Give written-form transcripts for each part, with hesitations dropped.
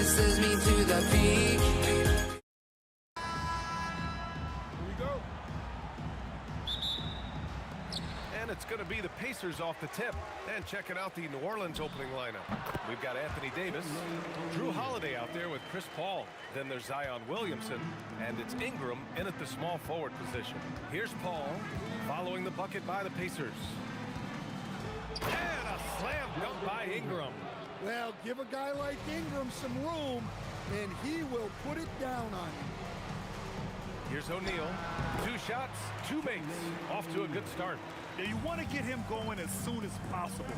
promises me to the peak. Here we go. And it's going to be the Pacers off the tip. And checking out the New Orleans opening lineup. We've got Anthony Davis, Drew Holiday out there with Chris Paul. Then there's Zion Williamson, and it's Ingram in at the small forward position. Here's Paul, following the bucket by the Pacers. And a slam dunk by Ingram. Well, give a guy like Ingram some room, and he will put it down on you. Here's O'Neal. 2 shots, 2 makes. Off to a good start. Yeah, you want to get him going as soon as possible.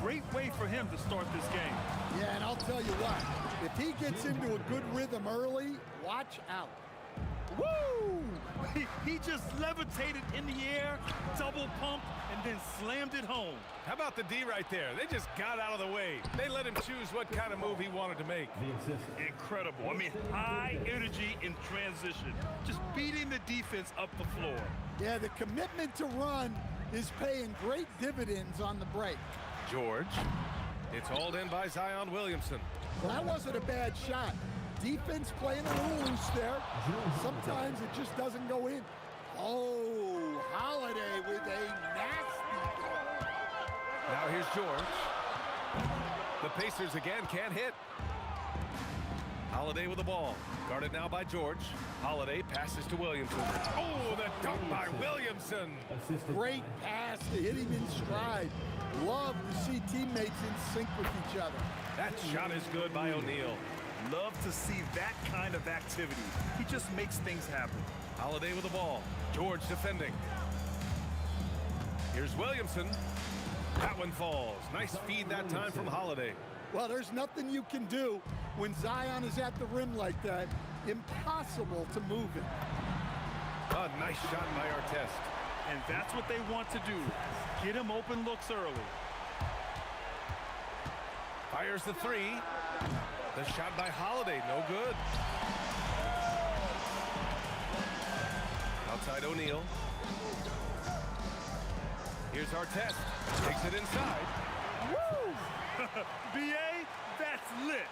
Great way for him to start this game. Yeah, and I'll tell you what, if he gets into a good rhythm early, watch out. Woo! He just levitated in the air, double pumped, and then slammed it home. How about the D right there? They just got out of the way. They let him choose what kind of move he wanted to make. Incredible. I mean, high energy in transition. Just beating the defense up the floor. Yeah, the commitment to run is paying great dividends on the break. George. It's hauled in by Zion Williamson. Well, that wasn't a bad shot. Defense playing a little loose there. Sometimes it just doesn't go in. Oh, Holiday with a nasty goal. Now here's George. The Pacers again can't hit. Holiday with the ball. Guarded now by George. Holiday passes to Williamson. Oh, the dunk by Williamson. Great pass to hit him in stride. Love to see teammates in sync with each other. That shot is good by O'Neal. Love to see that kind of activity. He just makes things happen. Holiday with the ball. George defending. Here's Williamson. That one falls. Nice feed that time from Holiday. Well, there's nothing you can do when Zion is at the rim like that. Impossible to move it. A nice shot by Artest. And that's what they want to do. Get him open looks early. Fires the 3. The shot by Holiday, no good. Outside O'Neal. Here's Artest. Takes it inside. Woo! B.A., that's lit.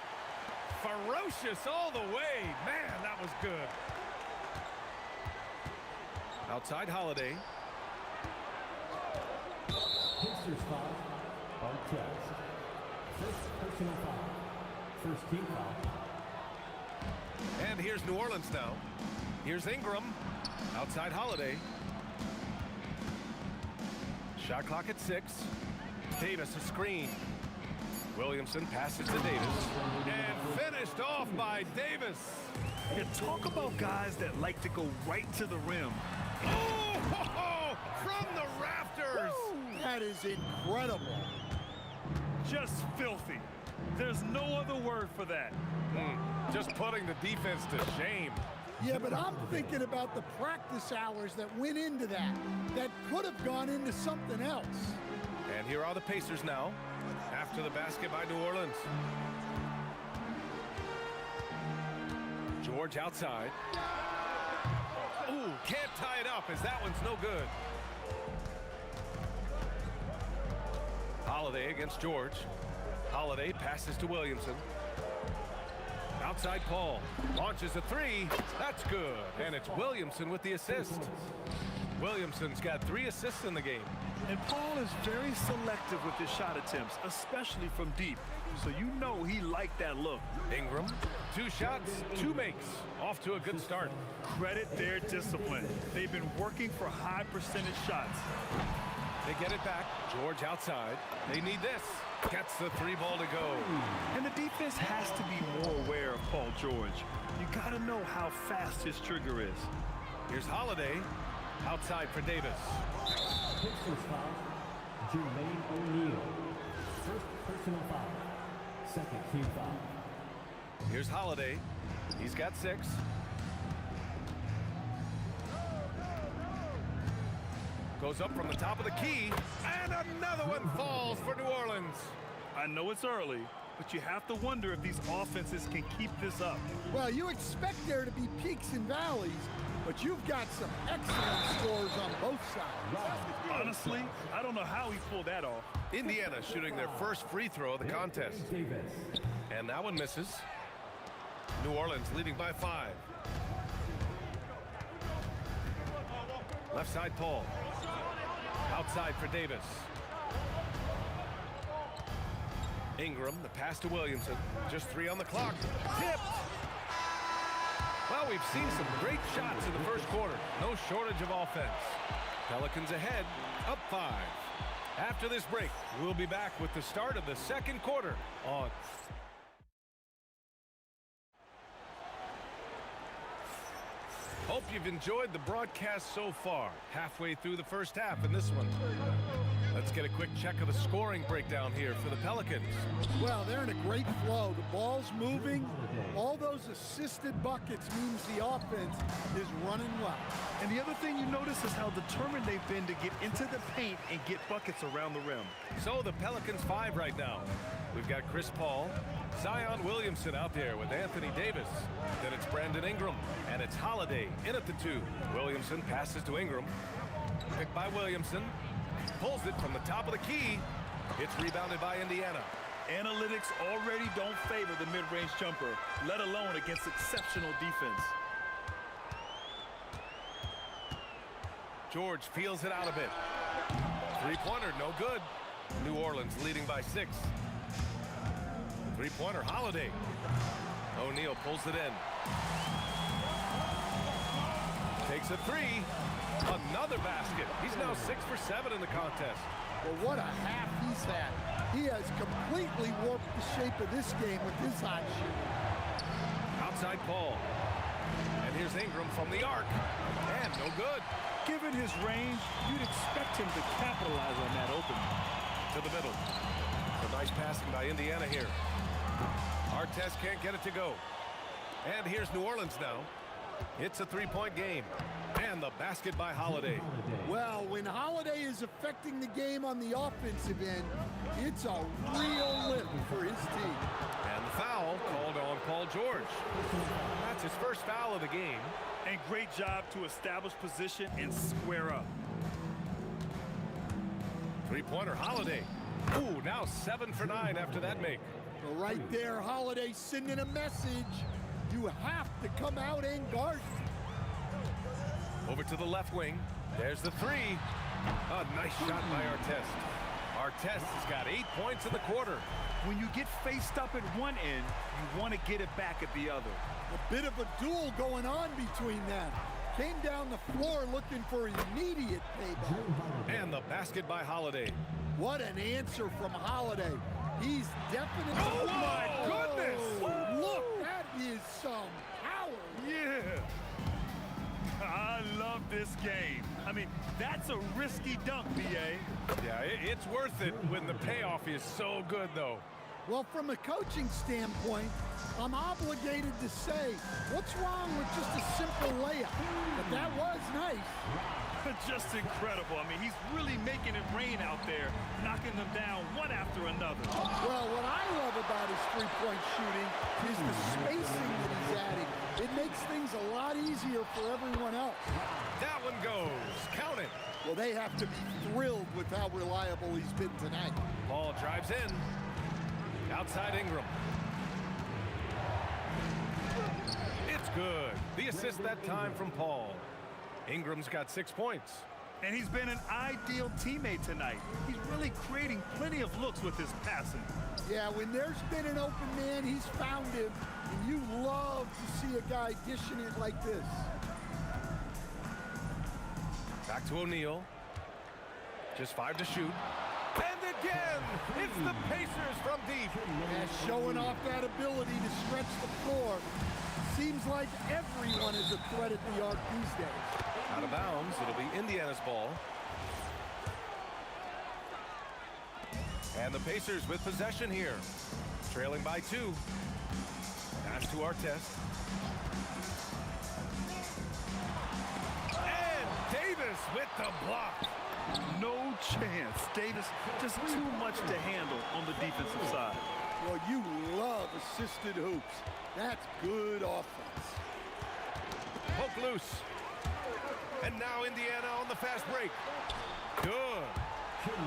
Ferocious all the way. Man, that was good. Outside Holiday. Pacers foul. Artest. First personal foul. First team foul. And here's New Orleans now. Here's Ingram. Outside Holiday. Shot clock at 6. Davis a screen. Williamson passes to Davis. And finished off by Davis. Yeah, talk about guys that like to go right to the rim. Oh, from the rafters. Woo! That is incredible. Just filthy. There's no other word for that. Just putting the defense to shame. Yeah, but I'm thinking about the practice hours that went into that. That could have gone into something else. And here are the Pacers now, after the basket by New Orleans. George outside. Ooh, can't tie it up as that one's no good. Holiday against George. Holiday passes to Williamson. Outside Paul. Launches a 3. That's good. And it's Williamson with the assist. Williamson's got 3 assists in the game. And Paul is very selective with his shot attempts, especially from deep. So you know he liked that look. Ingram, 2 shots, 2 makes. Off to a good start. Credit their discipline. They've been working for high percentage shots. They get it back. George outside. They need this. Gets the 3 ball to go. And the defense has to be more aware of Paul George. You got to know how fast his trigger is. Here's Holiday. Outside for Davis. Pacers foul. Jermaine O'Neal. First personal foul. Second team foul. Here's Holiday. He's got 6. Goes up from the top of the key. And another one falls for New Orleans. I know it's early, but you have to wonder if these offenses can keep this up. Well, you expect there to be peaks and valleys, but you've got some excellent scores on both sides. Honestly, I don't know how he pulled that off. Indiana shooting their first free throw of the contest. And that one misses. New Orleans leading by 5. Left side, Paul. Outside for Davis. Ingram, the pass to Williamson. Just 3 on the clock. Tipped! Well, we've seen some great shots in the first quarter. No shortage of offense. Pelicans ahead, up 5. After this break, we'll be back with the start of the second quarter on... Hope you've enjoyed the broadcast so far. Halfway through the first half in this one. Let's get a quick check of the scoring breakdown here for the Pelicans. Well, they're in a great flow. The ball's moving. All those assisted buckets means the offense is running well. And the other thing you notice is how determined they've been to get into the paint and get buckets around the rim. So the Pelicans 5 right now. We've got Chris Paul, Zion Williamson out there with Anthony Davis. Then it's Brandon Ingram, and it's Holiday in at the 2. Williamson passes to Ingram. Picked by Williamson. Pulls it from the top of the key. It's rebounded by Indiana. Analytics already don't favor the mid-range jumper, let alone against exceptional defense. George feels it out a bit. Three-pointer, no good. New Orleans leading by 6. Three-pointer, Holiday. O'Neal pulls it in. Takes a 3. Another basket. He's now 6 for 7 in the contest. Well, what a half he's had. He has completely warped the shape of this game with his hot shooting. Outside Paul. And here's Ingram from the arc. And no good. Given his range, you'd expect him to capitalize on that opening. To the middle. A nice passing by Indiana here. Artest can't get it to go. And here's New Orleans now. It's a 3-point game. And the basket by Holiday. Well, when Holiday is affecting the game on the offensive end, it's a real lift for his team. And the foul called on Paul George. That's his first foul of the game. And great job to establish position and square up. Three-pointer, Holiday. Ooh, now 7 for 9 after that make. So right there, Holiday sending a message. You have to come out and guard. Over to the left wing. There's the 3. A nice shot by Artest. Artest has got 8 points in the quarter. When you get faced up at one end, you want to get it back at the other. A bit of a duel going on between them. Came down the floor looking for immediate payback. And the basket by Holiday. What an answer from Holiday. He's definitely... Oh, my goodness! Whoa. Look, that is some power. Yeah. I love this game. I mean, that's a risky dunk, B.A. Yeah, it's worth it when the payoff is so good, though. Well, from a coaching standpoint, I'm obligated to say, what's wrong with just a simple layup? But that was nice. Just incredible. I mean, he's really making it rain out there, knocking them down one after another. Well, what I love about his three-point shooting is the spacing that he's adding. It makes things a lot easier for everyone else. That one goes. Count it. Well, they have to be thrilled with how reliable he's been tonight. Paul drives in. Outside Ingram. It's good. The assist that time from Paul. Ingram's got 6 points. And he's been an ideal teammate tonight. He's really creating plenty of looks with his passing. Yeah, when there's been an open man, he's found him. And you love to see a guy dishing it like this. Back to O'Neal. Just 5 to shoot. And again, it's the Pacers from deep. Yeah, showing off that ability to stretch the floor. Seems like everyone is a threat at the arc these days. Out of bounds, it'll be Indiana's ball. And the Pacers with possession here. Trailing by 2. Pass to Artest. And Davis with the block. No chance. Davis just too much to handle on the defensive side. Well, you love assisted hoops. That's good offense. Poke loose. And now Indiana on the fast break. Good.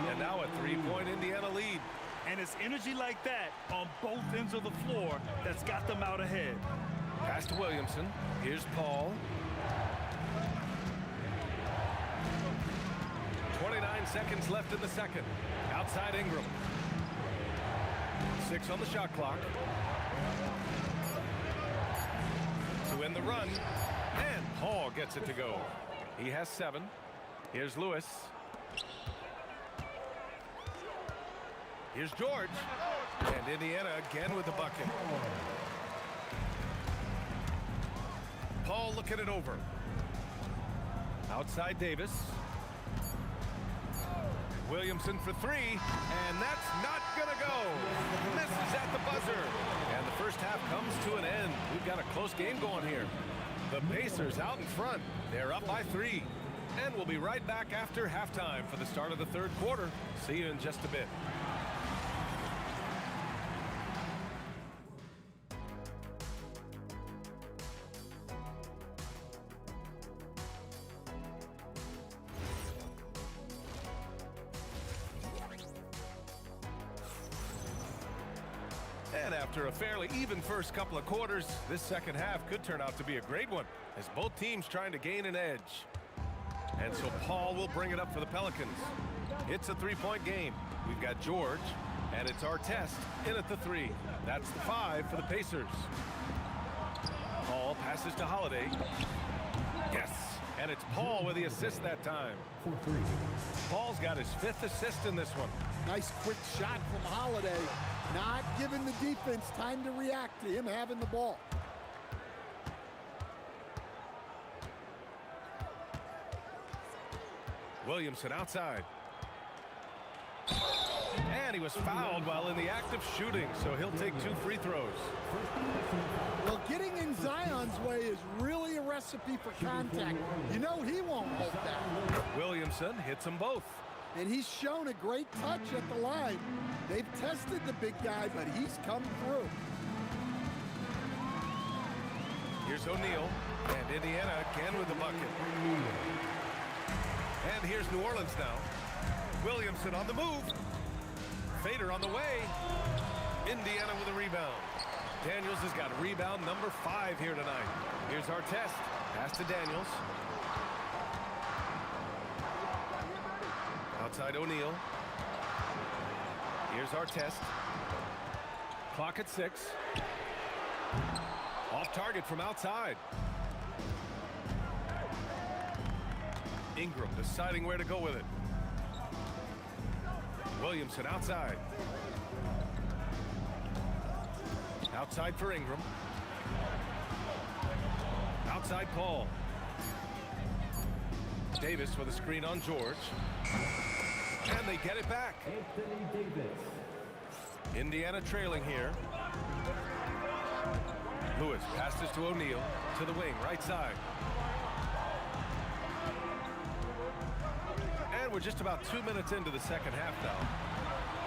And now a 3-point Indiana lead. And it's energy like that on both ends of the floor that's got them out ahead. Pass to Williamson. Here's Paul. 29 seconds left in the second. Outside Ingram. 6 on the shot clock. To end the run. And Paul gets it to go. He has 7. Here's Lewis. Here's George. And Indiana again with the bucket. Paul looking it over. Outside Davis. Williamson for 3, and that's not gonna go. Misses at the buzzer. And the first half comes to an end. We've got a close game going here. The Pacers out in front. They're up by 3. And we'll be right back after halftime for the start of the third quarter. See you in just a bit. And after a fairly even first couple of quarters, this second half could turn out to be a great one as both teams trying to gain an edge. And so Paul will bring it up for the Pelicans. It's a 3-point game. We've got George, and it's Artest in at the 3. That's the 5 for the Pacers. Paul passes to Holiday. Yes, and it's Paul with the assist that time. Paul's got his 5th assist in this one. Nice quick shot from Holiday. Not giving the defense time to react to him having the ball. Williamson outside. And he was fouled while in the act of shooting, so he'll take 2 free throws. Well, getting in Zion's way is really a recipe for contact. You know he won't hold that. Williamson hits them both. And he's shown a great touch at the line. They've tested the big guy, but he's come through. Here's O'Neal, and Indiana again with the bucket. And here's New Orleans now. Williamson on the move. Fader on the way. Indiana with a rebound. Daniels has got rebound number 5 here tonight. Here's Artest. Pass to Daniels. Outside O'Neal. Here's Artest. Clock at 6. Off target from outside. Ingram deciding where to go with it. Williamson outside. Outside for Ingram. Outside Paul. Davis with a screen on George. And they get it back. Anthony Davis. Indiana trailing here. Lewis passes to O'Neal to the wing, right side. And we're just about 2 minutes into the second half now.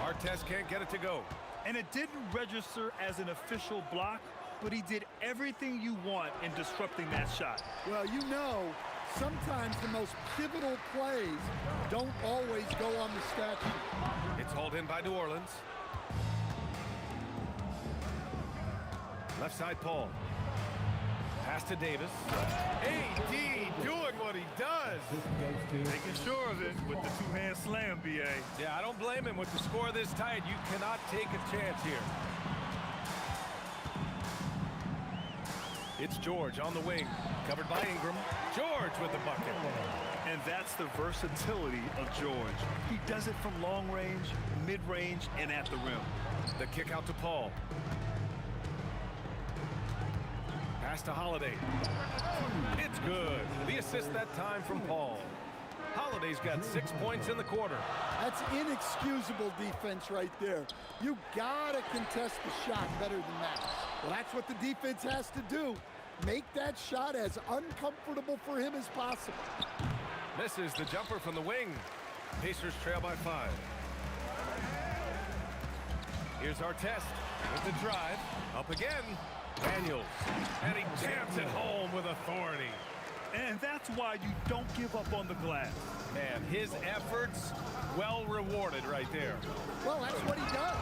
Artest can't get it to go. And it didn't register as an official block, but he did everything you want in disrupting that shot. Well, you know, sometimes the most pivotal plays don't always go on the stat sheet. It's hauled in by New Orleans. Left side Paul. Pass to Davis. AD doing what he does. Making sure of it with the 2-hand slam, B.A. Yeah, I don't blame him. With the score this tight, you cannot take a chance here. It's George on the wing, covered by Ingram. George with the bucket. And that's the versatility of George. He does it from long range, mid-range, and at the rim. The kick out to Paul. Pass to Holiday. It's good. The assist that time from Paul. Holiday's got 6 points in the quarter. That's inexcusable defense right there. You gotta contest the shot better than that. Well, that's what the defense has to do. Make that shot as uncomfortable for him as possible. Misses the jumper from the wing. Pacers trail by 5. Here's Artest with the drive. Up again. Daniels. And he jams it home with authority. And that's why you don't give up on the glass. Man, his efforts well rewarded right there. Well, that's what he does.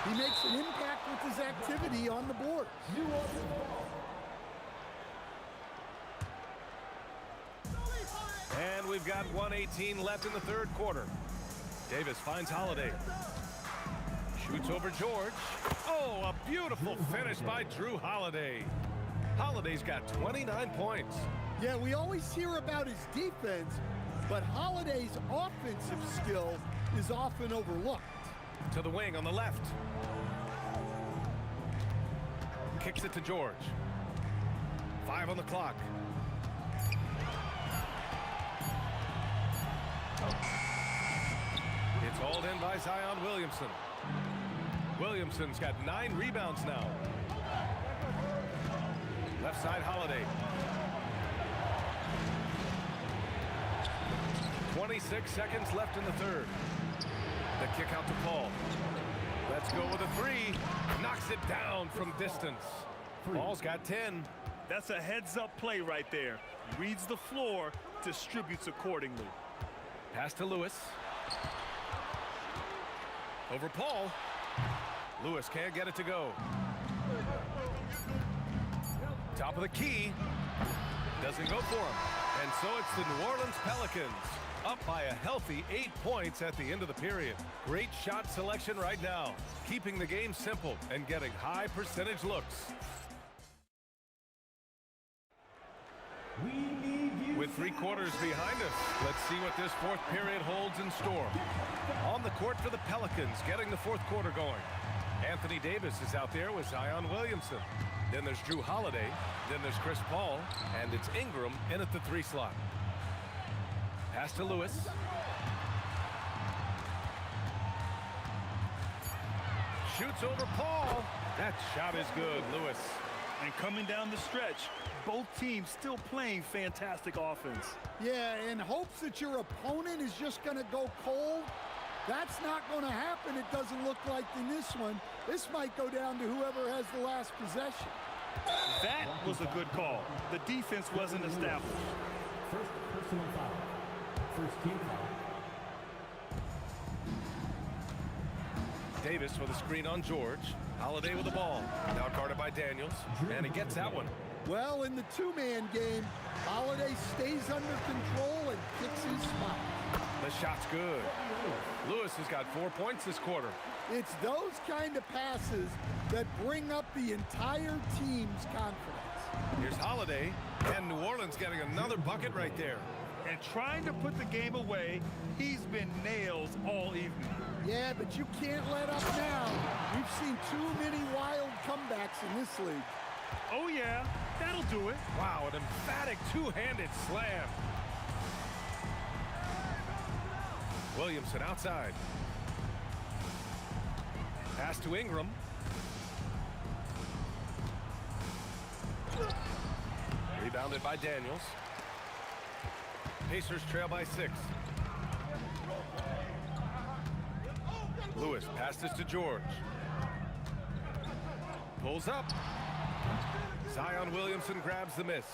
He makes an impact with his activity on the board. And we've got 1:18 left in the third quarter. Davis finds Holiday. Shoots over George. Oh, a beautiful finish by Drew Holiday. Holiday's got 29 points. Yeah, we always hear about his defense, but Holiday's offensive skill is often overlooked. To the wing on the left. Kicks it to George. 5 on the clock. It's hauled in by Zion Williamson. Williamson's got 9 rebounds now. Left side Holiday. 26 seconds left in the third. The kick out to Paul. Let's go with a 3. Knocks it down from distance. Paul's got 10. That's a heads-up play right there. Reads the floor, distributes accordingly. Pass to Lewis. Over Paul. Lewis can't get it to go. Top of the key. Doesn't go for him. And so it's the New Orleans Pelicans up by a healthy 8 points at the end of the period. Great shot selection right now, keeping the game simple and getting high percentage looks. With 3 quarters behind us, let's see what this fourth period holds in store. On the court for the Pelicans, getting the fourth quarter going. Anthony Davis is out there with Zion Williamson. Then there's Drew Holiday. Then there's Chris Paul. And it's Ingram in at the 3 slot. Pass to Lewis. Shoots over Paul. That shot is good, Lewis. And coming down the stretch, both teams still playing fantastic offense. Yeah, in hopes that your opponent is just going to go cold. That's not going to happen, it doesn't look like in this one. This might go down to whoever has the last possession. That was a good call. The defense wasn't established. First personal foul. First team foul. Davis with a screen on George. Holiday with the ball. Now guarded by Daniels. And he gets that one. Well, in the 2-man game, Holiday stays under control and picks his spot. The shot's good. Lewis has got 4 points this quarter. It's those kind of passes that bring up the entire team's confidence. Here's Holiday, and New Orleans getting another bucket right there. And trying to put the game away, he's been nails all evening. Yeah, but you can't let up now. We've seen too many wild comebacks in this league. Oh yeah, that'll do it. Wow, an emphatic 2-handed slam. Williamson outside. Pass to Ingram. Rebounded by Daniels. Pacers trail by 6. Lewis passes to George. Pulls up. Zion Williamson grabs the miss.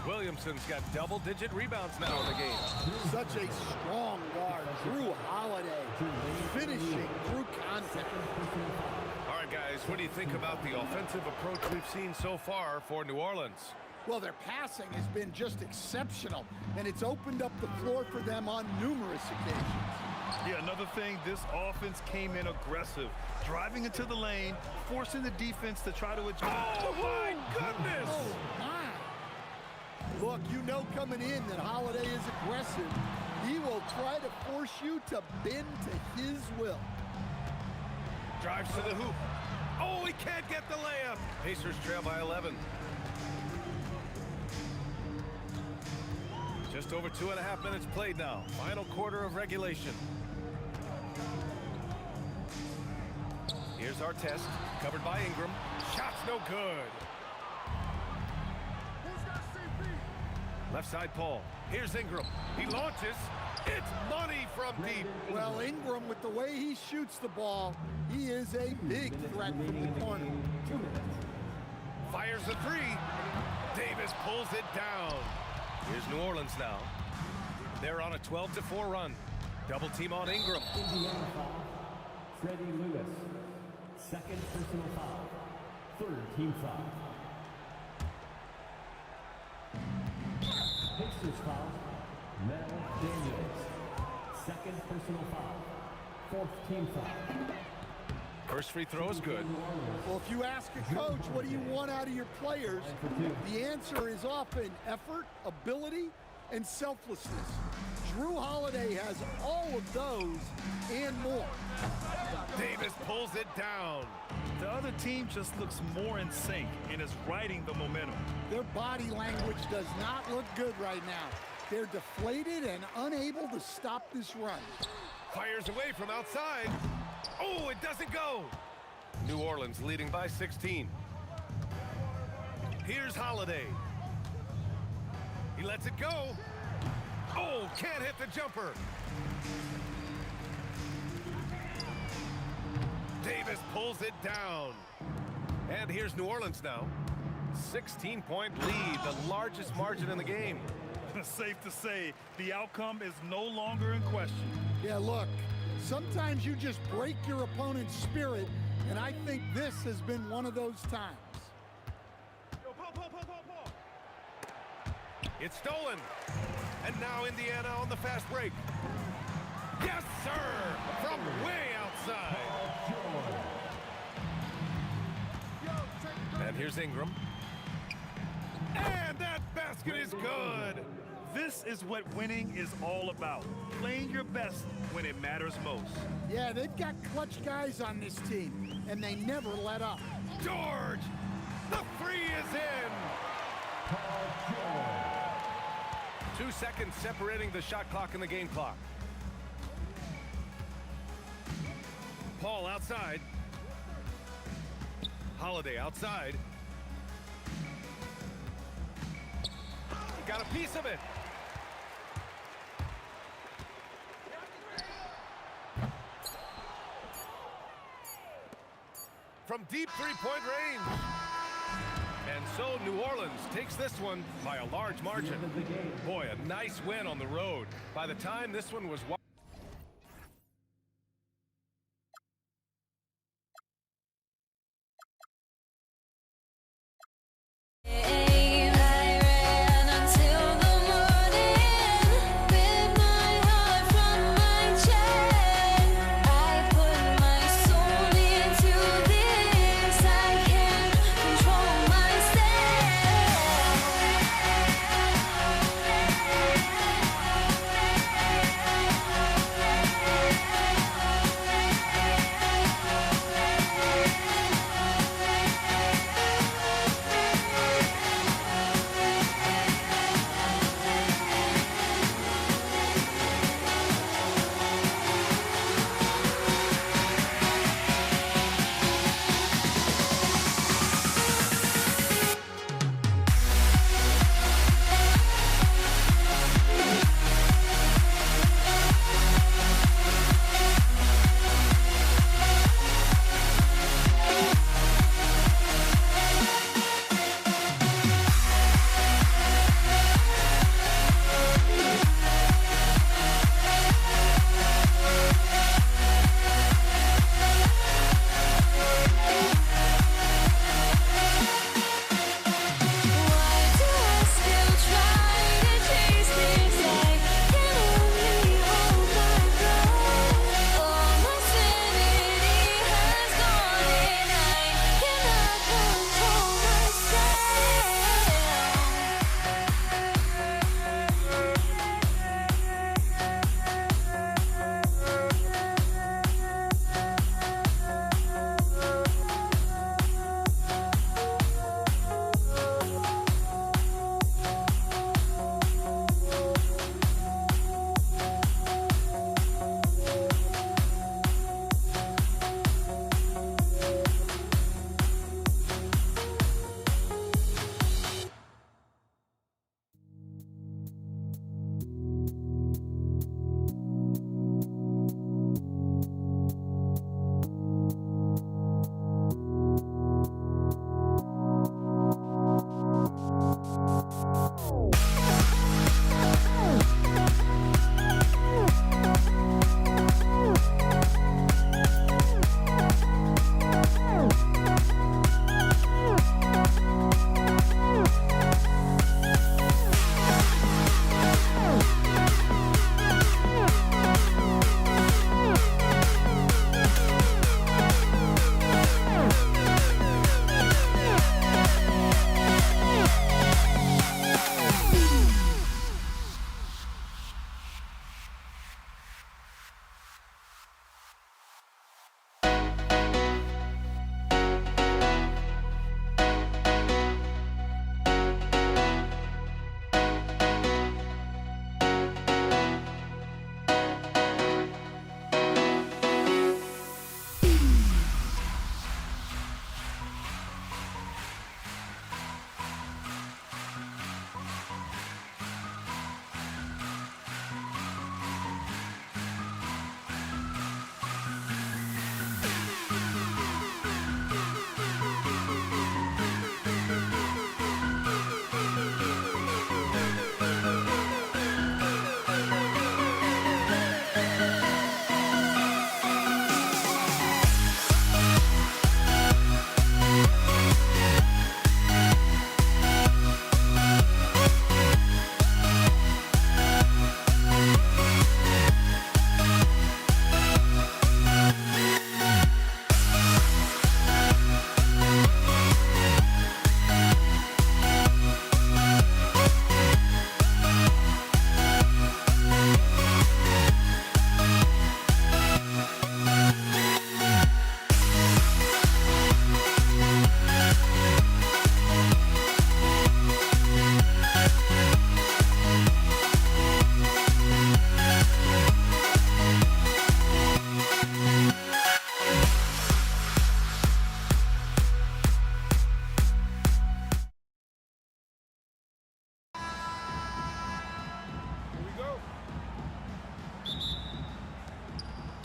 Williamson's got double-digit rebounds now in the game. Such a strong guard. Drew Holiday finishing through contact. All right, guys, what do you think about the offensive approach we've seen so far for New Orleans? Well, their passing has been just exceptional, and it's opened up the floor for them on numerous occasions. Yeah, another thing, this offense came in aggressive, driving into the lane, forcing the defense to try to adjust. Oh, my goodness! Oh, my. Look, you know coming in that Holiday is aggressive. He will try to force you to bend to his will. Drives to the hoop. Oh, he can't get the layup. Pacers trail by 11. Just over 2.5 minutes played now. Final quarter of regulation. Here's our test. Covered by Ingram. Shot's no good. Left side Paul. Here's Ingram. He launches. It's money from deep. Well, Ingram, with the way he shoots the ball, he is a big threat from the corner. Fires a 3. Davis pulls it down. Here's New Orleans now. They're on a 12-4 run. Double team on Ingram. Indiana foul. Freddie Lewis. Second personal foul. Third team foul. Pacers foul. Mel Daniels. Second personal foul. Fourth team foul. First free throw is good. Well, if you ask a coach, what do you want out of your players? The answer is often effort, ability, and selflessness. Drew Holiday has all of those and more. Davis pulls it down. The other team just looks more in sync and is riding the momentum. Their body language does not look good right now. They're deflated and unable to stop this run. Fires away from outside. Oh, it doesn't go. New Orleans leading by 16. Here's Holiday. He lets it go. Oh, can't hit the jumper. Davis pulls it down. And here's New Orleans now. 16-point lead, the largest margin in the game. Safe to say, the outcome is no longer in question. Yeah, look, sometimes you just break your opponent's spirit, and I think this has been one of those times. It's stolen. And now Indiana on the fast break. Yes, sir! From way outside. And here's Ingram. And that basket is good. This is what winning is all about. Playing your best when it matters most. Yeah, they've got clutch guys on this team, and they never let up. George! The three is in! 2 seconds separating the shot clock and the game clock. Paul outside. Holiday outside. Got a piece of it. From deep three-point range. And so New Orleans takes this one by a large margin. Boy, a nice win on the road. By the time this one was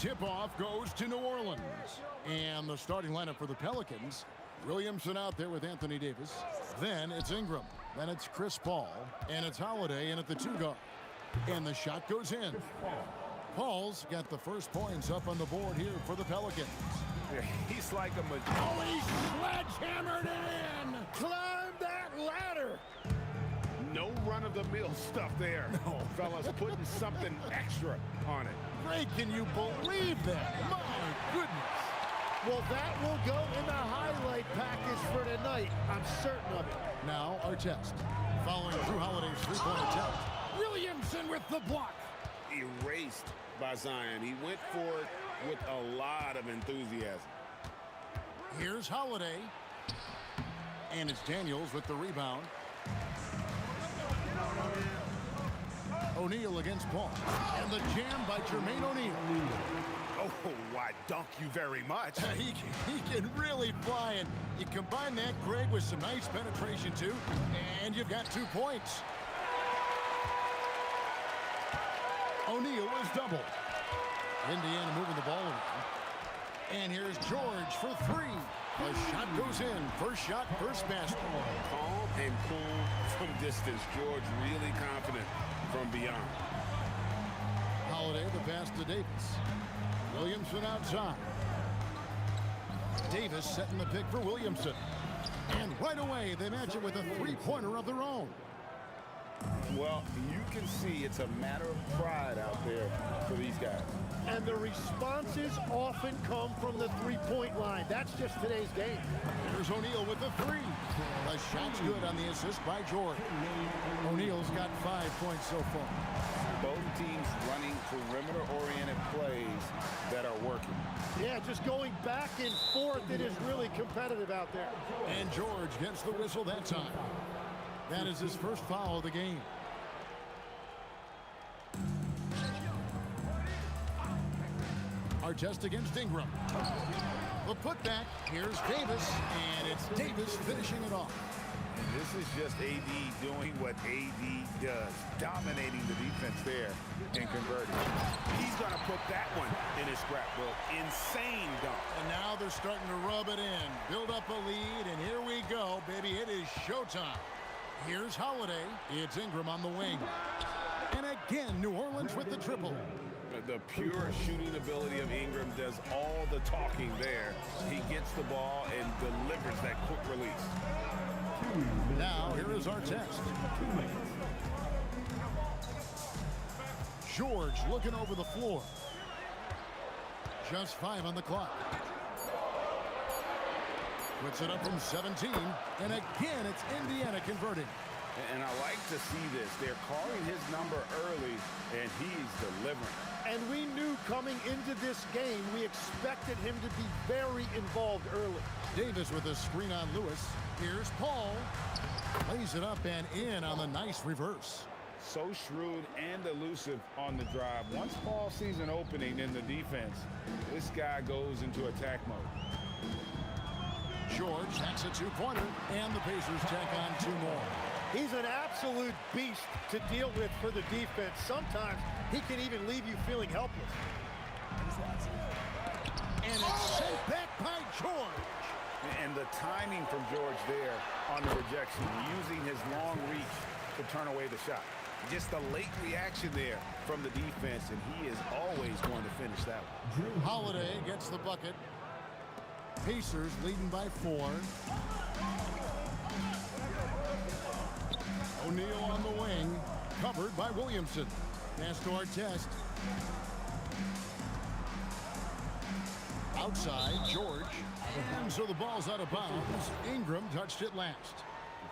tip-off goes to New Orleans. And the starting lineup for the Pelicans, Williamson out there with Anthony Davis. Then it's Ingram. Then it's Chris Paul. And it's Holiday in at the 2-guard. And the shot goes in. Paul's got the first points up on the board here for the Pelicans. He's like a magician. Oh, and he sledgehammered it in! Climb that ladder. No run-of-the-mill stuff there. No. Fellas putting something extra on it. Greg, can you believe that? My goodness. Well, that will go in the highlight package for tonight. I'm certain of it. Now our test. Following Drew Holiday's three-point attempt. Williamson with the block. Erased by Zion. He went for it with a lot of enthusiasm. Here's Holiday. And it's Daniels with the rebound. O'Neal against Paul. And the jam by Jermaine O'Neal. Oh, why, dunk you very much. He can really fly. And you combine that, Greg, with some nice penetration, too. And you've got 2 points. O'Neal is doubled. Indiana moving the ball around. And here's George for 3. The shot goes in. First shot, first basket. Calm and cool from distance. George really confident from beyond. Holiday, the pass to Davis. Williamson outside. Davis setting the pick for Williamson. And right away, they match it with a three-pointer of their own. Well, you can see it's a matter of pride out there for these guys. And the responses often come from the three-point line. That's just today's game. Here's O'Neal with the 3. The shot's good on the assist by George. O'Neal's got 5 points so far. Both teams running perimeter-oriented plays that are working. Yeah, just going back and forth. It is really competitive out there. And George gets the whistle that time. That is his first foul of the game. Our test against Ingram. The putback. Here's Davis, and it's Davis finishing it off. And this is just AD doing what AD does, dominating the defense there and converting. He's going to put that one in his scrapbook. Insane dunk. And now they're starting to rub it in, build up a lead, and here we go, baby. It is showtime. Here's Holiday. It's Ingram on the wing. And again, New Orleans with the triple. The pure shooting ability of Ingram does all the talking there. He gets the ball and delivers that quick release. Now, here is our test. George looking over the floor. Just 5 on the clock. Puts it up from 17. And again, it's Indiana converting. And I like to see this. They're calling his number early, and he's delivering. And we knew coming into this game, we expected him to be very involved early. Davis with a screen on Lewis. Here's Paul. Lays it up and in on the nice reverse. So shrewd and elusive on the drive. Once Paul sees an opening in the defense, this guy goes into attack mode. George hacks a 2-pointer, and the Pacers tack on 2 more. He's an absolute beast to deal with for the defense. Sometimes he can even leave you feeling helpless. And it's sent back by George. And the timing from George there on the rejection, using his long reach to turn away the shot. Just a late reaction there from the defense, and he is always going to finish that one. Holiday gets the bucket. Pacers leading by 4. O'Neal on the wing, covered by Williamson. Pass to our test. Outside, George. And so the ball's out of bounds. Ingram touched it last.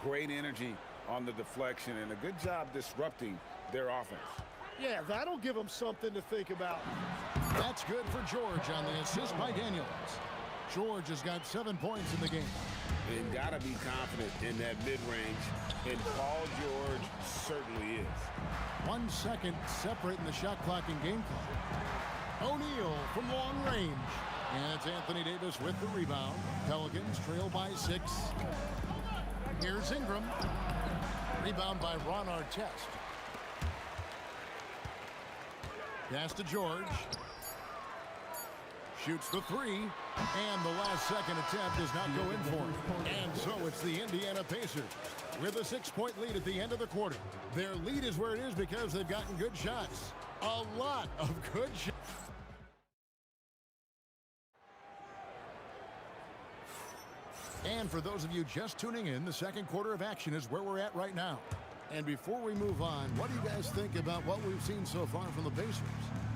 Great energy on the deflection, and a good job disrupting their offense. Yeah, that'll give him something to think about. That's good for George on the assist by Daniels. George has got 7 points in the game. And got to be confident in that mid-range, and Paul George certainly is. 1 second separating the shot clock and game clock. O'Neal from long range. And it's Anthony Davis with the rebound. Pelicans trail by 6. Here's Ingram. Rebound by Ron Artest. Pass to George. Shoots the three, and the last second attempt does not go in for him. And so it's the Indiana Pacers with a 6-point lead at the end of the quarter. Their lead is where it is because they've gotten good shots. A lot of good shots. And for those of you just tuning in, the second quarter of action is where we're at right now. And before we move on, what do you guys think about what we've seen so far from the Pacers?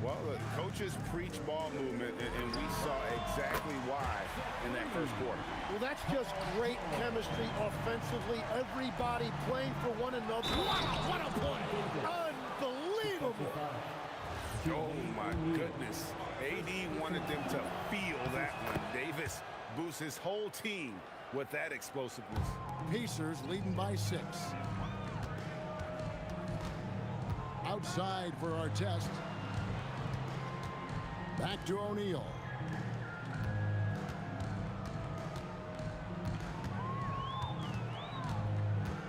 Well, the coaches preach ball movement, and we saw exactly why in that first quarter. Well, that's just great chemistry offensively. Everybody playing for one another. Wow, what a play! Unbelievable! Oh, my goodness. AD wanted them to feel that one. Davis boosts his whole team with that explosiveness. Pacers leading by 6. Outside for our test. Back to O'Neal.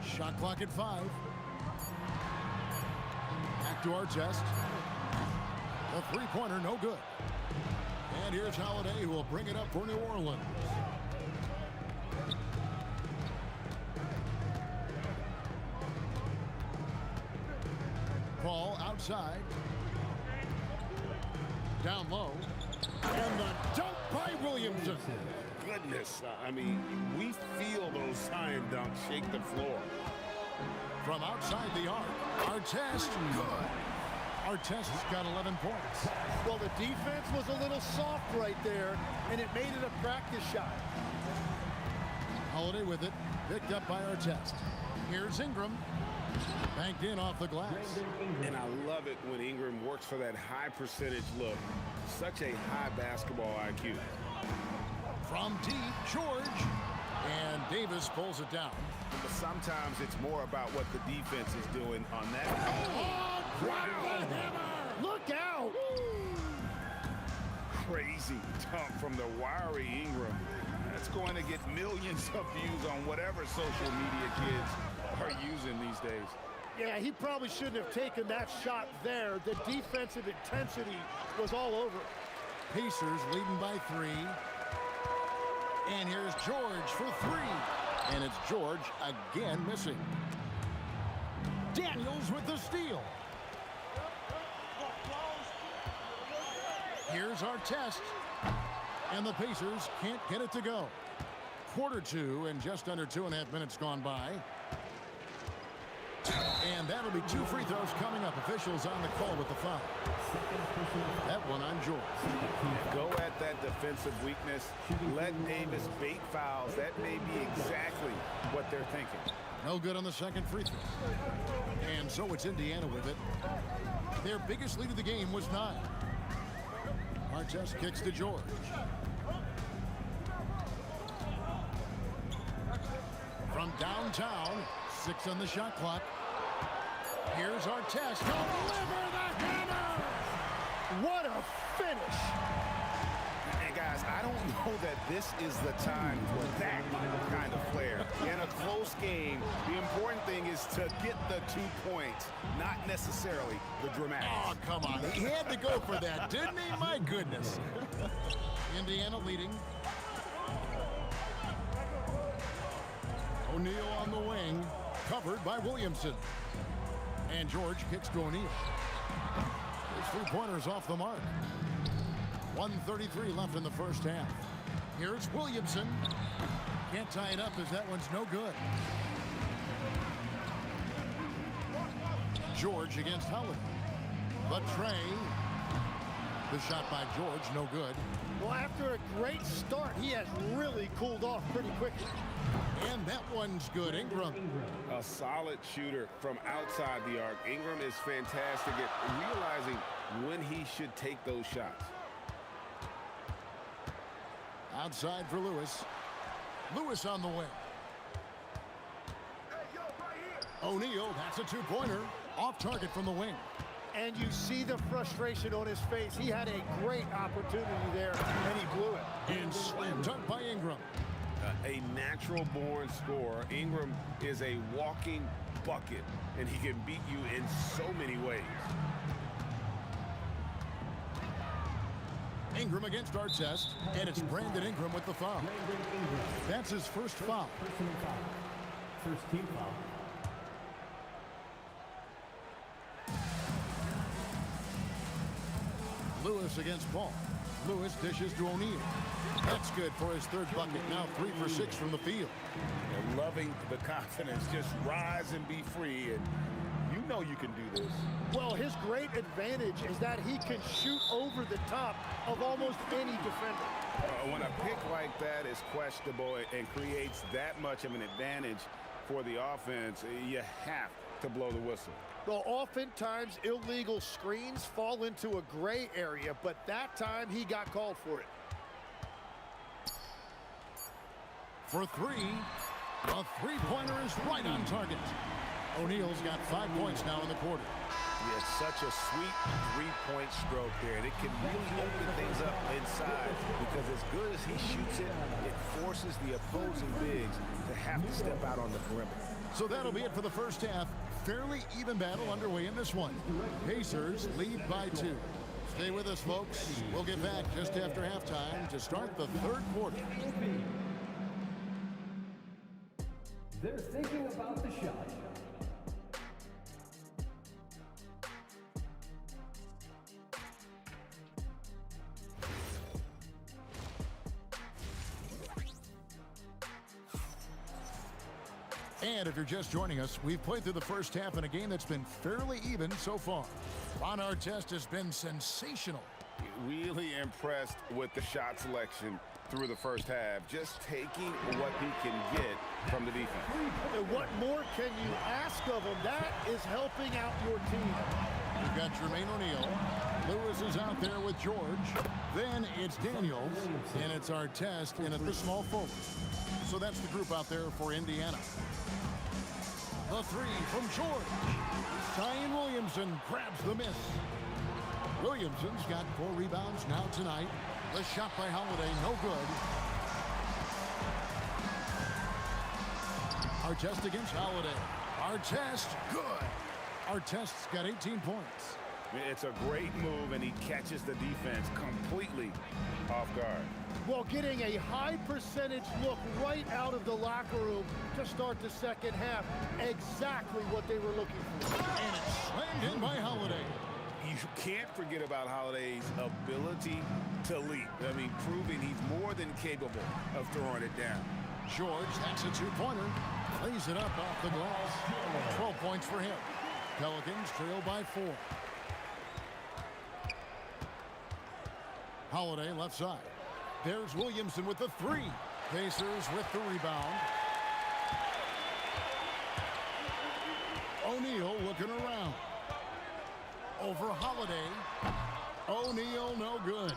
Shot clock at 5. Back to our test. The three-pointer, no good. And here's Holiday, who will bring it up for New Orleans. Paul outside. Down low. And the dunk by Williamson. Goodness, I mean, we feel those sign dunks shake the floor. From outside the arc, Artest, good. Artest's got 11 points. Well, the defense was a little soft right there, and it made it a practice shot. Holiday with it, picked up by Artest. Here's Ingram. Banked in off the glass. And I love it when Ingram works for that high percentage look. Such a high basketball IQ. From deep, George. And Davis pulls it down. But sometimes it's more about what the defense is doing on that. Oh, drop the hammer! Look out! Crazy dunk from the wiry Ingram. That's going to get millions of views on whatever social media kids are using these days. Yeah, he probably shouldn't have taken that shot there. The defensive intensity was all over. Pacers leading by 3. And here's George for 3. And it's George again missing. Daniels with the steal. Here's our test. And the Pacers can't get it to go. Quarter 2 and just under 2.5 minutes gone by. And that'll be 2 free throws coming up. Officials on the call with the foul. That one on George. Go at that defensive weakness. Let Davis bait fouls. That may be exactly what they're thinking. No good on the second free throw. And so it's Indiana with it. Their biggest lead of the game was 9. Artest kicks to George. From downtown, 6 on the shot clock. Here's Artest. Deliver the hammer! What a finish! And guys, I don't know that this is the time for that kind of flair. In a close game, the important thing is to get the 2 points, not necessarily the dramatics. Oh, come on. He had to go for that, didn't he? My goodness. Indiana leading. O'Neal on the wing, covered by Williamson. And George kicks to O'Neal. His 3-pointer's off the mark. 1:33 left in the first half. Here's Williamson. Can't tie it up as that one's no good. George against Howard. The tray. The shot by George, no good. Well, after a great start, he has really cooled off pretty quickly. And that one's good. Ingram. A solid shooter from outside the arc. Ingram is fantastic at realizing when he should take those shots. Outside for Lewis. Lewis on the wing. O'Neal, that's a 2-pointer. Off target from the wing. And you see the frustration on his face. He had a great opportunity there, and he blew it. And slam dunk by Ingram. A natural-born scorer. Ingram is a walking bucket, and he can beat you in so many ways. Ingram against Artest, and it's Brandon Ingram with the foul. That's his first foul. Personal foul. First team foul. Lewis against Paul. Lewis dishes to O'Neal. That's good for his third bucket. Now 3 for 6 from the field. And loving the confidence. Just rise and be free. And you know you can do this. Well, his great advantage is that he can shoot over the top of almost any defender. When a pick like that is questionable and creates that much of an advantage for the offense, you have to blow the whistle. Well, oftentimes illegal screens fall into a gray area, but that time he got called for it. For 3, the three-pointer is right on target. O'Neal's got 5 points now in the quarter. He has such a sweet three-point stroke there, and it can really open things up inside because as good as he shoots it, it forces the opposing bigs to have to step out on the perimeter. So that'll be it for the first half. Fairly even battle underway in this one. Pacers lead by 2. Stay with us, folks. We'll get back just after halftime to start the third quarter. They're thinking about the shot. And if you're just joining us, we've played through the first half in a game that's been fairly even so far. Ron Artest has been sensational. Really impressed with the shot selection through the first half, just taking what he can get from the defense. And what more can you ask of him? That is helping out your team. You've got Jermaine O'Neal. Lewis is out there with George. Then it's Daniels, and it's Artest in at the small forward. So that's the group out there for Indiana. The 3 from George. Zion Williamson grabs the miss. Williamson's got 4 rebounds now tonight. The shot by Holiday, no good. Artest against Holiday. Artest, good. Artest's got 18 points. It's a great move, and he catches the defense completely off guard. Well, getting a high percentage look right out of the locker room to start the second half. Exactly what they were looking for. And it's slammed in by Holiday. You can't forget about Holiday's ability to leap. I mean, proving he's more than capable of throwing it down. George, that's a 2-pointer. Lays it up off the glass. 12 points for him. Pelicans trail by 4. Holiday left side. There's Williamson with the 3. Pacers with the rebound. O'Neal looking around. Over Holiday. O'Neal no good.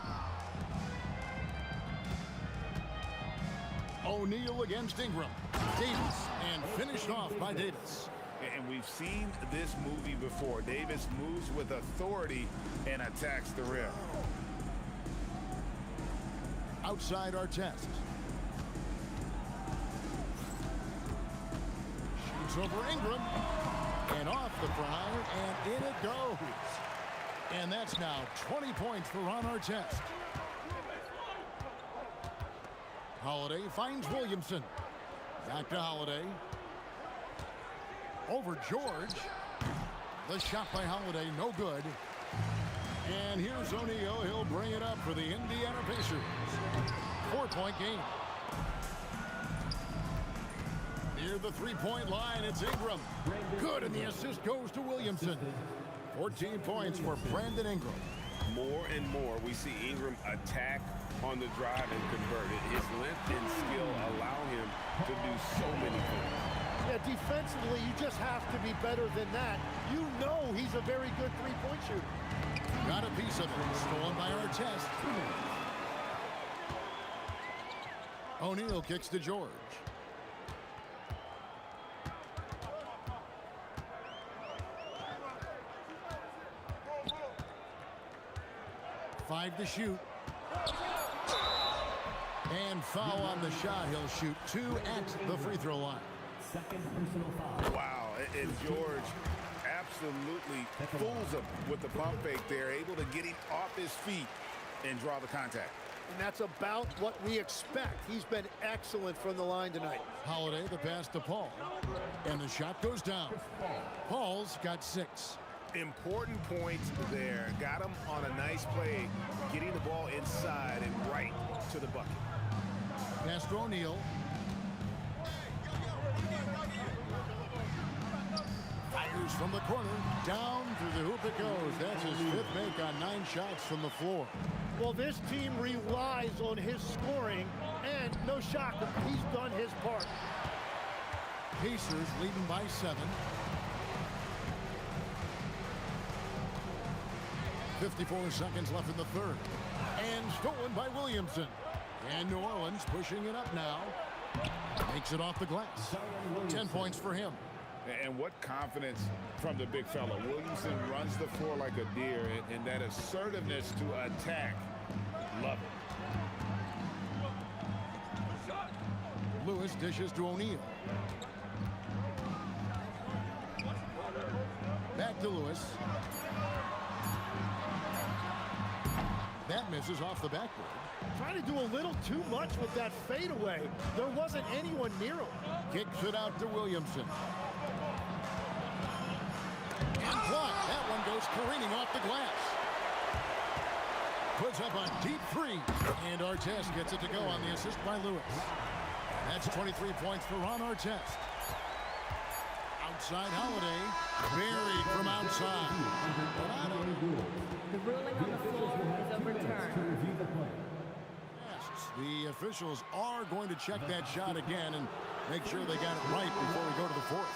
O'Neal against Ingram. Davis, and finished off by Davis. And we've seen this movie before. Davis moves with authority and attacks the rim. Outside Artest. Shoots over Ingram. And off the front, and in it goes. And that's now 20 points for Ron Artest. Holiday finds Williamson. Back to Holiday. Over George. The shot by Holiday, no good. And here's O'Neal. He'll bring it up for the Indiana Pacers. 4-point game. Near the 3-point line, it's Ingram. Good, and the assist goes to Williamson. 14 points for Brandon Ingram. More and more, we see Ingram attack on the drive and convert it. His length and skill allow him to do so many things. Yeah, defensively, you just have to be better than that. You know he's a very good three-point shooter. Got a piece of it. Stolen by Artest. O'Neal kicks to George. Five to shoot. And foul on the shot. He'll shoot 2 at the free throw line. Second personal foul. Wow, and George absolutely fools him with the pump fake there, able to get him off his feet and draw the contact. And that's about what we expect. He's been excellent from the line tonight. Holiday, the pass to Paul. And the shot goes down. Paul's got 6. Important points there. Got him on a nice play, getting the ball inside and right to the bucket. Pass to O'Neal. Fires from the corner. Down through the hoop it goes. That's his 5th make on 9 shots from the floor. Well, this team relies on his scoring, and no shocker, he's done his part. Pacers leading by 7. 54 seconds left in the third. And stolen by Williamson. And New Orleans pushing it up now. Makes it off the glass. 10 points for him. And what confidence from the big fella. Williamson runs the floor like a deer, and that assertiveness to attack. Love it. Lewis dishes to O'Neal. Back to Lewis. That misses off the backboard. Trying to do a little too much with that fadeaway. There wasn't anyone near him. Kicks it out to Williamson. And blocked. That one goes careening off the glass. Puts up a deep 3. And Artest gets it to go on the assist by Lewis. That's 23 points for Ron Artest. Outside Holiday. Buried from outside. The ruling on the floor is overturned. The officials are going to check that shot again and make sure they got it right before we go to the 4th.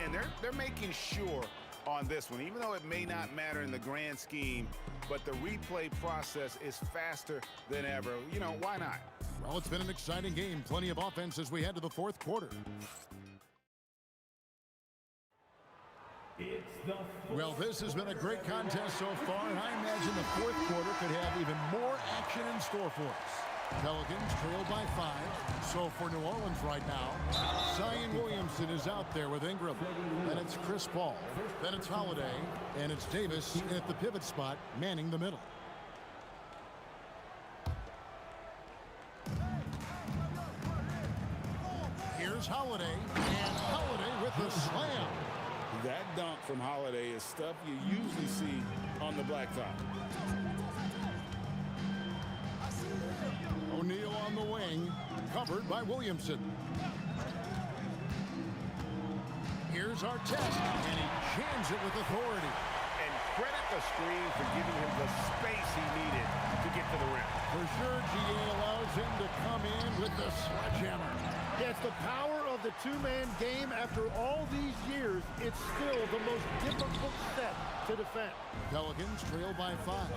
And they're making sure on this one, even though it may not matter in the grand scheme, but the replay process is faster than ever. You know, why not? Well, it's been an exciting game. Plenty of offense as we head to the 4th quarter. Well, this has been a great contest so far, and I imagine the 4th quarter could have even more action in store for us. Pelicans trail by 5. So for New Orleans right now, Zion Williamson is out there with Ingram. Then it's Chris Paul. Then it's Holiday. And it's Davis at the pivot spot, manning the middle. Here's Holiday. And Holiday with the slam. That dunk from Holiday is stuff you usually see on the blacktop. O'Neal on the wing, covered by Williamson. Here's Artest, and he jams it with authority. And credit the screen for giving him the space he needed to get to the rim. For sure, GA allows him to come in with the sledgehammer. Yeah, it's the power of the 2-man game. After all these years, it's still the most difficult set to defend. Pelicans trail by 5.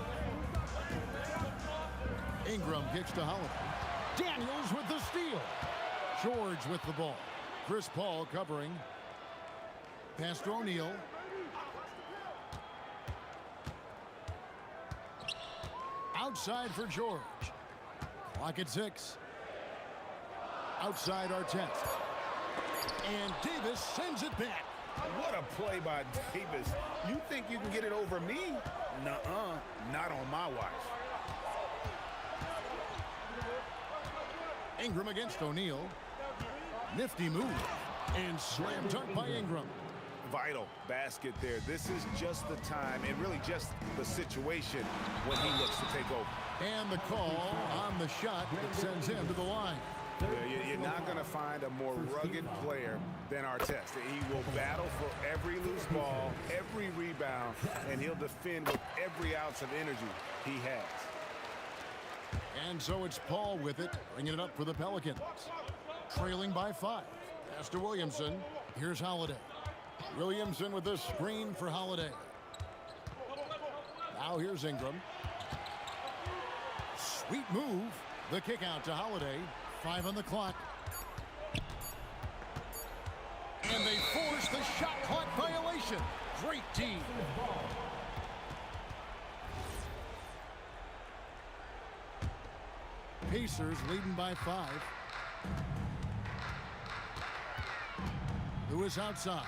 Ingram kicks to Holiday. Daniels with the steal. George with the ball. Chris Paul covering. Pass to O'Neal. Outside for George. Clock at 6. Outside Artest. And Davis sends it back. What a play by Davis. You think you can get it over me? Nuh-uh. Not on my watch. Ingram against O'Neal. Nifty move. And slam dunk by Ingram. Vital basket there. This is just the time and really just the situation when he looks to take over. And the call on the shot that sends him to the line. Yeah, you're not going to find a more rugged player than Artest. He will battle for every loose ball, every rebound, and he'll defend with every ounce of energy he has. And so it's Paul with it, bringing it up for the Pelicans. Trailing by 5. Pass to Williamson. Here's Holiday. Williamson with the screen for Holiday. Now here's Ingram. Sweet move. The kick out to Holiday. 5 on the clock. And they force the shot clock violation. Great team. Pacers leading by 5. Lewis outside.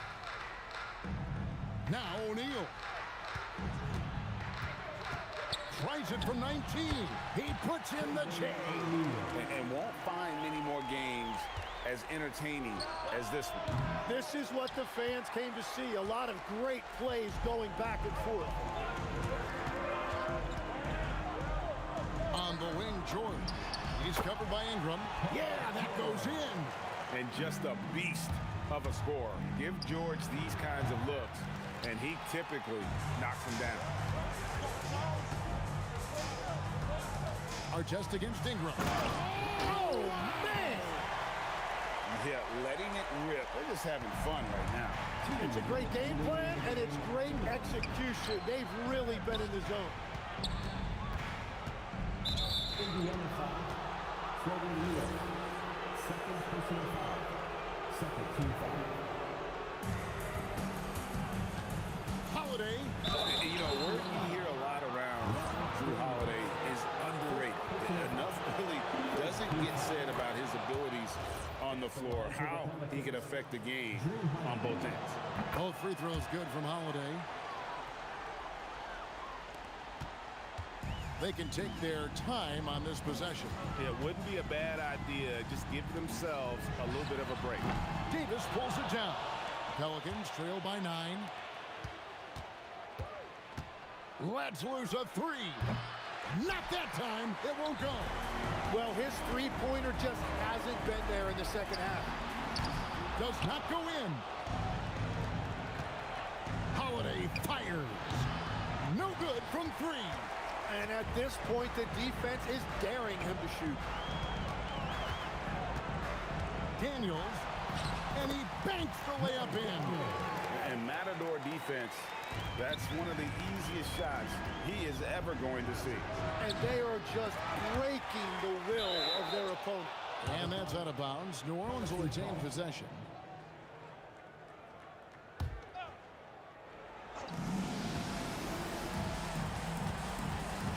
Now O'Neal. tries it from 19. He puts in the chain. And won't find many more games as entertaining as this one. This is what the fans came to see. A lot of great plays going back and forth. On the wing, George. He's covered by Ingram. Yeah, that goes in. And just a beast of a scorer. Give George these kinds of looks, and he typically knocks them down. Artest against Ingram. Oh, man! Yeah, letting it rip. They're just having fun right now. It's a great game plan, and it's great execution. They've really been in the zone. Indiana foul. Freddie Lewis. Second personal foul. Second team foul. Holiday. You know, word you hear a lot around Drew Holiday is underrated. Enough really doesn't get said about his abilities on the floor, how he can affect the game on both ends. Both free throws good from Holiday. They can take their time on this possession. It wouldn't be a bad idea. Just give themselves a little bit of a break. Davis pulls it down. Pelicans trail by 9. Let's lose a 3. Not that time. It won't go. Well, his three-pointer just hasn't been there in the second half. Does not go in. Holiday fires. No good from 3. And at this point, the defense is daring him to shoot. Daniels. And he banks the layup in. And Matador defense, that's one of the easiest shots he is ever going to see. And they are just breaking the will of their opponent. And that's out of bounds. New Orleans will retain possession.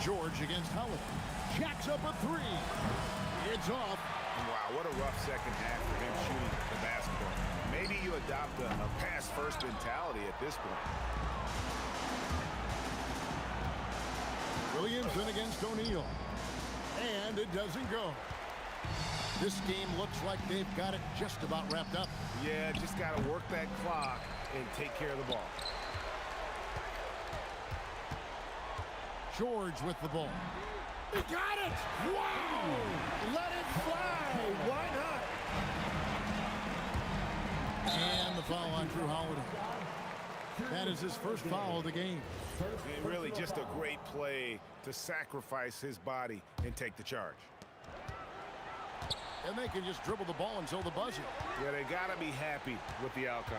George against Howard. Jacks up a 3. It's off. Wow, what a rough second half for him shooting the basketball. Maybe you adopt a pass-first mentality at this point. Williamson against O'Neal. And it doesn't go. This game looks like they've got it just about wrapped up. Yeah, just got to work that clock and take care of the ball. George with the ball. He got it! Wow! Let it fly! Why not? And the foul on Drew Holiday. That is his first foul of the game. And really just a great play to sacrifice his body and take the charge. And they can just dribble the ball until the buzzer. Yeah, they got to be happy with the outcome.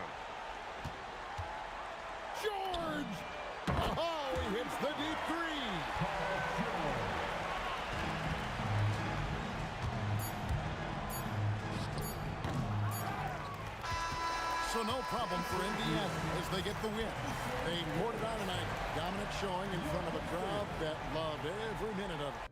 George! Oh, he hits the deep 3. So no problem for Indiana as they get the win. They poured it out tonight. Dominant showing in front of a crowd that loved every minute of it.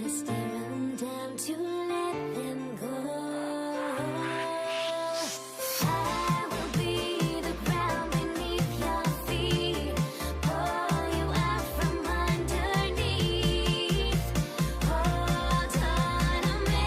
gonna stare them down to let them go. I will be the ground beneath your feet, pull you out from underneath. Hold on to me.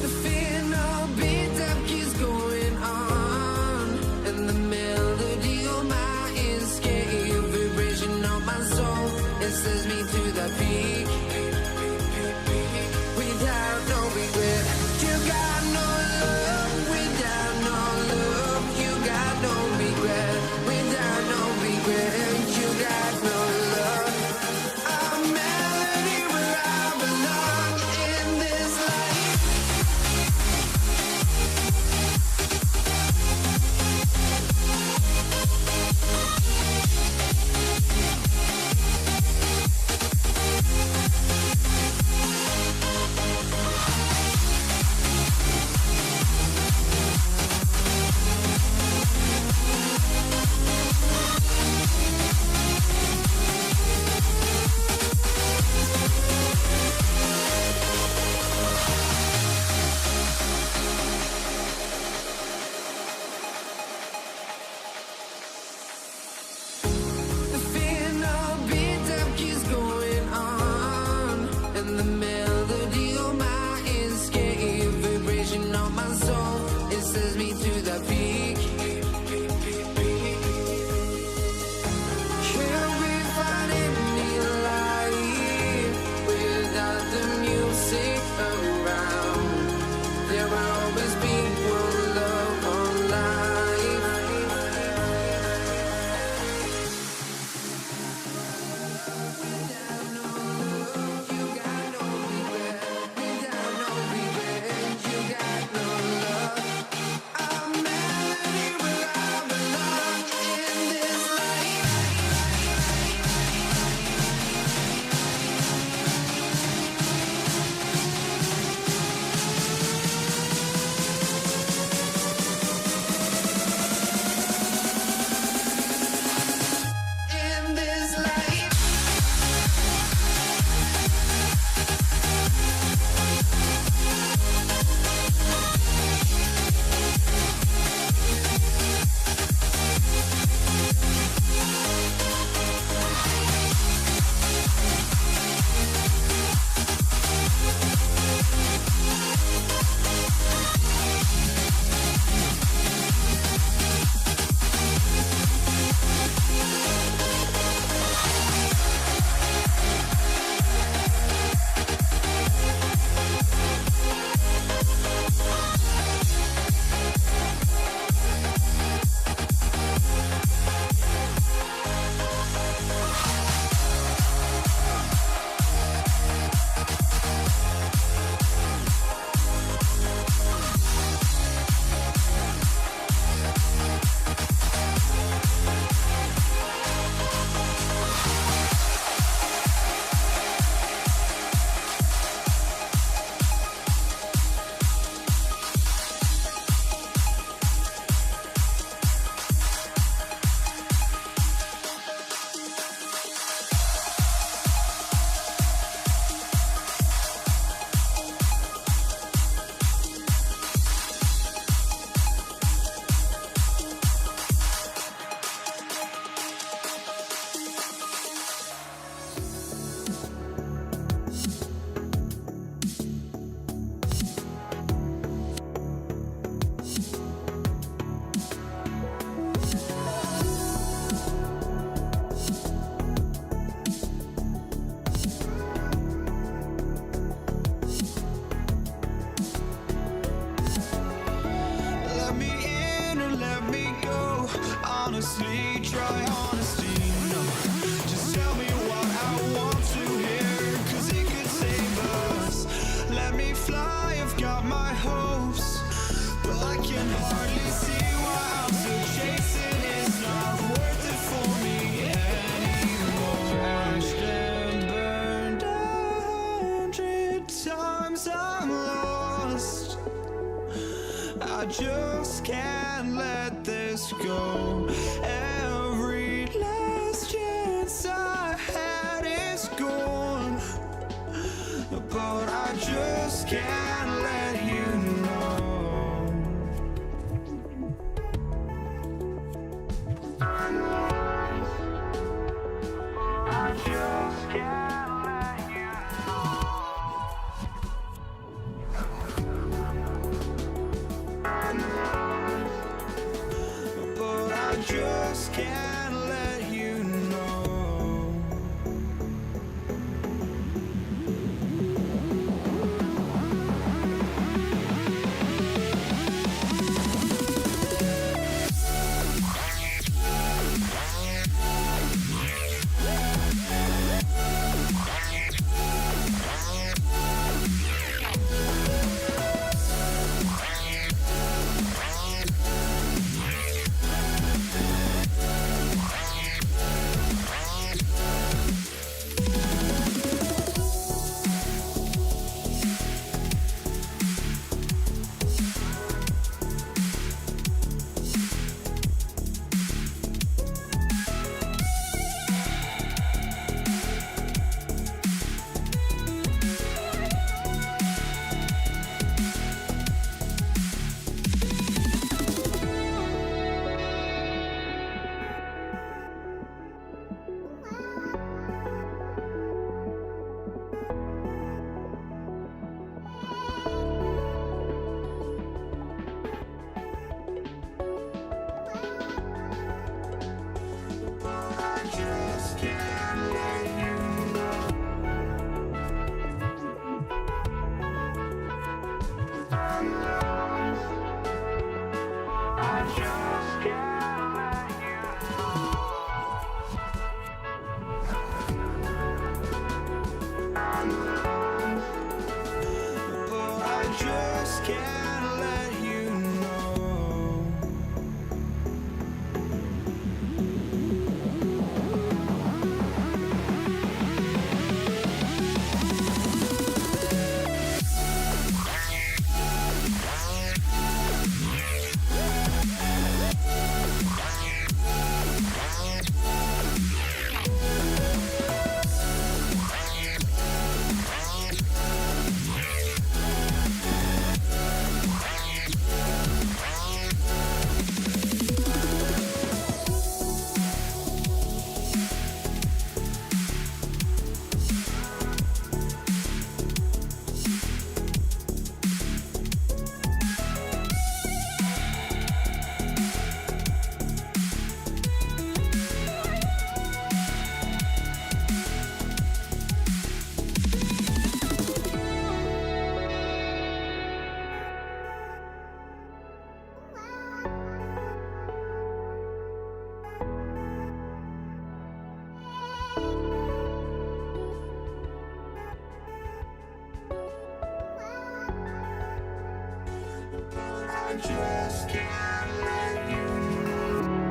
The fear honestly, try honesty. No, just tell me what I want to hear, 'cause it could save us. Let me fly, I've got my hopes, but I can hardly see why I'm still chasing. It's not worth it for me anymore. Crashed and burned 100 times, I'm lost. I just can't let this go. Every last chance I had is gone, but I just can't let you know. I just can't let you know. But I just can't let you know. Just can't let you know.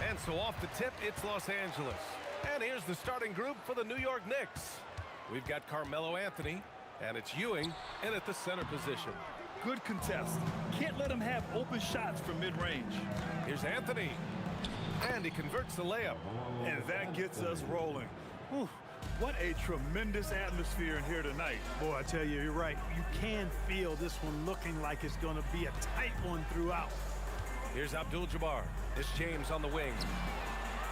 And so off the tip, it's Los Angeles. And here's the starting group for the New York Knicks. We've got Carmelo Anthony, and it's Ewing in at the center position. Good contest. Can't let him have open shots from mid-range. Here's Anthony, and he converts the layup. And that gets us rolling. Whew, what a tremendous atmosphere in here tonight. Boy, I tell you, you're right. You can feel this one looking like it's going to be a tight one throughout. Here's Abdul-Jabbar. It's James on the wing.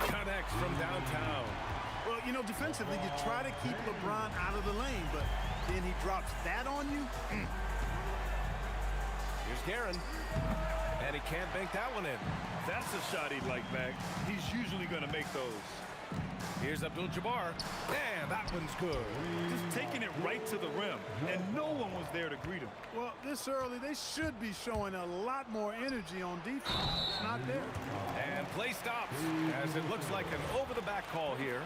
Connects from downtown. Well, you know, defensively, you try to keep LeBron out of the lane, but then he drops that on you. Here's Guerin, and he can't bank that one in. That's a shot he'd like back. He's usually going to make those. Here's Abdul-Jabbar, and that one's good. Just taking it right to the rim, and no one was there to greet him. Well, this early, they should be showing a lot more energy on defense. It's not there. And play stops, as it looks like an over-the-back call here.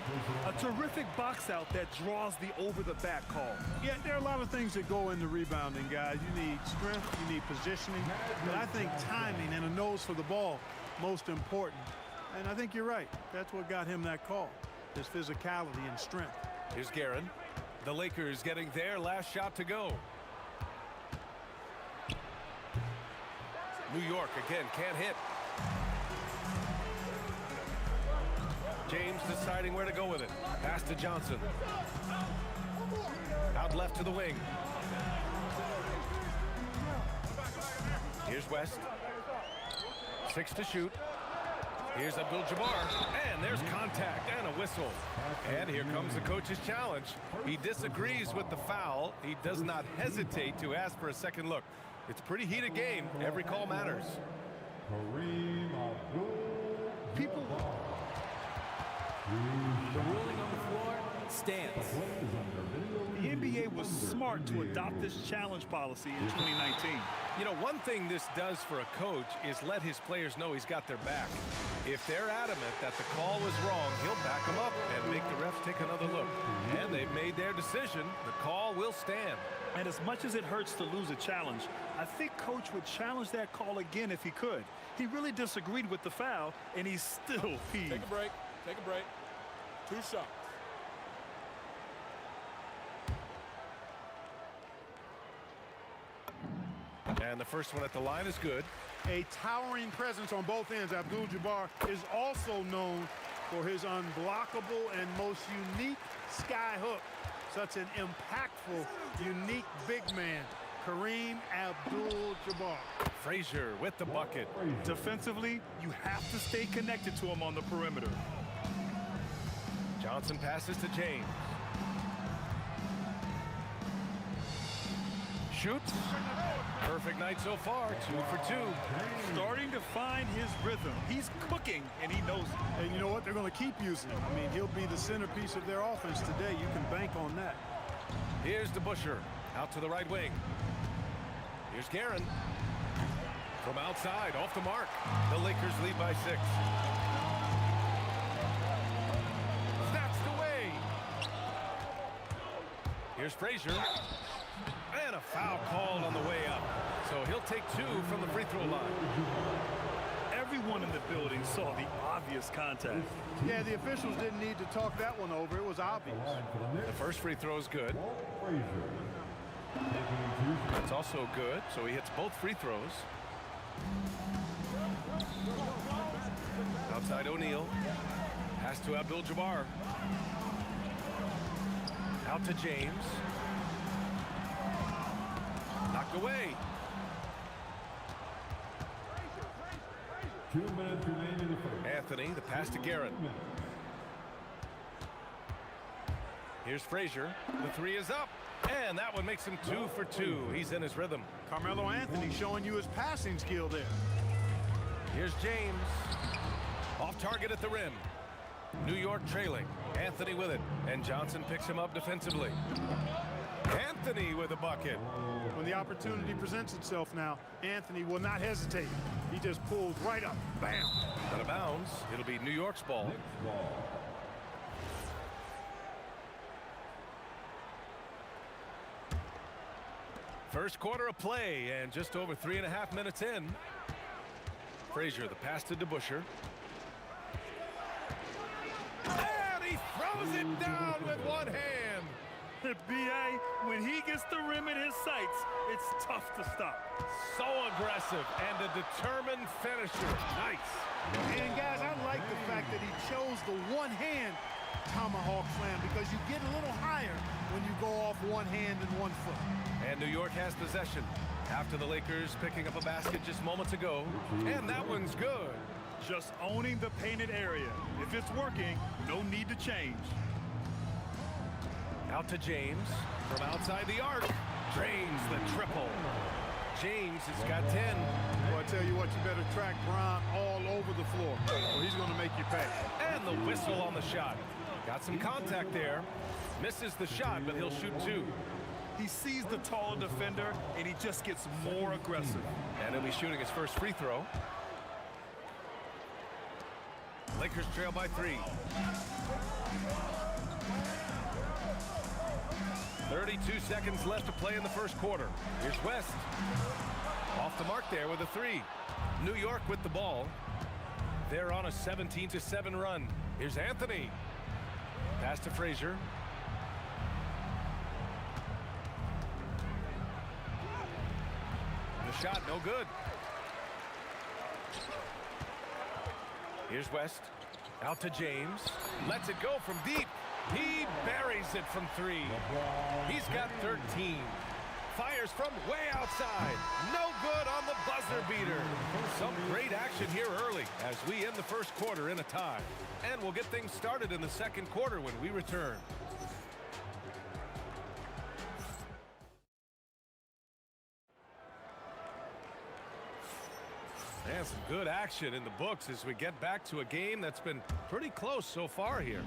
A terrific box out that draws the over-the-back call. Yeah, there are a lot of things that go into rebounding, guys. You need strength, you need positioning, but I think timing and a nose for the ball, most important. And I think you're right. That's what got him that call, his physicality and strength. Here's Guerin. The Lakers getting their last shot to go. New York again can't hit. James deciding where to go with it. Pass to Johnson. Out left to the wing. Here's West. 6 to shoot. Here's Abdul-Jabbar, and there's contact and a whistle. And here comes the coach's challenge. He disagrees with the foul. He does not hesitate to ask for a second look. It's a pretty heated game. Every call matters. People. The ruling on the floor stands. The NBA was smart to adopt this challenge policy in 2019. You know, one thing this does for a coach is let his players know he's got their back. If they're adamant that the call was wrong, he'll back them up and make the refs take another look. And they've made their decision. The call will stand. And as much as it hurts to lose a challenge, I think Coach would challenge that call again if he could. He really disagreed with the foul, and he's still peeved. Take a break. Take a break. 2 shots. And the first one at the line is good. A towering presence on both ends. Abdul-Jabbar is also known for his unblockable and most unique sky hook. Such an impactful, unique big man, Kareem Abdul-Jabbar. Frazier with the bucket. Defensively, you have to stay connected to him on the perimeter. Johnson passes to James. Shoots. Perfect night so far, 2 for 2. Starting to find his rhythm. He's cooking, and he knows it. And you know what? They're going to keep using him. I mean, he'll be the centerpiece of their offense today. You can bank on that. Here's DeBusschere out to the right wing. Here's Guerin. From outside, off the mark. The Lakers lead by 6. Snatched away. Here's Frazier. And a foul called on the way up. So he'll take 2 from the free throw line. Everyone in the building saw the obvious contact. Yeah, the officials didn't need to talk that one over. It was obvious. The first free throw is good. That's also good, so he hits both free throws. Outside O'Neal. Pass to Abdul-Jabbar. Out to James. Knocked away. 2 minutes remaining in the first. Anthony, the pass to Guerin. Here's Frazier. The 3 is up. And that one makes him 2 for 2. He's in his rhythm. Carmelo Anthony showing you his passing skill there. Here's James. Off target at the rim. New York trailing. Anthony with it. And Johnson picks him up defensively. Anthony with a bucket. When the opportunity presents itself now, Anthony will not hesitate. He just pulls right up. Bam. Out of bounds. It'll be New York's ball. First quarter of play and just over 3.5 minutes in. Frazier, the pass to DeBusschere. And he throws it down with one hand. The B.A., when he gets the rim in his sights, it's tough to stop. So aggressive and a determined finisher. Nice. And guys, I like the fact that he chose the one-hand tomahawk slam because you get a little higher when you go off one hand and 1 foot. And New York has possession after the Lakers picking up a basket just moments ago. And that one's good. Just owning the painted area. If it's working, no need to change. Out to James from outside the arc. Drains the triple. James has got 10. Well, I tell you what, you better track Bron all over the floor, or he's going to make you pay. And the whistle on the shot. Got some contact there. Misses the shot, but he'll shoot 2. He sees the taller defender, and he just gets more aggressive. And he'll be shooting his first free throw. Lakers trail by 3. 32 seconds left to play in the first quarter. Here's West. Off the mark there with a 3. New York with the ball. They're on a 17-7 run. Here's Anthony. Pass to Frazier. The shot, no good. Here's West. Out to James. Lets it go from deep. He buries it from 3. He's got 13. Fires from way outside. No good on the buzzer beater. Some great action here early as we end the first quarter in a tie. And we'll get things started in the second quarter when we return. And some good action in the books as we get back to a game that's been pretty close so far here.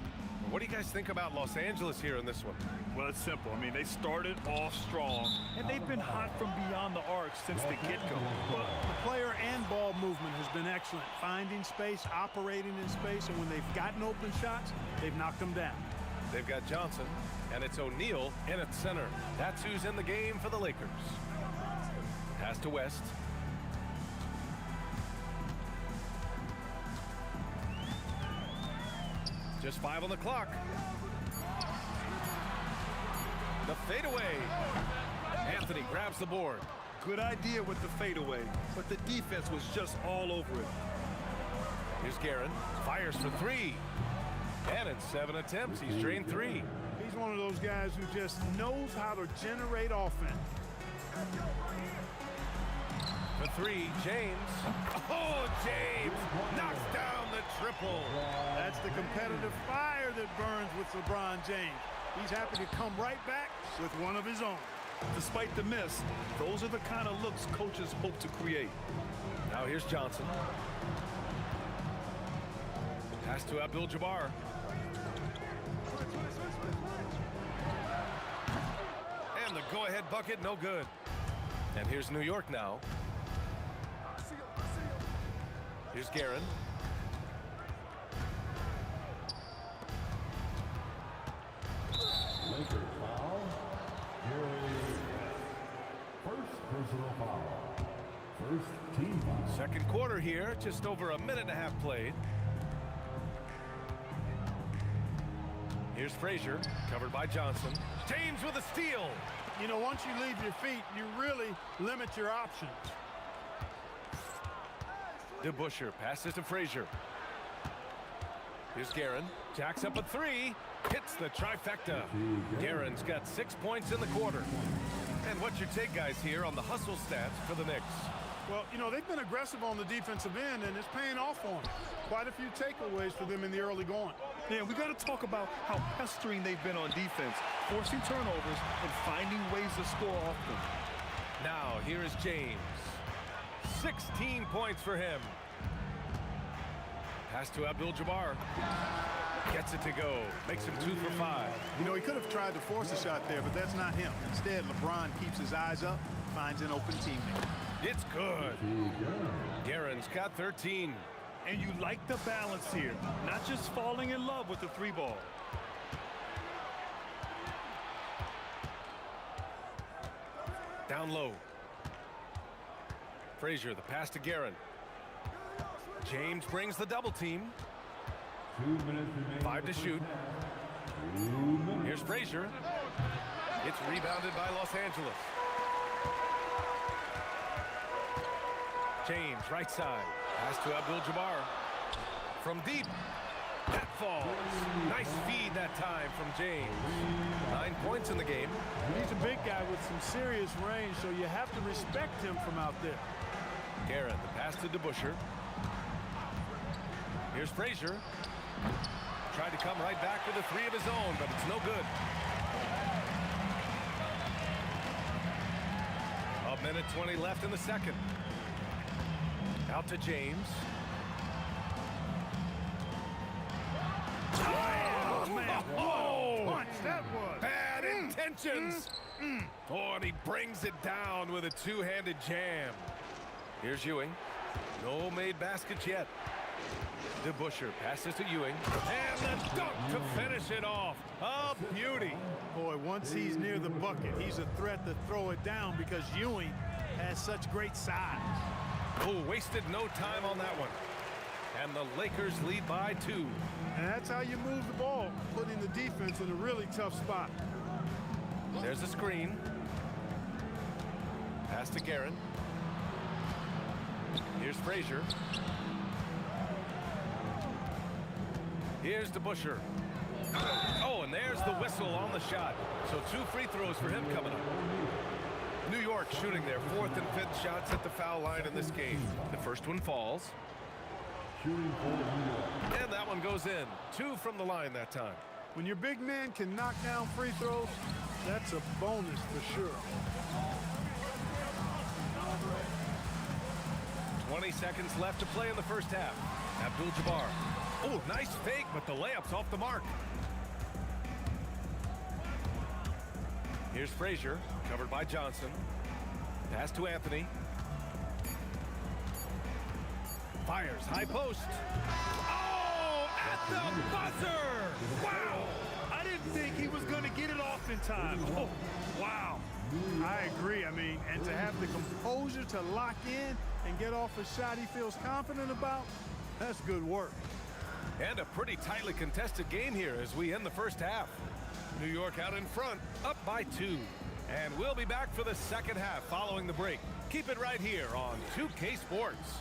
What do you guys think about Los Angeles here in this one? Well, it's simple. I mean, they started off strong, and they've been hot from beyond the arc since the get-go. Well, the player and ball movement has been excellent. Finding space, operating in space, and when they've gotten open shots, they've knocked them down. They've got Johnson, and it's O'Neal in at center. That's who's in the game for the Lakers. Pass to West. Just 5 on the clock. The fadeaway. Anthony grabs the board. Good idea with the fadeaway, but the defense was just all over it. Here's Guerin. Fires for 3. And in 7 attempts, he's drained 3. He's one of those guys who just knows how to generate offense. For 3, James. Oh, James knocks down the triple. That's the competitive fire that burns with LeBron James. He's happy to come right back with one of his own. Despite the miss, those are the kind of looks coaches hope to create. Now here's Johnson. Pass to Abdul-Jabbar. And the go-ahead bucket, no good. And here's New York now. Here's Guerin. Lakers foul. First personal foul. First team foul. Second quarter here, just over a minute and a half played. Here's Frazier, covered by Johnson. James with a steal. You know, once you leave your feet, you really limit your options. DeBusschere passes to Frazier. Here's Guerin. Jacks up a 3. Hits the trifecta. Guerin's got 6 points in the quarter. And what's your take, guys, here on the hustle stats for the Knicks? Well, you know, they've been aggressive on the defensive end, and it's paying off for them. Quite a few takeaways for them in the early going. Yeah, we got to talk about how pestering they've been on defense, forcing turnovers and finding ways to score off them. Now, here is James. 16 points for him. Pass to Abdul-Jabbar. Gets it to go. Makes him 2 for 5. You know, he could have tried to force a shot there, but that's not him. Instead, LeBron keeps his eyes up, finds an open teammate. It's good. Guerin's got 13. And you like the balance here, not just falling in love with the 3-ball. Down low. Frazier, the pass to Guerin. James brings the double team. 2 minutes remaining. 5 to shoot. Here's Frazier. It's rebounded by Los Angeles. James, right side. Pass to Abdul-Jabbar. From deep. That falls. Nice feed that time from James. 9 points in the game. He's a big guy with some serious range, so you have to respect him from out there. Guerin, the pass to DeBusschere. Here's Frazier. Tried to come right back with a 3 of his own, but it's no good. A minute 20 left in the second. Out to James. Oh, man. Oh, Punch, that was. bad intentions. Oh, and he brings it down with a two-handed jam. Here's Ewing. No made baskets yet. DeBusschere passes to Ewing. And the dunk to finish it off. A beauty. Boy, once he's near the bucket, he's a threat to throw it down because Ewing has such great size. Oh, wasted no time on that one. And the Lakers lead by 2. And that's how you move the ball, putting the defense in a really tough spot. There's a screen. Pass to Guerin. Here's Frazier. Here's DeBusschere. Oh, and there's the whistle on the shot. So 2 free throws for him coming up. New York shooting their 4th and 5th shots at the foul line in this game. The first one falls. Shooting for New York. And that one goes in. 2 from the line that time. When your big man can knock down free throws, that's a bonus for sure. 20 seconds left to play in the first half. Abdul-Jabbar. Oh, nice fake, but the layup's off the mark. Here's Frazier, covered by Johnson. Pass to Anthony. Fires, high post. Oh, at the buzzer! Wow! I didn't think he was going to get it off in time. Oh, wow. I agree. I mean, and to have the composure to lock in and get off a shot he feels confident about, that's good work. And a pretty tightly contested game here as we end the first half. New York out in front, up by 2. And we'll be back for the second half following the break. Keep it right here on 2K Sports.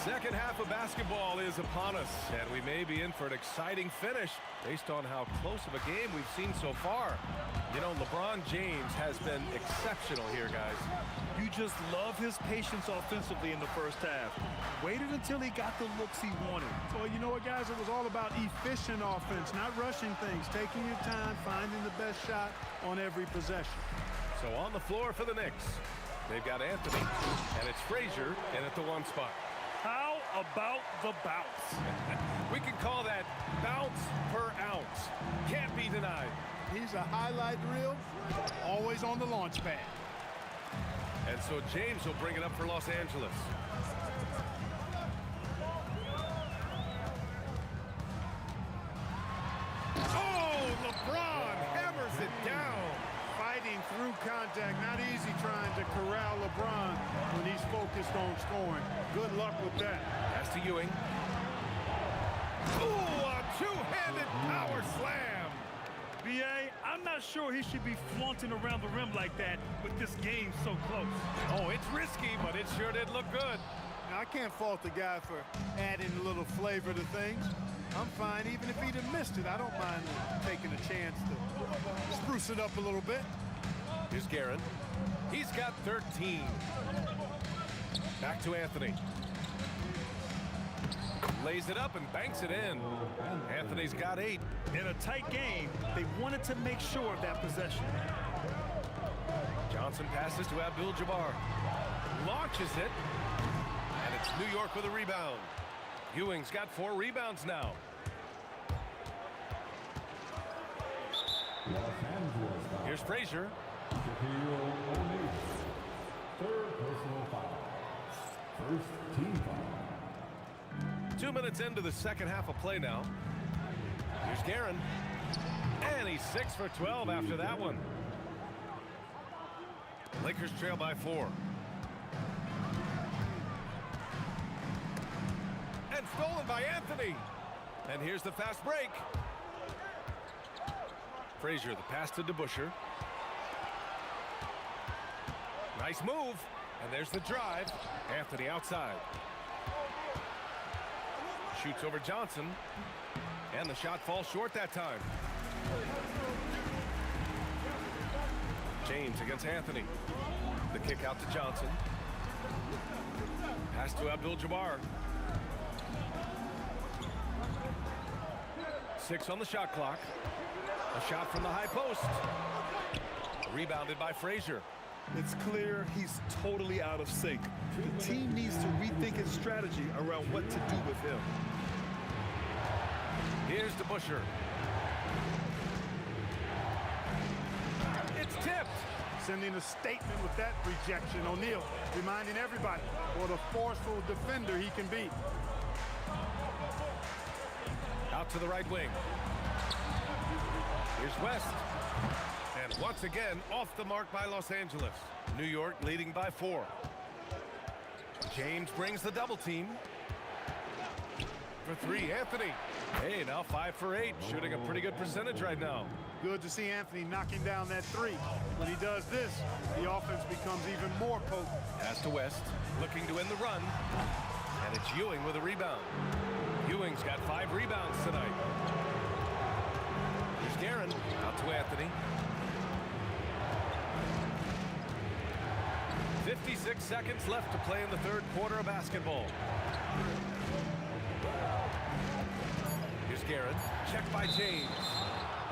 Second half of basketball is upon us, and we may be in for an exciting finish based on how close of a game we've seen so far. You know, LeBron James has been exceptional here, guys. You just love his patience offensively in the first half. Waited until he got the looks he wanted. Well, you know what, guys? It was all about efficient offense, not rushing things, taking your time, finding the best shot on every possession. So on the floor for the Knicks, they've got Anthony, and it's Frazier in at the 1 spot. How about the bounce? We can call that bounce per ounce. Can't be denied. He's a highlight reel, always on the launch pad. And so James will bring it up for Los Angeles. Oh, LeBron hammers it down. Fighting through contact, not easy trying to corral LeBron when he's focused on scoring. Good luck with that. Pass to Ewing. Ooh, a two-handed power slam. B.A., I'm not sure he should be flaunting around the rim like that with this game so close. Oh, it's risky, but it sure did look good. Now, I can't fault the guy for adding a little flavor to things. I'm fine, even if he'd have missed it. I don't mind taking a chance to spruce it up a little bit. Here's Guerin. He's got 13. Back to Anthony. Lays it up and banks it in. Anthony's got 8. In a tight game, they wanted to make sure of that possession. Johnson passes to Abdul-Jabbar. Launches it. And it's New York with a rebound. Ewing's got 4 rebounds now. Here's Frazier. Third personal foul. First team foul. 2 minutes into the second half of play now. Here's Guerin. And he's 6 for 12 after that one. Lakers trail by 4. And stolen by Anthony. And here's the fast break. Frazier, the pass to DeBusschere. Nice move. And there's the drive. Anthony outside. Shoots over Johnson. And the shot falls short that time. James against Anthony. The kick out to Johnson. Pass to Abdul-Jabbar. 6 on the shot clock. A shot from the high post. Rebounded by Frazier. It's clear he's totally out of sync. The team needs to rethink its strategy around what to do with him. Here's DeBusschere. It's tipped. Sending a statement with that rejection. O'Neal reminding everybody what a forceful defender he can be. Out to the right wing. Here's West. And once again, off the mark by Los Angeles. New York leading by 4. James brings the double team. For 3, Anthony. Hey, now 5 for 8. Shooting a pretty good percentage right now. Good to see Anthony knocking down that 3. When he does this, the offense becomes even more potent. Pass to West, looking to end the run. And it's Ewing with a rebound. Ewing's got 5 rebounds tonight. Here's Guerin, out to Anthony. 56 seconds left to play in the third quarter of basketball. Here's Guerin, checked by James.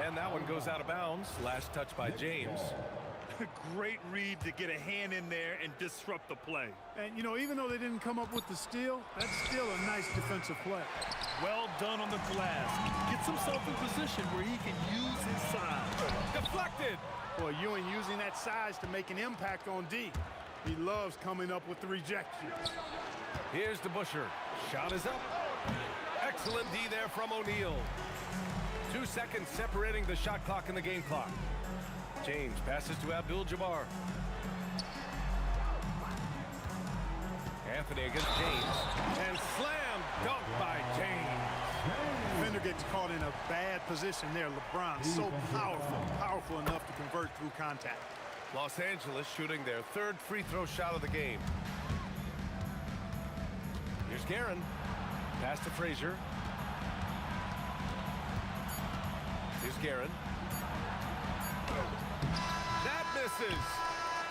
And that one goes out of bounds. Last touch by James. Great read to get a hand in there and disrupt the play. And, you know, even though they didn't come up with the steal, that's still a nice defensive play. Well done on the glass. Gets himself in position where he can use his size. Deflected. Boy, Ewing using that size to make an impact on D. He loves coming up with the rejections. Here's DeBusschere. Shot is up. Excellent D there from O'Neal. 2 seconds separating the shot clock and the game clock. James passes to Abdul-Jabbar. Anthony against James. And slam dunk by James. Defender gets caught in a bad position there. LeBron so powerful enough to convert through contact. Los Angeles shooting their 3rd free throw shot of the game. Here's Guerin. Pass to Frazier. Here's Guerin. That misses.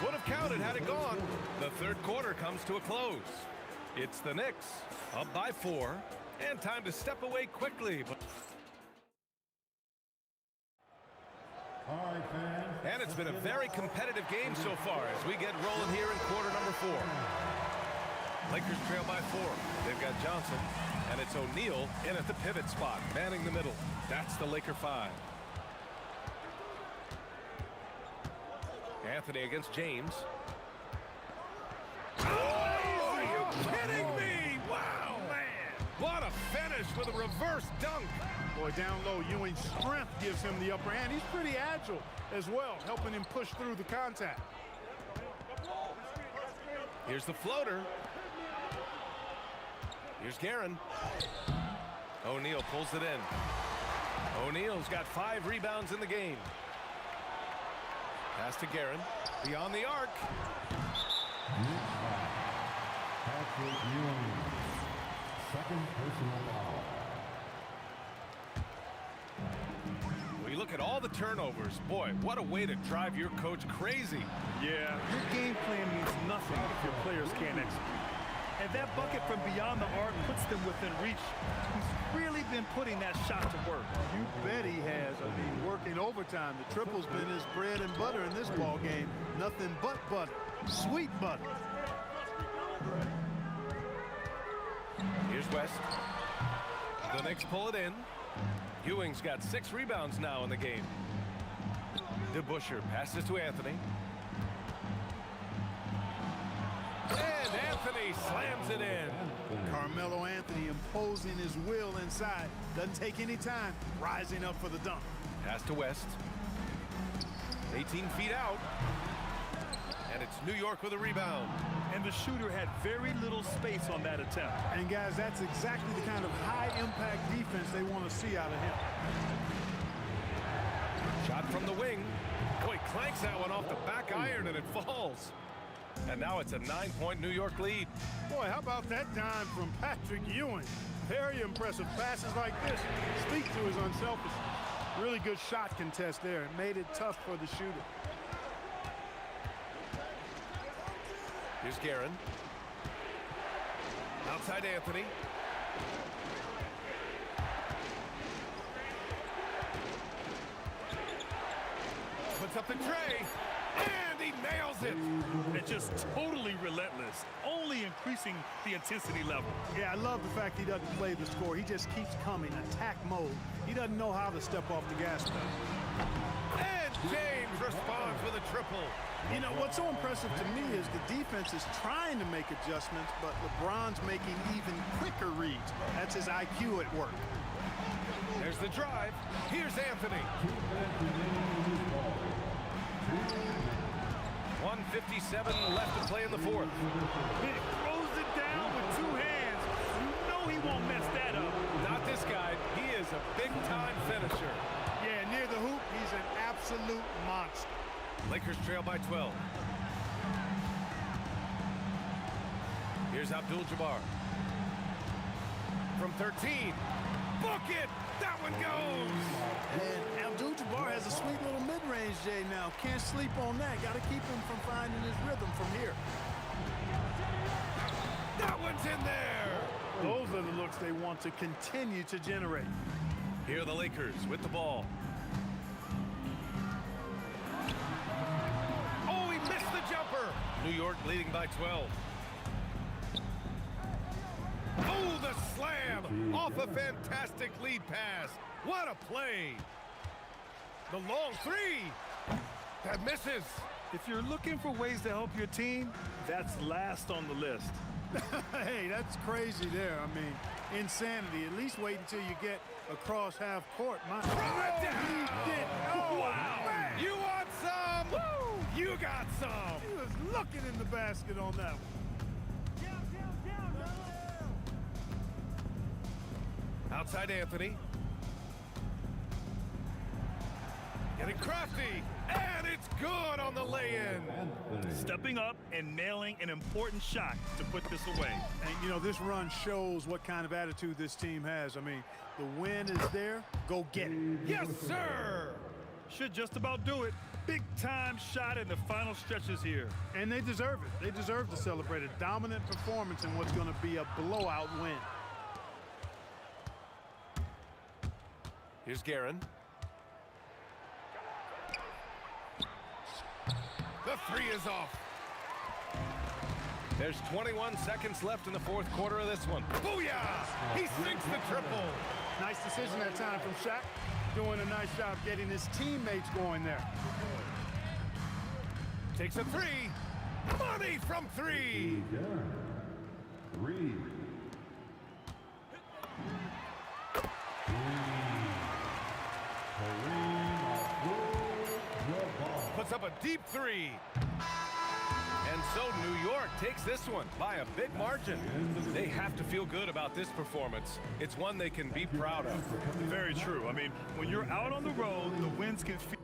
Would have counted had it gone. The third quarter comes to a close. It's the Knicks up by 4 and time to step away quickly. And it's been a very competitive game so far as we get rolling here in quarter number 4. Lakers trail by 4. They've got Johnson, and it's O'Neal in at the pivot spot, manning the middle. That's the Laker 5. Anthony against James. Oh, are you kidding me? Wow, man. What a finish with a reverse dunk. Boy, down low, Ewing's strength gives him the upper hand. He's pretty agile as well, helping him push through the contact. Here's the floater. Here's Guerin. O'Neal pulls it in. O'Neal's got 5 rebounds in the game. Pass to Guerin. Beyond the arc. Patrick Ewing. Second personal foul. We look at all the turnovers. Boy, what a way to drive your coach crazy. Yeah, your game plan means nothing if your players can't execute. And that bucket from beyond the arc puts them within reach. He's really been putting that shot to work. You bet he has. I mean, working overtime. The triple's been his bread and butter in this ball game. Nothing but butter. Sweet butter. Here's West. The Knicks pull it in. Ewing's got 6 rebounds now in the game. DeBusschere passes to Anthony. And Anthony Trey slams it in. Carmelo Anthony imposing his will inside. Doesn't take any time. Rising up for the dunk. Pass to West. 18 feet out. And it's New York with a rebound. And the shooter had very little space on that attempt. And guys, that's exactly the kind of high-impact defense they want to see out of him. Shot from the wing. Boy, clanks that one off the back iron and it falls. And now it's a 9-point New York lead. Boy, how about that dime from Patrick Ewing? Very impressive passes like this speak to his unselfishness. Really good shot contest there. It made it tough for the shooter. Here's Guerin. Outside Anthony. Puts up the tray. And he nails it. And just totally relentless, only increasing the intensity level. Yeah, I love the fact he doesn't play the score. He just keeps coming, attack mode. He doesn't know how to step off the gas pedal. And James responds with a triple. You know, what's so impressive to me is the defense is trying to make adjustments, but LeBron's making even quicker reads. That's his IQ at work. There's the drive. Here's Anthony. 1:57 left to play in the fourth. He throws it down with two hands. You know he won't mess that up. Not this guy. He is a big-time finisher. Yeah, near the hoop, he's an absolute monster. Lakers trail by 12. Here's Abdul-Jabbar. From 13. Book it! That one goes! And Abdul-Jabbar has a sweet little mid-range J now. Can't sleep on that. Got to keep him from finding his rhythm from here. That one's in there! Those are the looks they want to continue to generate. Here are the Lakers with the ball. Oh, he missed the jumper! New York leading by 12. Oh, the slam off a fantastic lead pass. What a play. The long three. That misses. If you're looking for ways to help your team, that's last on the list. Hey, that's crazy there. I mean, insanity. At least wait until you get across half court. Throw it down. He did. Oh, wow. Man. You want some? Woo. You got some. He was looking in the basket on that one. Outside Anthony. Getting crafty. And it's good on the lay-in. Stepping up and nailing an important shot to put this away. And, you know, this run shows what kind of attitude this team has. I mean, the win is there. Go get it. Yes, sir. Should just about do it. Big-time shot in the final stretches here. And they deserve it. They deserve to celebrate a dominant performance in what's going to be a blowout win. Here's Guerin. The three is off. There's 21 seconds left in the fourth quarter of this one. Booyah! He sinks the triple. Nice decision that time from Shaq. Doing a nice job getting his teammates going there. Takes a three. Money from three. Puts up a deep three. And so New York takes this one by a big margin. They have to feel good about this performance. It's one they can be proud of. Very true. I mean, when you're out on the road, the wins can feel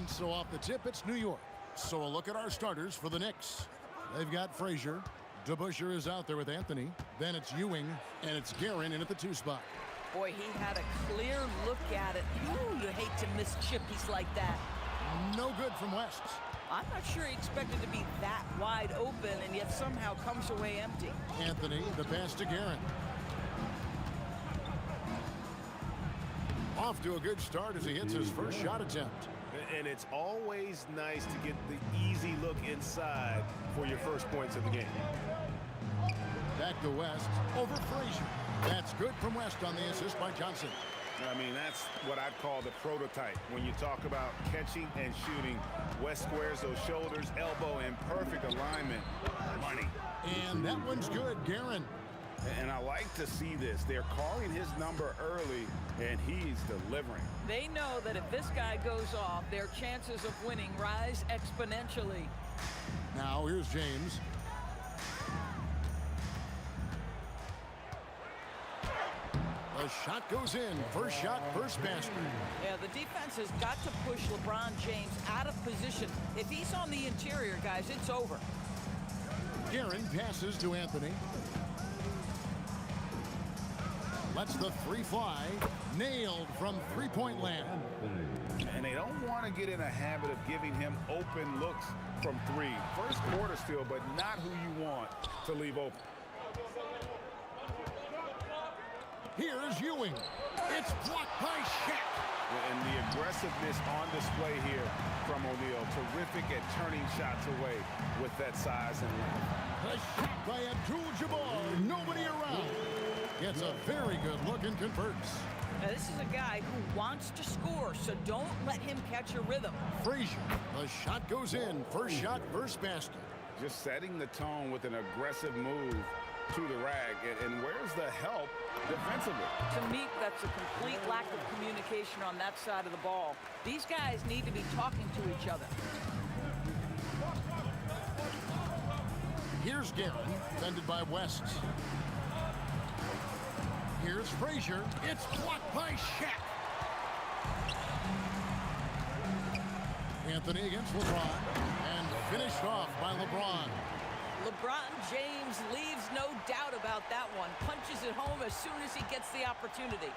And so off the tip, it's New York. So a look at our starters for the Knicks. They've got Frazier. DeBusschere is out there with Anthony. Then it's Ewing, and it's Guerin in at the 2 spot. Boy, he had a clear look at it. Ooh, you hate to miss chippies like that. No good from West. I'm not sure he expected to be that wide open, and yet somehow comes away empty. Anthony, the pass to Guerin. Off to a good start as he hits his first shot attempt. And it's always nice to get the easy look inside for your first points of the game. Back to West, over Frazier. That's good from West on the assist by Johnson. I mean, that's what I'd call the prototype. When you talk about catching and shooting, West squares those shoulders, elbow in perfect alignment. Money. And that one's good, Guerin. And I like to see this. They're calling his number early, and he's delivering. They know that if this guy goes off, their chances of winning rise exponentially. Now here's James. The shot goes in. First shot, first basket. Yeah, the defense has got to push LeBron James out of position. If he's on the interior, guys, it's over. Guerin passes to Anthony. Lets the 3 fly. Nailed from three-point land. And they don't want to get in a habit of giving him open looks from 3. First quarter still, but not who you want to leave open. Here's Ewing. It's blocked by Shaq. And the aggressiveness on display here from O'Neal. Terrific at turning shots away with that size and length. A shot by Abdul-Jabbar. Nobody around. Gets a very good look and converts. Now, this is a guy who wants to score, so don't let him catch a rhythm. Frazier. The shot goes in. First shot, first basket. Just setting the tone with an aggressive move to the rag. And where's the help defensively? To me, that's a complete lack of communication on that side of the ball. These guys need to be talking to each other. Here's Guerin, defended by West. Here's Frazier. It's blocked by Shaq. Anthony against LeBron. And finished off by LeBron. LeBron James leaves no doubt about that one. Punches it home as soon as he gets the opportunity.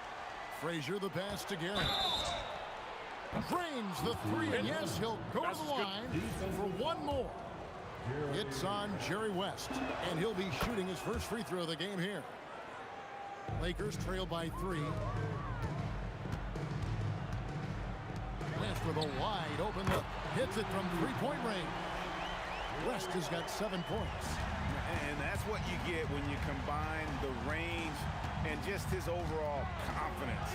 Frazier, the pass to Guerin. Drains the 3, and yes, he'll go to the line for one more. It's on Jerry West, and he'll be shooting his first free throw of the game here. Lakers trail by 3. West with a wide open look. Hits it from three-point range. West has got 7 points. And that's what you get when you combine the range and just his overall confidence.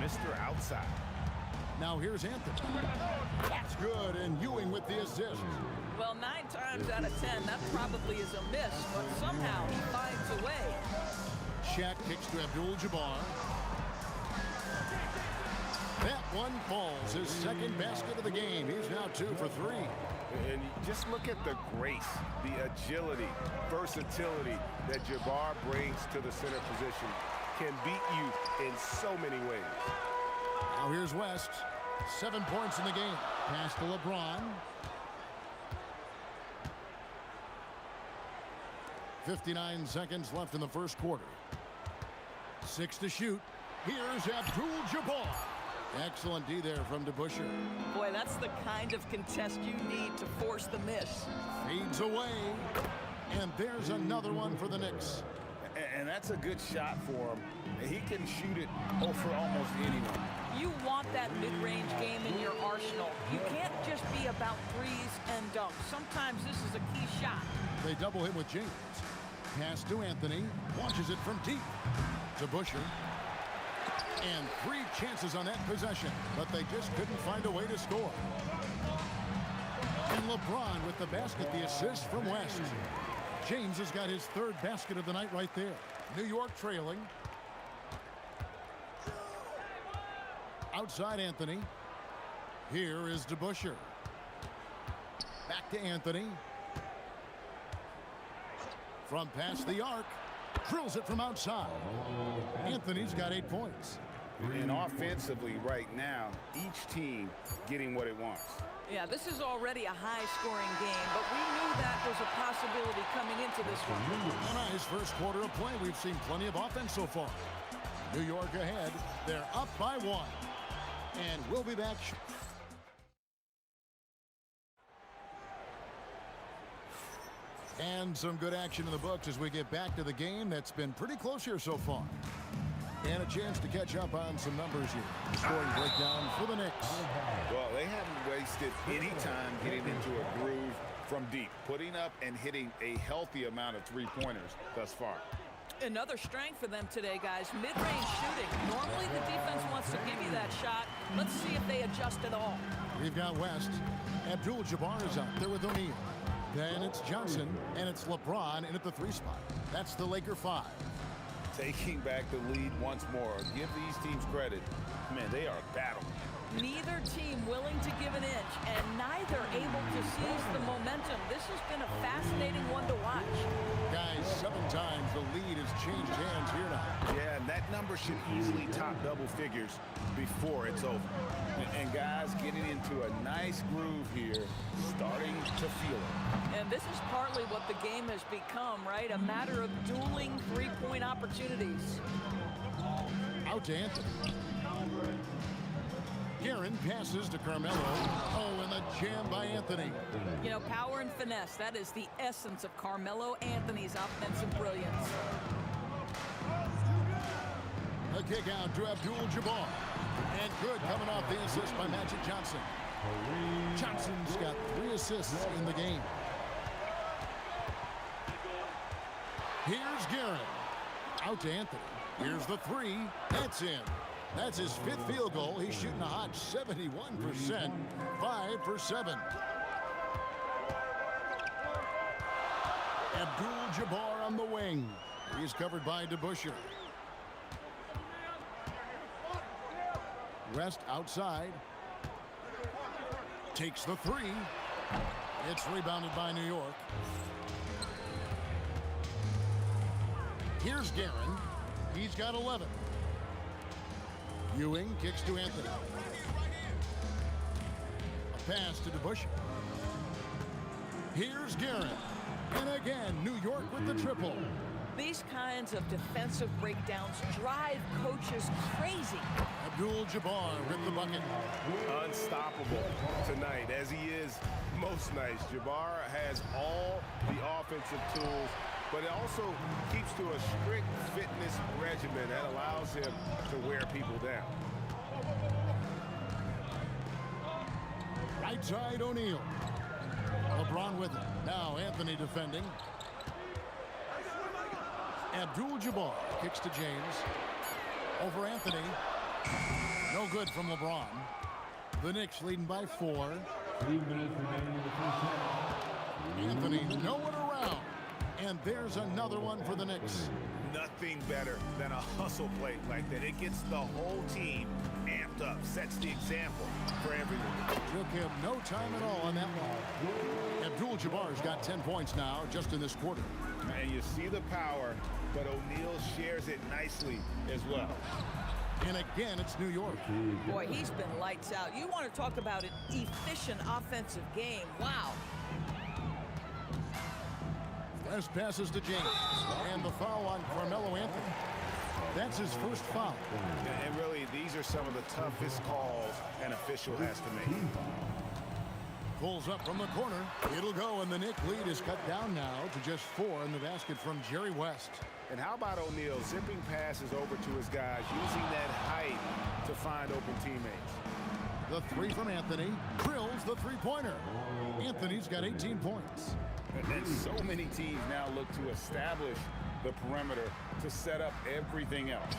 Mr. Outside. Now here's Anthony. That's good, and Ewing with the assist. Well, 9 times out of 10, that probably is a miss, but somehow he finds a way. Shaq kicks to Abdul-Jabbar. That one falls. His second basket of the game. He's now 2 for 3. And just look at the grace, the agility, versatility that Jabbar brings to the center position. Can beat you in so many ways. Now here's West. 7 points in the game. Pass to LeBron. 59 seconds left in the first quarter. 6 to shoot. Here's Abdul-Jabbar. Excellent D there from DeBusschere. Boy, that's the kind of contest you need to force the miss. Fades away. And there's another one for the Knicks. And that's a good shot for him. He can shoot it for almost anyone. You want that mid-range game in your arsenal. You can't just be about threes and dunks. Sometimes this is a key shot. They double him with James. Pass to Anthony. Launches it from deep. DeBusschere. And 3 chances on that possession, but they just couldn't find a way to score. And LeBron with the basket, the assist from West. James has got his 3rd basket of the night right there. New York trailing. Outside Anthony. Here is DeBusschere. Back to Anthony. From past the arc. Drills it from outside. Anthony's got 8 points. And offensively right now, each team getting what it wants. Yeah, this is already a high-scoring game, but we knew that was a possibility coming into this one. A nice first quarter of play. We've seen plenty of offense so far. New York ahead. They're up by 1. And we'll be back. And some good action in the books as we get back to the game that's been pretty close here so far. And a chance to catch up on some numbers here. The scoring breakdown for the Knicks. Well, they haven't wasted any time getting into a groove from deep, putting up and hitting a healthy amount of three-pointers thus far. Another strength for them today, guys. Mid-range shooting. Normally the defense wants to give you that shot. Let's see if they adjust at all. We've got West. Abdul-Jabbar is out there with O'Neal. Then it's Johnson, and it's LeBron in at the 3 spot. That's the Laker 5. Taking back the lead once more. Give these teams credit. Man, they are battling. Neither team willing to give an inch, and neither able to seize the momentum. This has been a fascinating one to watch. Guys, 7 times the lead has changed hands here now. Yeah, and that number should easily top double figures before it's over. And guys getting into a nice groove here, starting to feel it. And this is partly what the game has become, right? A matter of dueling three-point opportunities. Out to Anthony. Guerin passes to Carmelo. Oh, and the jam by Anthony. You know, power and finesse, that is the essence of Carmelo Anthony's offensive brilliance. A kick out to Abdul-Jabbar. And good coming off the assist by Magic Johnson. Johnson's got 3 assists in the game. Here's Guerin. Out to Anthony. Here's the 3. That's in. That's his 5th field goal. He's shooting a hot 71%. 5 for 7. Abdul-Jabbar on the wing. He's covered by DeBusschere. West outside. Takes the 3. It's rebounded by New York. Here's Guerin. He's got 11. Ewing kicks to Anthony. A pass to DeBusschere. Here's Guerin. And again, New York with the triple. These kinds of defensive breakdowns drive coaches crazy. Abdul-Jabbar with the bucket. Unstoppable tonight, as he is most nights. Jabbar has all the offensive tools, but it also keeps to a strict fitness regimen that allows him to wear people down. Right side, O'Neal. LeBron with it. Now Anthony defending. Abdul-Jabbar kicks to James. Over Anthony. No good from LeBron. The Knicks leading by 4. 3 minutes remaining in the first half. Anthony nowhere around. And there's another one for the Knicks. Nothing better than a hustle play like that. It gets the whole team amped up, sets the example for everyone. Took him no time at all on that one. Abdul-Jabbar's got 10 points now just in this quarter. And you see the power, but O'Neal shares it nicely as well. And again, it's New York. Boy, he's been lights out. You want to talk about an efficient offensive game. Wow. West passes to James. And the foul on Carmelo Anthony. That's his first foul. And really, these are some of the toughest calls an official has to make. Pulls up from the corner. It'll go, and the Knick lead is cut down now to just 4 in the basket from Jerry West. And how about O'Neal zipping passes over to his guys, using that height to find open teammates. The 3 from Anthony. Drills the 3-pointer. Anthony's got 18 points. And so many teams now look to establish the perimeter to set up everything else.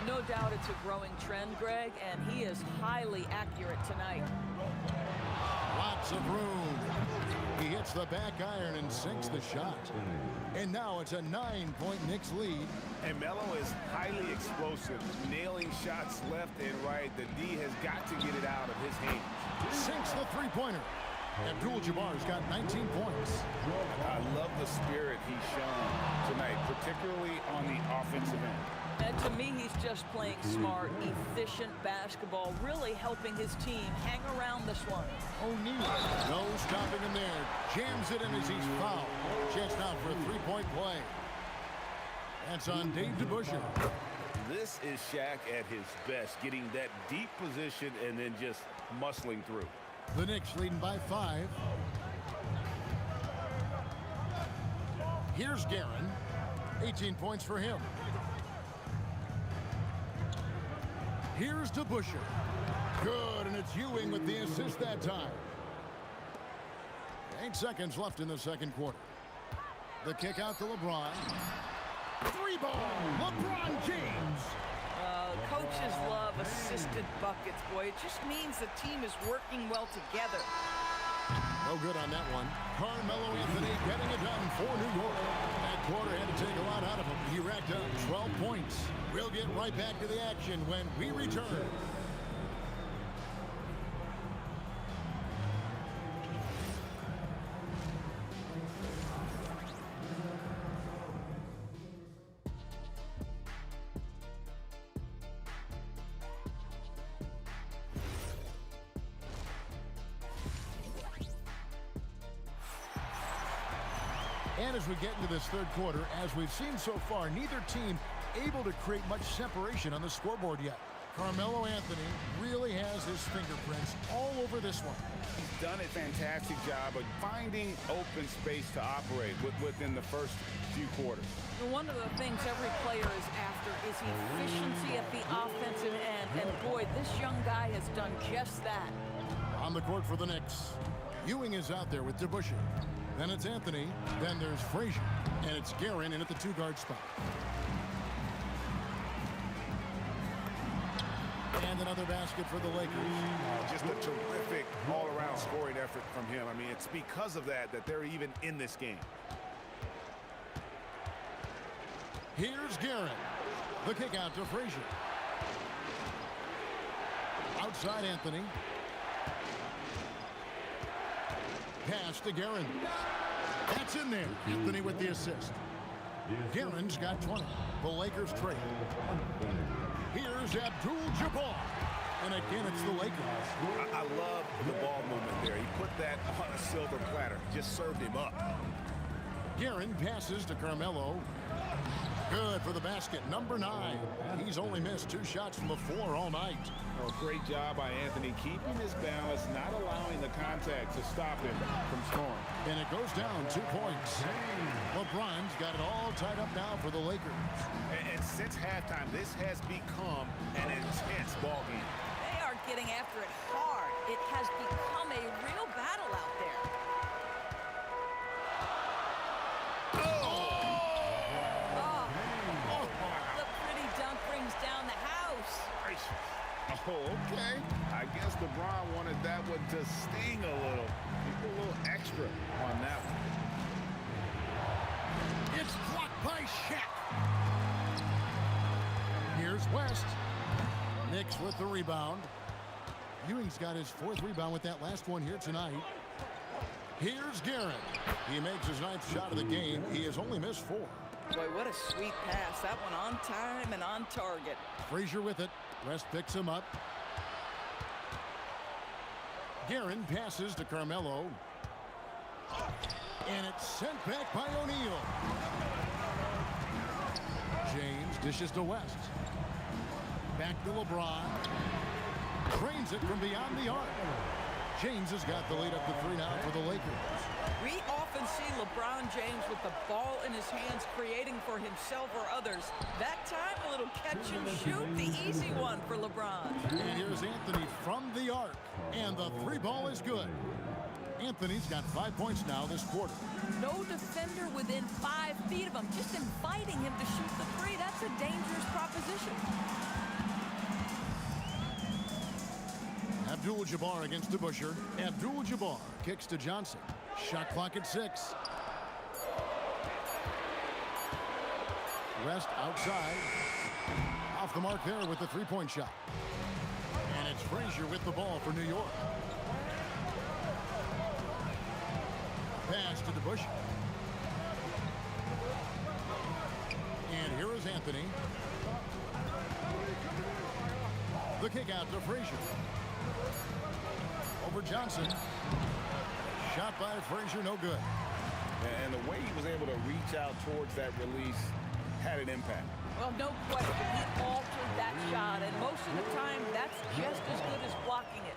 No doubt it's a growing trend, Greg, and he is highly accurate tonight. Lots of room. He hits the back iron and sinks the shot. And now it's a 9-point Knicks lead. And Melo is highly explosive, nailing shots left and right. The D has got to get it out of his hands. Sinks the 3-pointer. Abdul-Jabbar's got 19 points. I love the spirit he's shown tonight, particularly on the offensive end. And to me, he's just playing smart, efficient basketball, really helping his team hang around this one. O'Neal, no stopping him there. Jams it in as he's fouled. Chance now for a three-point play. That's on Dave DeBusschere. This is Shaq at his best, getting that deep position and then just muscling through. The Knicks leading by 5. Here's Guerin. 18 points for him. Here's DeBusschere. Good, and it's Ewing with the assist that time. 8 seconds left in the second quarter. The kick out to LeBron. 3-ball, LeBron James. Coaches love assisted buckets, boy. It just means the team is working well together. No good on that one. Carmelo Anthony getting it done for New York. That quarter had to take a lot out of him. He racked up 12 points. We'll get right back to the action when we return. And as we get into this third quarter, as we've seen so far, neither team able to create much separation on the scoreboard yet. Carmelo Anthony really has his fingerprints all over this one. He's done a fantastic job of finding open space to operate within the first few quarters. One of the things every player is after is efficiency at the offensive end. And boy, this young guy has done just that. On the court for the Knicks, Ewing is out there with DeBusschere. Then it's Anthony. Then there's Frazier. And it's Guerin in at the 2-guard spot. And another basket for the Lakers. Just a terrific all-around scoring effort from him. I mean, it's because of that they're even in this game. Here's Guerin. The kick out to Frazier. Outside Anthony. Pass to Guerin. That's in there. Anthony with the assist. Guerin's got 20. The Lakers trail. Here's Abdul-Jabbar. And again, it's the Lakers. I love the ball movement there. He put that on a silver platter. Just served him up. Guerin passes to Carmelo. Good for the basket. Number 9. He's only missed 2 shots from the floor all night. Oh, great job by Anthony keeping his balance, not allowing the contact to stop him from scoring. And it goes down 2 points. LeBron's got it all tied up now for the Lakers. And since halftime, this has become an intense ball game. They are getting after it hard. It has become a real battle out there. The pretty dunk brings down the house. Oh, okay. I guess LeBron wanted that one to sting a little. Keep a little extra on that one. It's blocked by Shaq. Here's West. Knicks with the rebound. Ewing's got his 4th rebound with that last one here tonight. Here's Guerin. He makes his 9th shot of the game. He has only missed 4. Boy, what a sweet pass. That one on time and on target. Frazier with it. West picks him up. Guerin passes to Carmelo. And it's sent back by O'Neal. James dishes to West. Back to LeBron. Drains it from beyond the arc. James has got the lead up to 3 now for the Lakers. We often see LeBron James with the ball in his hands, creating for himself or others. That time, a little catch and shoot, the easy one for LeBron. And here's Anthony from the arc. And the 3-ball is good. Anthony's got 5 points now this quarter. No defender within 5 feet of him, just inviting him to shoot the 3. That's a dangerous proposition. Abdul-Jabbar against DeBusschere. Abdul-Jabbar kicks to Johnson. Shot clock at 6. West outside. Off the mark there with the 3-point shot. And it's Frazier with the ball for New York. Pass to DeBusschere. And here is Anthony. The kick out to Frazier. Over Johnson. Shot by Frazier, no good. And the way he was able to reach out towards that release had an impact. Well, no question. He altered that shot, and most of the time, that's just as good as blocking it.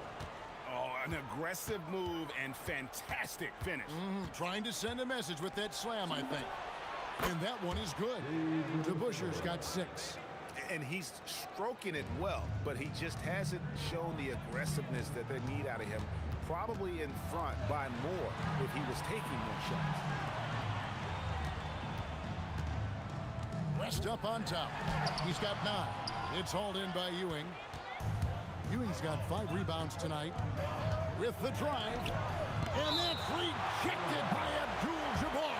Oh, an aggressive move and fantastic finish. Trying to send a message with that slam, I think. And that one is good. DeBuscher's got 6. And he's stroking it well, but he just hasn't shown the aggressiveness that they need out of him. Probably in front by more if he was taking more shots. West up on top. He's got 9. It's hauled in by Ewing. Ewing's got 5 rebounds tonight. With the drive. And that's rejected by Abdul-Jabbar.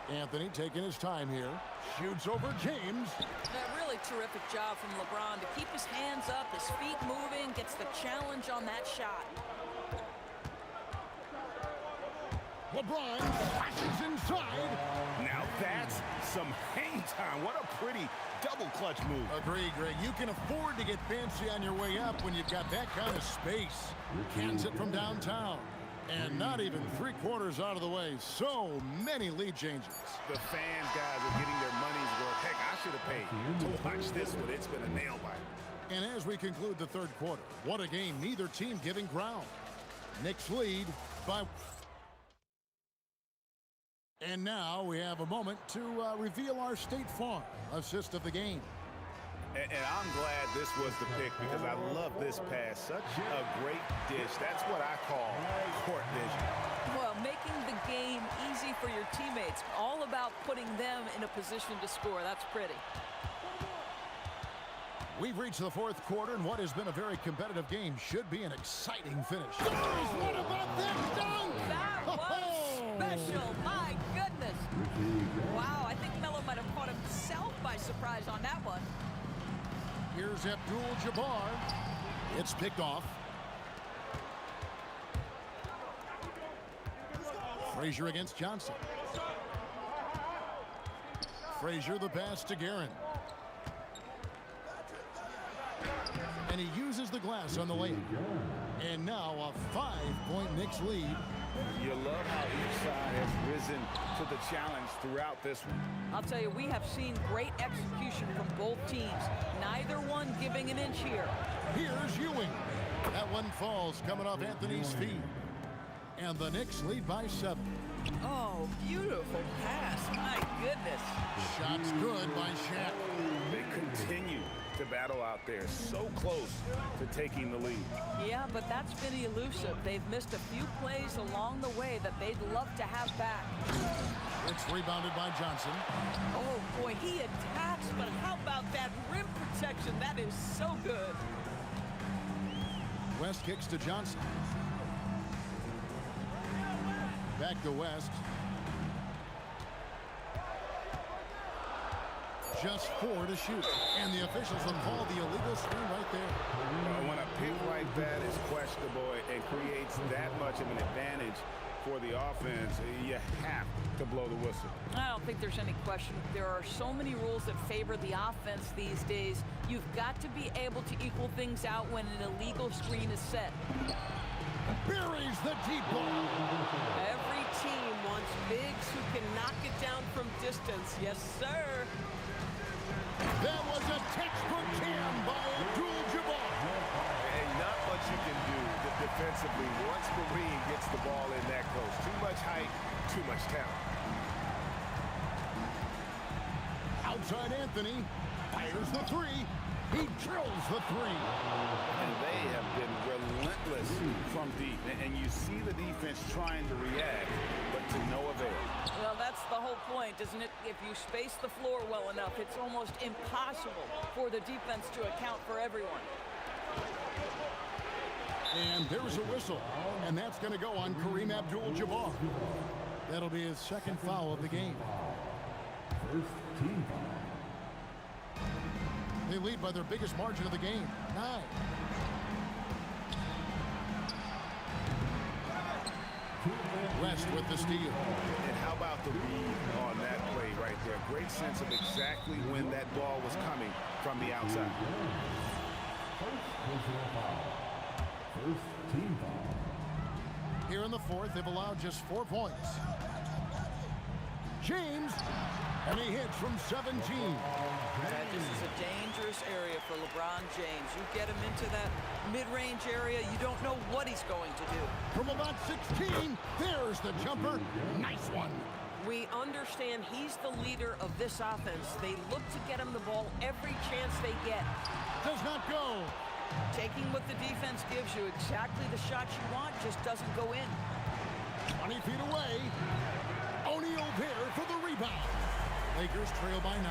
Anthony taking his time here. Shoots over James. A really terrific job from LeBron to keep his hands up, his feet moving, gets the challenge on that shot. LeBron flashes inside. Now that's some hang time. What a pretty double clutch move. Agree, Greg. You can afford to get fancy on your way up when you've got that kind of space. Cans it from downtown. And not even 3/4 out of the way. So many lead changes. The fans, guys, are getting their money's worth. Heck, I should have paid to watch this one. It's been a nail biter. And as we conclude the 3rd quarter, what a game. Neither team giving ground. Knicks lead by... And now we have a moment to reveal our State Farm assist of the game. And I'm glad this was the pick because I love this pass. Such a great dish. That's what I call court vision. Well, making the game easy for your teammates. All about putting them in a position to score. That's pretty. We've reached the 4th quarter, and what has been a very competitive game should be an exciting finish. What about that dunk? That was special. My goodness. Wow, I think Melo might have caught himself by surprise on that one. Here's Abdul-Jabbar. It's picked off. Frazier against Johnson. Frazier the pass to Guerin. And he uses the glass on the layup. And now a 5-point Knicks lead. You love how each side has risen to the challenge throughout this one. I'll tell you, we have seen great execution from both teams. Neither one giving an inch here. Here's Ewing. That one falls coming off Anthony's feet. And the Knicks lead by 7. Oh, beautiful pass. My goodness. Shots good by Shaq. They continue to battle out there, so close to taking the lead. Yeah, but that's been elusive. They've missed a few plays along the way that they'd love to have back. It's rebounded by Johnson. Oh, boy, he attacks, but how about that rim protection? That is so good. West kicks to Johnson. Back to West. Just 4 to shoot. And the officials have called the illegal screen right there. When a pick like that is questionable and creates that much of an advantage for the offense, you have to blow the whistle. I don't think there's any question. There are so many rules that favor the offense these days. You've got to be able to equal things out when an illegal screen is set. Buries the deep ball. Every team wants bigs who can knock it down from distance. Yes, sir. That was a textbook jam by Abdul-Jabbar. And not much you can do defensively once Marine gets the ball in that close. Too much height, too much talent. Outside Anthony fires the 3. He drills the 3. And they have been relentless from deep. And you see the defense trying to react, but to no avail. Well, that's the whole point, isn't it? If you space the floor well enough, it's almost impossible for the defense to account for everyone. And there's a whistle. And that's going to go on Kareem Abdul-Jabbar. That'll be his 2nd foul of the game. First team foul. They lead by their biggest margin of the game, 9. To advance West with the steal. And how about the read on that play right there? Great sense of exactly when that ball was coming from the outside. First personal foul. First team foul. Here in the fourth, they've allowed just 4 points. James, and he hits from 17. This is a dangerous area for LeBron James. You get him into that mid-range area, you don't know what he's going to do. From about 16, there's the jumper. Nice one. We understand he's the leader of this offense. They look to get him the ball every chance they get. Does not go. Taking what the defense gives you, exactly the shot you want, just doesn't go in. 20 feet away. O'Neal there for the rebound. Lakers trail by 9.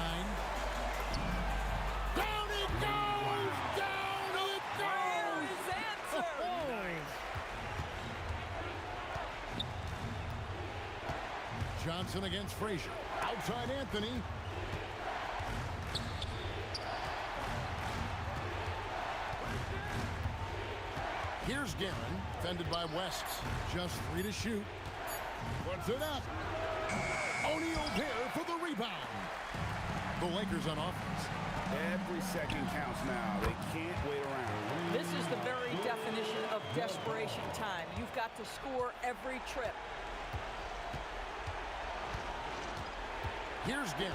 Down it goes! Down it goes! His answer! Johnson against Frazier. Outside Anthony. Here's Guerin, fended by West. Just 3 to shoot. Puts it up. O'Neal there for the rebound. The Lakers on offense. Every second counts now. They can't wait around. This is the very definition of desperation time. You've got to score every trip. Here's Guerin.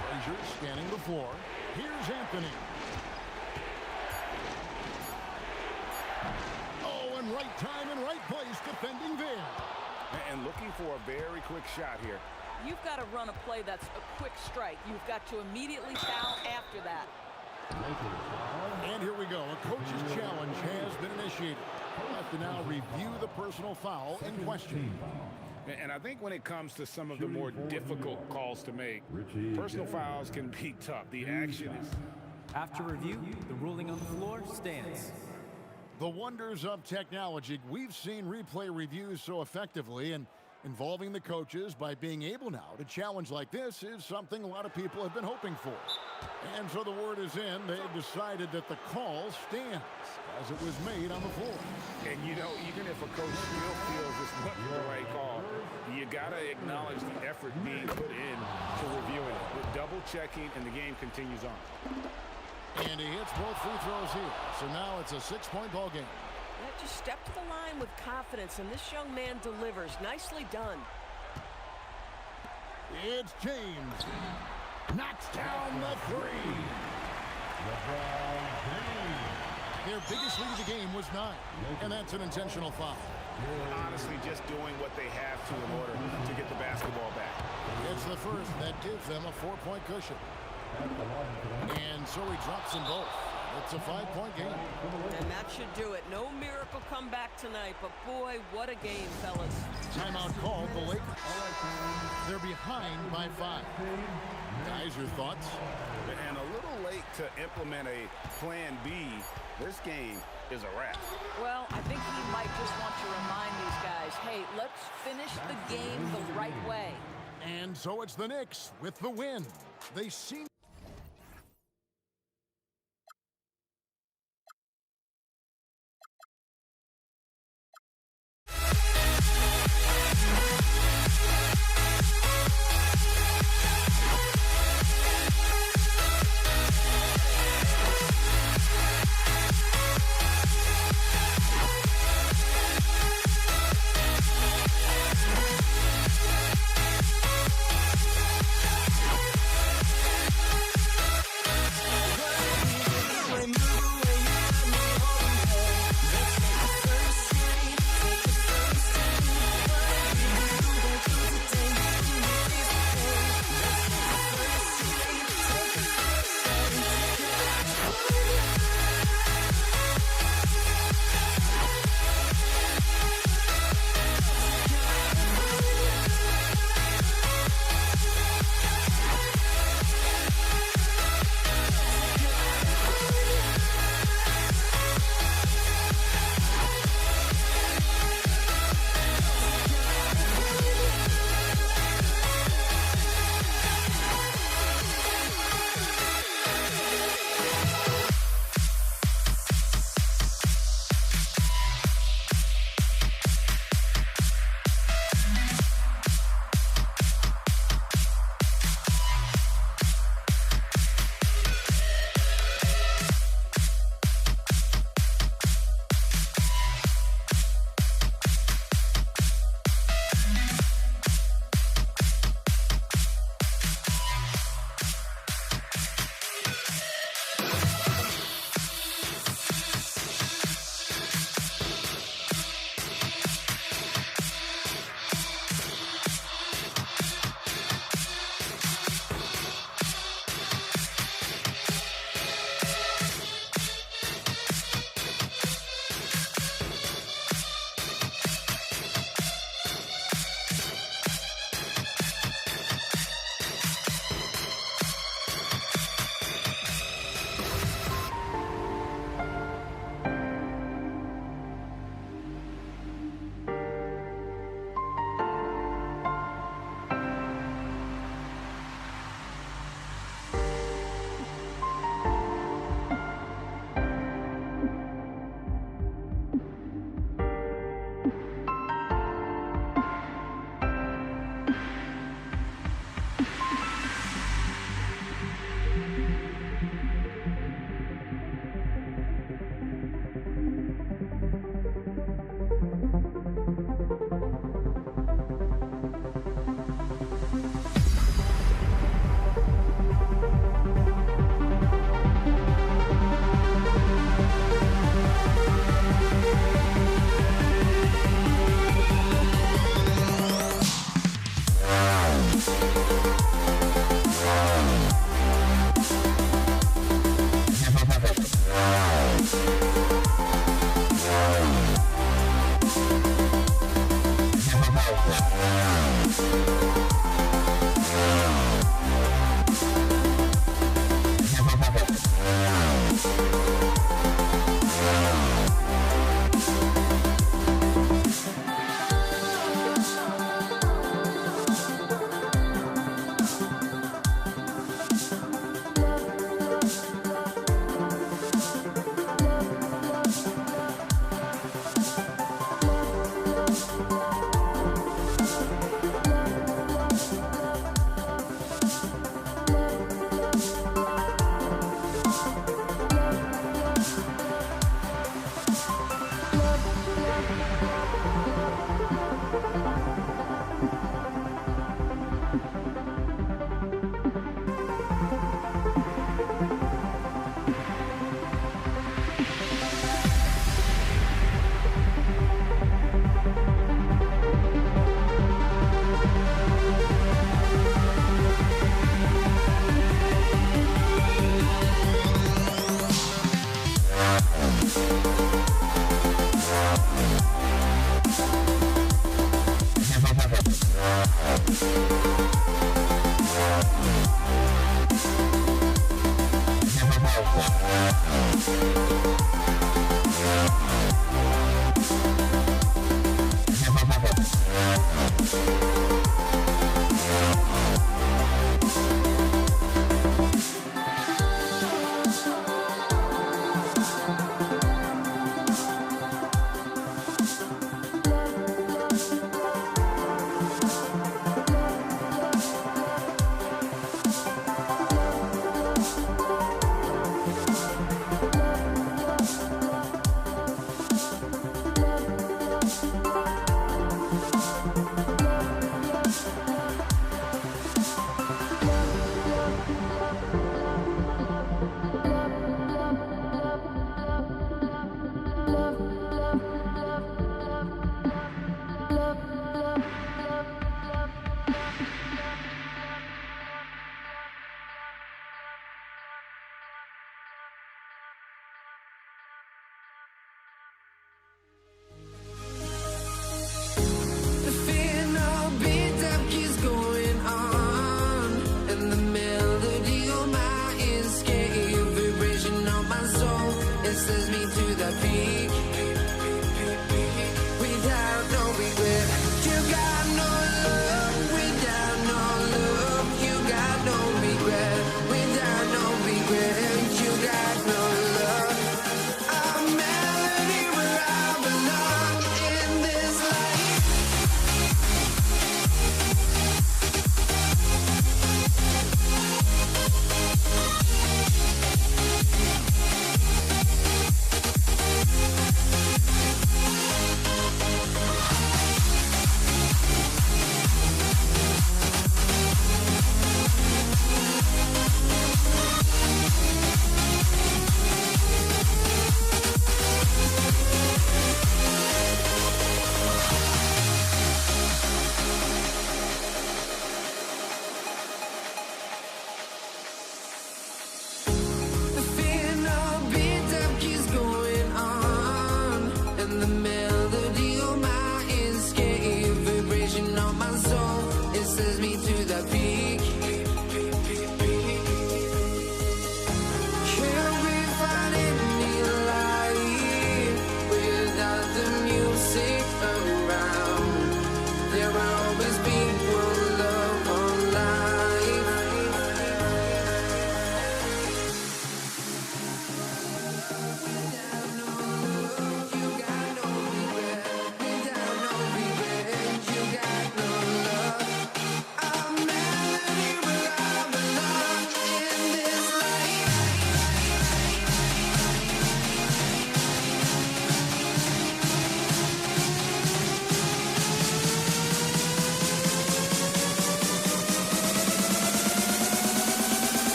Frazier scanning the floor. Here's Anthony. Oh, and right time and right place defending there. And looking for a very quick shot here. You've got to run a play that's a quick strike. You've got to immediately foul after that. And here we go. A coach's challenge has been initiated. We'll have to now review the personal foul in question. And I think when it comes to some of the more difficult calls to make, personal fouls can be tough. The action is... After review, the ruling on the floor stands. The wonders of technology. We've seen replay reviews so effectively, and involving the coaches by being able now to challenge like this is something a lot of people have been hoping for. And so the word is in. They've decided that the call stands as it was made on the floor. And you know, even if a coach still feels this wasn't the right call, you got to acknowledge the effort being put in to reviewing it. With double checking, and the game continues on. And he hits both free throws here. So now it's a 6-point ball game. Yeah, just step to the line with confidence, and this young man delivers. Nicely done. It's James. Knocks down the 3. Their biggest lead of the game was 9. And that's an intentional foul. Honestly, just doing what they have to in order to get the basketball back. It's the first that gives them a 4-point cushion. And so he drops them both. It's a 5-point game. And that should do it. No miracle comeback tonight, but boy, what a game, fellas. Timeout called the Lakers. They're behind by 5. Guys, your thoughts? And a little late to implement a plan B. This game is a wrap. Well, I think he might just want to remind these guys, hey, let's finish the game the right way. And so it's the Knicks with the win. They seem...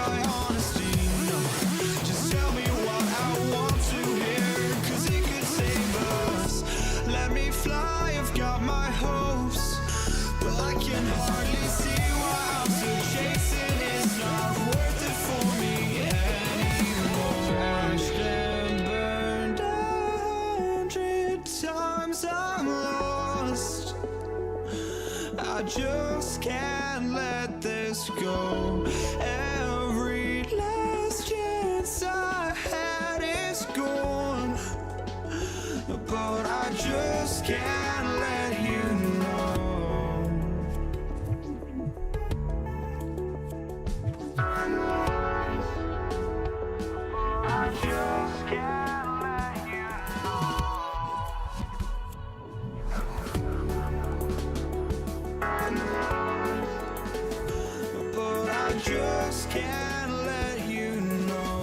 cry honesty, no. Just tell me what I want to hear, 'cause it could save us. Let me fly, I've got my hopes, but I can hardly see why I'm still chasing. It's not worth it for me anymore. Crashed and burned 100 times I'm lost. I just can't let this go. Every last chance I had is gone, but I just can't let you know. I just can't let you know. But I just can't let you know.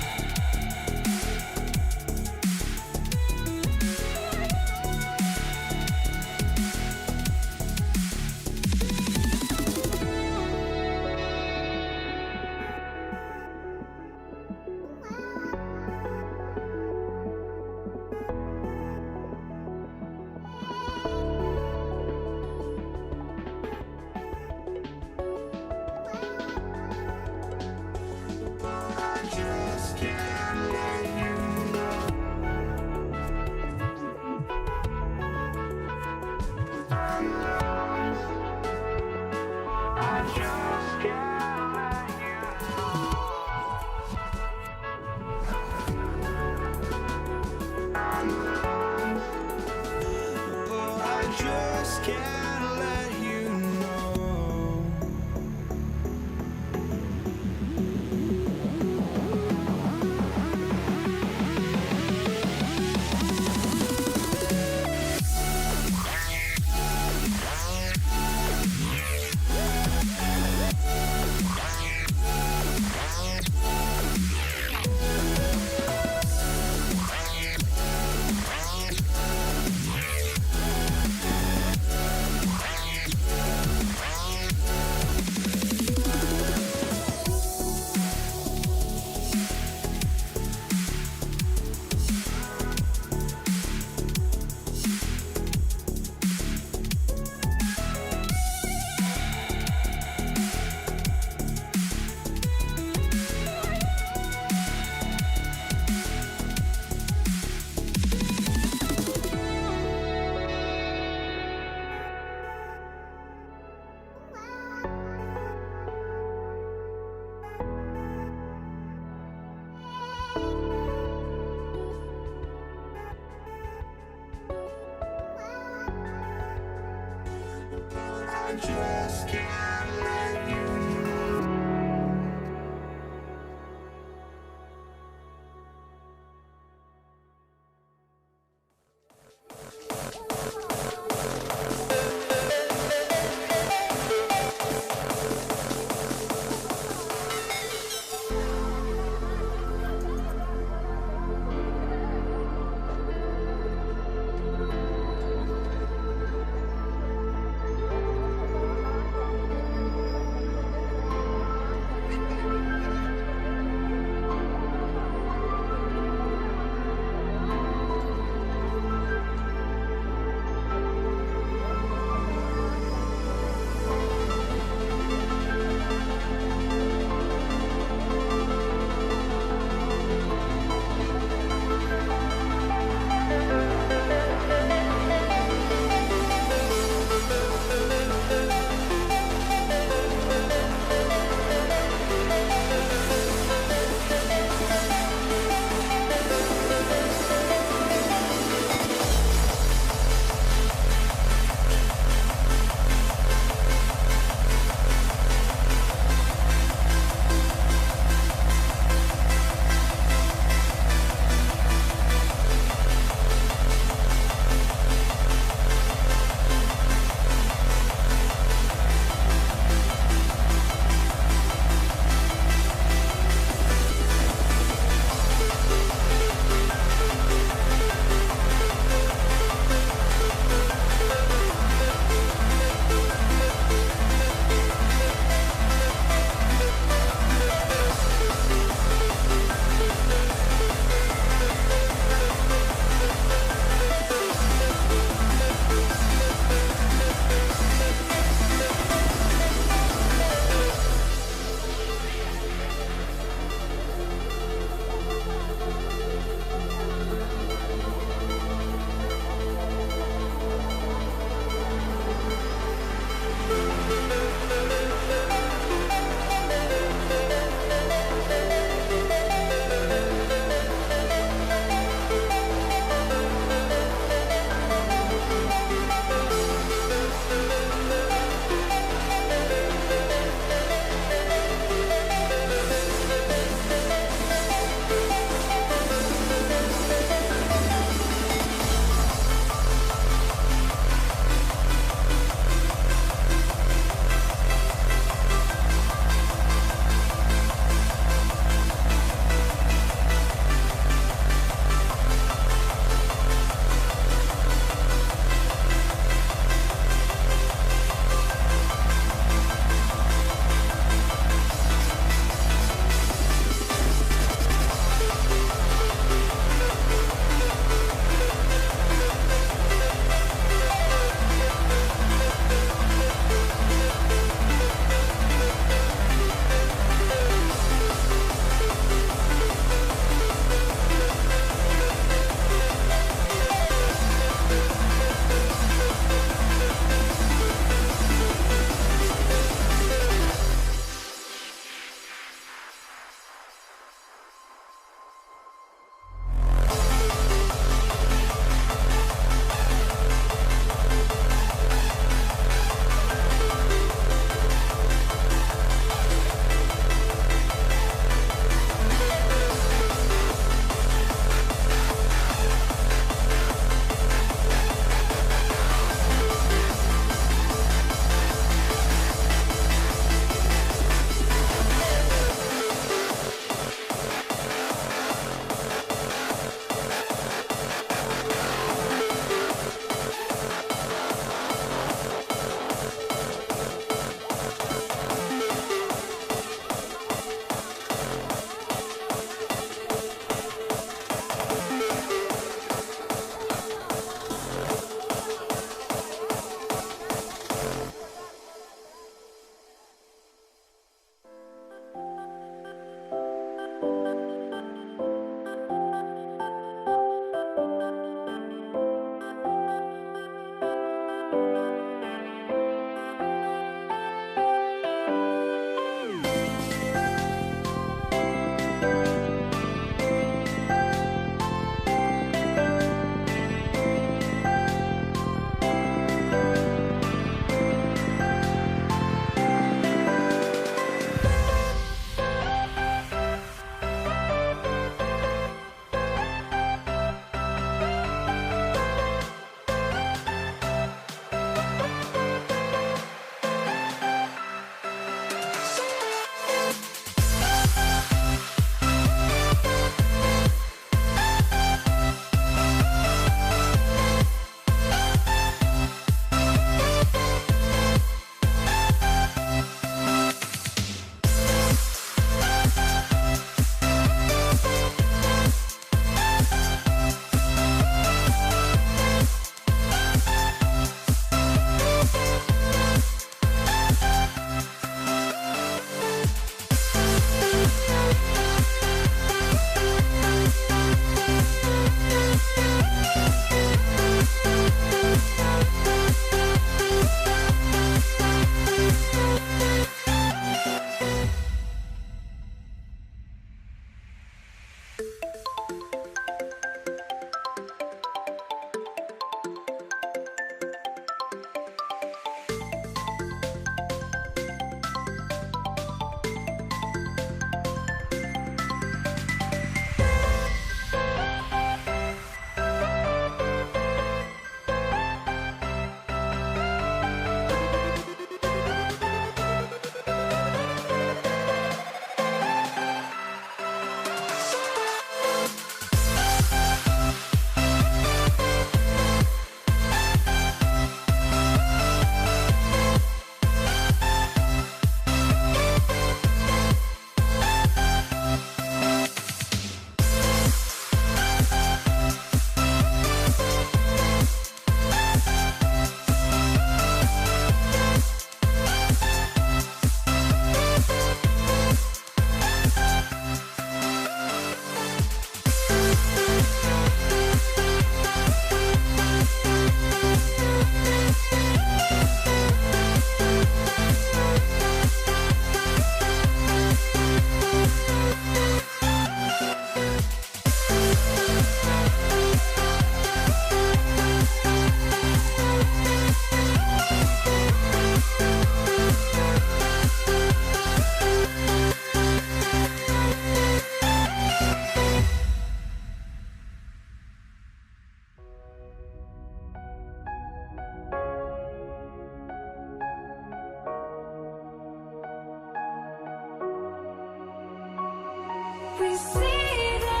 We see the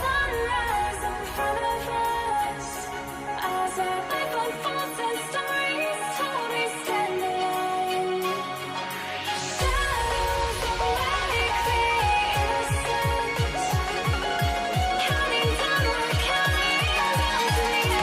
sunrise in front of us as our life unfolds and stories told. We stand alone. Shadows awake the innocence, counting down, we're counting down to the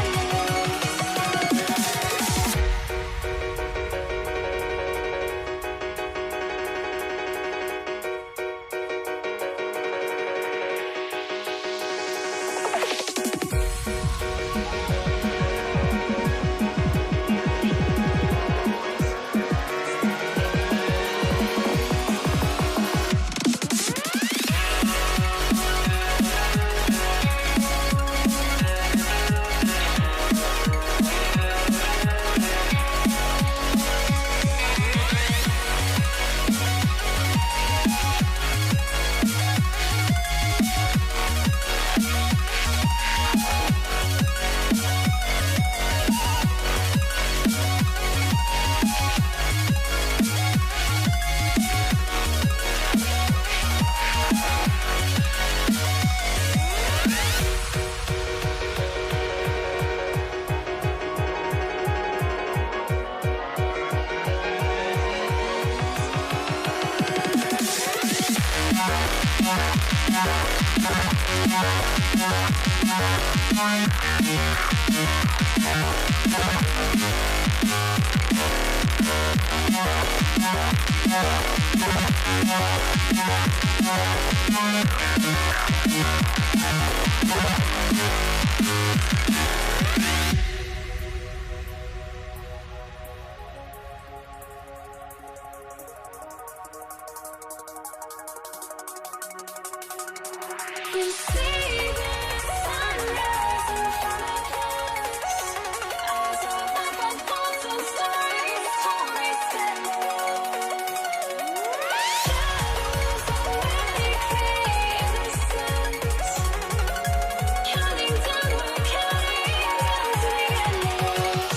We see the sunrise in front of us as our life unfolds and stories told. We stand alone. Shadows awake the innocence, counting down, we're counting down to the endless.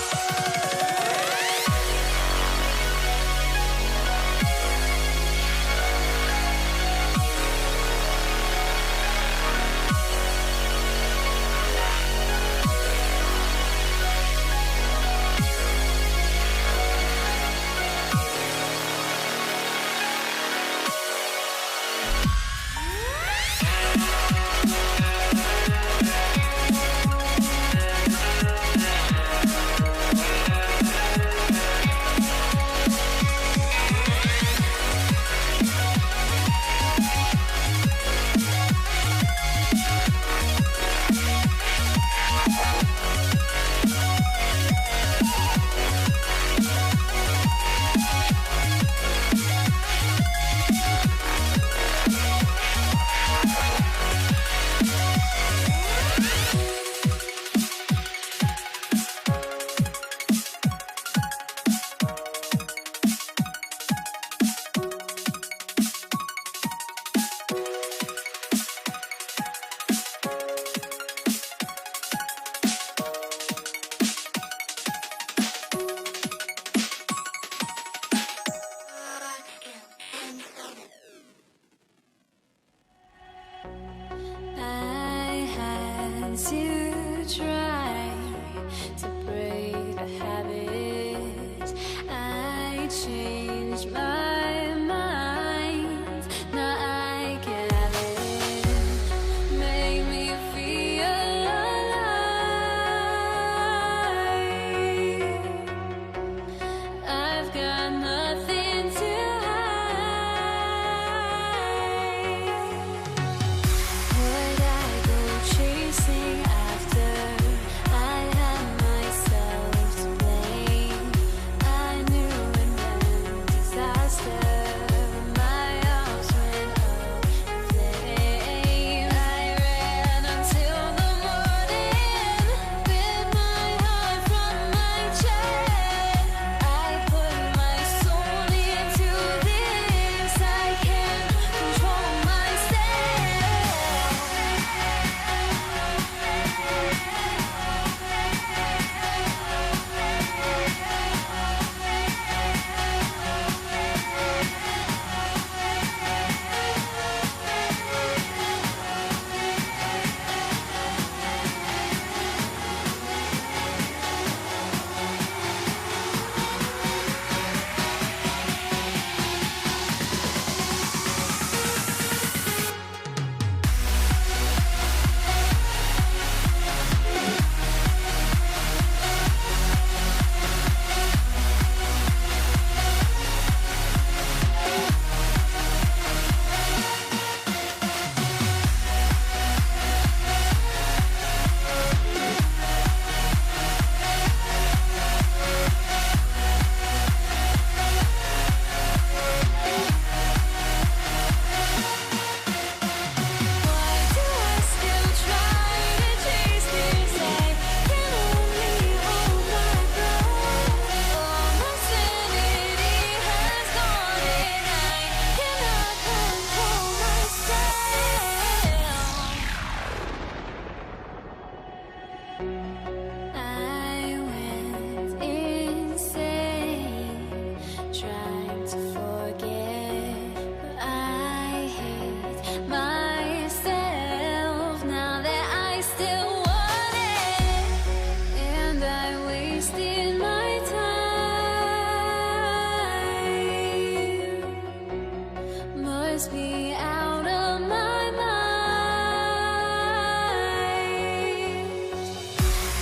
must be out of my mind.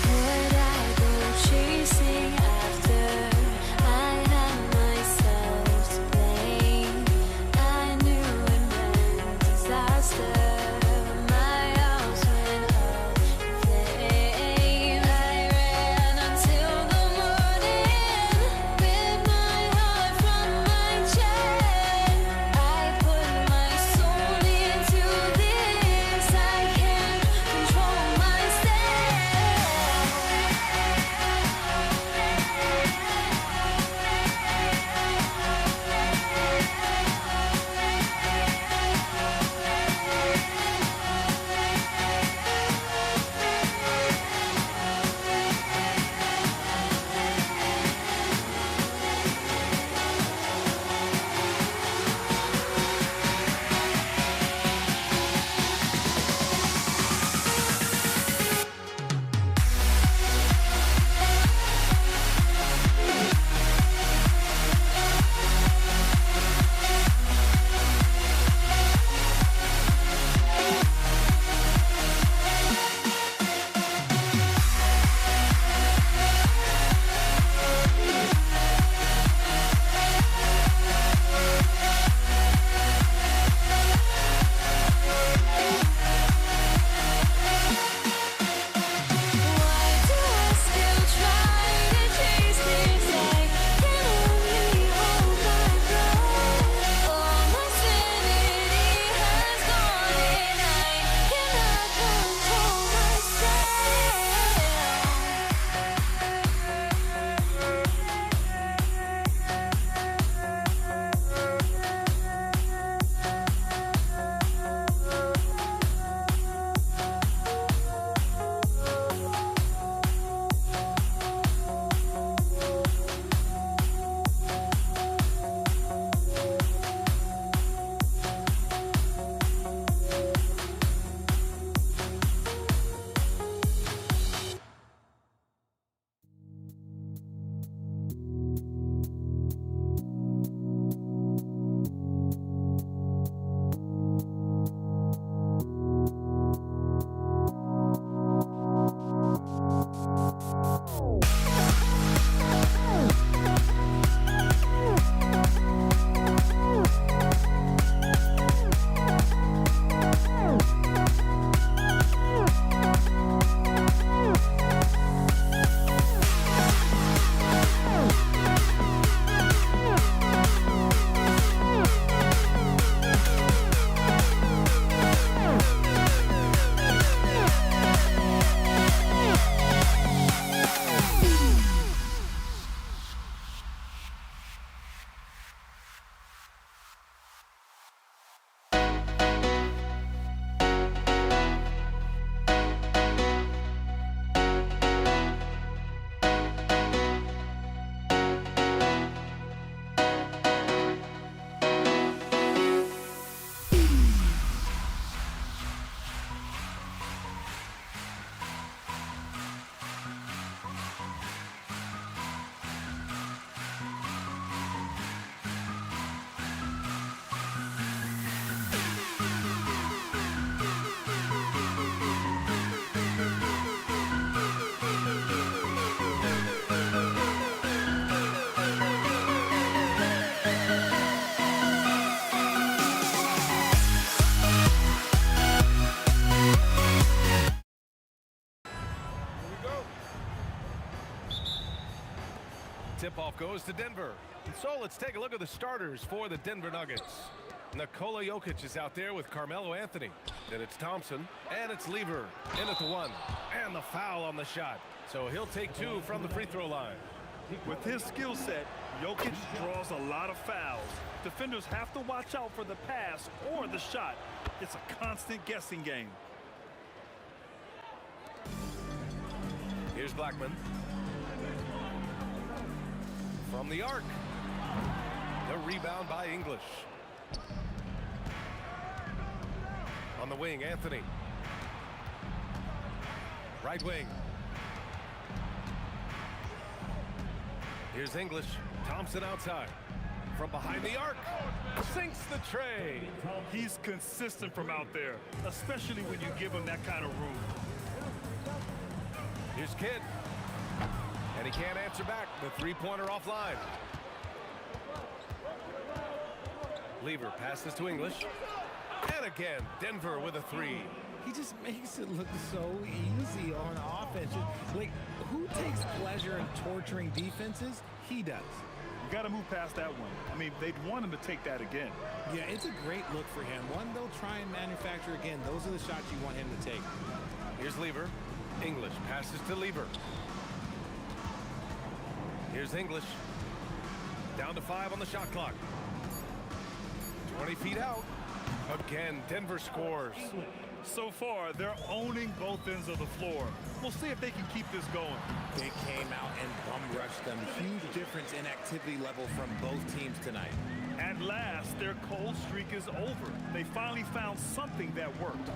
Would I go chasing after? I had myself to blame. I knew it meant disaster. My house went up in flames. I ran until the morning with my heart from my chest. I put my soul into this. I can't control Tip-off goes to Denver. And so let's take a look at the starters for the Denver Nuggets. Nikola Jokic is out there with Carmelo Anthony. Then it's Thompson, and it's Lever in at the one. And the foul on the shot. So he'll take two from the free throw line. With his skill set, Jokic draws a lot of fouls. Defenders have to watch out for the pass or the shot. It's a constant guessing game. Here's Blackman. From the arc. The rebound by English. On the wing, Anthony. Right wing. Here's English. Thompson outside. from behind the arc. Sinks the tray. He's consistent from out there, especially when you give him that kind of room. Here's Kidd. And he can't answer back. The three-pointer offline. Lever passes to English. And again, Denver with a three. He just makes it look so easy on offense. Like, who takes pleasure in torturing defenses? He does. You got to move past that one. I mean, they'd want him to take that again. Yeah, it's a great look for him. One they'll try and manufacture again. Those are the shots you want him to take. Here's Lever. English passes to Lever. Here's English. Down to 5 on the shot clock. 20 feet out. Again, Denver scores. So far, they're owning both ends of the floor. We'll see if they can keep this going. They came out and bum rushed them. Huge difference in activity level from both teams tonight. At last, their cold streak is over. They finally found something that worked.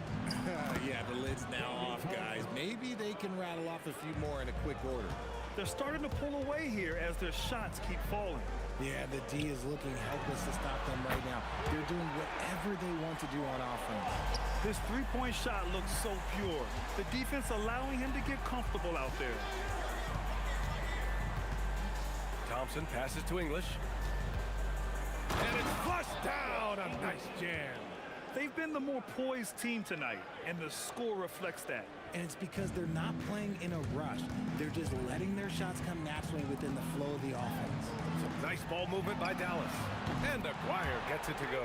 Yeah, the lid's now off, guys. Maybe they can rattle off a few more in a quick order. They're starting to pull away here as their shots keep falling. Yeah, the D is looking helpless to stop them right now. They're doing whatever they want to do on offense. This three-point shot looks so pure. The defense allowing him to get comfortable out there. Thompson passes to English. And it's flushed down. A nice jam. They've been the more poised team tonight, and the score reflects that. And it's because they're not playing in a rush. They're just letting their shots come naturally within the flow of the offense. Some nice ball movement by Dallas. And Aguirre gets it to go.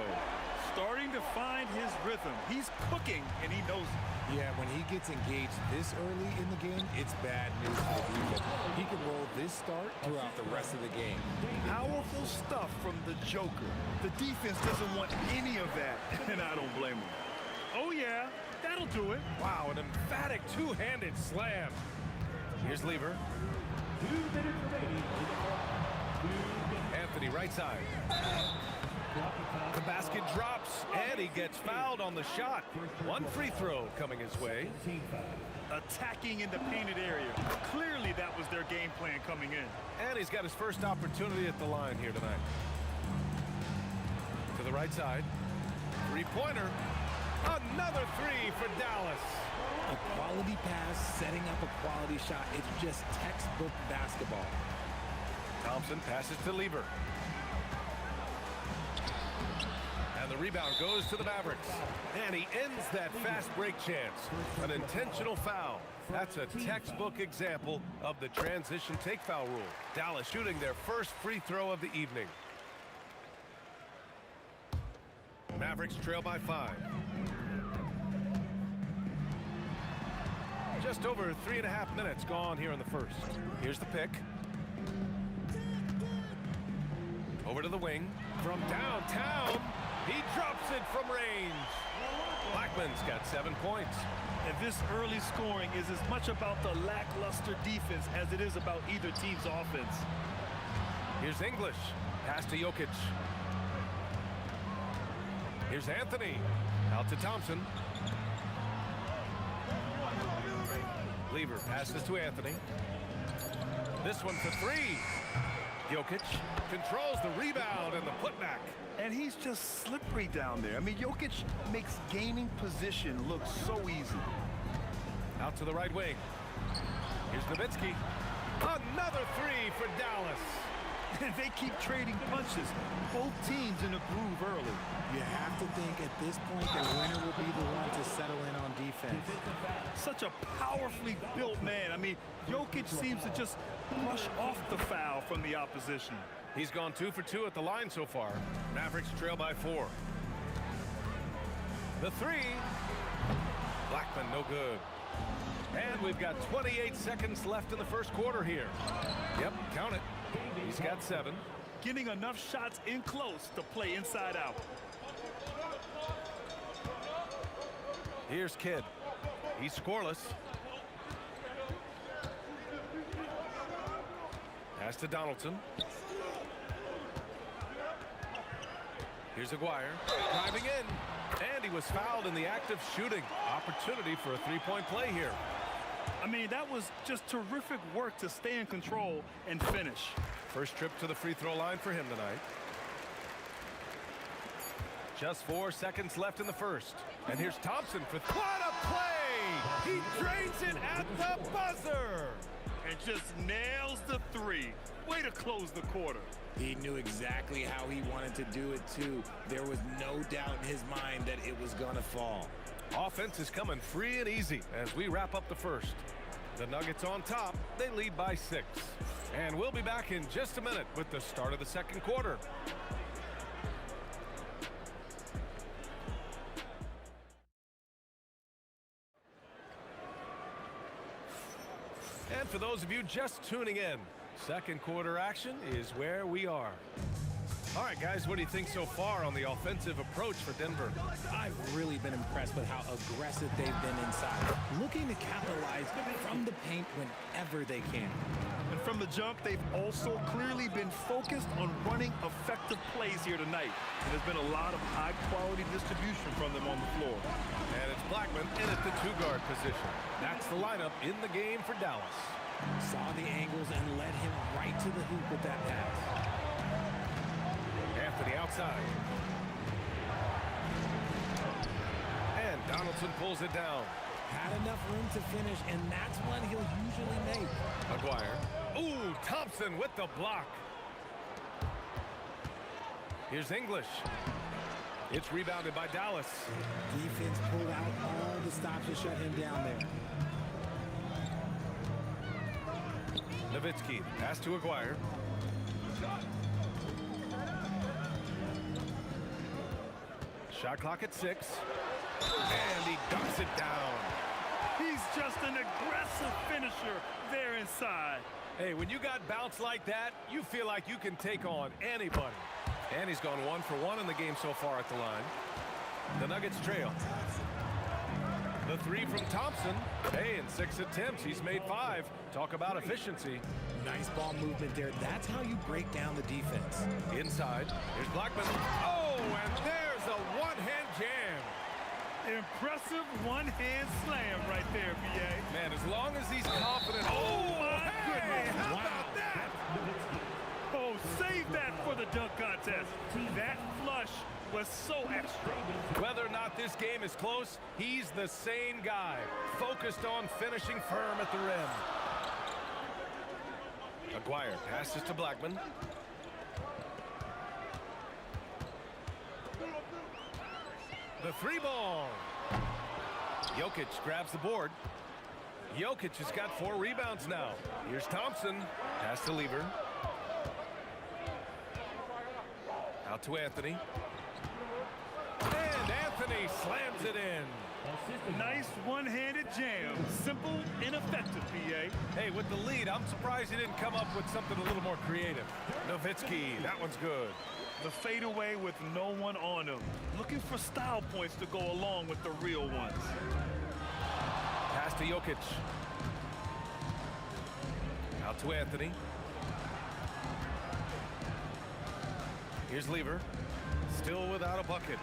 Starting to find his rhythm. He's cooking, and he knows it. Yeah, when he gets engaged this early in the game, it's bad news for the defense. He can roll this start throughout the rest of the game. Powerful stuff from the Joker. The defense doesn't want any of that, and I don't blame him. Oh, yeah, that'll do it. Wow, an emphatic two-handed slam. Here's Lever. Anthony, right side. The basket drops, and he gets fouled on the shot. One free throw coming his way. Attacking in the painted area. Clearly, that was their game plan coming in. And he's got his first opportunity at the line here tonight. To the right side. Three-pointer. Another three for Dallas. A quality pass, setting up a quality shot. It's just textbook basketball. Thompson passes to Lever. And the rebound goes to the Mavericks. And he ends that fast break chance. An intentional foul. That's a textbook example of the transition take foul rule. Dallas shooting their first free throw of the evening. Mavericks trail by 5. Just over 3.5 minutes gone here in the first. Here's the pick. Over to the wing. From downtown, he drops it from range. Blackman's got 7 points. And this early scoring is as much about the lackluster defense as it is about either team's offense. Here's English. Pass to Jokic. Here's Anthony. Out to Thompson. Lever passes to Anthony. This one for 3. Jokic controls the rebound and the putback. And he's just slippery down there. I mean, Jokic makes gaining position look so easy. Out to the right wing. Here's Nowitzki. Another 3 for Dallas. And they keep trading punches. Both teams in a groove early. You have to think at this point the winner will be the one to settle in on defense. Such a powerfully built man. I mean, Jokic seems to just brush off the foul from the opposition. He's gone 2 for 2 at the line so far. Mavericks trail by 4. The 3. Blackman, no good. And we've got 28 seconds left in the first quarter here. Yep, count it. He's got 7. Getting enough shots in close to play inside out. Here's Kidd. He's scoreless. Pass to Donaldson. Here's Aguirre. Driving in. And he was fouled in the act of shooting. Opportunity for a three-point play here. I mean, that was just terrific work to stay in control and finish. First trip to the free throw line for him tonight. Just 4 seconds left in the first. And here's Thompson for... What a play! He drains it at the buzzer! And just nails the three. Way to close the quarter. He knew exactly how he wanted to do it, too. There was no doubt in his mind that it was going to fall. Offense is coming free and easy as we wrap up the first. The Nuggets on top. They lead by 6. And we'll be back in just a minute with the start of the second quarter. And for those of you just tuning in, second quarter action is where we are. All right, guys, what do you think so far on the offensive approach for Denver? I've really been impressed with how aggressive they've been inside, looking to capitalize from the paint whenever they can. And from the jump, they've also clearly been focused on running effective plays here tonight. And there's been a lot of high-quality distribution from them on the floor. And it's Blackman in at the 2-guard position. That's the lineup in the game for Dallas. Saw the angles and led him right to the hoop with that pass. Anthony outside. And Donaldson pulls it down. Had enough room to finish, and that's one he'll usually make. Maguire. Ooh, Thompson with the block. Here's English. It's rebounded by Dallas. Defense pulled out all the stops to shut him down there. Nowitzki, pass to Aguirre. Shot clock at 6. And he dunks it down. He's just an aggressive finisher there inside. Hey, when you got bounce like that, you feel like you can take on anybody. And he's gone 1 for 1 in the game so far at the line. The Nuggets trail. The 3 from Thompson. Hey, in 6 attempts, he's made 5. Talk about efficiency. Nice ball movement there. That's how you break down the defense. Inside. Here's Blackman. Oh, and there's a one-hand jam. Impressive one-hand slam right there, B.A. Man, as long as he's confident. Oh, my goodness. How about that? Oh, save that for the dunk contest. That flush was so extra. Whether or not this game is close, he's the same guy, focused on finishing firm at the rim. Aguirre passes to Blackman. The 3 ball. Jokic grabs the board. Jokic has got 4 rebounds now. Here's Thompson. Pass to Lever. Out to Anthony. And Anthony slams it in. Nice one-handed jam. Simple and effective, B.A. Hey, with the lead, I'm surprised he didn't come up with something a little more creative. Nowitzki, that one's good. The fadeaway with no one on him. Looking for style points to go along with the real ones. Pass to Jokic. Out to Anthony. Here's Lever. Still without a bucket.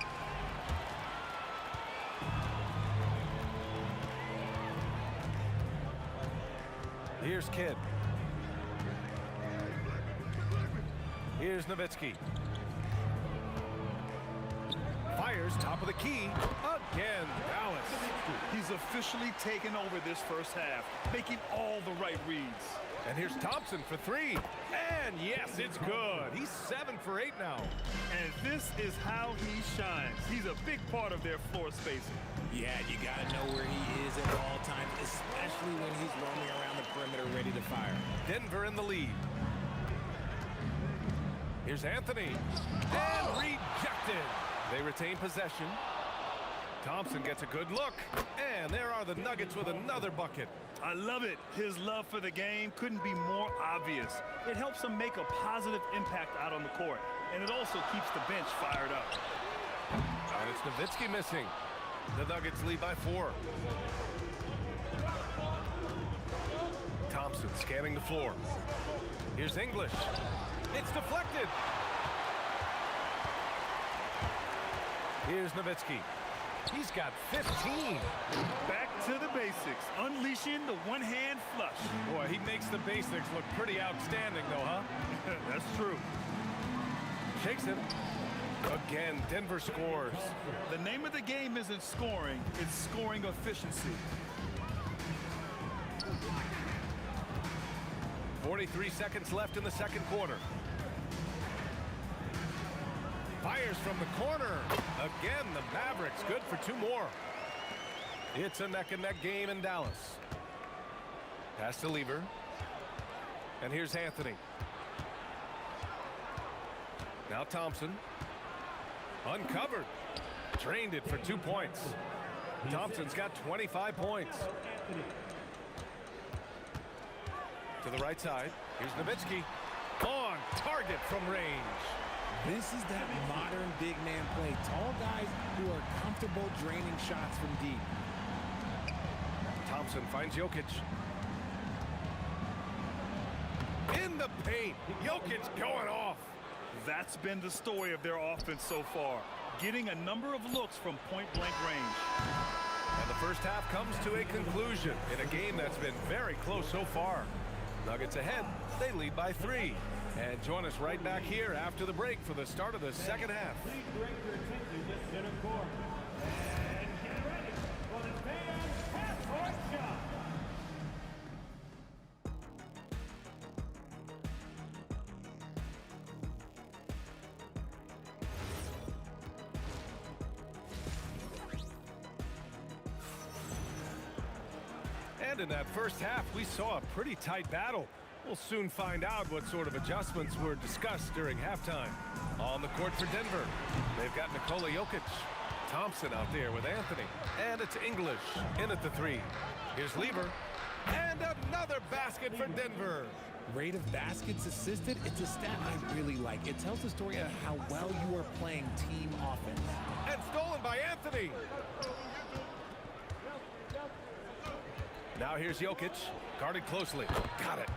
Here's Kidd. Here's Nowitzki. Fires top of the key. Again, Dallas. He's officially taken over this first half, making all the right reads. And here's Thompson for 3. And yes, it's good. He's 7 for 8 now. And this is how he shines. He's a big part of their floor spacing. Yeah, you got to know where he is at all times, especially when he's roaming around the perimeter ready to fire. Denver in the lead. Here's Anthony. And rejected. They retain possession. Thompson gets a good look. And there are the Nuggets with another bucket. I love it. His love for the game couldn't be more obvious. It helps him make a positive impact out on the court. And it also keeps the bench fired up. And it's Nowitzki missing. The Nuggets lead by 4. Thompson scanning the floor. Here's English. It's deflected. Here's Nowitzki. He's got 15. Back to the basics, unleashing the one-hand flush. Boy, he makes the basics look pretty outstanding, though, huh? That's true. Shakes him. Again, Denver scores. The name of the game isn't scoring, it's scoring efficiency. 43 seconds left in the second quarter. Fires from the corner. Again, the Mavericks good for 2 more. It's a neck-and-neck game in Dallas. Pass to Lever. And here's Anthony. Now Thompson. Uncovered. Drained it for 2 points. Thompson's got 25 points. To the right side. Here's Nowitzki. On target from range. This is that modern big man play. Tall guys who are comfortable draining shots from deep. Thompson finds Jokic. In the paint. Jokic going off. That's been the story of their offense so far, getting a number of looks from point-blank range. And the first half comes to a conclusion in a game that's been very close so far. Nuggets ahead. They lead by 3. And join us right back here after the break for the start of the second half. Please direct your attention to center court. And get ready for the fans' half-court shot. And in that first half, we saw a pretty tight battle. We'll soon find out what sort of adjustments were discussed during halftime. On the court for Denver, they've got Nikola Jokic. Thompson out there with Anthony. And it's English in at the 3. Here's Lever. And another basket for Denver. Rate of baskets assisted, it's a stat I really like. It tells the story of how well you are playing team offense. And stolen by Anthony. Now here's Jokic. Guarded closely. Got it.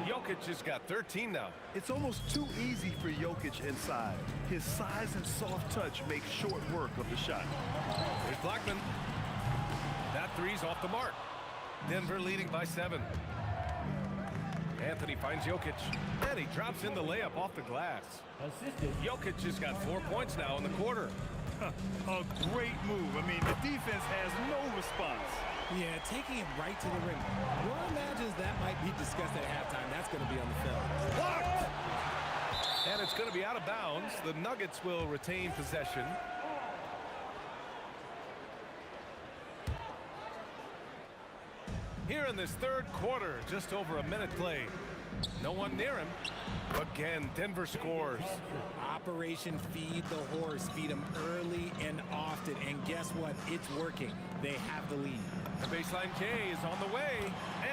Jokic has got 13 now. It's almost too easy for Jokic inside. His size and soft touch make short work of the shot. Here's Blackman. That 3's off the mark. Denver leading by 7. Anthony finds Jokic. And he drops in the layup off the glass. Jokic has got 4 points now in the quarter. A great move. I mean, the defense has no response. Yeah, taking it right to the rim. One imagines that might be discussed at halftime. That's going to be on the film. Blocked! And it's going to be out of bounds. The Nuggets will retain possession. Here in this third quarter, just over a minute played. No one near him. Again, Denver scores. Operation Feed the Horse. Feed them early and often. And guess what? It's working. They have the lead. The baseline K is on the way,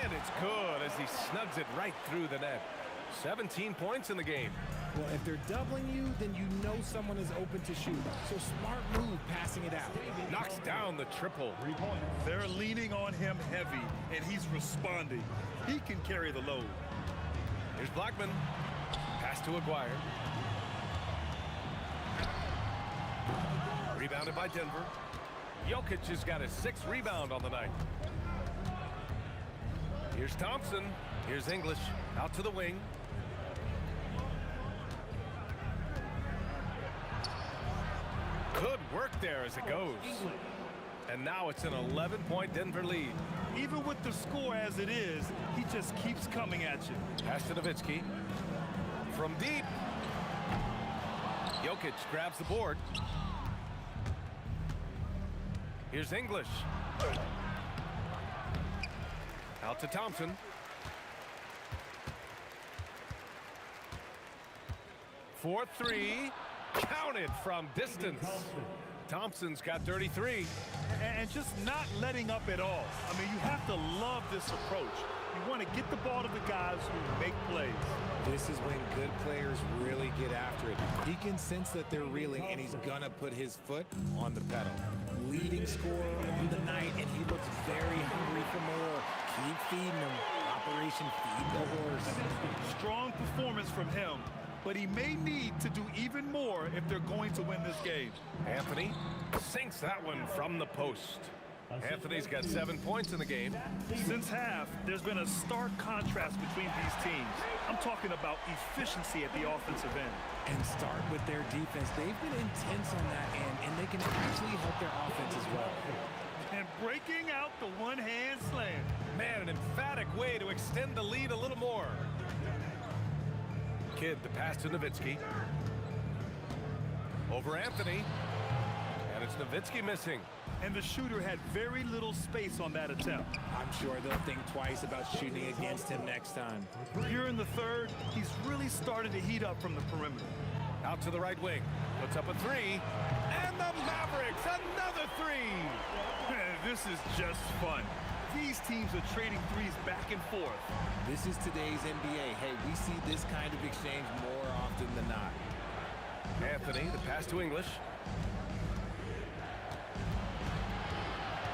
and it's good as he snugs it right through the net. 17 points in the game. Well, if they're doubling you, then you know someone is open to shoot. So smart move passing it out. Knocks down the triple. They're leaning on him heavy, and he's responding. He can carry the load. Here's Blackman. Pass to Aguirre. Rebounded by Denver. Jokic has got his 6th rebound on the night. Here's Thompson. Here's English. Out to the wing. Good work there as it goes. And now it's an 11-point Denver lead. Even with the score as it is, he just keeps coming at you. Pass to Nowitzki. From deep. Jokic grabs the board. Here's English. Out to Thompson. For 3. Counted from distance. Thompson's got 33. And just not letting up at all. I mean, you have to love this approach. You want to get the ball to the guys who make plays. This is when good players really get after it. He can sense that they're reeling, and he's going to put his foot on the pedal. Leading scorer on the night, and he looks very hungry for more. Keep feeding him. Operation Feed the Horse. Strong performance from him, but he may need to do even more if they're going to win this game. Anthony sinks that one from the post. Anthony's got 7 points in the game. Since half, there's been a stark contrast between these teams. I'm talking about efficiency at the offensive end. And start with their defense. They've been intense on that end, and they can actually help their offense as well. And breaking out the one-hand slam. Man, an emphatic way to extend the lead a little more. Kidd, the pass to Nowitzki. Over Anthony. And it's Nowitzki missing. And the shooter had very little space on that attempt. I'm sure they'll think twice about shooting against him next time. Here in the third, he's really started to heat up from the perimeter. Out to the right wing. Puts up a three. And the Mavericks, another three. This is just fun. These teams are trading threes back and forth. This is today's NBA. Hey, we see this kind of exchange more often than not. Anthony, the pass to English.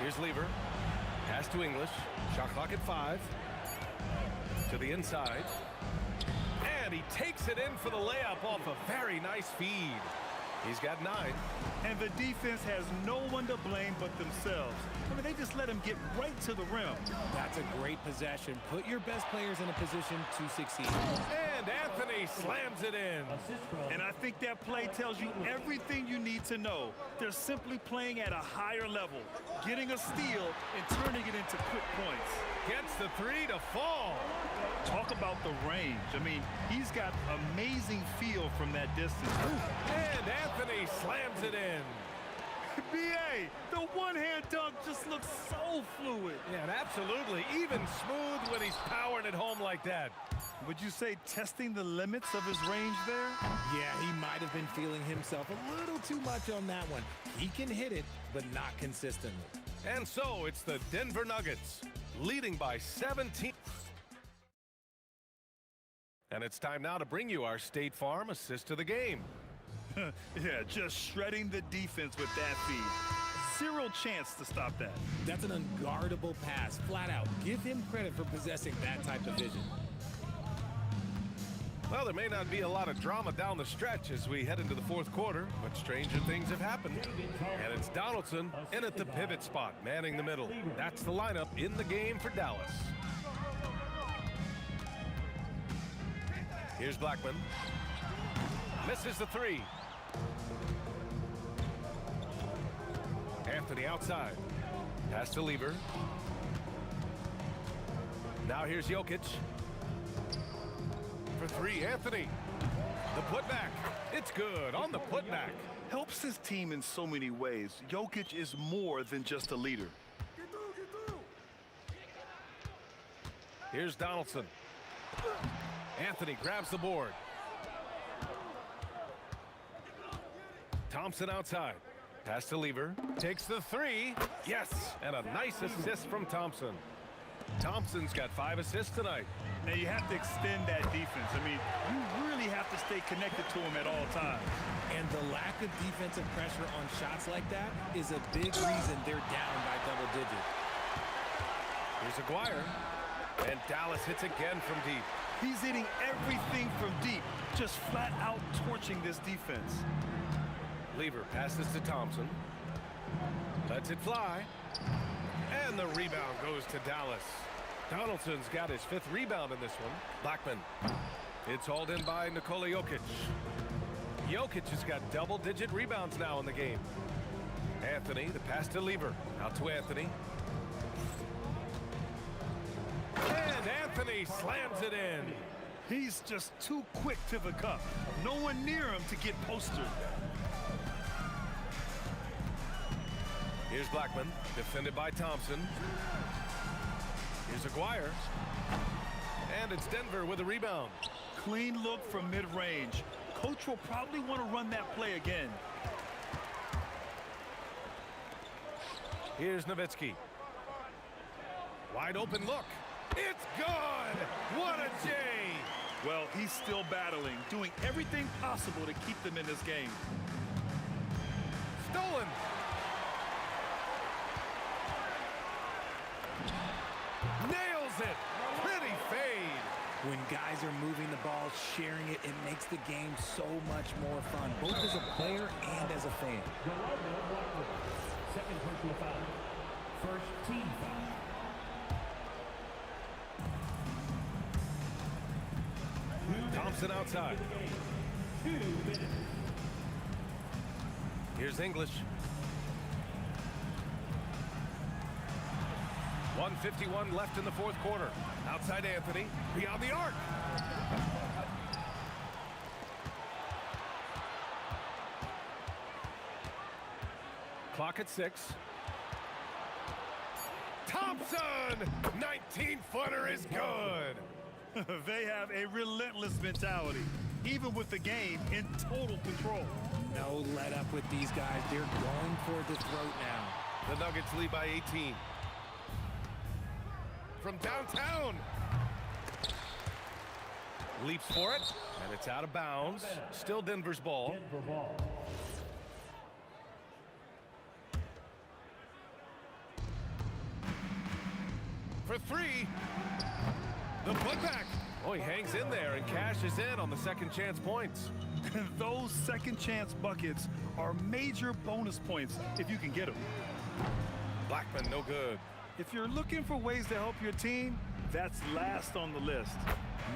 Here's Lever. Pass to English. Shot clock at 5. To the inside. And he takes it in for the layup off a very nice feed. He's got 9. And the defense has no one to blame but themselves. I mean, they just let him get right to the rim. That's a great possession. Put your best players in a position to succeed. And Anthony slams it in. And I think that play tells you everything you need to know. They're simply playing at a higher level, getting a steal and turning it into quick points. Gets the three to fall. Talk about the range. I mean, he's got amazing feel from that distance. And Anthony slams it in. B.A., the one-hand dunk just looks so fluid. Yeah, and absolutely. Even smooth when he's powering it home like that. Would you say testing the limits of his range there? Yeah, he might have been feeling himself a little too much on that one. He can hit it, but not consistently. And so it's the Denver Nuggets, leading by 17. And it's time now to bring you our State Farm assist of the game. Yeah, just shredding the defense with that feed. Zero chance to stop that. That's an unguardable pass, flat out. Give him credit for possessing that type of vision. Well, there may not be a lot of drama down the stretch as we head into the fourth quarter, but stranger things have happened. And it's Donaldson in at the pivot spot, manning the middle. That's the lineup in the game for Dallas. Here's Blackman. Misses the three. Anthony outside. Pass to Lever. Now here's Jokic. For three, Anthony. The putback. It's good on the putback. Helps his team in so many ways. Jokic is more than just a leader. Here's Donaldson. Anthony grabs the board. Thompson outside. Pass to Lever. Takes the three. Yes, and a nice assist from Thompson. Thompson's got 5 assists tonight. Now you have to extend that defense. I mean, you really have to stay connected to him at all times. And the lack of defensive pressure on shots like that is a big reason they're down by double digits. Here's Aguirre. And Dallas hits again from deep. He's hitting everything from deep, just flat out torching this defense. Lever passes to Thompson. Lets it fly. And the rebound goes to Dallas. Donaldson's got his 5th rebound in this one. Blackman. It's hauled in by Nikola Jokic. Jokic has got double-digit rebounds now in the game. Anthony, the pass to Lever. Out to Anthony. And Anthony slams it in. He's just too quick to the cup. No one near him to get postered. Here's Blackman, defended by Thompson. Here's Aguirre. And it's Denver with a rebound. Clean look from mid-range. Coach will probably want to run that play again. Here's Nowitzki. Wide open look. It's good! What a J! Well, he's still battling, doing everything possible to keep them in this game. Stolen! Nails it! Pretty fade! When guys are moving the ball, sharing it, it makes the game so much more fun, both as a player and as a fan. Second personal foul. First team foul. Thompson outside. 2 minutes. Here's English. 1:51 left in the fourth quarter. Outside Anthony. Beyond the arc. Clock at 6. Thompson! 19-footer is good. They have a relentless mentality, even with the game in total control. No let up with these guys. They're going for the throat now. The Nuggets lead by 18. From downtown. Leaps for it, and it's out of bounds. Still Denver's ball. Denver ball. For 3. The putback. Oh, he hangs in there and cashes in on the second chance points. And those second chance buckets are major bonus points if you can get them. Blackman, no good. If you're looking for ways to help your team, that's last on the list.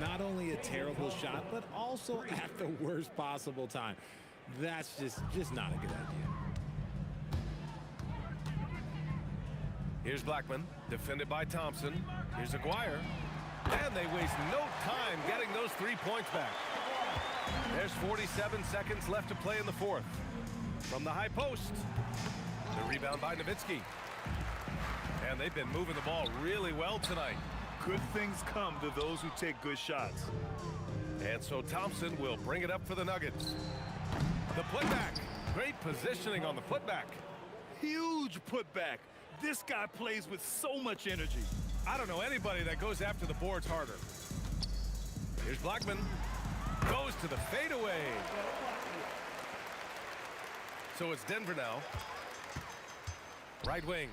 Not only a terrible shot, but also at the worst possible time. That's just not a good idea. Here's Blackman, defended by Thompson. Here's Aguirre. And they waste no time getting those 3 points back. There's 47 seconds left to play in the fourth. From the high post. The rebound by Nowitzki. And they've been moving the ball really well tonight. Good things come to those who take good shots. And so Thompson will bring it up for the Nuggets. The putback. Great positioning on the putback. Huge putback. This guy plays with so much energy. I don't know anybody that goes after the boards harder. Here's Blackman. Goes to the fadeaway. So it's Denver now. Right wing.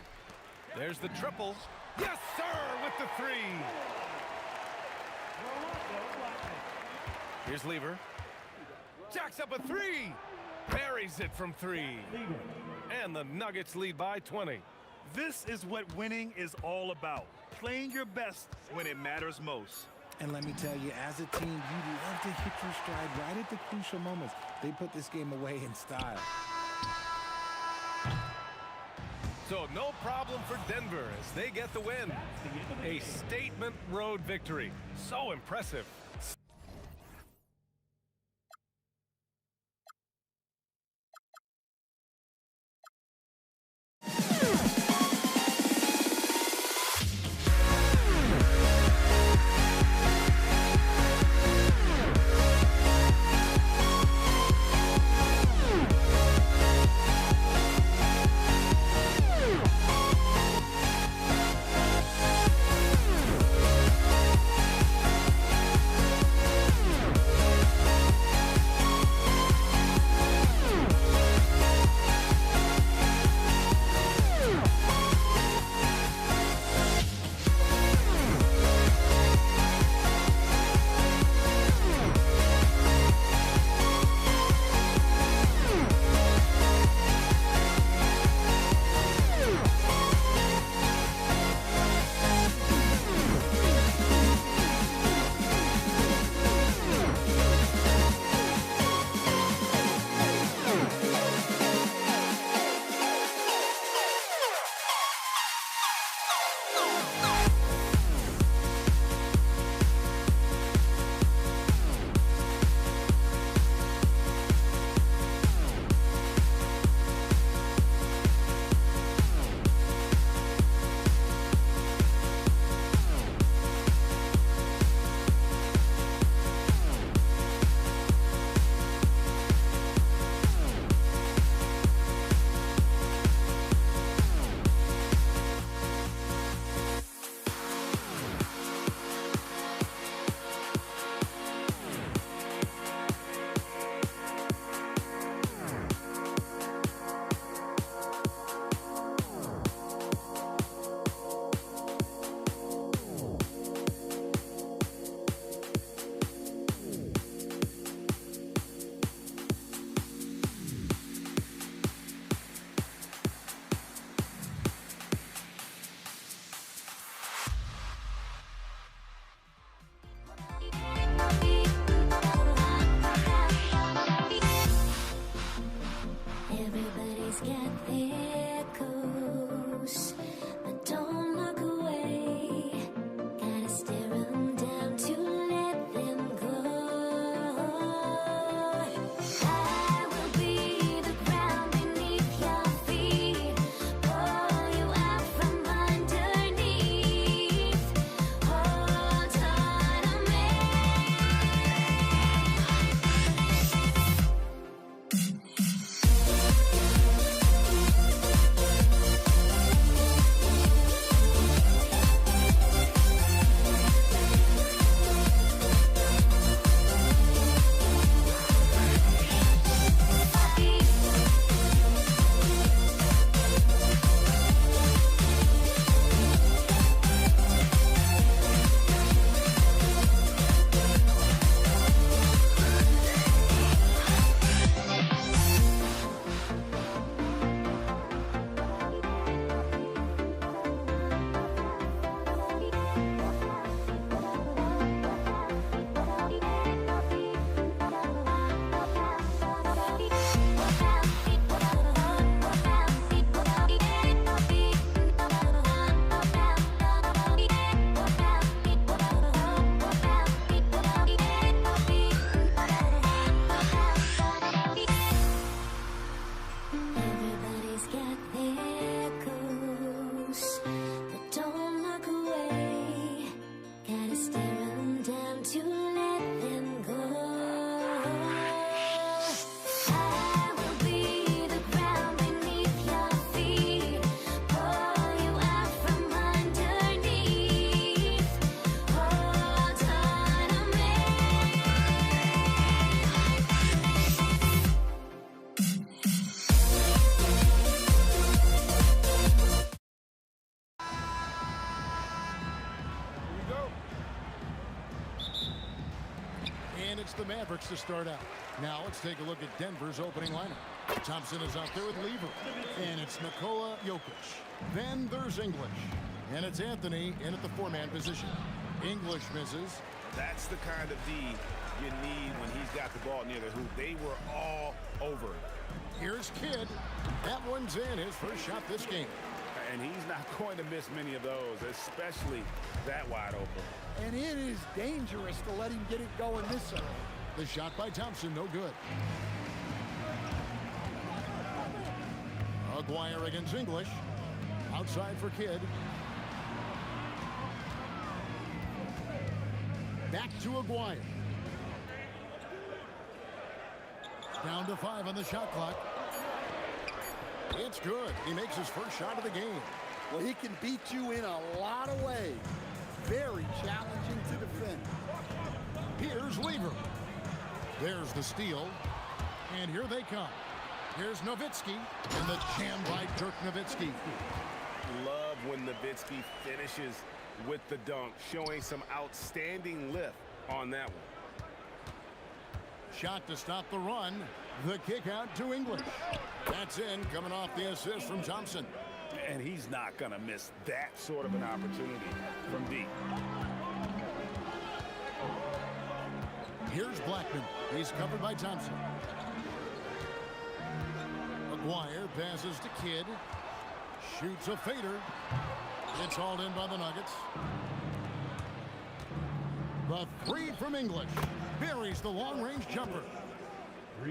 There's the triple. Yes, sir, with the 3. Here's Lever. Jacks up a 3. Buries it from 3. And the Nuggets lead by 20. This is what winning is all about. Playing your best when it matters most. And let me tell you, as a team, you love to hit your stride right at the crucial moments. They put this game away in style. So no problem for Denver as they get the win. A statement road victory. So impressive. the Mavericks to start out. Now let's take a look at Denver's opening lineup. Thompson is out there with Lever. And it's Nikola Jokic. Then there's English. And it's Anthony in at the four-man position. English misses. That's the kind of D you need when he's got the ball near the hoop. They were all over it. Here's Kidd. That one's in, his first shot this game. And he's not going to miss many of those, especially that wide open. And it is dangerous to let him get it going this early. The shot by Thompson, no good. Aguirre against English. Outside for Kidd. Back to Aguirre. Down to 5 on the shot clock. It's good. He makes his first shot of the game. Well, he can beat you in a lot of ways. Very challenging to defend. Here's Lever. There's the steal. And here they come. Here's Nowitzki. And the jam by Dirk Nowitzki. Love when Nowitzki finishes with the dunk, showing some outstanding lift on that one. Shot to stop the run. The kick out to English. That's in, coming off the assist from Thompson. And he's not going to miss that sort of an opportunity from deep. Here's Blackman. He's covered by Thompson. Aguirre passes to Kidd. Shoots a fader. It's hauled in by the Nuggets. The three from English. Buries the long-range jumper.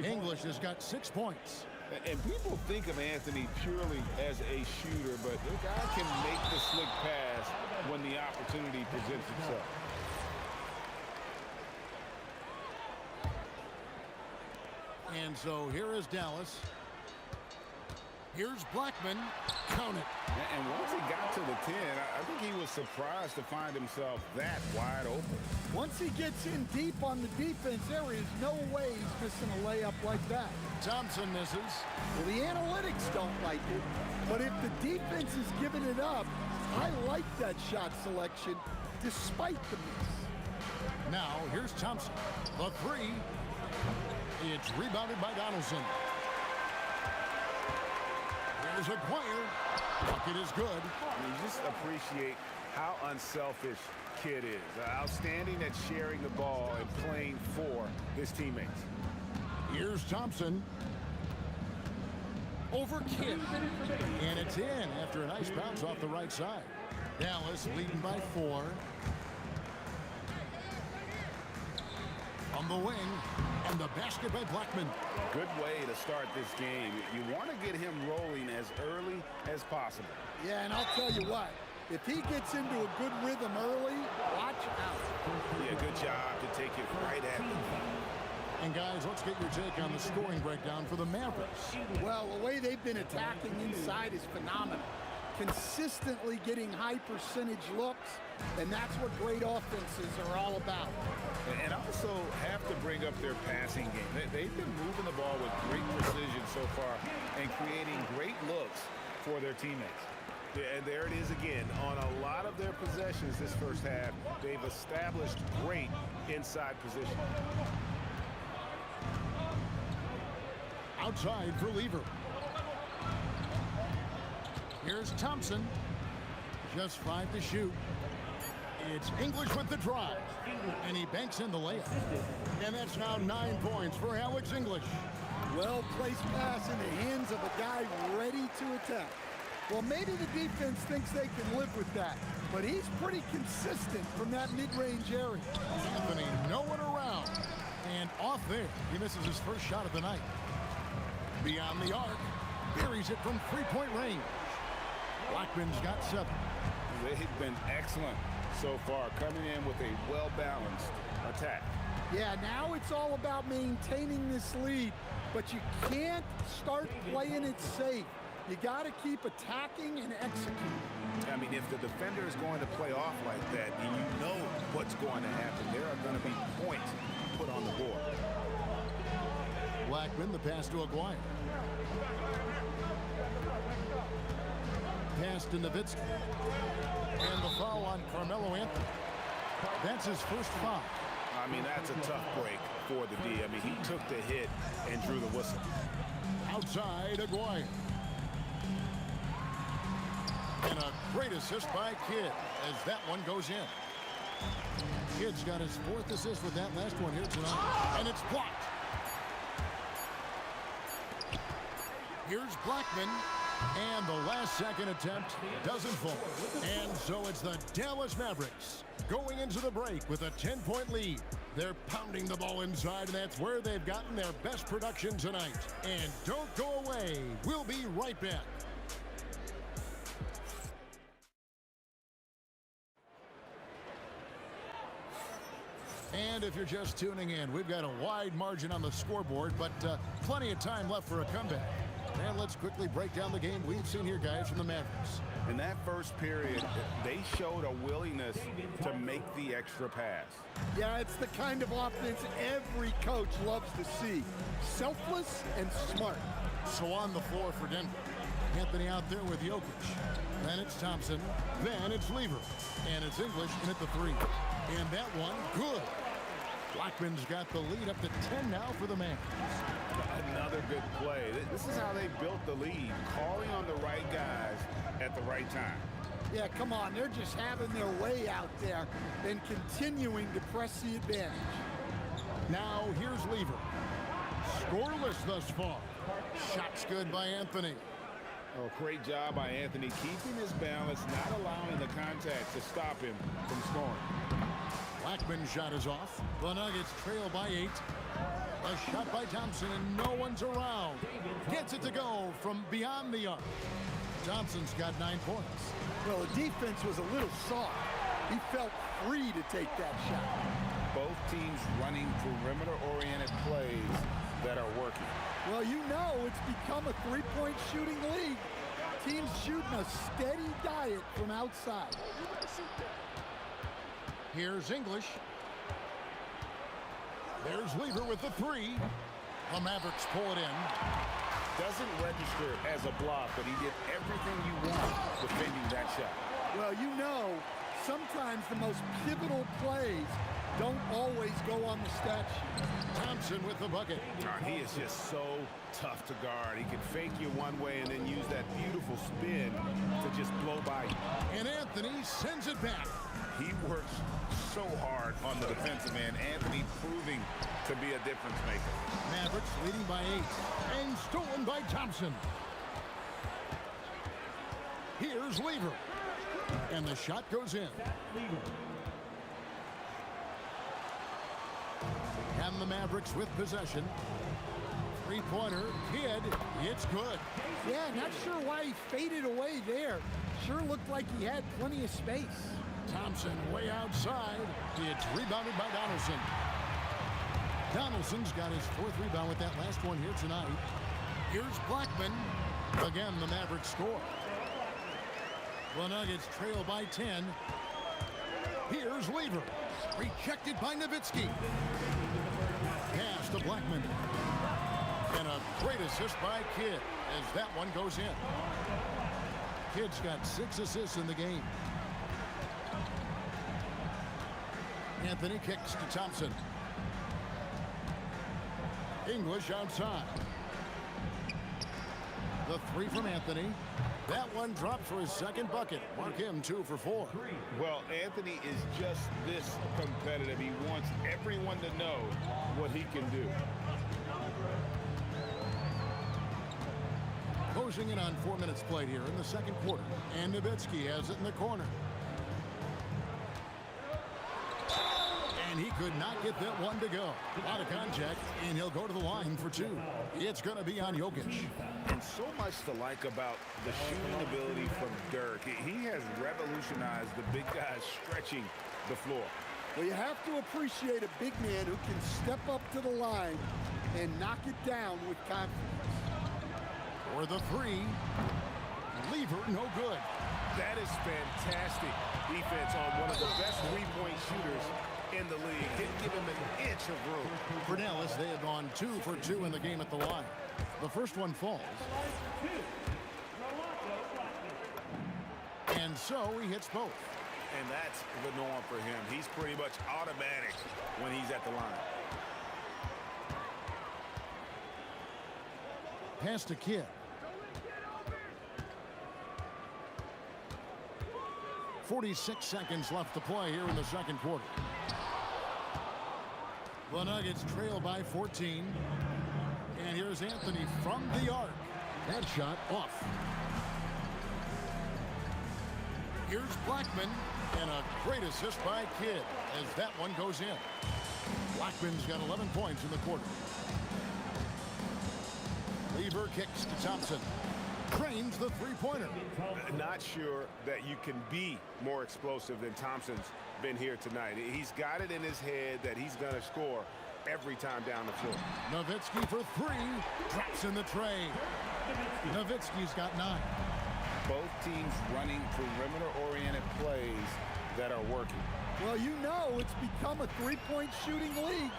English has got 6 points. And people think of Anthony purely as a shooter, but the guy can make the slick pass when the opportunity presents itself. And so here is Dallas. Here's Blackman. Count it. And once he got to the 10, I think he was surprised to find himself that wide open. Once he gets in deep on the defense, there is no way he's missing a layup like that. Thompson misses. Well, the analytics don't like it, but if the defense is giving it up, I like that shot selection despite the miss. Now, here's Thompson. The three. It's rebounded by Donaldson. There's Aguirre. Bucket is good. You just appreciate how unselfish Kidd is. Outstanding at sharing the ball and playing for his teammates. Here's Thompson. Over Kidd. And it's in after a nice bounce off the right side. Dallas leading by 4. On the wing. And the basket by Blackman. Good way to start this game. You want to get him rolling as early as possible. Yeah, and I'll tell you what. If he gets into a good rhythm early, watch out. Yeah, good job to take it right at him. And guys, let's get your take on the scoring breakdown for the Mavericks. Well, the way they've been attacking inside is phenomenal. Consistently getting high percentage looks, and that's what great offenses are all about. And also have to bring up their passing game. They've been moving the ball with great precision so far and creating great looks for their teammates. And there it is again. On a lot of their possessions this first half, they've established great inside position. Outside for Lever. Here's Thompson. Just 5 to shoot. It's English with the drive. And he banks in the layup. And that's now 9 points for Alex English. Well-placed pass in the hands of a guy ready to attack. Well, maybe the defense thinks they can live with that, but he's pretty consistent from that mid-range area. Anthony, no one around. And off there, he misses his first shot of the night. Beyond the arc, buries it from 3-point range. Blackman's got 7. They've been excellent so far, coming in with a well-balanced attack. Yeah, now it's all about maintaining this lead, but you can't start playing it safe. You got to keep attacking and executing. I mean, if the defender is going to play off like that, and you know what's going to happen, there are going to be points put on the board. Blackman, the pass to Aguirre. Pass to Nowitzki. And the foul on Carmelo Anthony. That's his first foul. I mean, that's a tough break for the D. I mean, he took the hit and drew the whistle. Outside, Aguirre. And a great assist by Kidd as that one goes in. Kidd's got his 4th assist with that last one here tonight. And it's blocked. Here's Blackman. And the last second attempt doesn't fall. And so it's the Dallas Mavericks going into the break with a 10-point lead. They're pounding the ball inside, and that's where they've gotten their best production tonight. And don't go away. We'll be right back. And if you're just tuning in, we've got a wide margin on the scoreboard, but plenty of time left for a comeback. And let's quickly break down the game we've seen here, guys, from the Mavericks. In that first period, they showed a willingness to make the extra pass. Yeah, it's the kind of offense every coach loves to see. Selfless and smart. So on the floor for Denver. Anthony out there with Jokic. Then it's Thompson. Then it's Lever. And it's English in at the 3. And that one, good. Blackman's got the lead up to 10 now for the Mavericks. Another good play. This is how they built the lead, calling on the right guys at the right time. Yeah, come on. They're just having their way out there and continuing to press the advantage. Now here's Lever. Scoreless thus far. Shot's good by Anthony. Oh, great job by Anthony, keeping his balance, not allowing the contact to stop him from scoring. Blackman's shot is off. The Nuggets trail by 8. A shot by Thompson, and no one's around. Gets it to go from beyond the arc. Thompson's got 9 points. Well, the defense was a little soft. He felt free to take that shot. Both teams running perimeter-oriented plays that are working. Well, you know it's become a 3-point shooting league. Teams shooting a steady diet from outside. Here's English. There's Lever with the 3. The Mavericks pull it in. Doesn't register as a block, but he did everything you want defending that shot. Well, you know, sometimes the most pivotal plays don't always go on the stat sheet. Thompson with the bucket. He is just so tough to guard. He can fake you one way and then use that beautiful spin to just blow by you. And Anthony sends it back. He works so hard on the defensive end. Anthony proving to be a difference maker. Mavericks leading by 8. And stolen by Thompson. Here's Lever. And the shot goes in. And the Mavericks with possession. 3-pointer, Kidd, it's good. Yeah, not sure why he faded away there. Sure looked like he had plenty of space. Thompson way outside. It's rebounded by Donaldson. Donaldson's got his 4th rebound with that last one here tonight. Here's Blackman. Again, the Mavericks score. The Nuggets trail by 10. Here's Lever. Rejected by Nowitzki. Pass to Blackman. And a great assist by Kidd as that one goes in. Kidd's got 6 assists in the game. Anthony kicks to Thompson. English outside. The 3 from Anthony. That one drops for his 2nd bucket. Mark him 2 for 4. Well, Anthony is just this competitive. He wants everyone to know what he can do. Closing in on 4 minutes played here in the 2nd quarter. And Nowitzki has it in the corner. And he could not get that one to go. Out of contact, and he'll go to the line for 2. It's going to be on Jokic. And so much to like about the shooting ability from Dirk. He has revolutionized the big guys stretching the floor. Well, you have to appreciate a big man who can step up to the line and knock it down with confidence. For the 3, Lever, no good. That is fantastic defense on one of the best 3-point shooters in the league. Didn't give him an inch of room. For Dallas, they have gone 2 for 2 in the game at the line. The first one falls. And so he hits both. And that's the norm for him. He's pretty much automatic when he's at the line. Pass to Kidd. 46 seconds left to play here in the second quarter. The Nuggets trail by 14. And here's Anthony from the arc. That shot off. Here's Blackman, and a great assist by Kidd as that one goes in. Blackman's got 11 points in the quarter. Lever kicks to Thompson. Trains the three-pointer. Not sure that you can be more explosive than Thompson's been here tonight. He's got it in his head that he's going to score every time down the floor. Nowitzki for three. Drops in the tray. Nowitzki's got 9. Both teams running perimeter-oriented plays that are working. Well, you know it's become a three-point shooting league.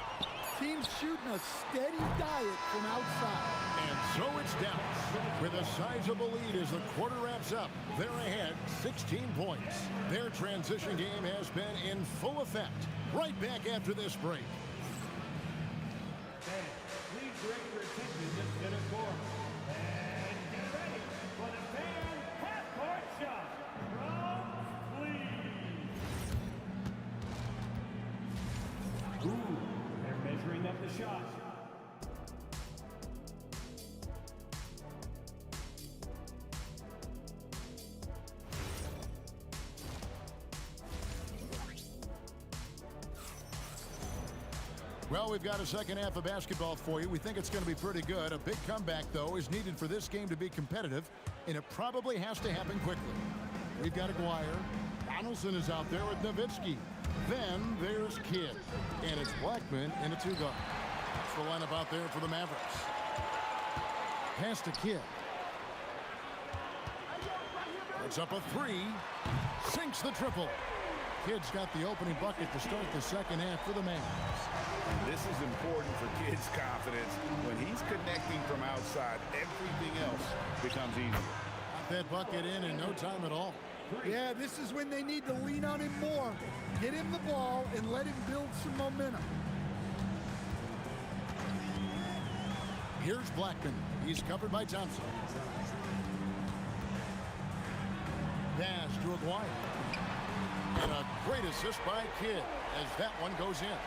Teams shooting a steady diet from outside. And so it's Dallas with a sizable lead as the quarter wraps up. They're ahead 16 points. Their transition game has been in full effect. Right back after this break. Please direct your attention to center court. And get ready for the fan half-court shot from Cleveland. Ooh, they're measuring up the shot. Well, we've got a second half of basketball for you. We think it's going to be pretty good. A big comeback, though, is needed for this game to be competitive, and it probably has to happen quickly. We've got Aguirre. Donaldson is out there with Nowitzki. Then there's Kidd, and it's Blackman in a 2-guard. That's the lineup out there for the Mavericks. Pass to Kidd. Puts up a 3. Sinks the triple. Kidd's got the opening bucket to start the second half for the Mavericks. This is important for Kidd's confidence. When he's connecting from outside, everything else becomes easy. Got that bucket in no time at all. Yeah, this is when they need to lean on him more. Get him the ball and let him build some momentum. Here's Blackman. He's covered by Thompson. Pass to Aguirre. And a great assist by Kidd as that one goes in.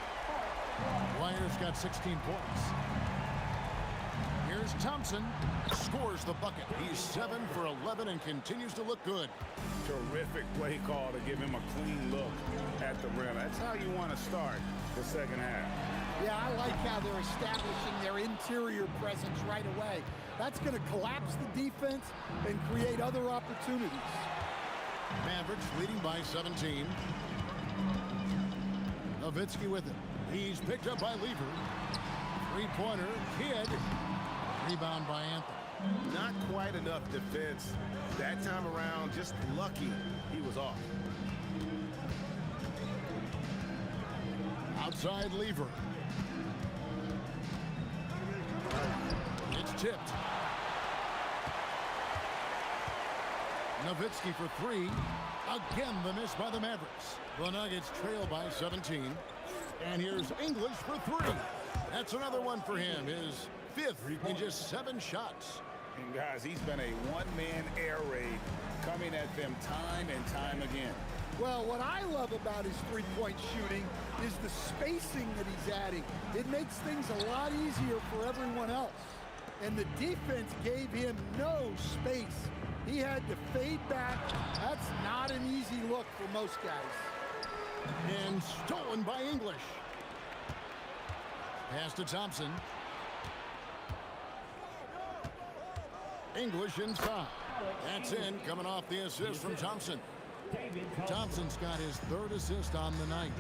Aguirre's got 16 points. Here's Thompson. Scores the bucket. He's 7 for 11 and continues to look good. Terrific play call to give him a clean look at the rim. That's how you want to start the second half. Yeah, I like how they're establishing their interior presence right away. That's going to collapse the defense and create other opportunities. Mavericks leading by 17. Nowitzki with it. He's picked up by Lever. Three-pointer, Kidd. Rebound by Anthony. Not quite enough defense. That time around, just lucky he was off. Outside Lever. It's tipped. Nowitzki for 3. Again, the miss by the Mavericks. The Nuggets trail by 17. And here's English for 3. That's another one for him. His 5th in just 7 shots. And guys, he's been a one-man air raid coming at them time and time again. Well, what I love about his three-point shooting is the spacing that he's adding. It makes things a lot easier for everyone else. And the defense gave him no space. He had to fade back. That's not an easy look for most guys. And stolen by English. Pass to Thompson. English inside. That's in, coming off the assist from Thompson. Thompson's got his 3rd assist on the night.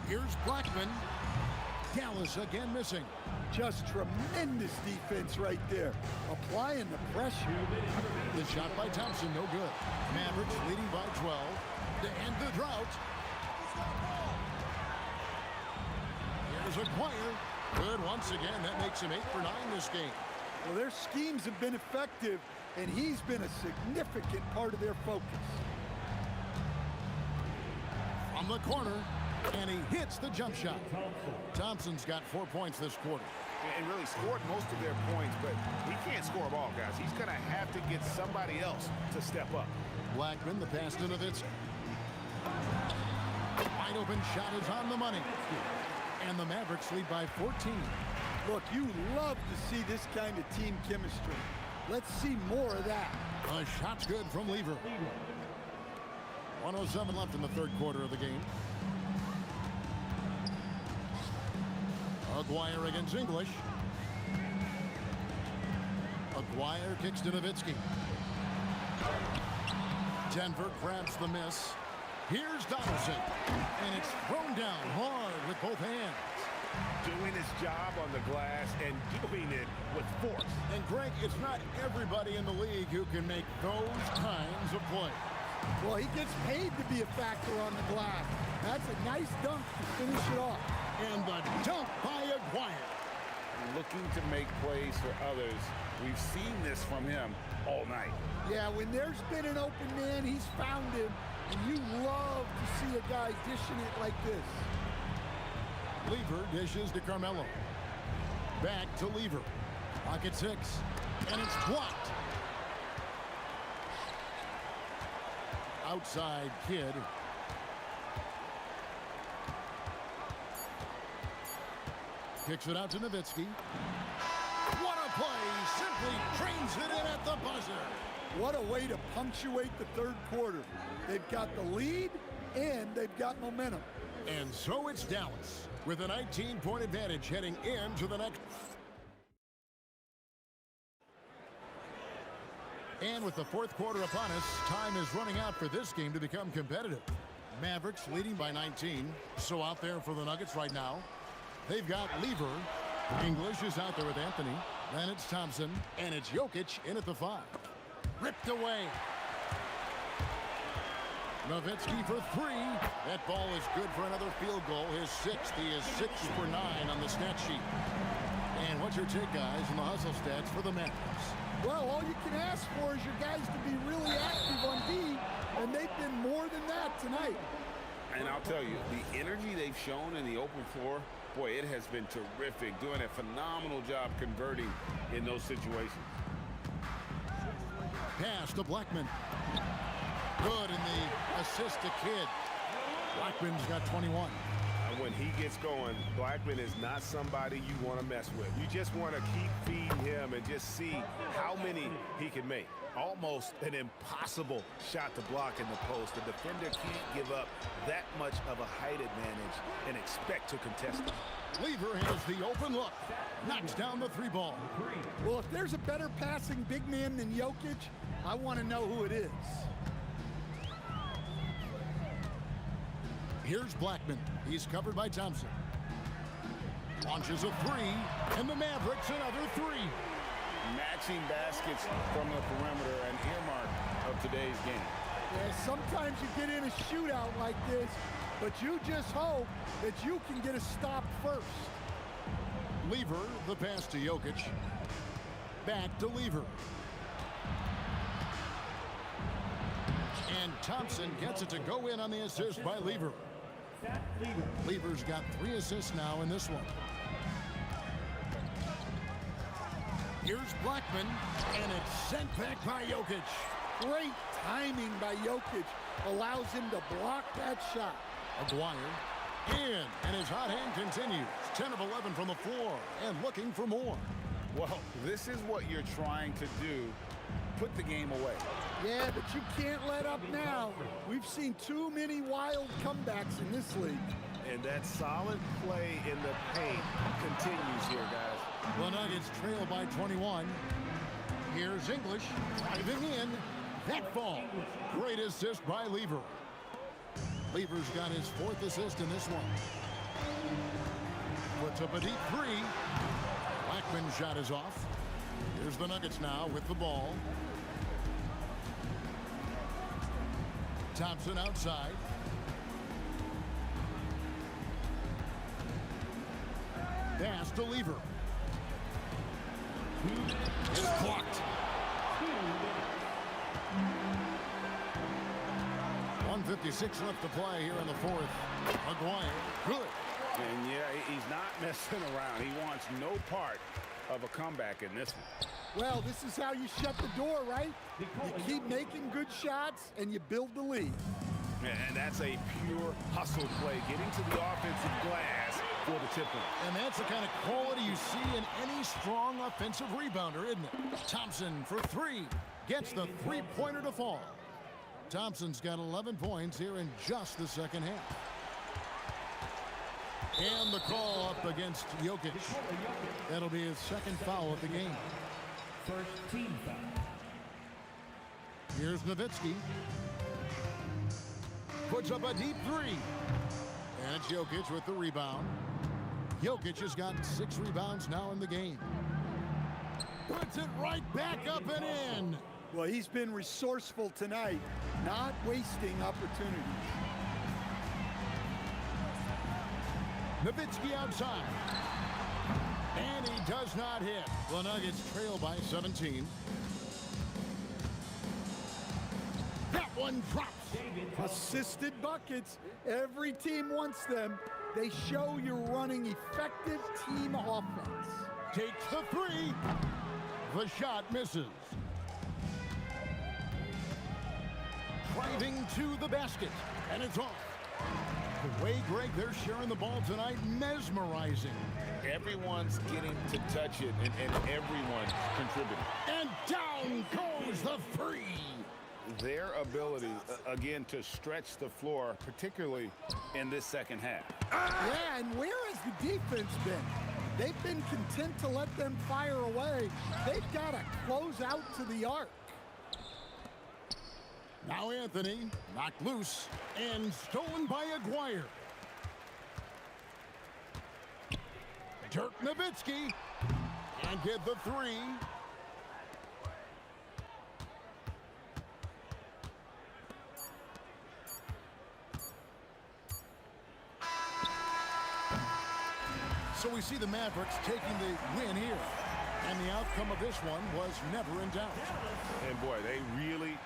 Here's Blackman. Dallas again missing. Just tremendous defense right there. Applying the pressure. The shot by Thompson, no good. Mavericks leading by 12 to end the drought. Here's Aguirre. Good once again. That makes him 8 for 9 this game. Well, their schemes have been effective, and he's been a significant part of their focus. From the corner, and he hits the jump shot. Thompson's got 4 points this quarter. and really scored most of their points, but he can't score them all, guys. He's going to have to get somebody else to step up. Blackman, the pass to Nowitzki. Wide open shot is on the money. And the Mavericks lead by 14. Look, you love to see this kind of team chemistry. Let's see more of that. A shot's good from Lever. 1:07 left in the third quarter of the game. Aguirre against English. Aguirre kicks to Nowitzki. Denver grabs the miss. Here's Donaldson. And it's thrown down hard with both hands. Doing his job on the glass and doing it with force. And Greg, it's not everybody in the league who can make those kinds of plays. Well, he gets paid to be a factor on the glass. That's a nice dunk to finish it off. And the dunk by Aguirre. Looking to make plays for others. We've seen this from him all night. Yeah, when there's been an open man, he's found him. And you love to see a guy dishing it like this. Lever dishes to Carmelo. Back to Lever. Pocket 6. And it's blocked. Outside Kidd. Kicks it out to Nowitzki. What a play! Simply trains it in at the buzzer. What a way to punctuate the third quarter. They've got the lead, and they've got momentum. And so it's Dallas with a 19-point advantage heading into the next. And with the fourth quarter upon us, time is running out for this game to become competitive. Mavericks leading by 19. So out there for the Nuggets right now, they've got Lever. English is out there with Anthony. Then it's Thompson, and it's Jokic in at the 5. Ripped away. Nowitzki for 3. That ball is good for another field goal. His 6th. He is 6 for 9 on the stat sheet. And what's your take, guys, in the hustle stats for the Mavericks? Well, all you can ask for is your guys to be really active on D, and they've been more than that tonight. And I'll tell you, the energy they've shown in the open floor, boy, it has been terrific. Doing a phenomenal job converting in those situations. Pass to Blackman. Good in the assist to Kidd. Blackman's got 21. And when he gets going, Blackman is not somebody you want to mess with. You just want to keep feeding him and just see how many he can make. Almost an impossible shot to block in the post. The defender can't give up that much of a height advantage and expect to contest it. Lever has the open look. Knocks down the 3 ball. Well, if there's a better passing big man than Jokic, I want to know who it is. Here's Blackman. He's covered by Thompson. Launches a 3, and the Mavericks another 3. Matching baskets from the perimeter, an earmark of today's game. Yeah, sometimes you get in a shootout like this, but you just hope that you can get a stop first. Lever, the pass to Jokic. Back to Lever. And Thompson gets it to go in on the assist by Lever. Lever's got 3 assists now in this one. Here's Blackman, and it's sent back by Jokic. Great timing by Jokic allows him to block that shot. Aguirre in, and his hot hand continues. 10 of 11 from the floor, and looking for more. Well, this is what you're trying to do. Put the game away. Yeah, but you can't let up now. We've seen too many wild comebacks in this league. And that solid play in the paint continues here, guys. The Nuggets trail by 21. Here's English driving in. That fall. Great assist by Lever. Lever's got his 4th assist in this one. Puts up a deep 3. Blackman's shot is off. Here's the Nuggets now with the ball. Thompson outside. Pass to Lever. It's blocked. 1:56 left to play here in the 4th. Aguirre, good. And yeah, he's not messing around. He wants no part of a comeback in this one. Well, this is how you shut the door, right? You keep making good shots and you build the lead. And that's a pure hustle play, getting to the offensive glass for the tip-in. And that's the kind of quality you see in any strong offensive rebounder, isn't it? Thompson for three. Gets the three-pointer to fall. Thompson's got 11 points here in just the second half. And the call up against Jokic. That'll be his second foul of the game. First team foul. Here's Nowitzki. Puts up a deep three. And it's Jokic with the rebound. Jokic has got 6 rebounds now in the game. Puts it right back up and in. Well, he's been resourceful tonight, not wasting opportunities. Nowitzki outside. And he does not hit. The Nuggets trail by 17. That one drops. Assisted buckets. Every team wants them. They show you're running effective team offense. Takes the three. The shot misses. Driving to the basket. And it's off. The way, Greg, they're sharing the ball tonight, mesmerizing. Everyone's getting to touch it, and everyone's contributing. And down goes the three. Their ability, again, to stretch the floor, particularly in this second half. Yeah, and where has the defense been? They've been content to let them fire away. They've got to close out to the arc. Now Anthony, knocked loose, and stolen by Aguirre. Dirk Nowitzki, and get the three. So we see the Mavericks taking the win here. And the outcome of this one was never in doubt. And boy, they really...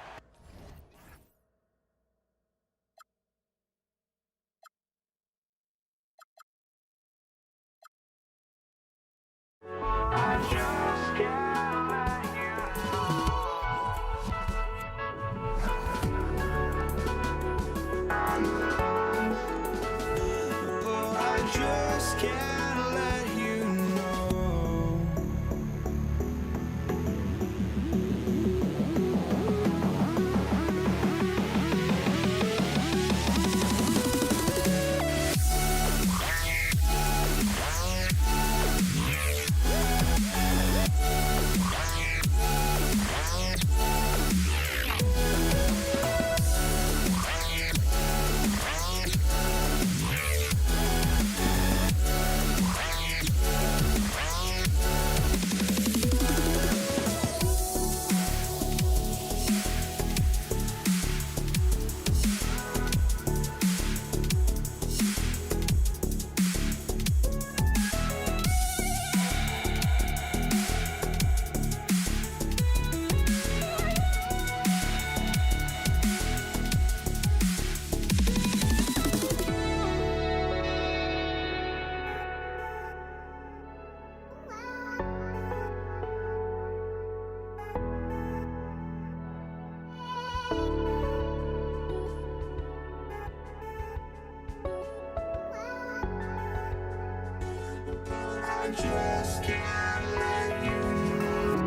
just can't let you know.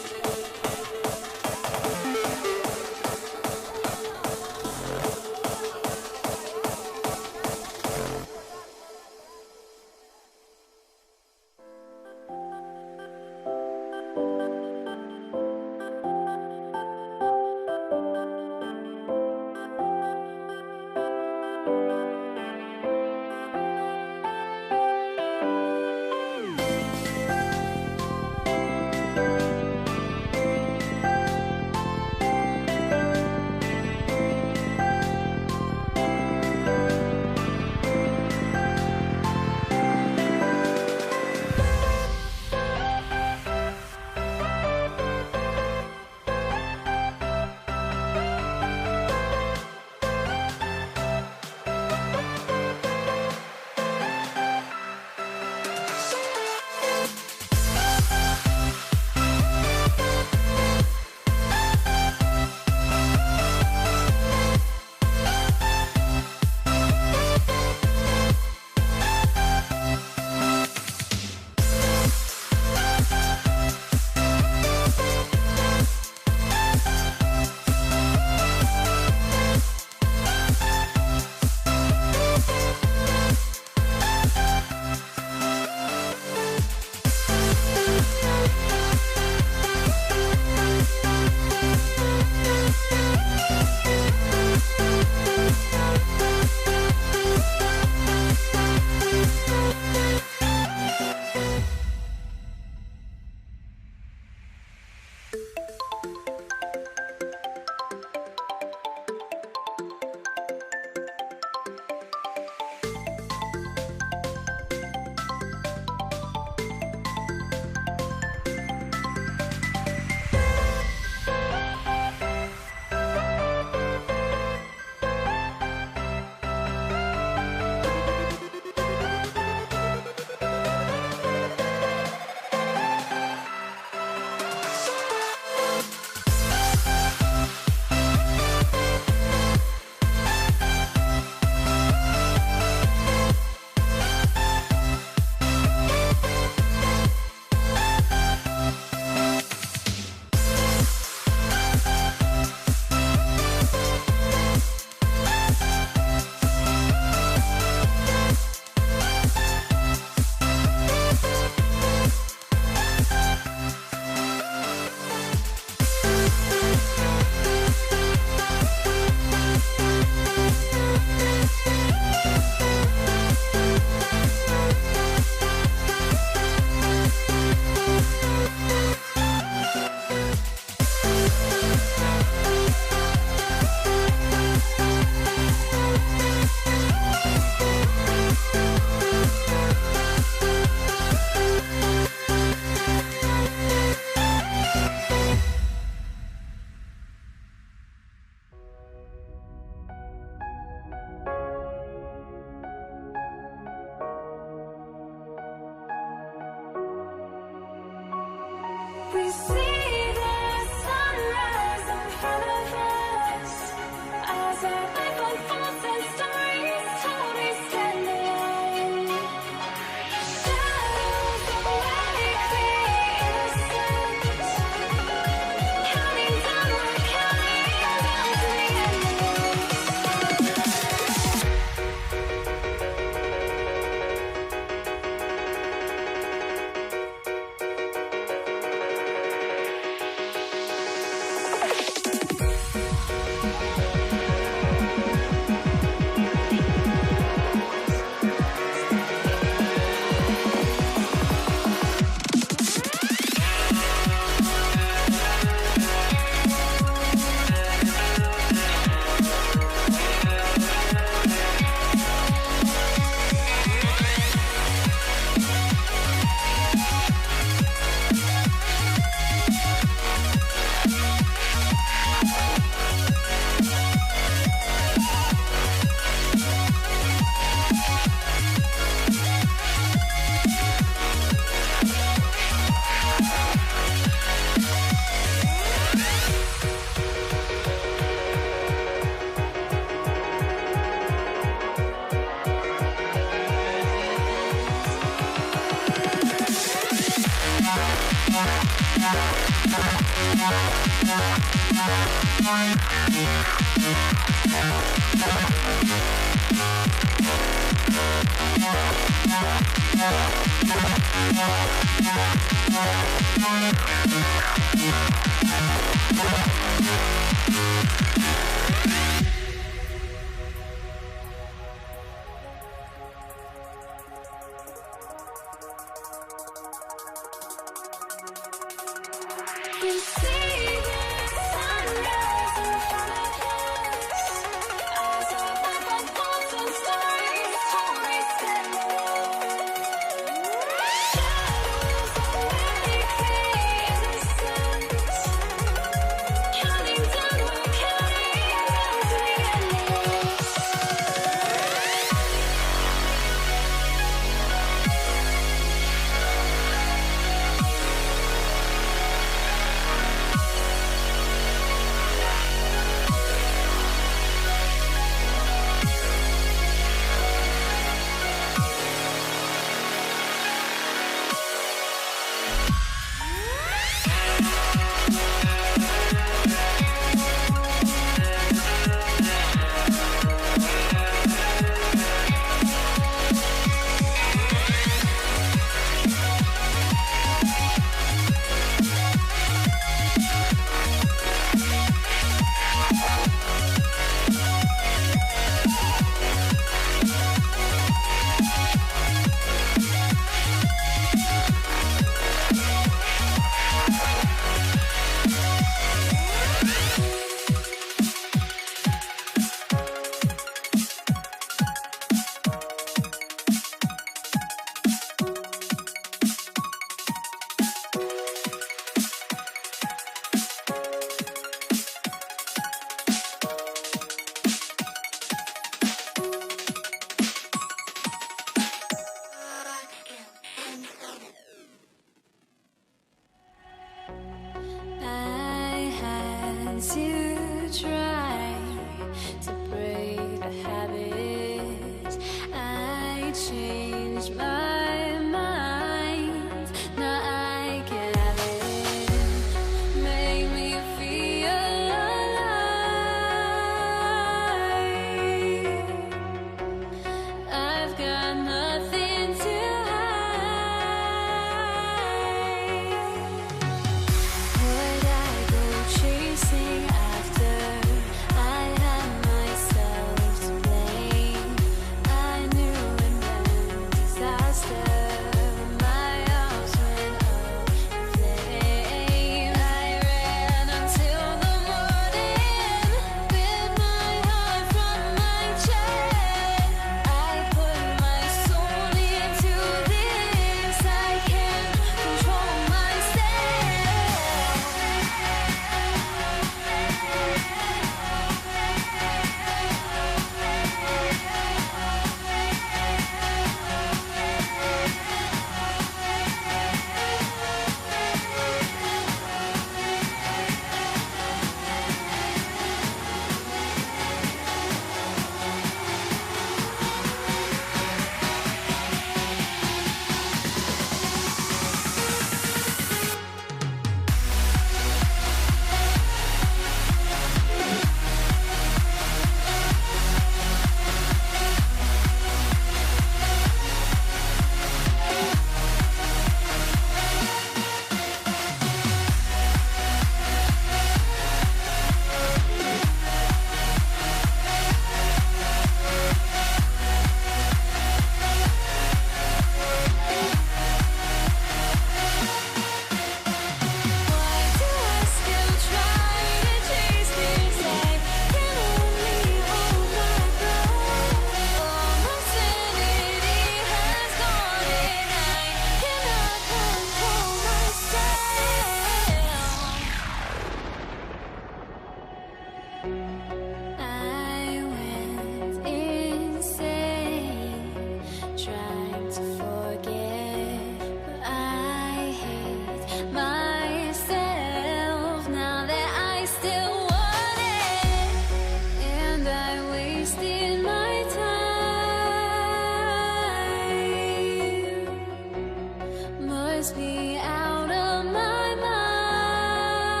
must be out of my mind.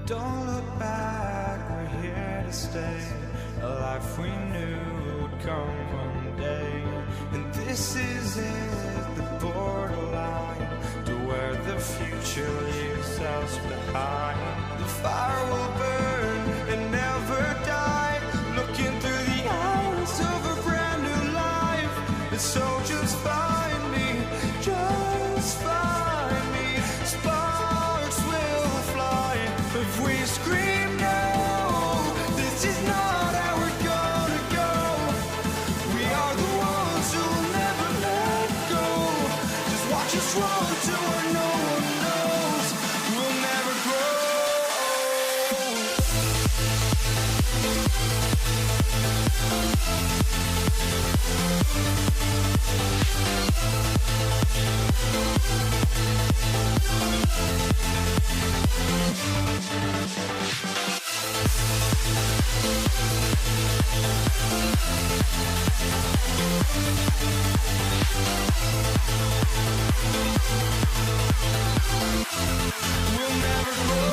Don't look back, we're here to stay. A life we knew would come one day. And this is it, the borderline to where the future leaves us behind. The fire will burn and never die, looking through the eyes of a brand new life. And so just find me, just find me. Sparks will fly if we scream no. This is not our us run to where no one knows. We'll never grow. We'll never grow.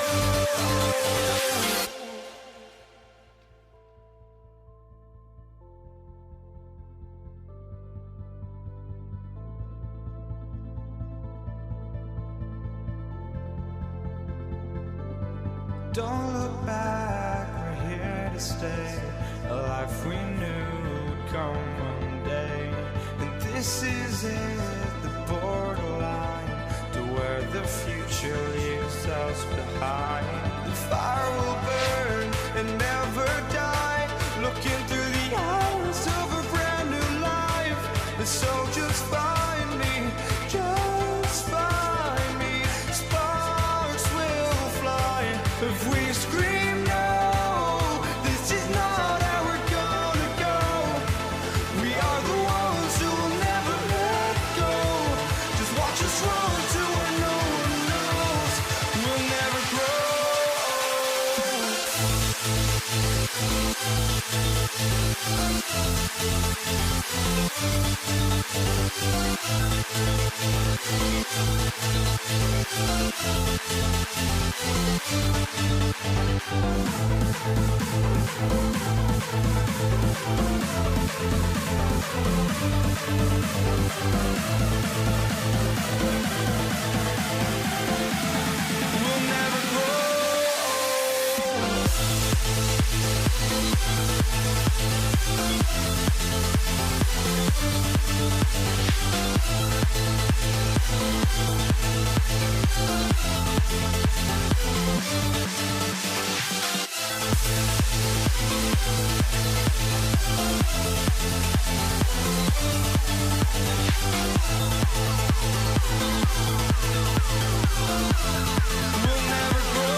Don't look back, we're here to stay. A life we knew would come one day. And this is it, the borderline to where the future leaves us behind. The fire will burn and never die, looking through the eyes of a brand new life. And so just find me, just find me. Sparks will fly if we scream no. This is not how we're gonna go. We are the ones who will never let go. Just watch us run to where no one knows. We'll never grow. We'll never grow. We'll never grow.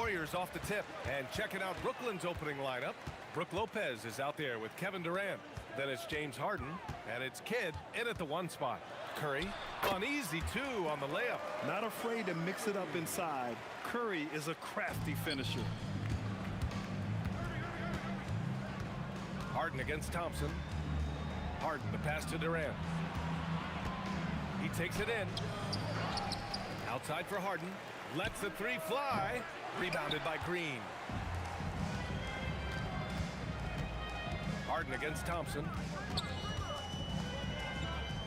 Warriors off the tip. And checking out Brooklyn's opening lineup, Brook Lopez is out there with Kevin Durant. Then it's James Harden, and it's Kidd in at the 1 spot. Curry on easy 2 on the layup. Not afraid to mix it up inside. Curry is a crafty finisher. Harden against Thompson. Harden, the pass to Durant. He takes it in. Outside for Harden. Lets the 3 fly. Rebounded by Green. Harden against Thompson.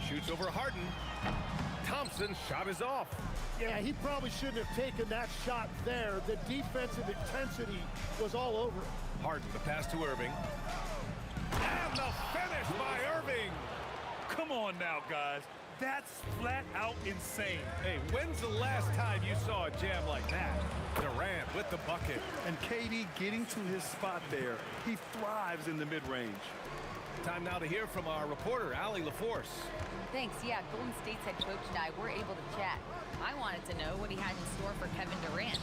Shoots over Harden. Thompson's shot is off. Yeah, he probably shouldn't have taken that shot there. The defensive intensity was all over it. Harden, the pass to Irving. And the finish by Irving. Come on now, guys. That's flat out insane. Hey, when's the last time you saw a jam like that? Durant with the bucket. And KD getting to his spot there. He thrives in the mid-range. Time now to hear from our reporter, Allie LaForce. Thanks. Yeah, Golden State's head coach and I were able to chat. I wanted to know what he had in store for Kevin Durant.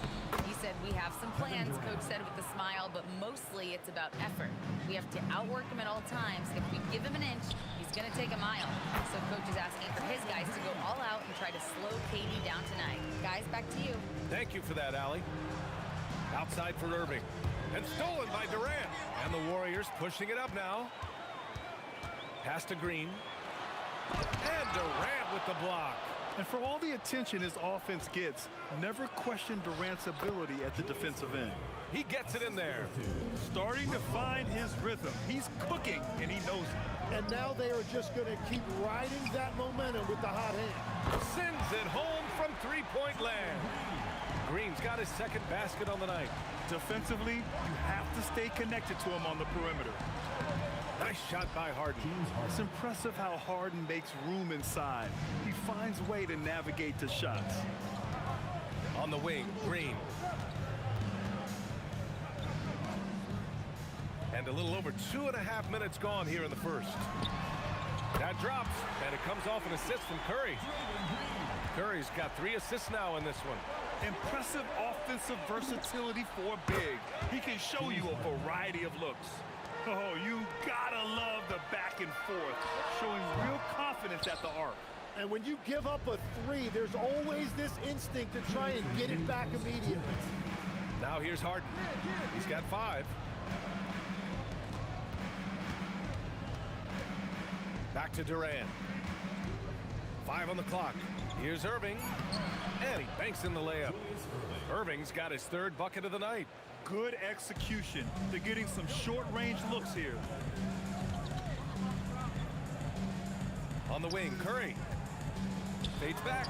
He said, we have some plans, Coach said with a smile, but mostly it's about effort. We have to outwork him at all times. If we give him an inch, he's going to take a mile. So Coach is asking for his guys to go all out and try to slow KD down tonight. Guys, back to you. Thank you for that, Allie. Outside for Irving. And stolen by Durant. And the Warriors pushing it up now. Pass to Green. And Durant with the block. And for all the attention his offense gets, never question Durant's ability at the defensive end. He gets it in there. Starting to find his rhythm. He's cooking, and he knows it. And now they are just going to keep riding that momentum with the hot hand. Sends it home from three-point land. Green's got his second basket on the night. Defensively, you have to stay connected to him on the perimeter. Nice shot by Harden. It's impressive how Harden makes room inside. He finds a way to navigate the shots. On the wing, Green. And a little over 2.5 minutes gone here in the first. That drops, and it comes off an assist from Curry. Curry's got 3 assists now in this one. Impressive offensive versatility for big. He can show you a variety of looks. Oh, you gotta love the back and forth, showing real confidence at the arc. And when you give up a 3, there's always this instinct to try and get it back immediately. Now here's Harden. He's got 5. Back to Durant. 5 on the clock. Here's Irving. And he banks in the layup. Irving's got his 3rd bucket of the night. Good execution. They're getting some short-range looks here. On the wing, Curry. Fades back.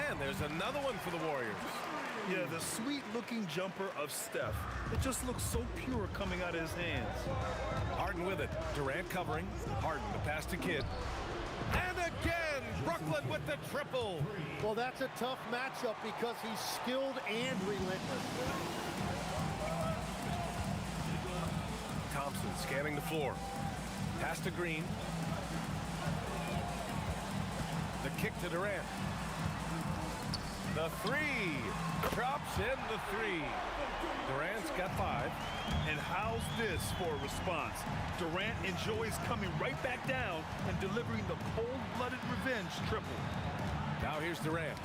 And there's another one for the Warriors. Yeah, the sweet-looking jumper of Steph. It just looks so pure coming out of his hands. Harden with it. Durant covering. Harden, the pass to Kidd. And again, Brooklyn with the triple. Well, that's a tough matchup because he's skilled and relentless. Thompson scanning the floor. Pass to Green. The kick to Durant. The 3. Drops in the 3. Durant's got 5. And how's this for a response? Durant enjoys coming right back down and delivering the cold-blooded revenge triple. Now here's Durant.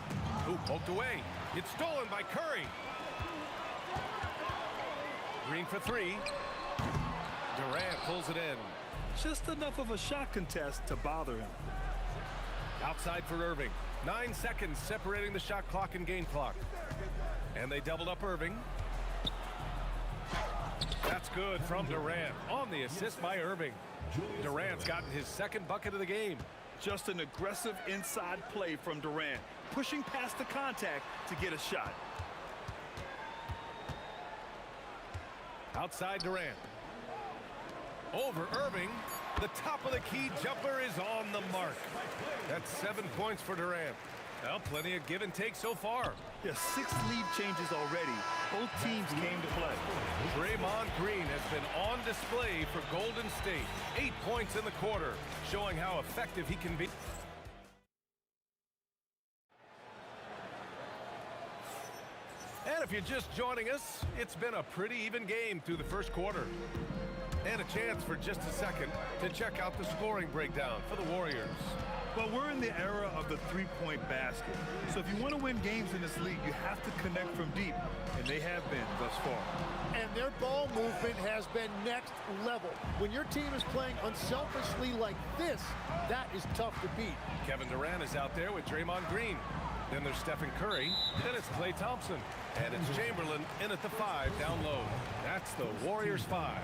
Ooh, poked away. It's stolen by Curry. Green for 3. Durant pulls it in. Just enough of a shot contest to bother him. Outside for Irving. 9 seconds separating the shot clock and game clock. And they doubled up Irving. That's good from Durant on the assist by Irving. Durant's gotten his 2nd bucket of the game. Just an aggressive inside play from Durant, pushing past the contact to get a shot. Outside Durant. Over Irving. The top of the key jumper is on the mark. That's 7 points for Durant. Well, plenty of give and take so far. Yeah, 6 lead changes already. Both teams came to play. Draymond Green has been on display for Golden State. 8 points in the quarter, showing how effective he can be. And if you're just joining us, it's been a pretty even game through the first quarter. And a chance for just a second to check out the scoring breakdown for the Warriors. Well, we're in the era of the three-point basket. So if you want to win games in this league, you have to connect from deep, and they have been thus far. And their ball movement has been next level. When your team is playing unselfishly like this, that is tough to beat. Kevin Durant is out there with Draymond Green. Then there's Stephen Curry. Then it's Klay Thompson. And it's Chamberlain in at the 5 down low. That's the Warriors 5.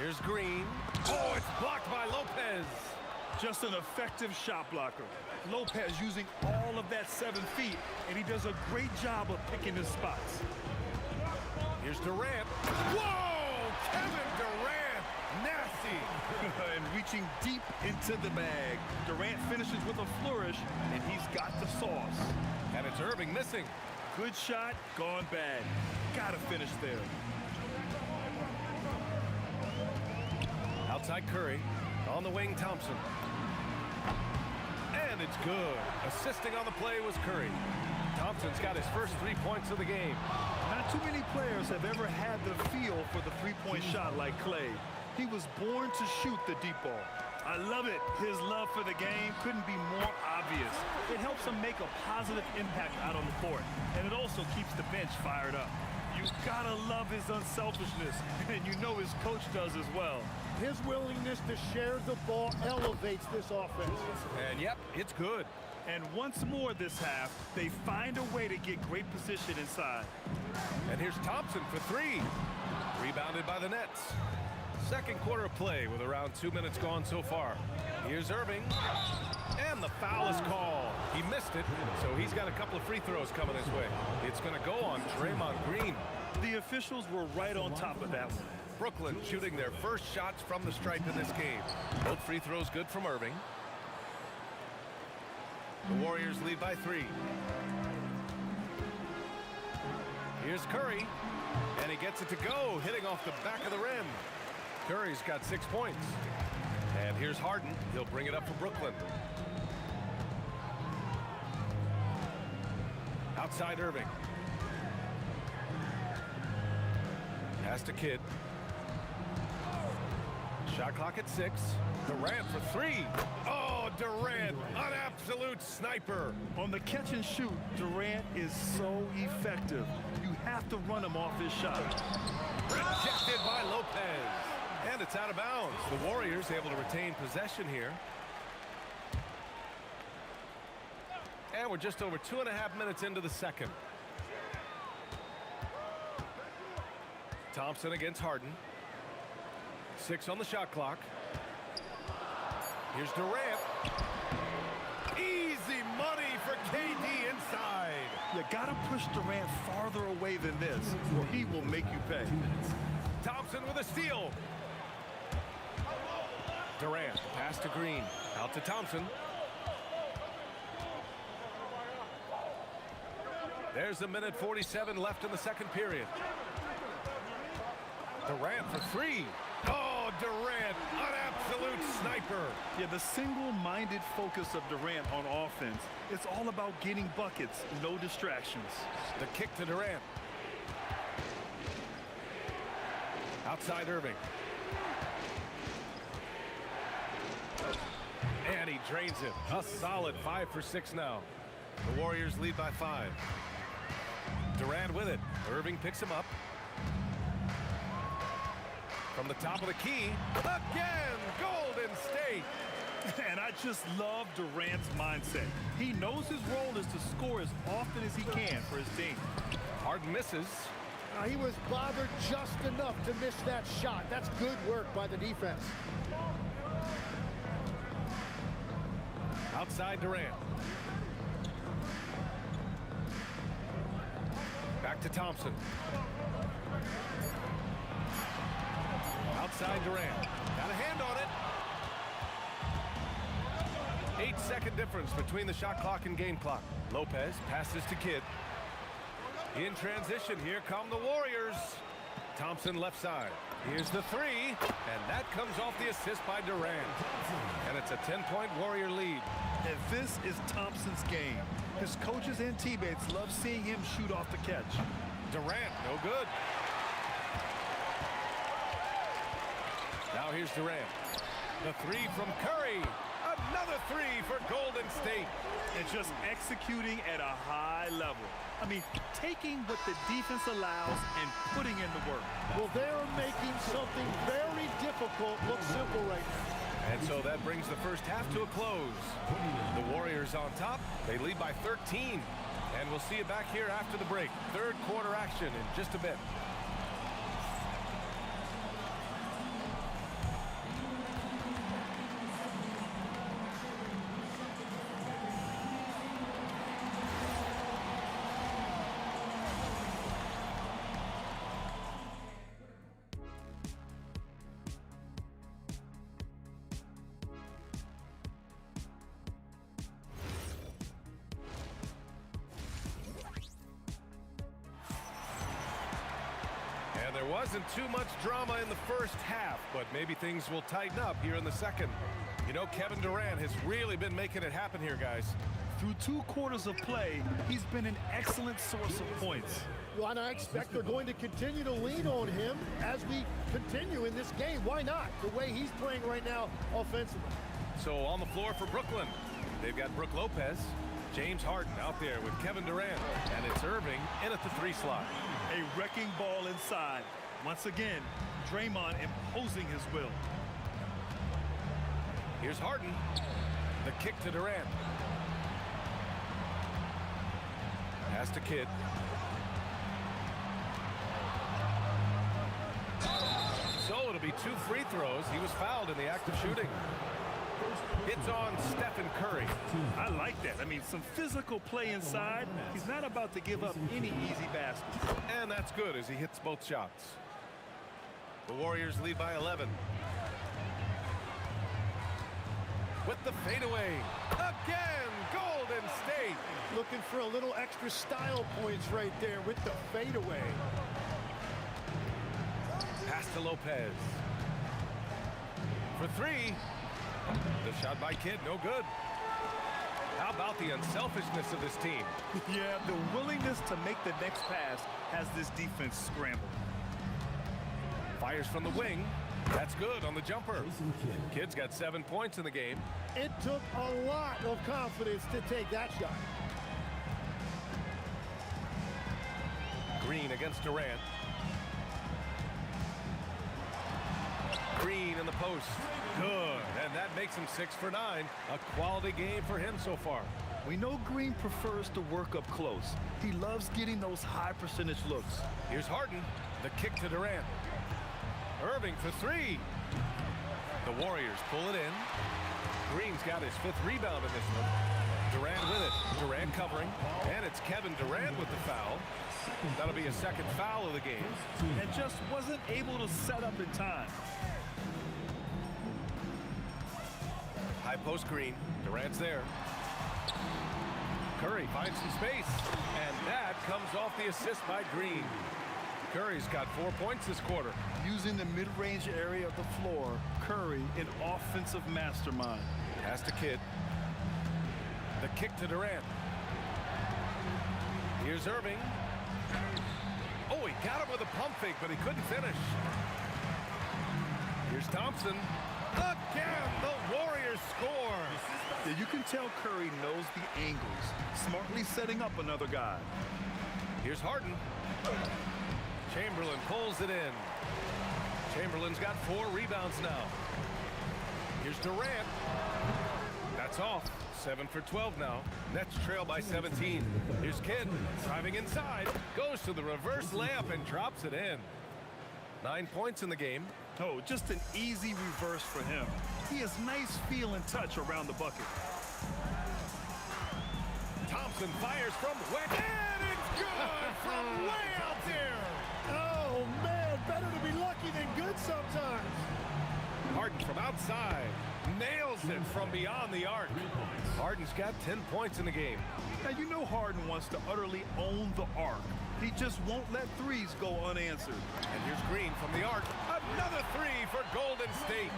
Here's Green. Oh, it's blocked by Lopez. Just an effective shot blocker. Lopez using all of that 7 feet, and he does a great job of picking his spots. Here's Durant. Whoa! Kevin Durant! Nasty! And reaching deep into the bag. Durant finishes with a flourish, and he's got the sauce. And it's Irving missing. Good shot, gone bad. Gotta finish there. Outside Curry. On the wing, Thompson. And it's good. Assisting on the play was Curry. Thompson's got his first 3 points of the game. Not too many players have ever had the feel for the three-point shot like Klay. He was born to shoot the deep ball. I love it. His love for the game couldn't be more obvious. It helps him make a positive impact out on the court, and it also keeps the bench fired up. You gotta love his unselfishness, and you know his coach does as well. His willingness to share the ball elevates this offense. And yep, it's good. And once more this half, they find a way to get great position inside. And here's Thompson for 3. Rebounded by the Nets. Second quarter play with around 2 minutes gone so far. Here's Irving. And the foul is called. He missed it, so he's got a couple of free throws coming his way. It's going to go on Draymond Green. The officials were right on top of that one. Brooklyn shooting their first shots from the stripe in this game. Both free throws good from Irving. The Warriors lead by 3. Here's Curry, and he gets it to go, hitting off the back of the rim. Curry's got 6 points. And here's Harden. He'll bring it up for Brooklyn. Outside Irving. Pass to Kidd. Shot clock at 6. Durant for 3. Oh, Durant, an absolute sniper. On the catch and shoot, Durant is so effective. You have to run him off his shot. Rejected by Lopez. And it's out of bounds. The Warriors able to retain possession here. And we're just over 2.5 minutes into the second. Thompson against Harden. 6 on the shot clock. Here's Durant. Easy money for KD inside. You gotta push Durant farther away than this, or he will make you pay. Thompson with a steal. Durant, pass to Green. Out to Thompson. There's a minute 47 left in the second period. Durant for 3. Oh, Durant, an absolute sniper. Yeah, the single-minded focus of Durant on offense, it's all about getting buckets, no distractions. The kick to Durant. Outside Irving. And he drains it. A solid 5 for 6 now. The Warriors lead by 5. Durant with it. Irving picks him up. From the top of the key. Again, Golden State. And I just love Durant's mindset. He knows his role is to score as often as he can for his team. Harden misses. He was bothered just enough to miss that shot. That's good work by the defense. Outside Durant. Back to Thompson. Outside Durant. Got a hand on it. 8-second difference between the shot clock and game clock. Lopez passes to Kidd. In transition, here come the Warriors. Thompson left side. Here's the three, and that comes off the assist by Durant. And it's a 10-point Warrior lead. And this is Thompson's game. His coaches and teammates love seeing him shoot off the catch. Durant, no good. Now here's Durant. The three from Curry. Another three for Golden State. And just executing at a high level. I mean, taking what the defense allows and putting in the work. Well, they're making something very difficult look simple right now. And so that brings the first half to a close. The Warriors on top. They lead by 13. And we'll see you back here after the break. Third quarter action in just a bit. There wasn't too much drama in the first half, but maybe things will tighten up here in the second. You know, Kevin Durant has really been making it happen here, guys. Through 2 quarters of play, he's been an excellent source of points. Well, and I expect they're going to continue to lean on him as we continue in this game. Why not? The way he's playing right now offensively. So on the floor for Brooklyn, they've got Brook Lopez, James Harden out there with Kevin Durant, and it's Irving in at the 3 slot. A wrecking ball inside. Once again, Draymond imposing his will. Here's Harden. The kick to Durant. Pass to Kidd. So it'll be 2 free throws. He was fouled in the act of shooting. It's on Stephen Curry. I like that. I mean, some physical play inside. He's not about to give up any easy baskets. And that's good as he hits both shots. The Warriors lead by 11. With the fadeaway. Again, Golden State. Looking for a little extra style points right there with the fadeaway. Pass to Lopez. For 3. The shot by Kidd, no good. How about the unselfishness of this team? Yeah, the willingness to make the next pass has this defense scrambled. Fires from the wing. That's good on the jumper. Kidd's got 7 points in the game. It took a lot of confidence to take that shot. Green against Durant. Green in the post. Good, and that makes him 6 for 9. A quality game for him so far. We know Green prefers to work up close. He loves getting those high percentage looks. Here's Harden. The kick to Durant. Irving for 3. The Warriors pull it in. Green's got his 5th rebound in this one. Durant with it. Durant covering. And it's Kevin Durant with the foul. That'll be a 2nd foul of the game. And just wasn't able to set up in time. High post Green. Durant's there. Curry finds some space. And that comes off the assist by Green. Curry's got 4 points this quarter. Using the mid-range area of the floor, Curry, an offensive mastermind. Pass to Kidd. The kick to Durant. Here's Irving. Oh, he got him with a pump fake, but he couldn't finish. Here's Thompson. Again, the Warriors score. Yeah, you can tell Curry knows the angles, smartly setting up another guy. Here's Harden. Chamberlain pulls it in. Chamberlain's got 4 rebounds now. Here's Durant. That's off. 7 for 12 now. Nets trail by 17. Here's Kidd driving inside. Goes to the reverse layup and drops it in. 9 points in the game. Oh, just an easy reverse for him. He has nice feel and touch around the bucket. Thompson fires from way. And it's good from way out there. Oh, man, better to be lucky than good sometimes. Harden from outside. Nails it from beyond the arc. Harden's got 10 points in the game. Now, you know Harden wants to utterly own the arc. He just won't let threes go unanswered. And here's Green from the arc. Another three for Golden State.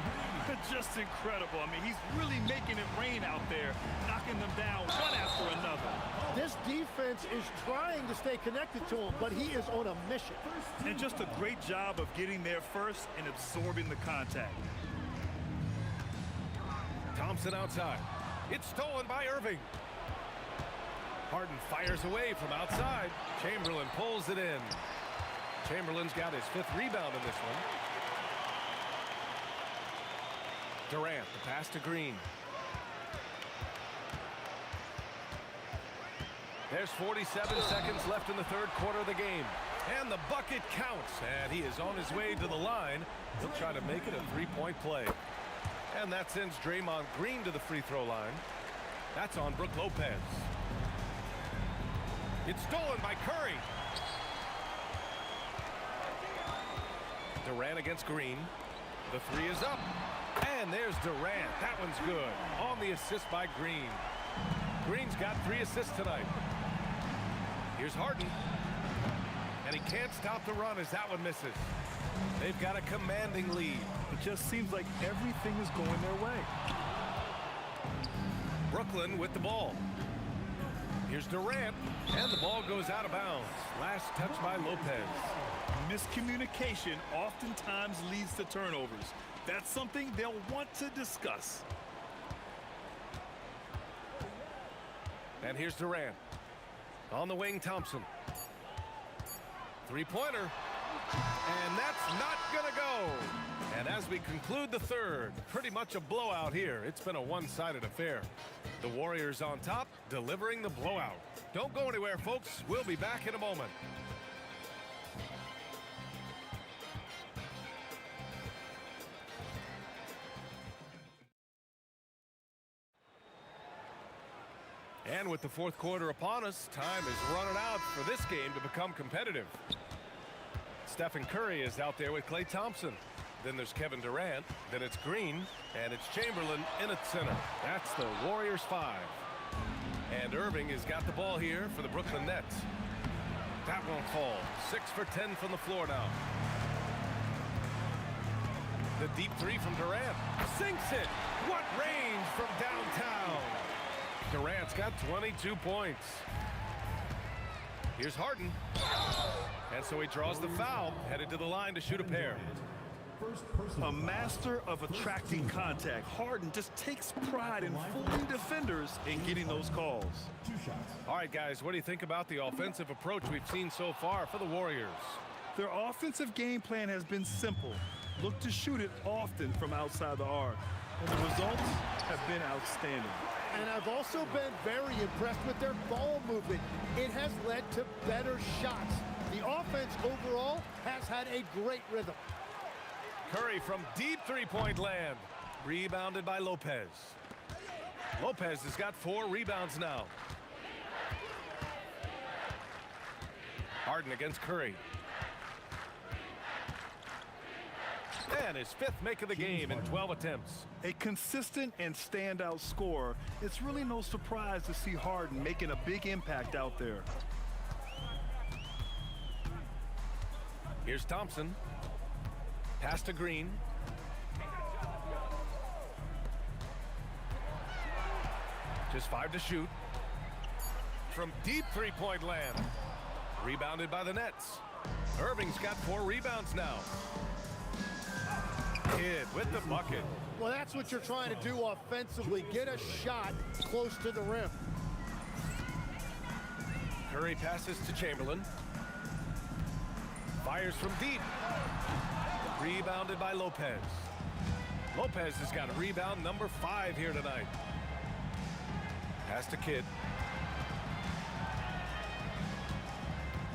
Just incredible. I mean, he's really making it rain out there, knocking them down one after another. This defense is trying to stay connected to him, but he is on a mission. And just a great job of getting there first and absorbing the contact. Thompson outside. It's stolen by Irving. Harden fires away from outside. Chamberlain pulls it in. Chamberlain's got his 5th rebound in this one. Durant, the pass to Green. There's 47 seconds left in the 3rd quarter of the game. And the bucket counts. And he is on his way to the line. He'll try to make it a 3-point play. And that sends Draymond Green to the free throw line. That's on Brook Lopez. It's stolen by Curry. Durant against Green. The 3 is up. And there's Durant. That one's good. On the assist by Green. Green's got 3 assists tonight. Here's Harden. And he can't stop the run as that one misses. They've got a commanding lead. It just seems like everything is going their way. Brooklyn with the ball. Here's Durant. And the ball goes out of bounds. Last touch by Lopez. Miscommunication oftentimes leads to turnovers. That's something they'll want to discuss. And here's Durant. On the wing, Thompson. 3-pointer. And that's not gonna go. And as we conclude the 3rd, pretty much a blowout here. It's been a one-sided affair. The Warriors on top, delivering the blowout. Don't go anywhere, folks. We'll be back in a moment. And with the 4th quarter upon us, time is running out for this game to become competitive. Stephen Curry is out there with Klay Thompson. Then there's Kevin Durant. Then it's Green. And it's Chamberlain in at center. That's the Warriors 5. And Irving has got the ball here for the Brooklyn Nets. That won't fall. 6 for 10 from the floor now. The deep 3 from Durant. Sinks it. What range from downtown. Durant's got 22 points. Here's Harden. And so he draws the foul, headed to the line to shoot a pair. A master of attracting contact. Harden just takes pride in fooling defenders and getting those calls. All right, guys, what do you think about the offensive approach we've seen so far for the Warriors? Their offensive game plan has been simple. Look to shoot it often from outside the arc. And the results have been outstanding. And I've also been very impressed with their ball movement. It has led to better shots. The offense overall has had a great rhythm. Curry from deep 3-point land. Rebounded by Lopez. Lopez has got 4 rebounds now. Harden against Curry. And his 5th make of the game in 12 attempts. A consistent and standout scorer. It's really no surprise to see Harden making a big impact out there. Here's Thompson. Pass to Green. Just 5 to shoot. From deep 3-point land. Rebounded by the Nets. Irving's got 4 rebounds now. Kidd with the bucket. Well, that's what you're trying to do offensively. Get a shot close to the rim. Curry passes to Chamberlain. Fires from deep. Rebounded by Lopez. Lopez has got a rebound number 5 here tonight. Pass to Kidd.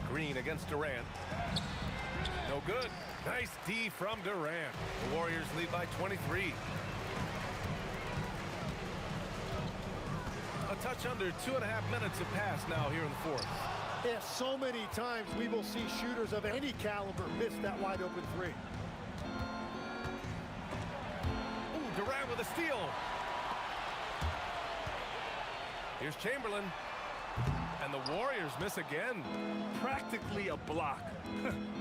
Green against Durant. No good. Nice D from Durant. The Warriors lead by 23. A touch under 2.5 minutes have passed now here in the 4th. Yeah, so many times we will see shooters of any caliber miss that wide open 3. Durant with a steal. Here's Chamberlain. And the Warriors miss again. Practically a block.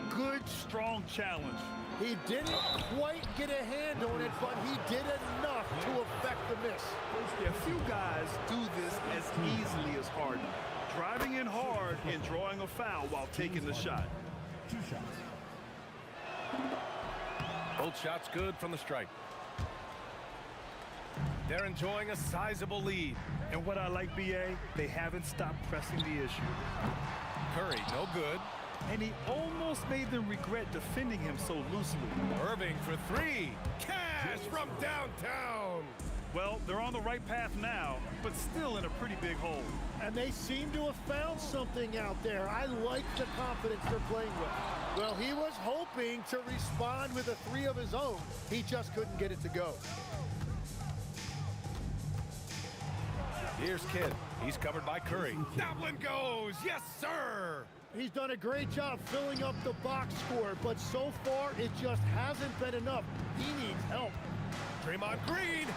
Good, strong challenge. He didn't quite get a hand on it, but he did enough to affect the miss. Yeah, few guys do this as easily as Harden. Driving in hard and drawing a foul while taking the shot. 2 shots. Both shots good from the strike. They're enjoying a sizable lead. And what I like, BA, they haven't stopped pressing the issue. Curry, no good. And he almost made them regret defending him so loosely. Irving for 3. Cash from downtown. Well, they're on the right path now, but still in a pretty big hole. And they seem to have found something out there. I like the confidence they're playing with. Well, he was hoping to respond with a 3 of his own. He just couldn't get it to go. Here's Kidd. He's covered by Curry. That one goes. Yes, sir. He's done a great job filling up the box score, but so far it just hasn't been enough. He needs help. Draymond Green.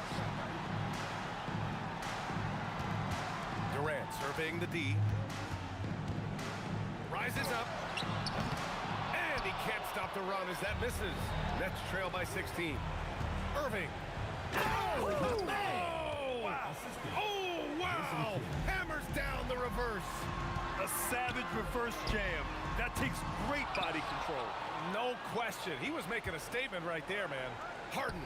Durant surveying the D. Rises up. And he can't stop the run as that misses. Nets trail by 16. Irving. Oh, man. Wow. Oh, wow. Hammers down the reverse. A savage reverse jam. That takes great body control. No question. He was making a statement right there, man. Harden.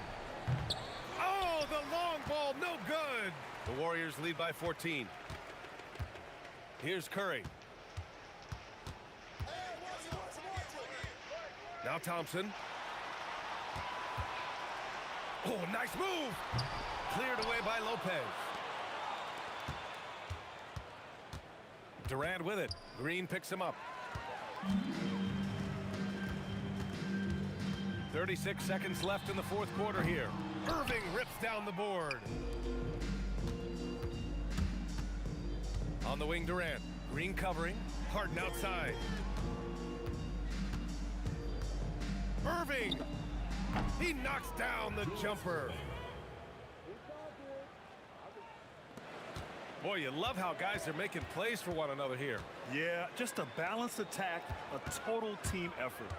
Oh, the long ball, no good. The Warriors lead by 14. Here's Curry. Now Thompson. Oh, nice move. Cleared away by Lopez. Durant with it. Green picks him up. 36 seconds left in the fourth quarter here. Irving rips down the board. On the wing, Durant. Green covering. Harden outside. Irving. He knocks down the jumper. Boy, you love how guys are making plays for one another here. Yeah, just a balanced attack, a total team effort.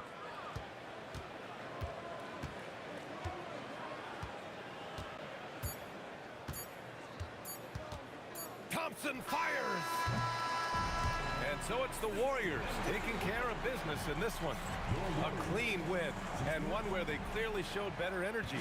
Thompson fires. And so it's the Warriors taking care of business in this one. A clean win, and one where they clearly showed better energy.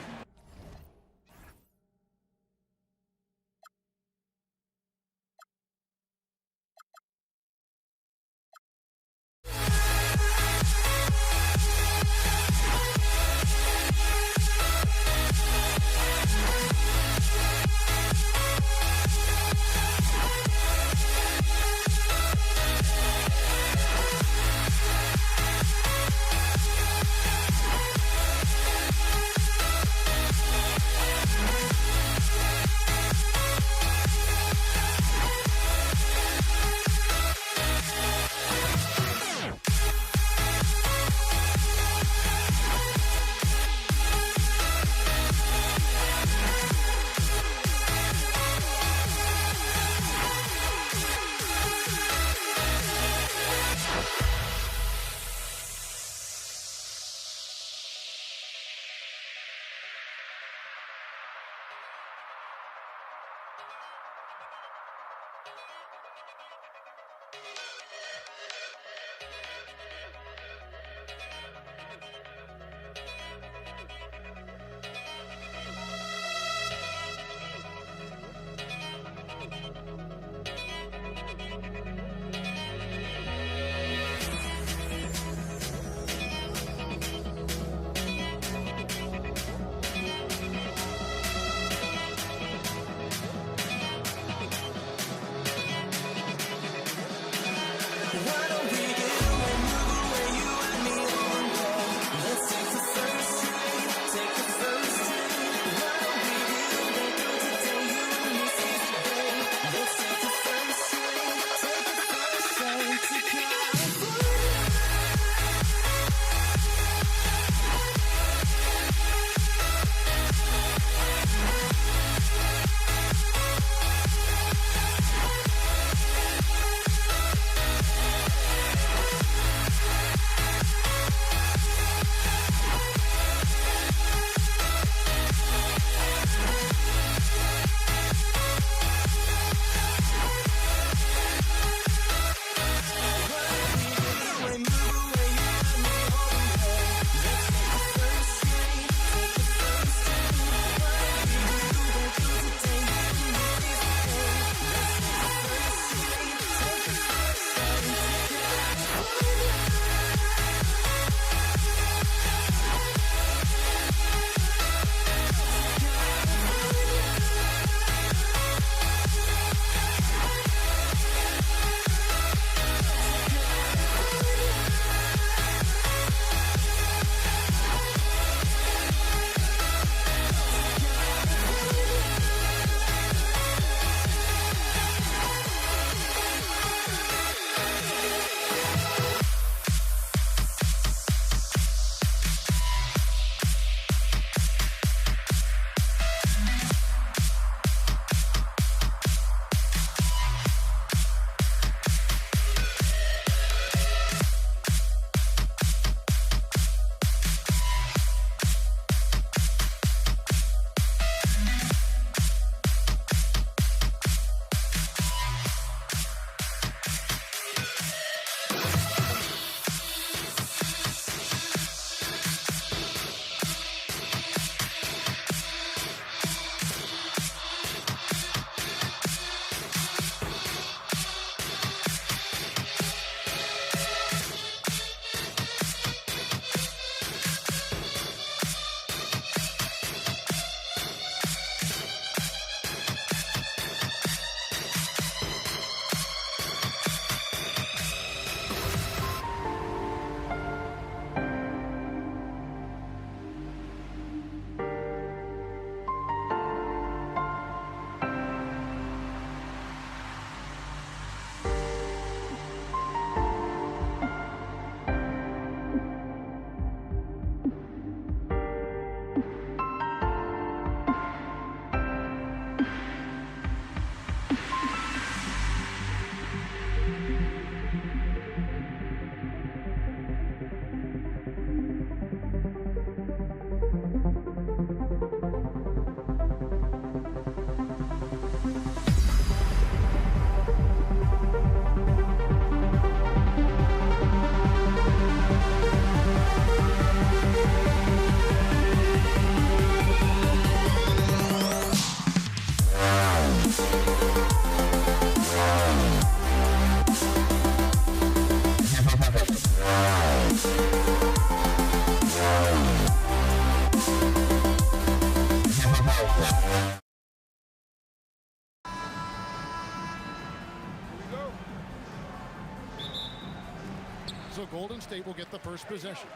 Golden State will get the first possession.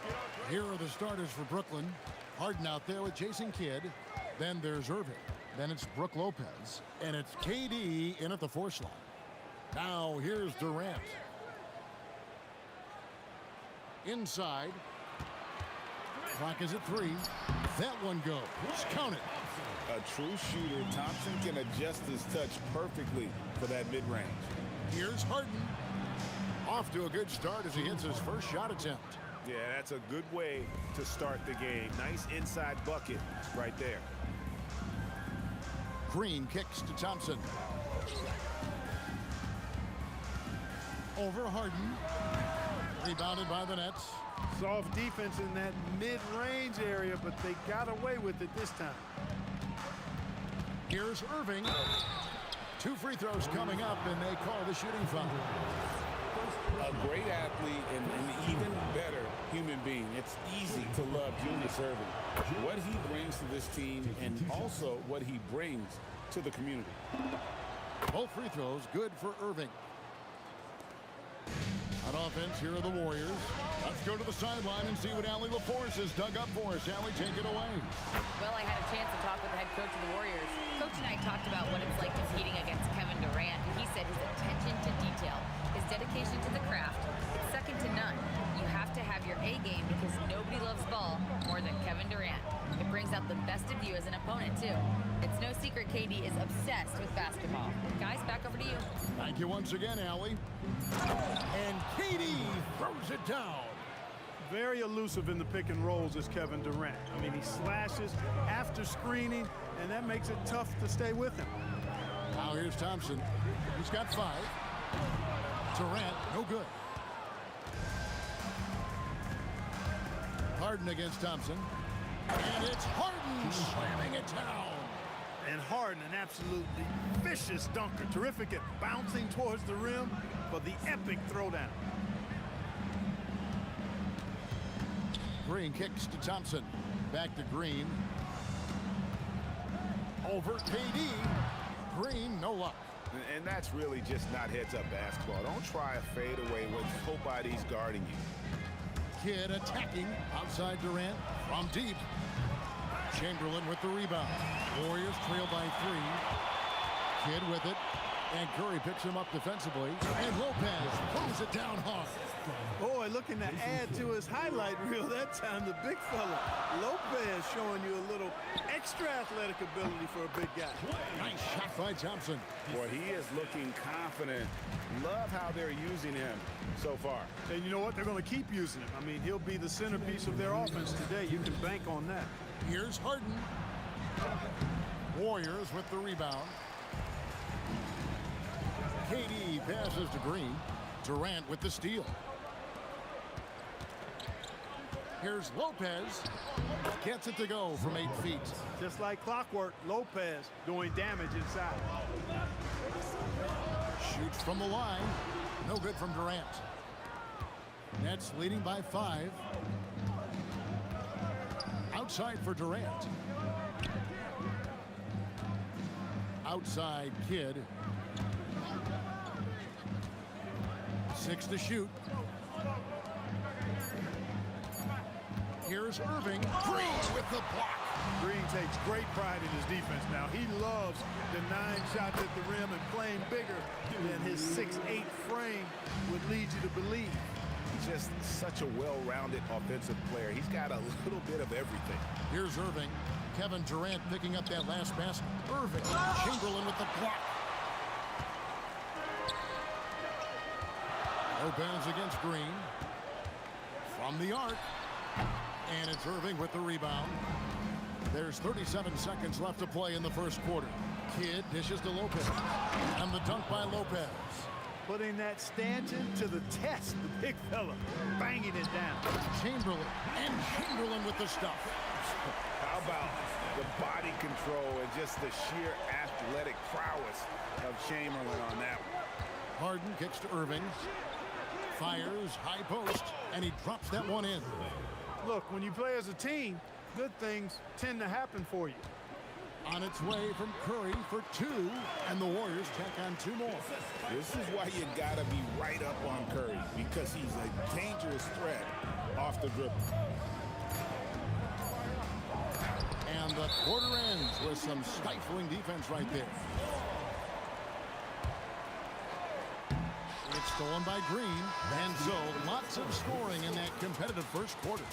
Here are the starters for Brooklyn. Harden out there with Jason Kidd. Then there's Irving. Then it's Brook Lopez. And it's KD in at the 4 slot. Now here's Durant. Inside. Clock is at 3. That one goes. Count it. A true shooter, Thompson can adjust his touch perfectly for that mid-range. Here's Harden. Off to a good start as he hits his first shot attempt. Yeah, that's a good way to start the game. Nice inside bucket right there. Green kicks to Thompson. Over Harden. Rebounded by the Nets. Soft defense in that mid-range area, but they got away with it this time. Here's Irving. 2 free throws coming up, and they call the shooting foul. A great athlete and an even better human being. It's easy to love Julius Irving. What he brings to this team and also what he brings to the community. Both free throws good for Irving. On offense, here are the Warriors. Let's go to the sideline and see what Allie LaForce has dug up for us. Allie, take it away. Well, I had a chance to talk with the head coach of the Warriors. Coach and I talked about what it's like competing against Kevin Durant, and he said his attention to detail, his dedication to the craft, it's second to none. You have to have your A game because nobody loves ball more than Kevin Durant. It brings out the best of you as an opponent, too. It's no secret KD is obsessed with basketball. Guys, back over to you. Thank you once again, Allie. And KD throws it down. Very elusive in the pick and rolls is Kevin Durant. I mean, he slashes after screening, and that makes it tough to stay with him. Now here's Thompson. He's got 5. Durant, no good. Harden against Thompson. And it's Harden slamming it down. And Harden, an absolutely vicious dunker. Terrific at bouncing towards the rim for the epic throwdown. Green kicks to Thompson. Back to Green. Over KD. Green, no luck. And that's really just not heads-up basketball. Don't try a fadeaway when nobody's guarding you. Kidd attacking outside Durant from deep. Chamberlain with the rebound. Warriors trail by 3. Kidd with it. And Curry picks him up defensively. And Lopez throws it down hard. Boy, looking to add to his highlight reel that time, the big fella. Lopez showing you a little extra athletic ability for a big guy. Nice shot by Thompson. Boy, he is looking confident. Love how they're using him so far. And you know what? They're going to keep using him. I mean, he'll be the centerpiece of their offense today. You can bank on that. Here's Harden. Warriors with the rebound. KD passes to Green. Durant with the steal. Here's Lopez. Gets it to go from 8 feet. Just like clockwork, Lopez doing damage inside. Shoots from the line. No good from Durant. Nets leading by 5. Outside for Durant. Outside Kidd. 6 to shoot. Here's Irving. Green with the block. Green takes great pride in his defense now. He loves denying shots at the rim and playing bigger than his 6'8" frame would lead you to believe. Just such a well-rounded offensive player. He's got a little bit of everything. Here's Irving. Kevin Durant picking up that last basket. Irving. Chamberlain with the block. Lopez against Green. From the arc. And it's Irving with the rebound. There's 37 seconds left to play in the first quarter. Kidd dishes to Lopez. And the dunk by Lopez. Putting that stanchion to the test, the big fella. Banging it down. Chamberlain. And Chamberlain with the stuff. How about the body control and just the sheer athletic prowess of Chamberlain on that one. Harden kicks to Irving. Fires, high post, and he drops that one in. Look, when you play as a team, good things tend to happen for you. On its way from Curry for 2, and the Warriors tack on 2 more. This is why you got to be right up on Curry, because he's a dangerous threat off the dribble. And the quarter ends with some stifling defense right there. It's stolen by Green, and so lots of scoring in that competitive first quarter.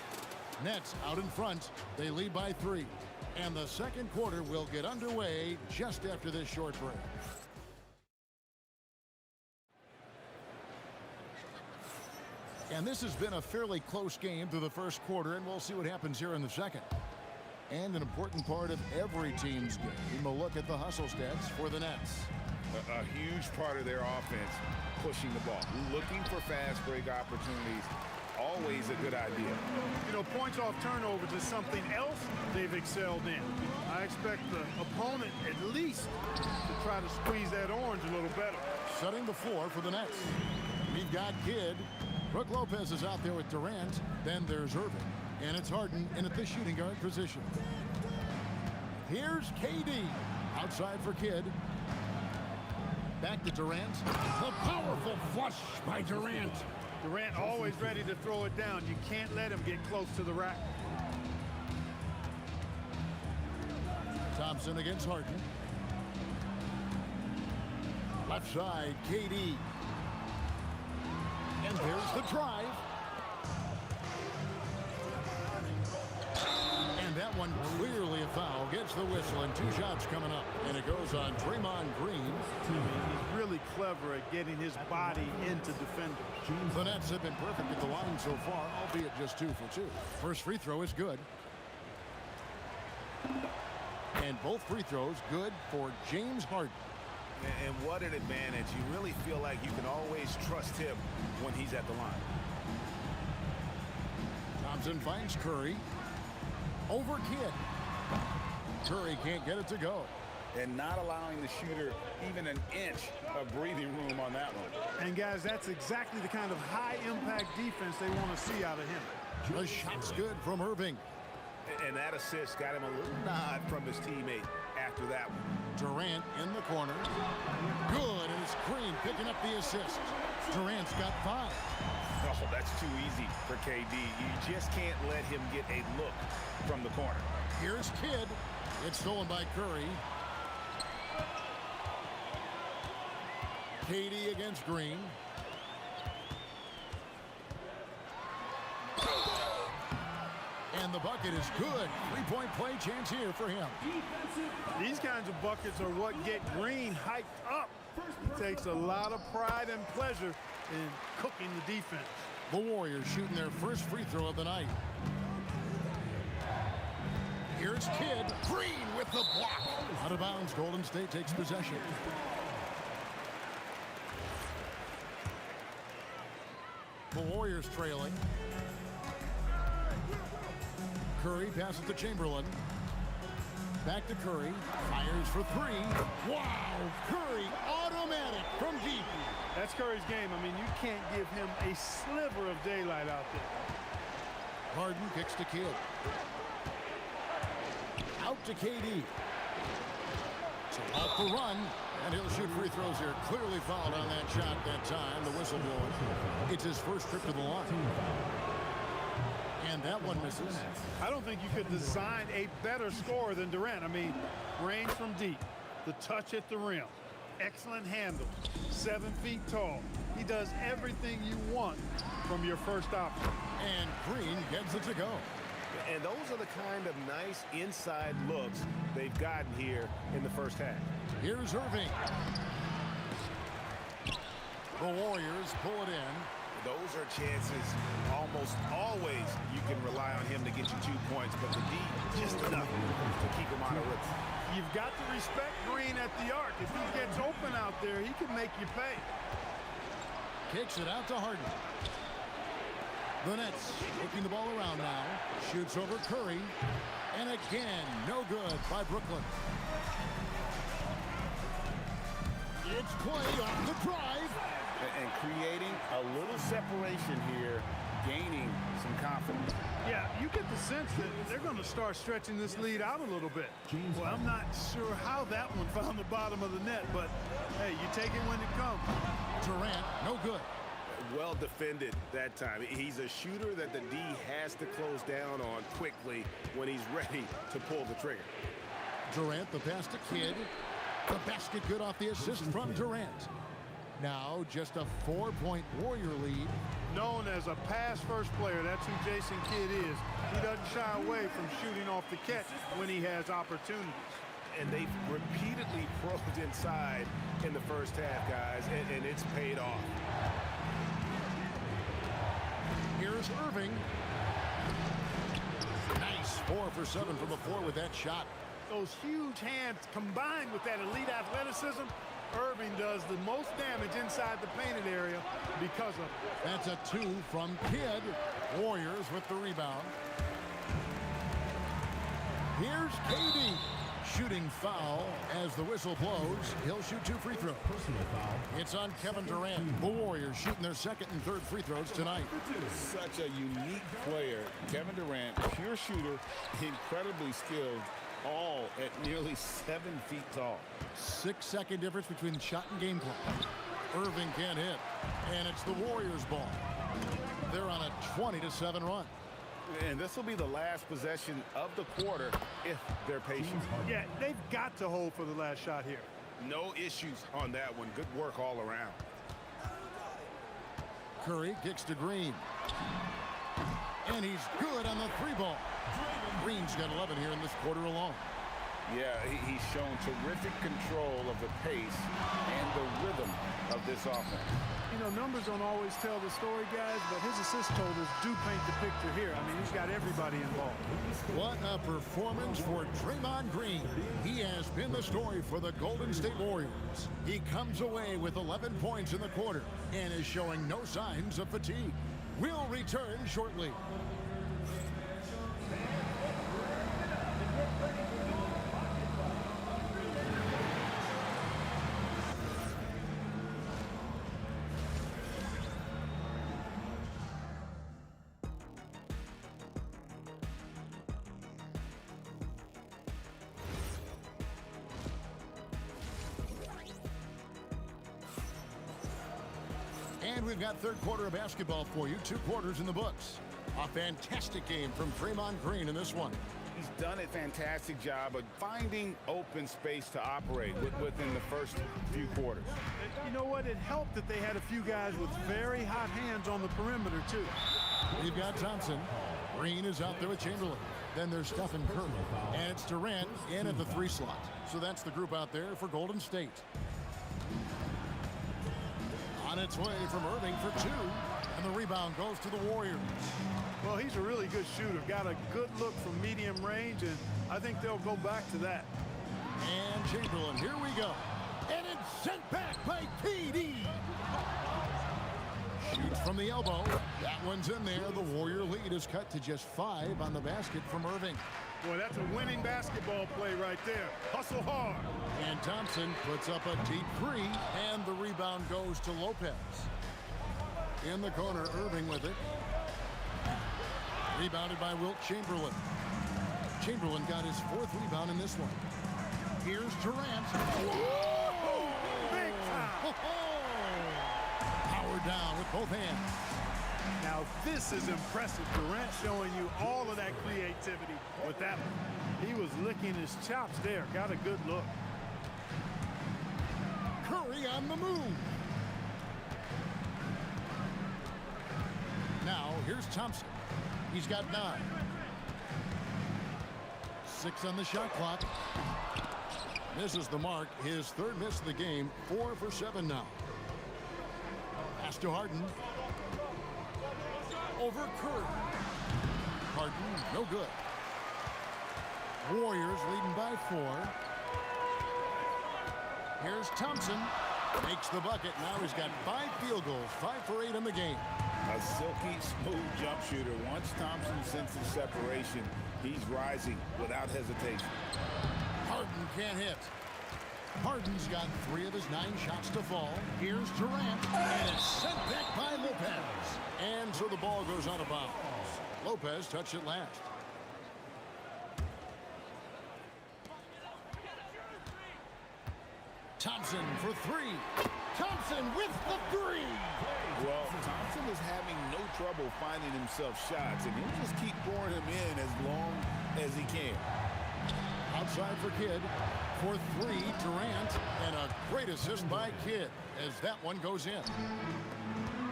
Nets out in front. They lead by 3. And the second quarter will get underway just after this short break. And this has been a fairly close game through the first quarter, and we'll see what happens here in the second. And an important part of every team's game, a look at the hustle stats for the Nets. A huge part of their offense, pushing the ball, looking for fast break opportunities. Always a good idea. You know, points off turnovers is something else they've excelled in. I expect the opponent at least to try to squeeze that orange a little better. Setting the floor for the Nets. We've got Kidd. Brook Lopez is out there with Durant. Then there's Irving. And it's Harden in at the shooting guard position. Here's KD. Outside for Kidd. Back to Durant. The powerful flush by Durant. Durant always ready to throw it down. You can't let him get close to the rack. Thompson against Harden. Left side, KD. And there's the drive. And that one clearly a foul. Gets the whistle and 2 shots coming up. And it goes on Draymond Green. He's really clever at getting his body into defenders. The Nets have been perfect at the line so far, albeit just 2 for 2. First free throw is good. And both free throws good for James Harden. And what an advantage. You really feel like you can always trust him when he's at the line. Thompson finds Curry. Over Kidd. Curry can't get it to go. And not allowing the shooter even an inch of breathing room on that one. And guys, that's exactly the kind of high-impact defense they want to see out of him. The shot's good from Irving. And that assist got him a little nod from his teammate after that one. Durant in the corner. Good, and it's Green picking up the assist. Durant's got 5. Oh, that's too easy for KD. You just can't let him get a look from the corner. Here's Kidd. It's stolen by Curry. KD against Green. And the bucket is good. 3-point play chance here for him. These kinds of buckets are what get Green hyped up. He takes a lot of pride and pleasure in cooking the defense. The Warriors shooting their first free throw of the night. Here's Kidd. Green with the block. Out of bounds. Golden State takes possession. The Warriors trailing. Curry passes to Chamberlain. Back to Curry. Fires for 3. Wow! Curry automatic from deep. That's Curry's game. I mean, you can't give him a sliver of daylight out there. Harden kicks to Kidd. Out to KD. So off the run. And he'll shoot free throws here. Clearly fouled on that shot that time. The whistle blowing. It's his first trip to the line. And that one misses. I don't think you could design a better scorer than Durant. I mean, range from deep, the touch at the rim, excellent handle, 7 feet tall. He does everything you want from your first option. And Green gets it to go. And those are the kind of nice inside looks they've gotten here in the first half. Here's Irving. The Warriors pull it in. Those are chances almost always you can rely on him to get you 2 points, but the D just enough to keep him out of rhythm. You've got to respect Green at the arc. If he gets open out there, he can make you pay. Kicks it out to Harden. The Nets looking the ball around now. Shoots over Curry. And again, no good by Brooklyn. It's play on the drive. And creating a little separation here gaining some confidence. Yeah, you get the sense that they're going to start stretching this lead out a little bit. Well, I'm not sure how that one found the bottom of the net, but hey, you take it when it comes. Durant, no good. Well defended that time. He's a shooter that the D has to close down on quickly when he's ready to pull the trigger. Durant, the pass to Kidd. The basket good off the assist from Durant. Now just a 4-point Warrior lead. Known as a pass-first player, that's who Jason Kidd is. He doesn't shy away from shooting off the catch when he has opportunities. And they've repeatedly probed inside in the first half, guys, and it's paid off. Here's Irving. Nice 4 for 7 from the floor with that shot. Those huge hands combined with that elite athleticism, Irving does the most damage inside the painted area because of it. That's a 2 from Kidd. Warriors with the rebound. Here's KD. Shooting foul as the whistle blows. He'll shoot 2 free throws. It's on Kevin Durant. The Warriors shooting their second and third free throws tonight. Such a unique player. Kevin Durant, pure shooter, incredibly skilled, all at nearly 7 feet tall. 6-second difference between shot and game clock. Irving can't hit, and it's the Warriors' ball. They're on a 20-7 run. And this will be the last possession of the quarter if they're patient. Yeah, they've got to hold for the last shot here. No issues on that one. Good work all around. Curry kicks to Green. And he's good on the 3-ball. Green's got 11 here in this quarter alone. Yeah, he's shown terrific control of the pace and the rhythm of this offense. You know, numbers don't always tell the story, guys, but his assist totals do paint the picture here. I mean, he's got everybody involved. What a performance for Draymond Green. He has been the story for the Golden State Warriors. He comes away with 11 points in the quarter and is showing no signs of fatigue. We'll return shortly. And we've got third quarter of basketball for you. 2 quarters in the books. A fantastic game from Draymond Green in this one. He's done a fantastic job of finding open space to operate within the first few quarters. You know what? It helped that they had a few guys with very hot hands on the perimeter, too. We've got Thompson. Green is out there with Chamberlain. Then there's Stephen Curry. And it's Durant in at the 3 slot. So that's the group out there for Golden State. On its way from Irving for 2. And the rebound goes to the Warriors. Well, he's a really good shooter. Got a good look from medium range, and I think they'll go back to that. And Chamberlain, here we go. And it's sent back by KD. Shoots from the elbow. That one's in there. The Warrior lead is cut to just 5 on the basket from Irving. Boy, that's a winning basketball play right there. Hustle hard. And Thompson puts up a deep 3, and the rebound goes to Lopez. In the corner, Irving with it. Rebounded by Wilt Chamberlain. Chamberlain got his 4th rebound in this one. Here's Durant. Whoa! Big time! Power down with both hands. Now this is impressive. Durant showing you all of that creativity with that one. He was licking his chops there. Got a good look. Curry on the move. Now here's Thompson. He's got 9. 6 on the shot clock. Misses the mark. His 3rd miss of the game. 4 for 7 now. Pass to Harden. Over Curry. Harden, no good. Warriors leading by 4. Here's Thompson. Makes the bucket. Now he's got 5 field goals. 5 for 8 in the game. A silky, smooth jump shooter. Once Thompson senses separation, he's rising without hesitation. Harden can't hit. Harden's got 3 of his 9 shots to fall. Here's Durant, and it's sent back by Lopez. And so the ball goes out of bounds. Lopez touched it last. Thompson for 3. Thompson with the 3. Well, Thompson is having no trouble finding himself shots, and he'll just keep pouring him in as long as he can. Outside for Kidd. For 3, Durant, and a great assist by Kidd as that one goes in.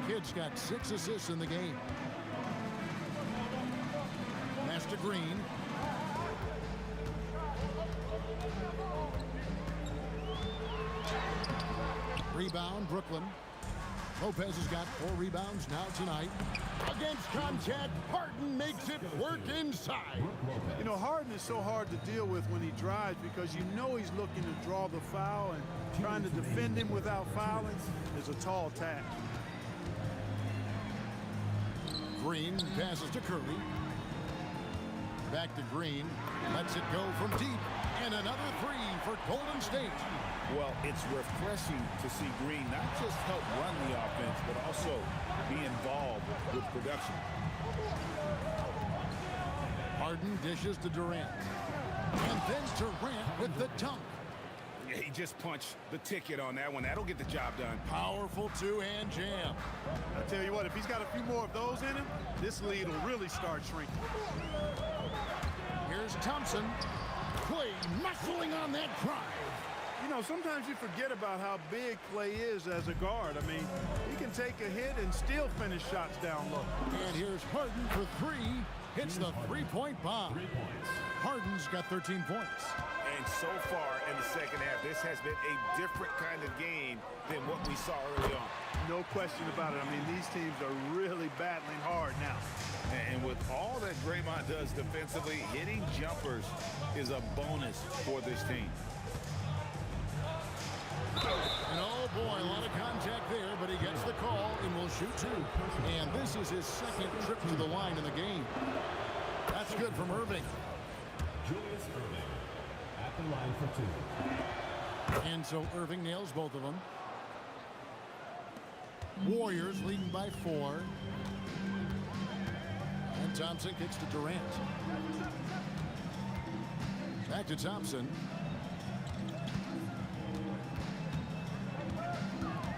Kidd's got 6 assists in the game. Pass to Green. Rebound, Brooklyn. Lopez has got 4 rebounds now tonight. Against contact, Harden makes it work inside. You know, Harden is so hard to deal with when he drives because you know he's looking to draw the foul, and trying to defend him without fouling is a tall task. Green passes to Curry. Back to Green. Lets it go from deep. And another 3 for Golden State. Well, it's refreshing to see Green not just help run the offense, but also be involved with production. Harden dishes to Durant. And then Durant with the dunk. Yeah, he just punched the ticket on that one. That'll get the job done. Powerful 2-hand jam. I tell you what, if he's got a few more of those in him, this lead will really start shrinking. Here's Thompson. Clay muscling on that drive. You know, sometimes you forget about how big Clay is as a guard. I mean, he can take a hit and still finish shots down low. And here's Harden for 3. Hits the 3-point bomb. Harden's got 13 points. And so far in the second half, this has been a different kind of game than what we saw early on. No question about it. I mean, these teams are really battling hard now. And with all that Draymond does defensively, hitting jumpers is a bonus for this team. And oh boy, a lot of contact there, but he gets the call and will shoot 2. And this is his 2nd trip to the line in the game. That's good from Irving. Julius Irving at the line for 2. And so Irving nails both of them. Warriors leading by 4. And Thompson kicks to Durant. Back to Thompson.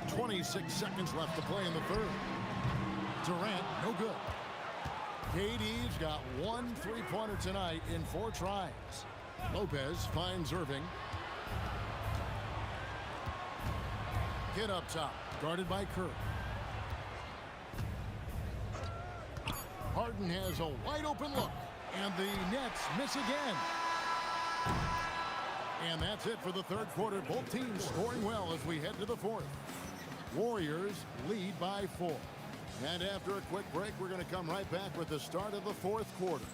26 seconds left to play in the 3rd. Durant, no good. KD's got 1 3-pointer tonight in 4 tries. Lopez finds Irving. Kidd up top, guarded by Kerr. Harden has a wide open look, and the Nets miss again. And that's it for the 3rd quarter. Both teams scoring well as we head to the 4th. Warriors lead by 4. And after a quick break, we're going to come right back with the start of the 4th quarter.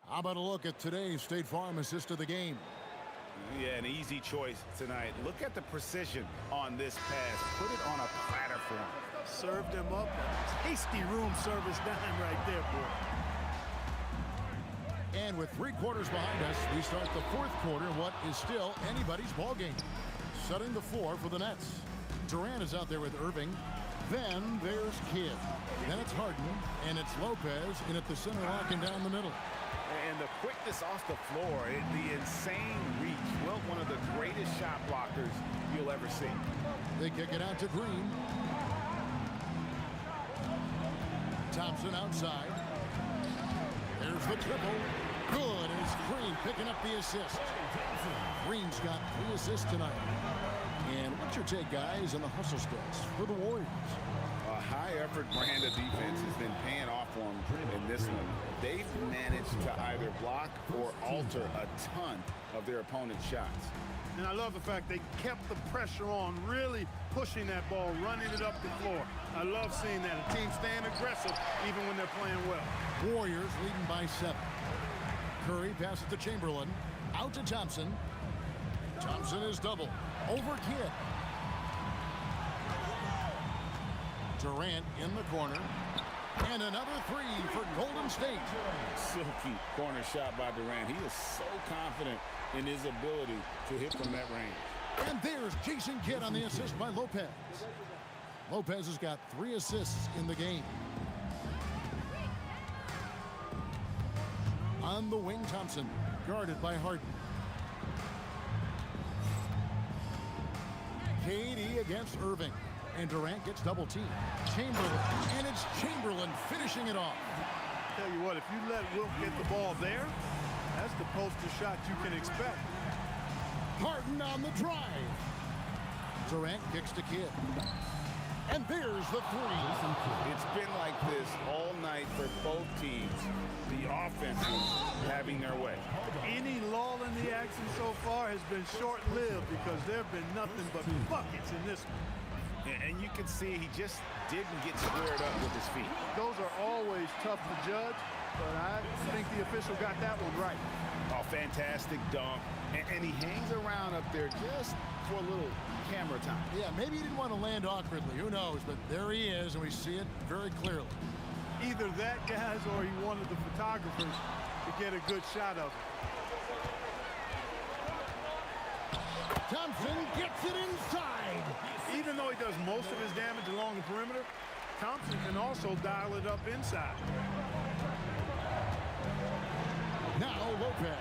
How about a look at today's State Farm assist of the game? Yeah, an easy choice tonight. Look at the precision on this pass. Put it on a platter for him. Served him up a tasty room service dime right there, boy. And with 3 quarters behind us, we start the 4th quarter in what is still anybody's ball game. Setting the floor for the Nets. Durant is out there with Irving. Then there's Kidd. Then it's Harden, and it's Lopez in at the center, locking down the middle. And the quickness off the floor, the insane reach. Well, one of the greatest shot blockers you'll ever see. They kick it out to Green. Thompson outside. There's the triple. Good as Green picking up the assist. Green's got 3 assists tonight. And what's your take, guys, on the hustle stats for the Warriors? A high-effort brand of defense has been paying off for them in this one. They've managed to either block or alter a ton of their opponent's shots. And I love the fact they kept the pressure on, really pushing that ball, running it up the floor. I love seeing that. A team staying aggressive even when they're playing well. Warriors leading by 7. Curry passes to Chamberlain. Out to Thompson. Thompson is double. Over Kidd. Durant in the corner. And another 3 for Golden State. Silky corner shot by Durant. He is so confident in his ability to hit from that range. And there's Jason Kidd on the assist by Lopez. Lopez has got 3 assists in the game. On the wing, Thompson, guarded by Harden. KD against Irving. And Durant gets double teamed. Chamberlain, and it's Chamberlain finishing it off. Tell you what, if you let Wilt get the ball there, that's the poster shot you can expect. Harden on the drive. Durant kicks to Kidd. And there's the 3. It's been like this all night for both teams. The offenses having their way. Any lull in the action so far has been short-lived because there have been nothing but buckets in this one. And you can see he just didn't get squared up with his feet. Those are always tough to judge, but I think the official got that one right. Oh, fantastic dunk. And he hangs around up there just for a little camera time. Yeah, maybe he didn't want to land awkwardly. Who knows? But there he is, and we see it very clearly. Either that, guys, or he wanted the photographers to get a good shot of it. Thompson gets it inside. Even though he does most of his damage along the perimeter, Thompson can also dial it up inside. Now Lopez.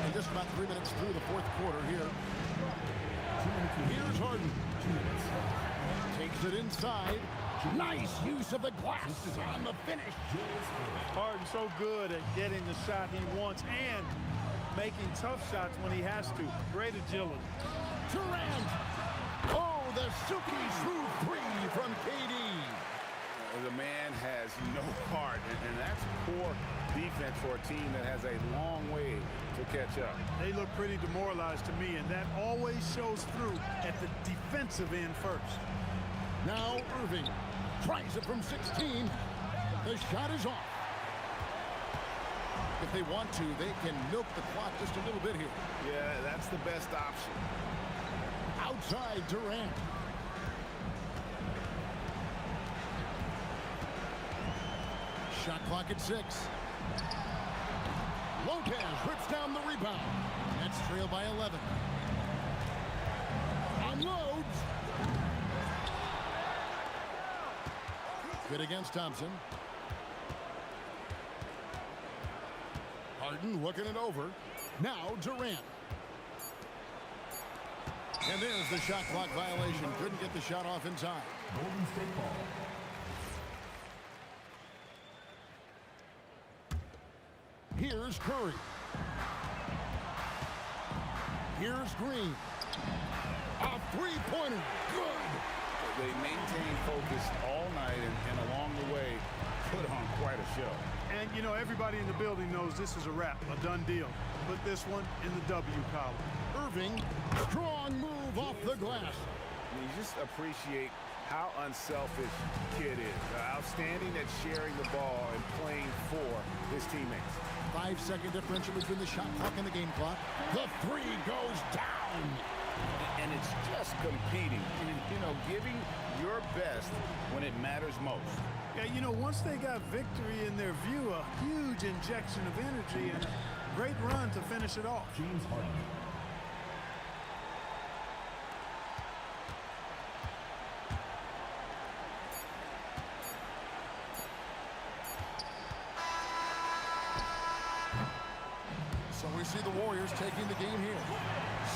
And just about 3 minutes through the 4th quarter here. Here's Harden. Takes it inside. Nice use of the glass on the finish. Harden's so good at getting the shot he wants and making tough shots when he has to. Great agility. Durant. Oh, the silky smooth 3 from KD. The man has no heart, and that's poor defense for a team that has a long way to catch up. They look pretty demoralized to me, and that always shows through at the defensive end first. Now Irving tries it from 16. The shot is off. If they want to, they can milk the clock just a little bit here. Yeah, that's the best option. Outside Durant. Shot clock at 6. Lopez rips down the rebound. That's trailed by 11. Unloads. Good against Thompson. Harden looking it over. Now Durant. And there's the shot clock violation. Couldn't get the shot off in time. Golden State ball. Here's Curry. Here's Green. A 3-pointer. Good. They maintained focus all night and along the way put on quite a show. And, you know, everybody in the building knows this is a wrap, a done deal. Put this one in the W column. Irving, strong move off the glass. You just appreciate how unselfish Kidd is. Outstanding at sharing the ball and playing for his teammates. 5-second differential between the shot clock and the game clock. The 3 goes down. And it's just competing, you know, giving your best when it matters most. Yeah, you know, once they got victory in their view, a huge injection of energy and a great run to finish it off. James Harden. So we see the Warriors taking the game here.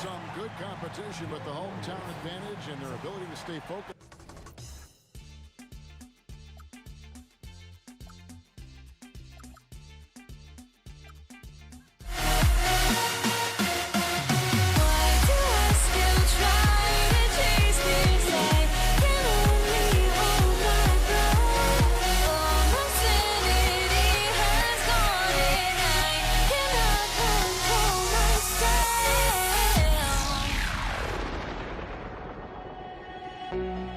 Some good competition, but the hometown advantage and their ability to stay focused. Thank you.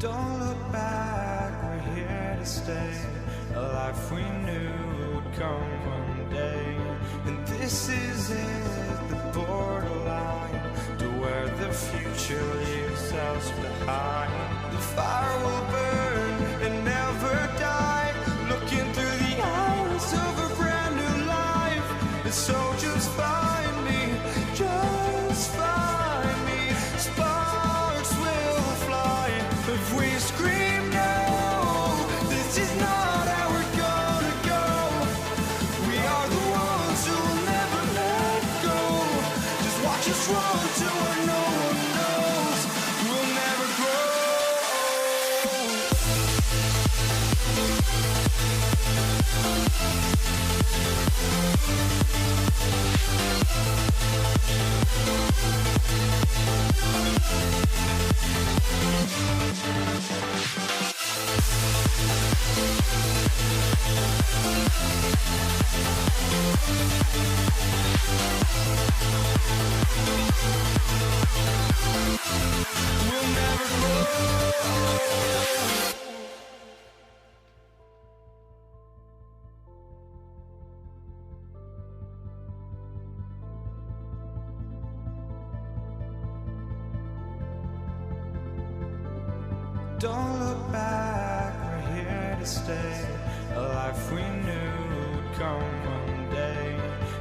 Don't look back, we're here to stay. A life we knew would come one day. And this is it, the borderline to where the future leaves us behind. The fire will burn and never die, looking through the eyes of a brand new life. And so just find me, just find me. Sparks will fly if we scream no. This is not how we're gonna go. We are the ones who will never let go. Just watch us run to where no one knows. We'll never grow. We'll never grow. Don't look back, we're here to stay. A life we knew would come one day.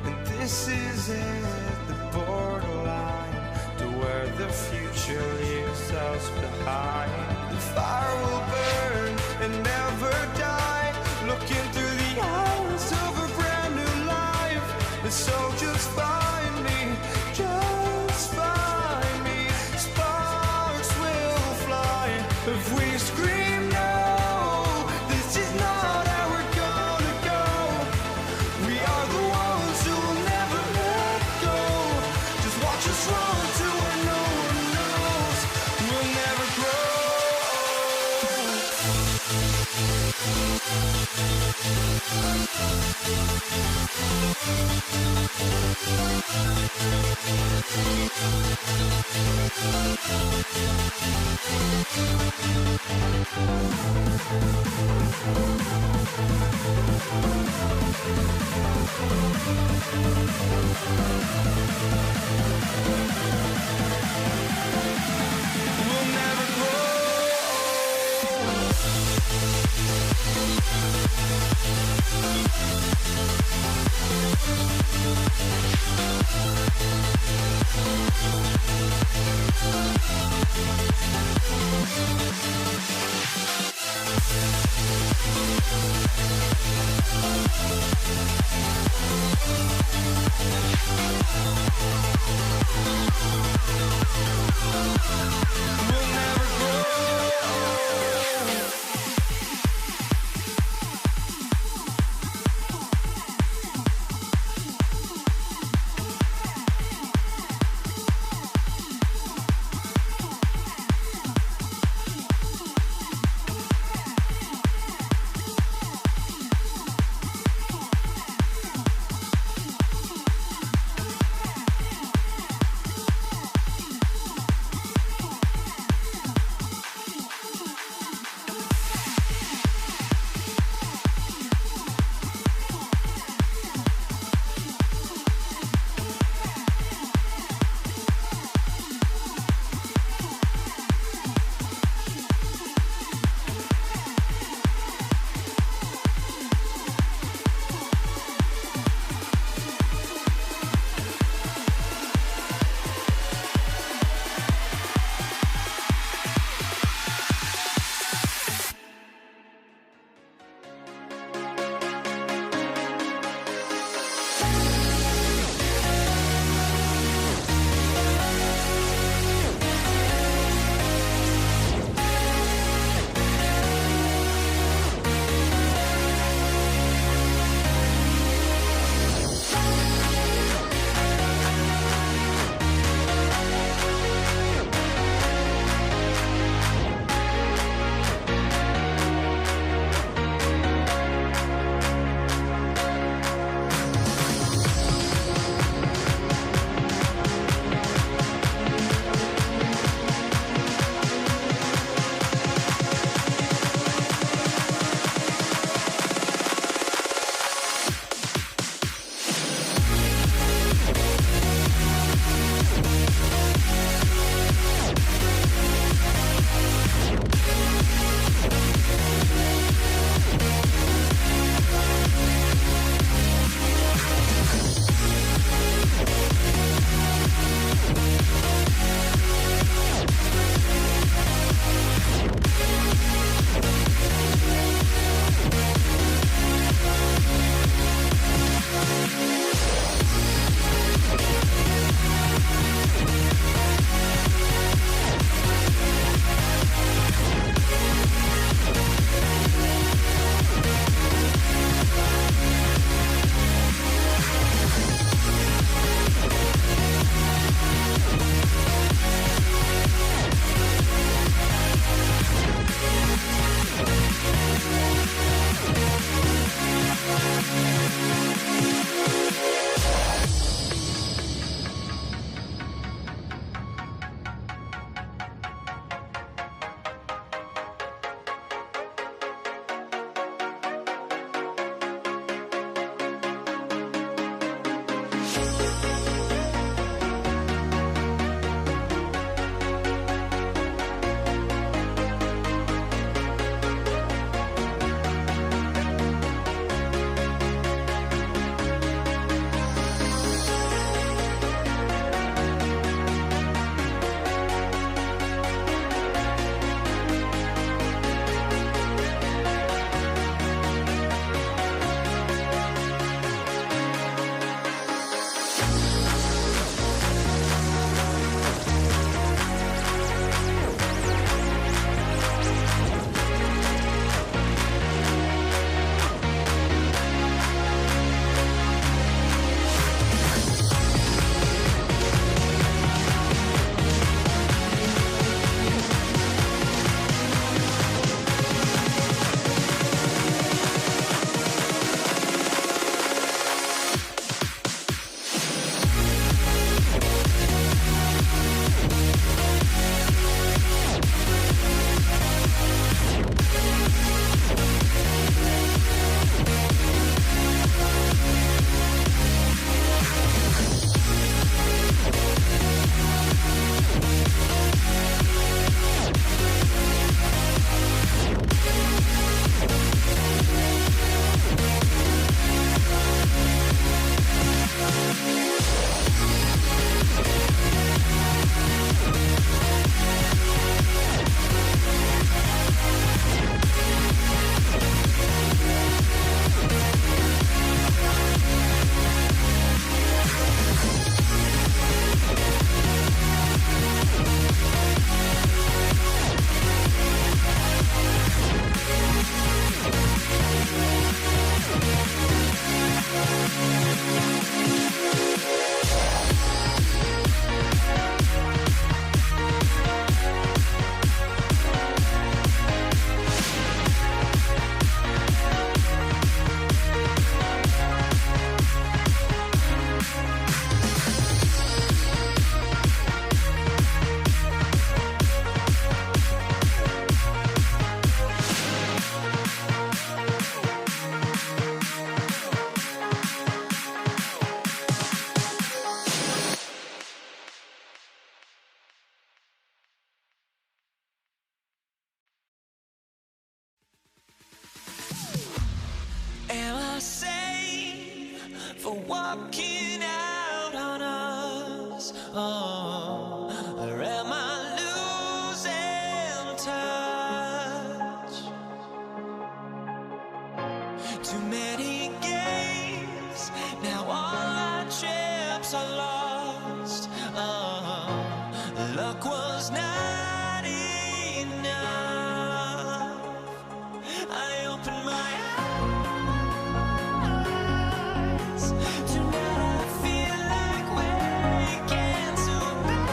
And this is it, the borderline to where the future leaves us behind. The fire will burn and never die, looking through the eyes of a brand new life. And so just find me, just find me. Sparks will fly if we scream no. This is not how we're gonna go. We are the ones who will never let go. Just watch us run to where no one knows. We'll never grow. We'll never grow. for walking out on us? Oh, or am I losing touch? Too many games, now all our chips are lost. Oh, luck was not enough. I opened my eyes. Tonight I feel like waking so bad.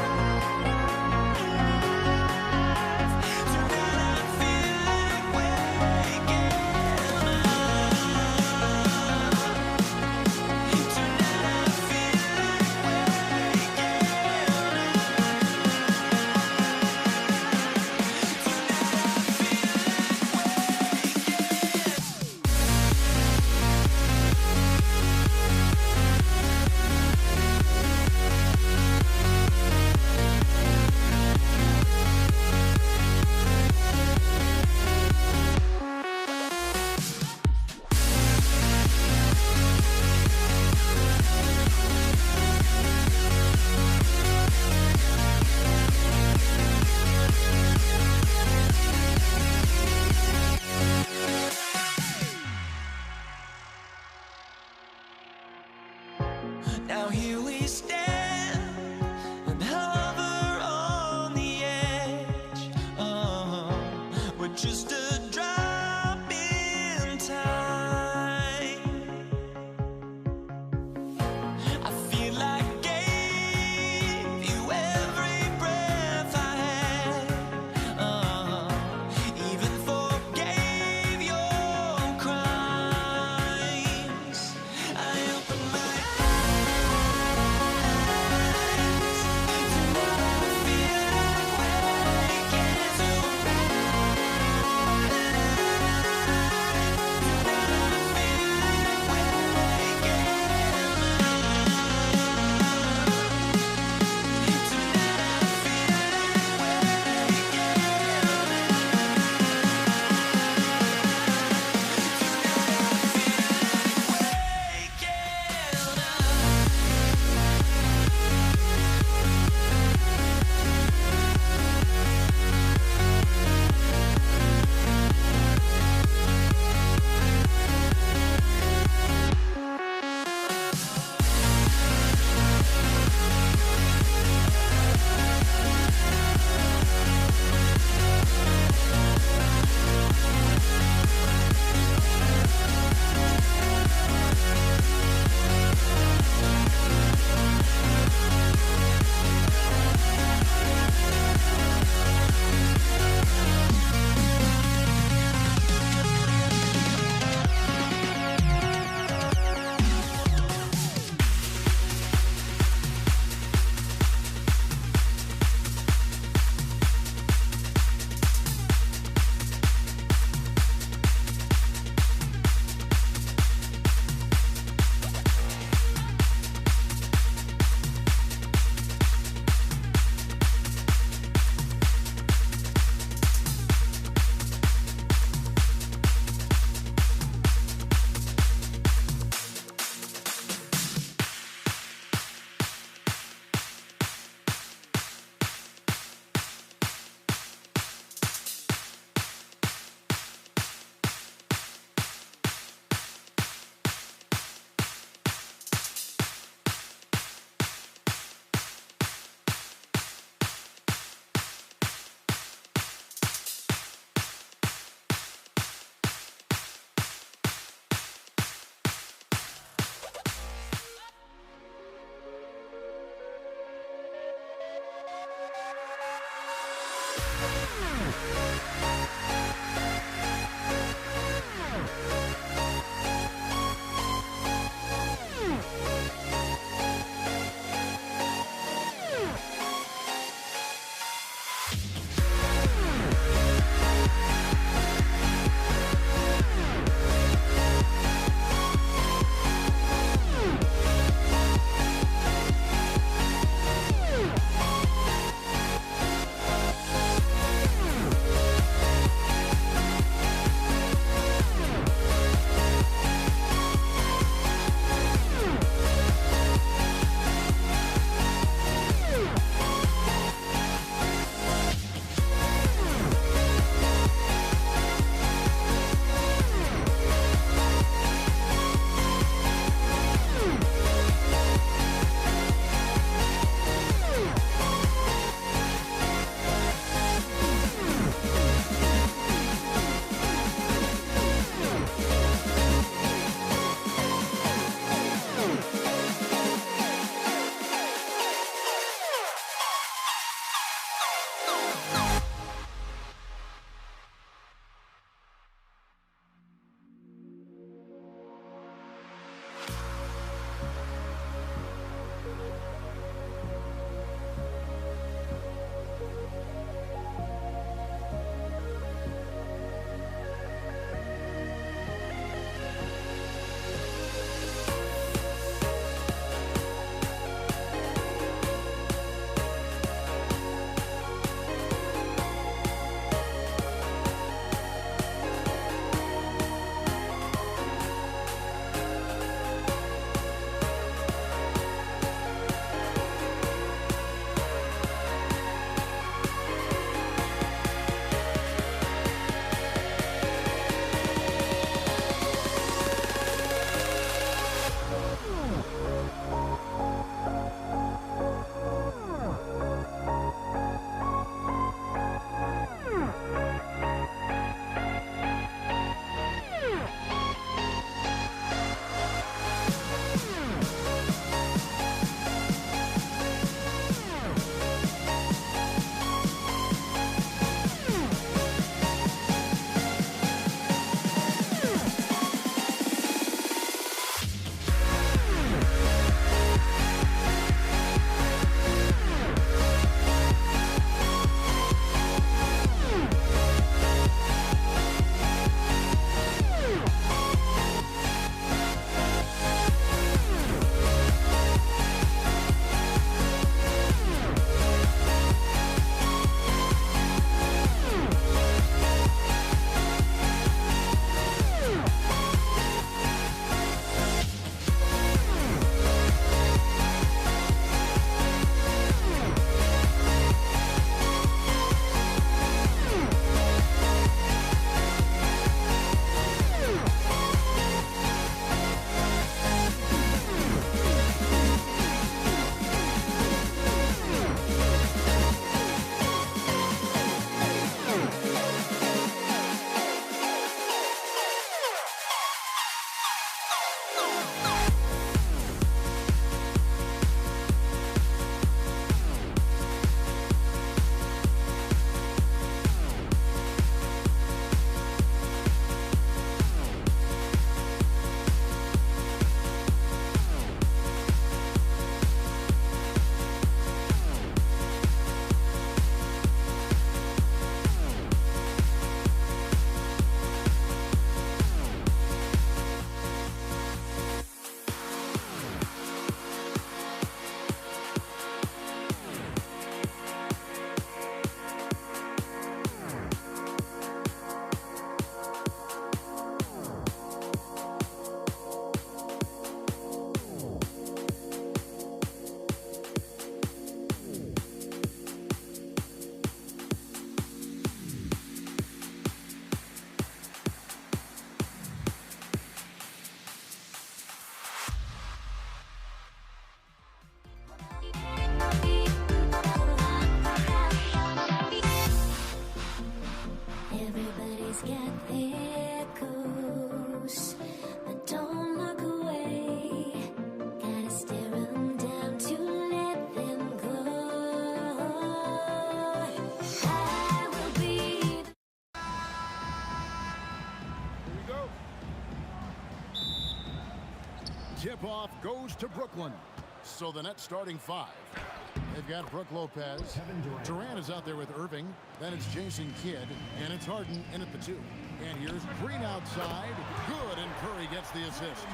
tip-off goes to Brooklyn. So the net starting 5. They've got Brook Lopez. Durant is out there with Irving. Then it's Jason Kidd. And it's Harden in at the 2. And here's Green outside. Good, and Curry gets the assist.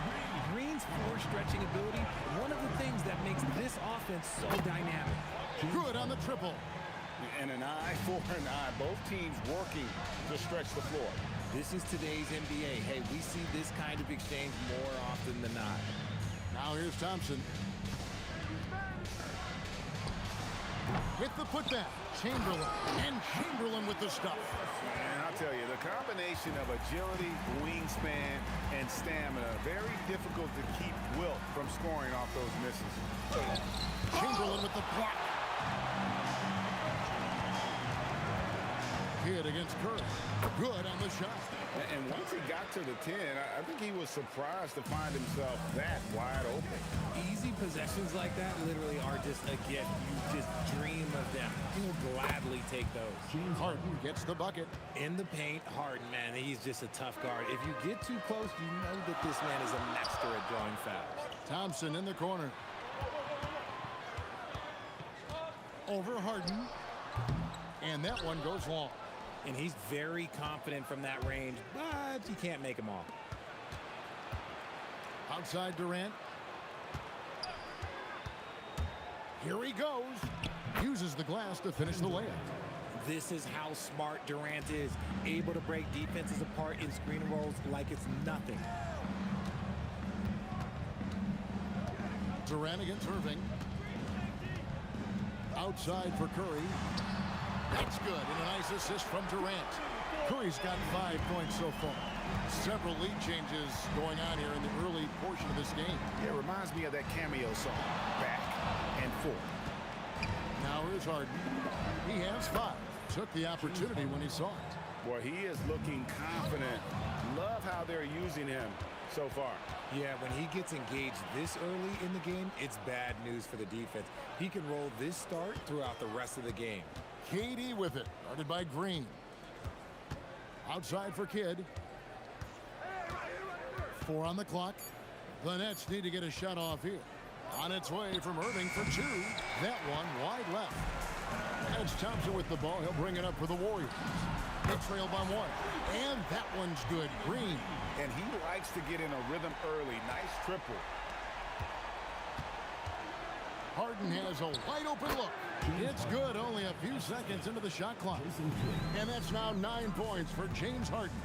Green's floor stretching ability, one of the things that makes this offense so dynamic. Good on the triple. And an eye for an eye. Both teams working to stretch the floor. This is today's NBA. Hey, we see this kind of exchange more often than not. Now here's Thompson. With the putback, Chamberlain. And Chamberlain with the stuff. And I'll tell you, the combination of agility, wingspan, and stamina, very difficult to keep Wilt from scoring off those misses. Chamberlain with the block. Kidd against Curry. Good on the shot. And once he got to the 10, I think he was surprised to find himself that wide open. Easy possessions like that literally are just a gift. You just dream of them. You'll gladly take those. Harden gets the bucket. In the paint, Harden, man, he's just a tough guard. If you get too close, you know that this man is a master at drawing fouls. Thompson in the corner. Over Harden. And that one goes long. And he's very confident from that range, but you can't make him all. Outside Durant. Here he goes. Uses the glass to finish the layup. This is how smart Durant is. Able to break defenses apart in screen rolls like it's nothing. Durant against Irving. Outside for Curry. That's good, and a nice assist from Durant. Curry's got 5 points so far. Several lead changes going on here in the early portion of this game. Yeah, it reminds me of that cameo song, Back and Forth. Now here's Harden. He has 5. Took the opportunity when he saw it. Well, he is looking confident. Love how they're using him so far. Yeah, when he gets engaged this early in the game, it's bad news for the defense. He can roll this start throughout the rest of the game. KD with it, guarded by Green. Outside for Kidd. 4 on the clock. The Nets need to get a shot off here. On its way from Irving for 2. That one wide left. Edge Thompson with the ball. He'll bring it up for the Warriors. They trail by 1. And that one's good. Green. And he likes to get in a rhythm early. Nice triple. Harden has a wide open look. It's good, only a few seconds into the shot clock. And that's now 9 points for James Harden.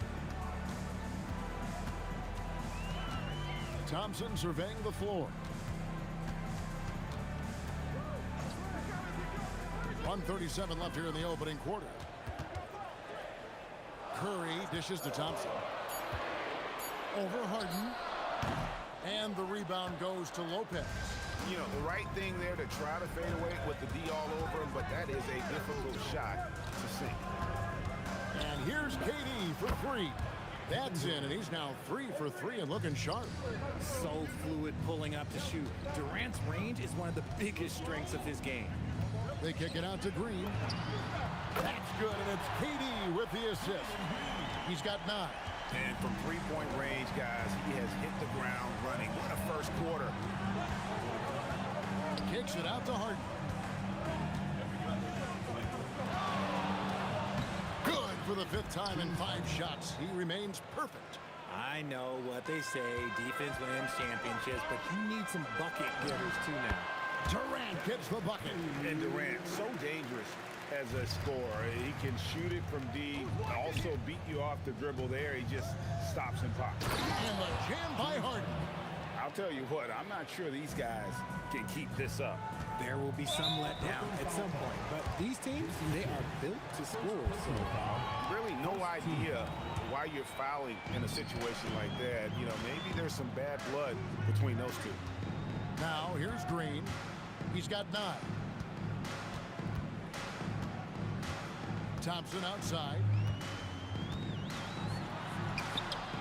Thompson surveying the floor. 1:37 left here in the opening quarter. Curry dishes to Thompson. Over Harden. And the rebound goes to Lopez. You know, the right thing there to try to fade away with the D all over him, but that is a difficult shot to sink. And here's KD for 3. That's in, and he's now 3 for 3 and looking sharp. So fluid pulling up to shoot. Durant's range is one of the biggest strengths of his game. They kick it out to Green. That's good, and it's KD with the assist. He's got 9. And from three-point range, guys, he has hit the ground running. What a first quarter. Kicks it out to Harden. Good for the 5th time in 5 shots. He remains perfect. I know what they say, defense wins championships, but you need some bucket getters too now. Durant gets the bucket. And Durant, so dangerous as a scorer. He can shoot it from D, also beat you off the dribble there. He just stops and pops. And the jam by Harden. I'll tell you what, I'm not sure these guys can keep this up. There will be some letdown at some point, but these teams, they are built to score. So really no idea why you're fouling in a situation like that. You know, maybe there's some bad blood between those two. Now, here's Green. He's got 9. Thompson outside.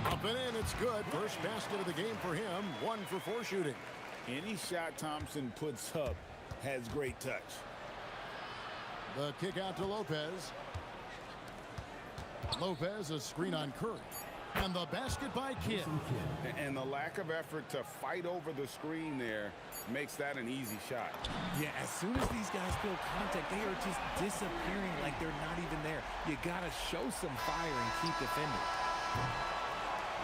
Up and in, it's good. First basket of the game for him. 1 for 4 shooting. Any shot Thompson puts up has great touch. The kick out to Lopez. Lopez, a screen on Curry. And the basket by Kidd. And the lack of effort to fight over the screen there makes that an easy shot. Yeah, as soon as these guys feel contact, they are just disappearing like they're not even there. You got to show some fire and keep defending.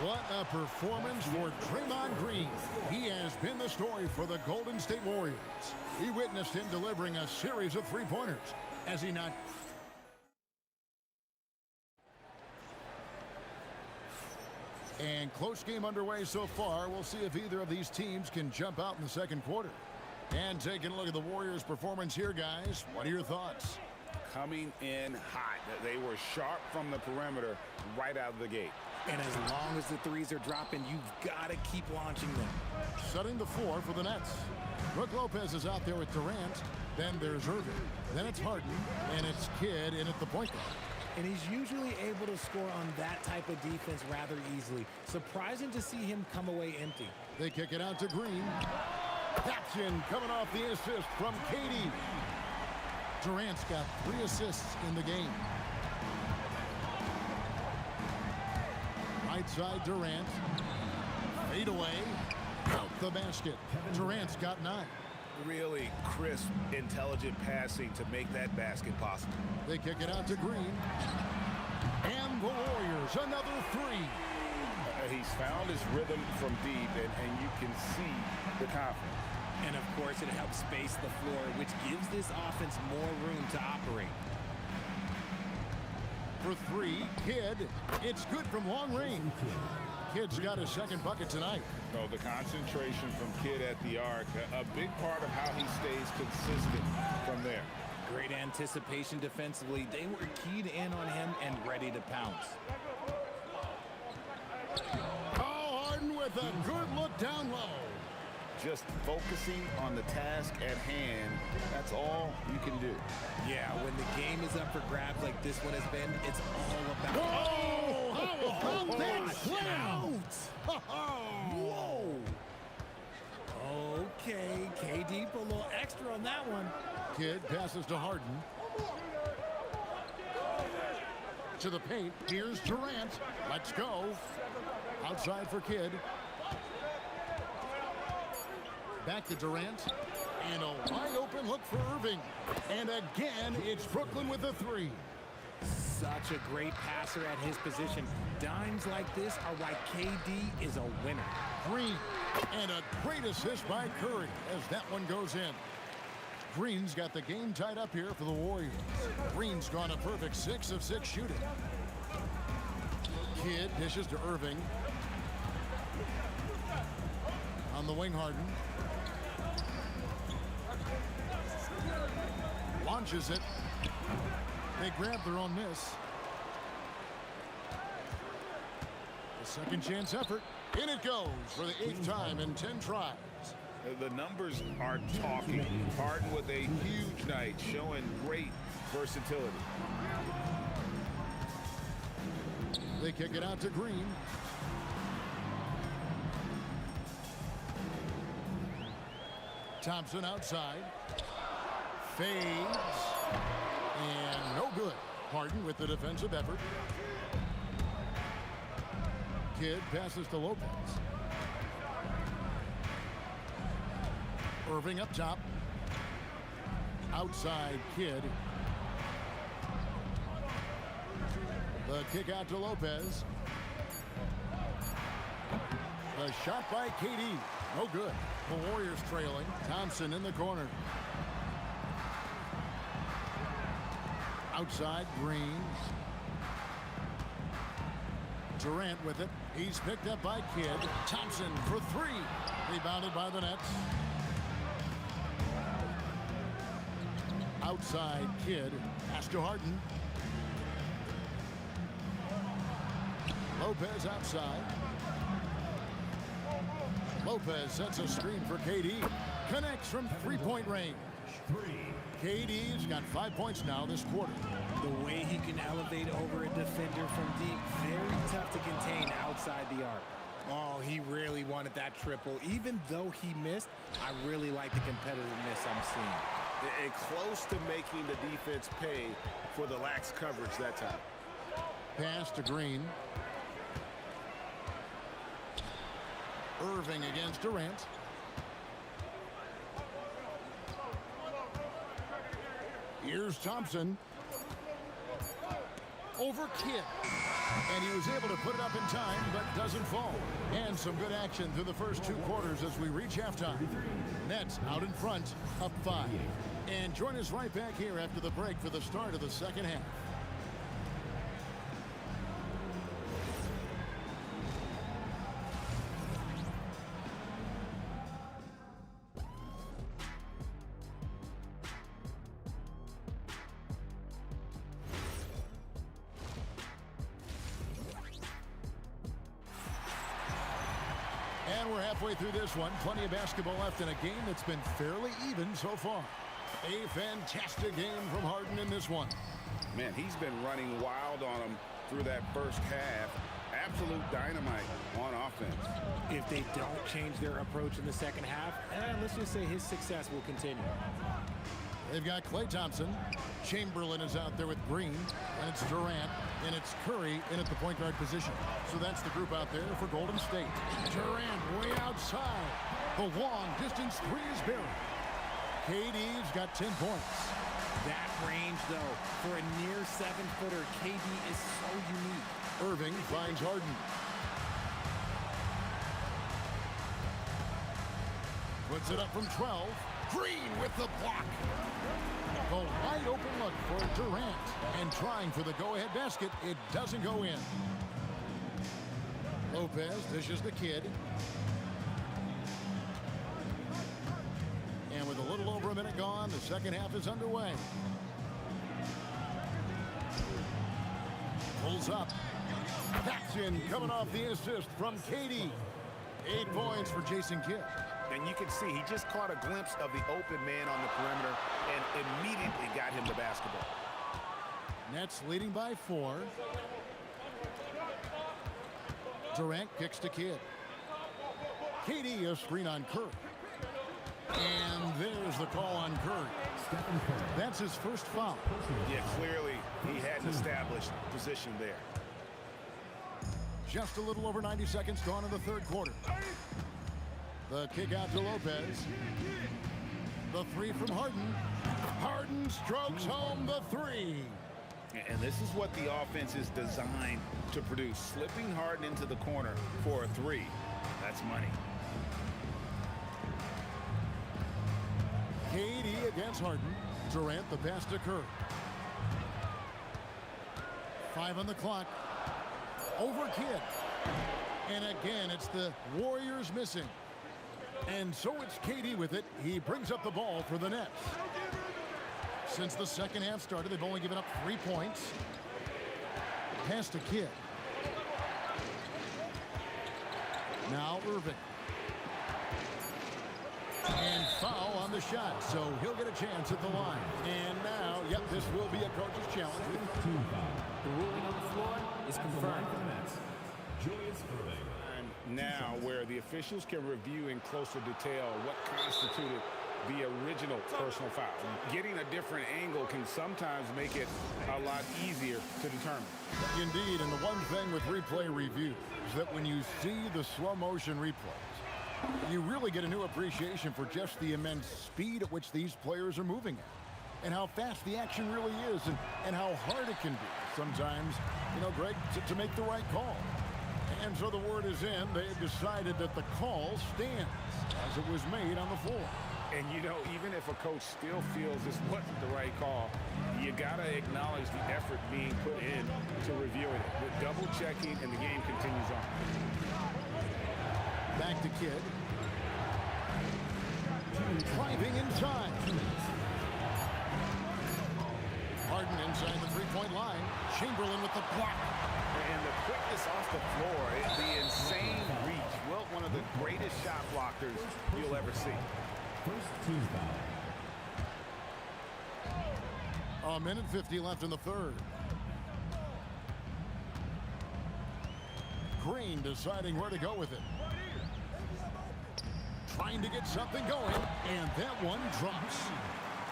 What a performance for Draymond Green. He has been the story for the Golden State Warriors. We witnessed him delivering a series of three-pointers as he knocked. And close game underway so far. We'll see if either of these teams can jump out in the second quarter. And taking a look at the Warriors' performance here, guys. What are your thoughts? Coming in hot. They were sharp from the perimeter right out of the gate. And as long as the threes are dropping, you've got to keep launching them. Setting the floor for the Nets. Brook Lopez is out there with Durant. Then there's Irving. Then it's Harden. And it's Kidd in at the point guard. And he's usually able to score on that type of defense rather easily. Surprising to see him come away empty. They kick it out to Green. Caption coming off the assist from KD. Durant's got 3 assists in the game. Right side Durant. Fade away. Out the basket. Durant's got 9. Really crisp, intelligent passing to make that basket possible. They kick it out to Green. And the Warriors, another 3. He's found his rhythm from deep, and you can see the confidence. And, of course, it helps space the floor, which gives this offense more room to operate. For 3, Kidd. It's good from long range. Kidd's got his second bucket tonight. So the concentration from Kidd at the arc, a big part of how he stays consistent from there. Great anticipation defensively. They were keyed in on him and ready to pounce. Oh, Harden with a good look down low. Just focusing on the task at hand, that's all you can do. Yeah, when the game is up for grabs like this one has been, it's all about... Whoa! How about that slam? Whoa! Okay, KD put a little extra on that one. Kidd passes to Harden. To the paint. Here's Durant. Let's go. Outside for Kidd. Back to Durant. And a wide open look for Irving. And again, it's Brooklyn with a 3. Such a great passer at his position. Dimes like this are why KD is a winner. Green. And a great assist by Curry as that one goes in. Green's got the game tied up here for the Warriors. Green's gone a perfect 6 of 6 shooting. Kidd dishes to Irving. On the wing, Harden. Launches it. They grab their own miss. The second chance effort. In it goes for the 8th time in 10 tries. The numbers are talking. Harden with a huge night, showing great versatility. They kick it out to Green. Thompson outside. Fades. And no good. Harden with the defensive effort. Kidd passes to Lopez. Irving up top. Outside Kidd. The kick out to Lopez. The shot by KD. No good. The Warriors trailing. Thompson in the corner. Outside Green. Durant with it. He's picked up by Kidd. Thompson for 3. Rebounded by the Nets. Outside Kidd. Pass to Harden. Lopez outside. Lopez sets a screen for KD. Connects from 3-point range. KD's got 5 points now this quarter. The way he can elevate over a defender from deep, very tough to contain outside the arc. Oh, he really wanted that triple. Even though he missed, I really like the competitiveness I'm seeing. And close to making the defense pay for the lax coverage that time. Pass to Green. Irving against Durant. Here's Thompson. Over Kidd. And he was able to put it up in time, but doesn't fall. And some good action through the first 2 quarters as we reach halftime. Nets out in front, up 5. And join us right back here after the break for the start of the second half. And we're halfway through this one. Plenty of basketball left in a game that's been fairly even so far. A fantastic game from Harden in this one. Man, he's been running wild on him through that first half. Absolute dynamite on offense. If they don't change their approach in the second half, let's just say his success will continue. They've got Klay Thompson. Chamberlain is out there with Green. And it's Durant. And it's Curry in at the point guard position. So that's the group out there for Golden State. Durant way outside. The long distance three is buried. KD's got 10 points. That range, though, for a near 7-footer, KD is so unique. Irving finds Harden. Puts it up from 12. Green with the block. The wide open look for Durant. And trying for the go-ahead basket. It doesn't go in. Lopez dishes the Kid. And with a little over a minute gone, the second half is underway. Pulls up. That's in, coming off the assist from KD. 8 points for Jason Kidd. And you can see he just caught a glimpse of the open man on the perimeter and immediately got him the basketball. Nets leading by 4. Durant kicks to Kidd. KD a screen on Curry. And there's the call on Curry. That's his first foul. Yeah, clearly he hadn't established position there. Just a little over 90 seconds gone in the third quarter. The kick out to Lopez. The three from Harden. Harden strokes home the three. And this is what the offense is designed to produce. Slipping Harden into the corner for a three. That's money. KD against Harden. Durant the pass to Curry. 5 on the clock. Over Kidd. And again, it's the Warriors missing. And so it's KD with it. He brings up the ball for the Nets. Since the second half started, they've only given up 3 points. Pass to Kidd. Now Irving. And foul on the shot, so he'll get a chance at the line. And now, yep, this will be a coach's challenge. The ruling on the floor is confirmed. Now where the officials can review in closer detail what constituted the original personal foul. Getting a different angle can sometimes make it a lot easier to determine. Indeed, and the one thing with replay review is that when you see the slow motion replays, you really get a new appreciation for just the immense speed at which these players are moving at, and how fast the action really is, and how hard it can be sometimes, you know, Greg, to make the right call. And so the word is in. They've decided that the call stands as it was made on the floor. And, you know, even if a coach still feels this wasn't the right call, you got to acknowledge the effort being put in to reviewing it. With double checking, and the game continues on. Back to Kidd. Driving inside. Harden inside the three-point line. Chamberlain with the block. And the quickness off the floor, the insane reach. Well, one of the greatest shot blockers you'll ever see. First team foul. A minute 50 left in the third. Green deciding where to go with it. Trying to get something going, and that one drops.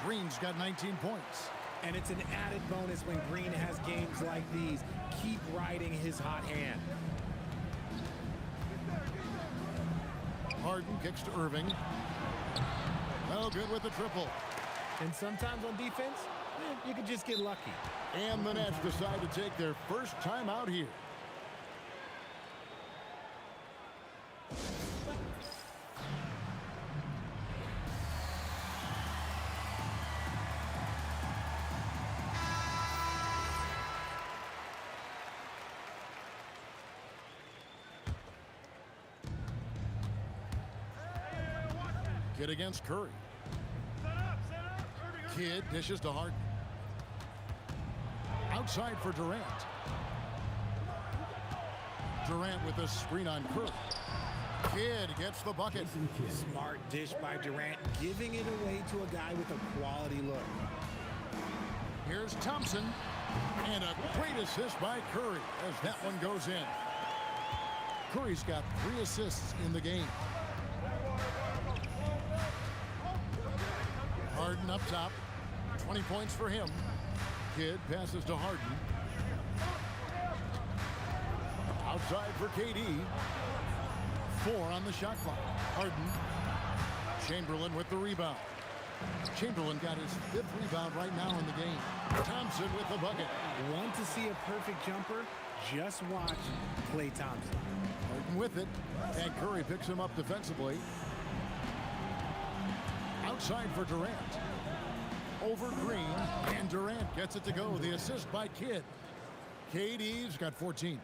Green's got 19 points. And it's an added bonus when Green has games like these. Keep riding his hot hand. Harden kicks to Irving. No good with the triple. And sometimes on defense, you can just get lucky. And the Nets decide to take their first time out here. Kidd against Curry. Kidd dishes to Harden. Outside for Durant. Durant with a screen on Curry. Kidd gets the bucket. Smart dish by Durant, giving it away to a guy with a quality look. Here's Thompson. And a great assist by Curry as that one goes in. Curry's got 3 assists in the game. Harden up top. 20 points for him. Kidd passes to Harden. Outside for KD. 4 on the shot clock. Harden. Chamberlain with the rebound. Chamberlain got his 5th rebound right now in the game. Thompson with the bucket. Want to see a perfect jumper? Just watch Klay Thompson. Harden with it. And Curry picks him up defensively. Outside for Durant. Over Green. And Durant gets it to go. The assist by Kidd. KD's got 14.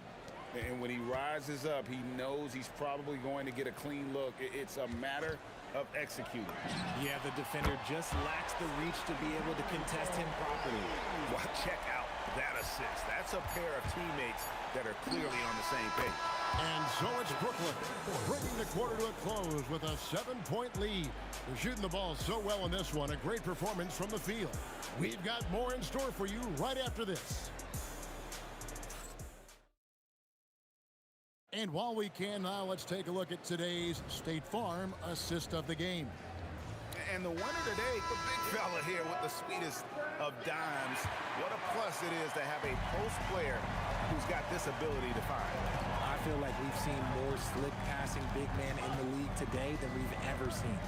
And when he rises up, he knows he's probably going to get a clean look. It's a matter of executing. Yeah, the defender just lacks the reach to be able to contest him properly. Well, check out that assist. That's a pair of teammates that are clearly on the same page. And so it's Brooklyn bringing the quarter to a close with a 7-point lead. They're shooting the ball so well in this one. A great performance from the field. We've got more in store for you right after this. And while we can now, let's take a look at today's State Farm assist of the game. And the winner today, the big fella here with the sweetest of dimes. What a plus it is to have a post player who's got this ability to find. I feel like we've seen more slick passing big man in the league today than we've ever seen.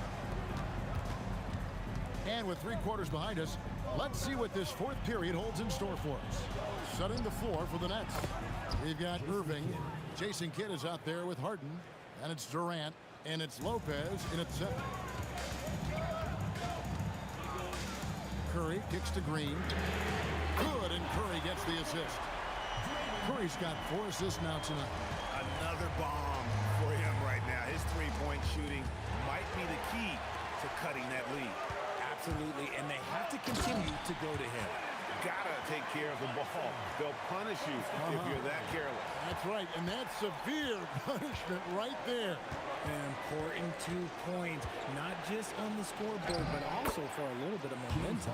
And with 3 quarters behind us, let's see what this 4th period holds in store for us. Setting the floor for the Nets. We've got Irving. Jason Kidd is out there with Harden. And it's Durant. And it's Lopez in at 7. Curry kicks to Green. Good, and Curry gets the assist. Curry's got 4 assists now tonight. Another bomb for him right now. His three-point shooting might be the key to cutting that lead. Absolutely, and they have to continue to go to him. Gotta take care of the ball. They'll punish you if you're that careless. That's right, and that's severe punishment right there. An important 2 points, not just on the scoreboard, but also for a little bit of momentum.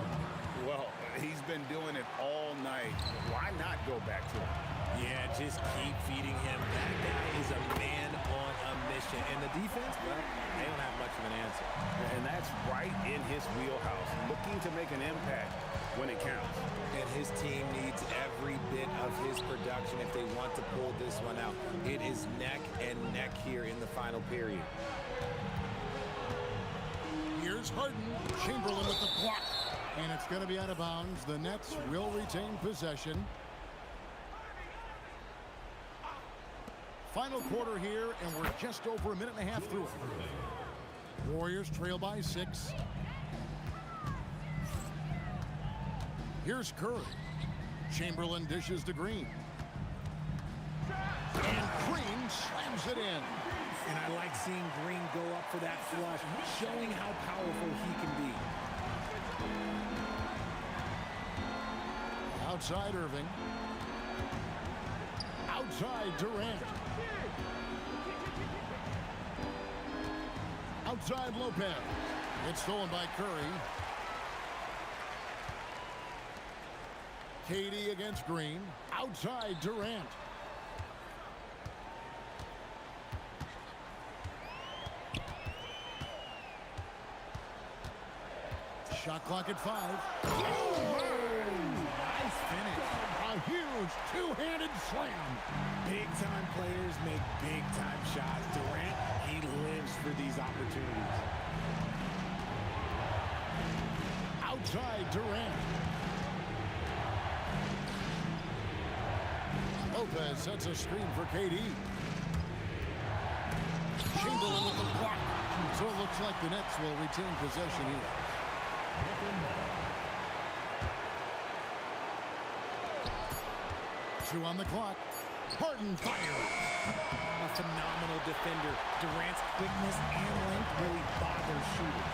Well, he's been doing it all night. Why not go back to him? Yeah, just keep feeding him. That guy is a man on a mission. And the defense, well, they don't have much of an answer. And that's right in his wheelhouse, looking to make an impact when it counts. And his team needs every bit of his production if they want to pull this one out. It is neck and neck here in the final period. Here's Harden. Chamberlain with the block. And it's going to be out of bounds. The Nets will retain possession. Final quarter here, and we're just over a minute and a half through it. Warriors trail by 6. Here's Curry. Chamberlain dishes to Green. And Green slams it in. And I like seeing Green go up for that flush, showing how powerful he can be. Outside Irving. Outside Durant. Outside Lopez. It's stolen by Curry. KD against Green. Outside Durant. Shot clock at 5. Oh, nice finish. A huge goes. Two-handed slam. Big-time players make big-time shots. Durant, he lives for these opportunities. Outside Durant. Lopez sets a screen for KD. Chamberlain with the block. So it looks like the Nets will retain possession here. 2 on the clock. Harden fires. A phenomenal defender. Durant's quickness and length really bother shooters.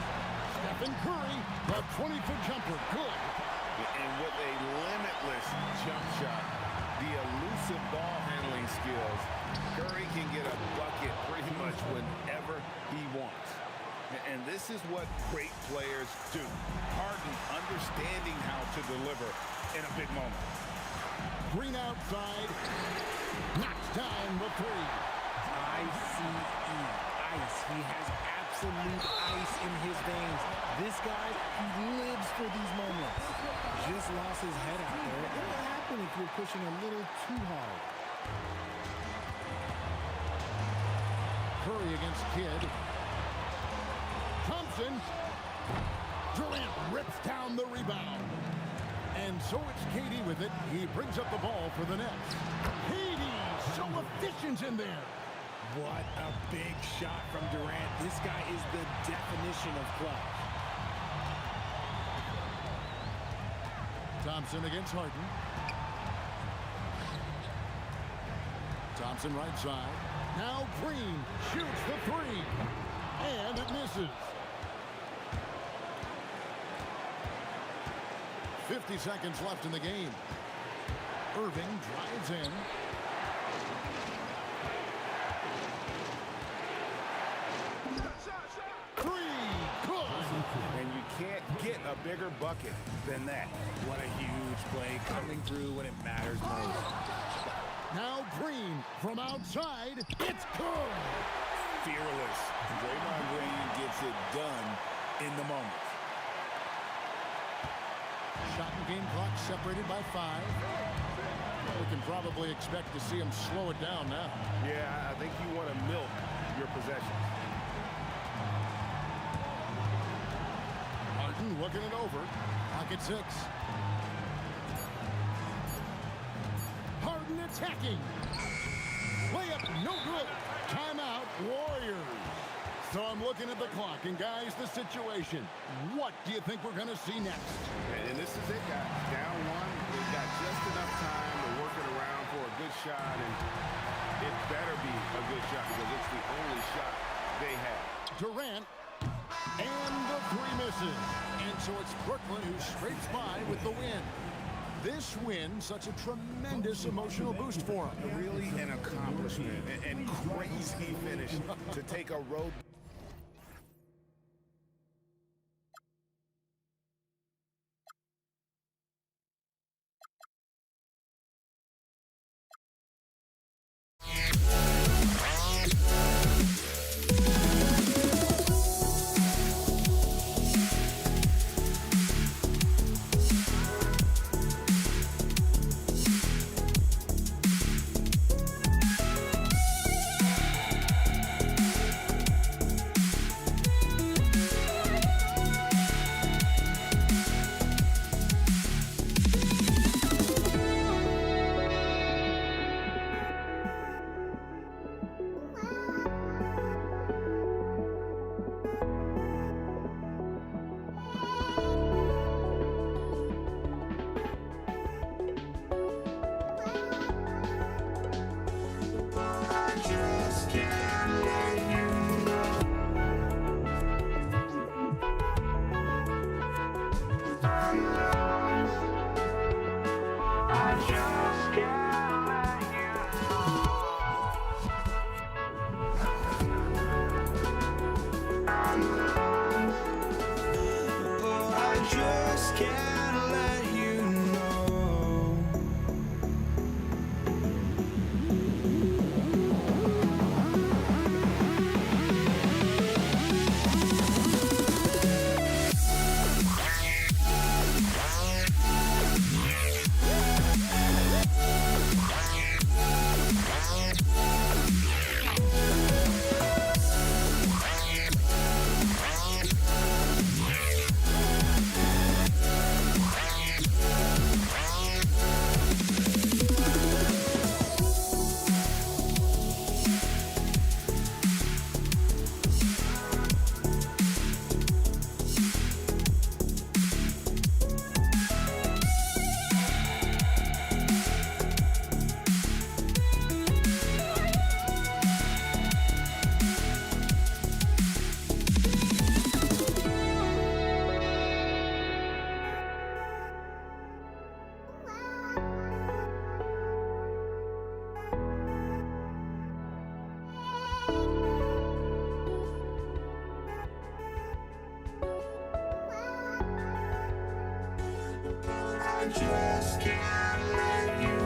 Stephen Curry, the 20-foot jumper, good. And with a limitless jump shot, the elusive ball handling skills, Curry can get a bucket pretty much whenever he wants. And this is what great players do. Harden understanding how to deliver in a big moment. Green outside. Knocks down the 3. ICE. Ice. He has absolute ice in his veins. This guy, he lives for these moments. Just lost his head out there. What will happen if you're pushing a little too hard? Curry against Kidd. Thompson. Durant rips down the rebound. And so it's KD with it. He brings up the ball for the Nets. KD, so efficient in there. What a big shot from Durant. This guy is the definition of clutch. Thompson against Harden. Thompson right side. Now Green shoots the 3. And it misses. 50 seconds left in the game. Irving drives in. And you can't get a bigger bucket than that. What a huge play coming through when it matters most. Now Green from outside. It's good. Fearless. Draymond Green gets it done in the moment. Shot and game clock separated by 5. We can probably expect to see him slow it down now. Yeah, I think you want to milk your possessions. Harden looking it over. Pocket 6. Harden attacking. Layup no good. Timeout Warriors. So I'm looking at the clock, and guys, the situation. What do you think we're going to see next? And this is it, guys. Down 1. They've got just enough time to work it around for a good shot, and it better be a good shot because it's the only shot they have. Durant, and the 3 misses. And so it's Brooklyn who scrapes by with the win. This win, such a tremendous emotional boost for them. Really an accomplishment and crazy finish to take a road. can't let you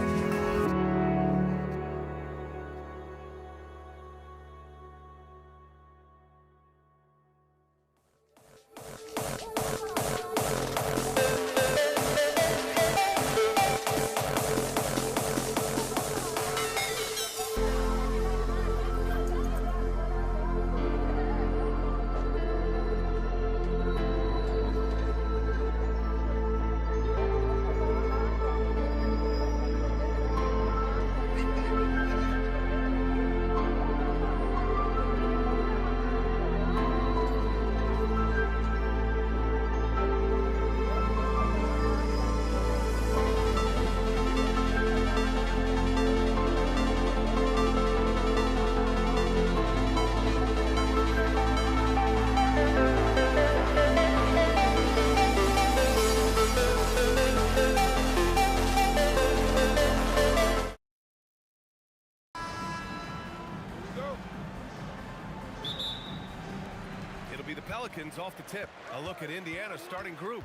It'll be the Pelicans off the tip. A look at Indiana's starting group.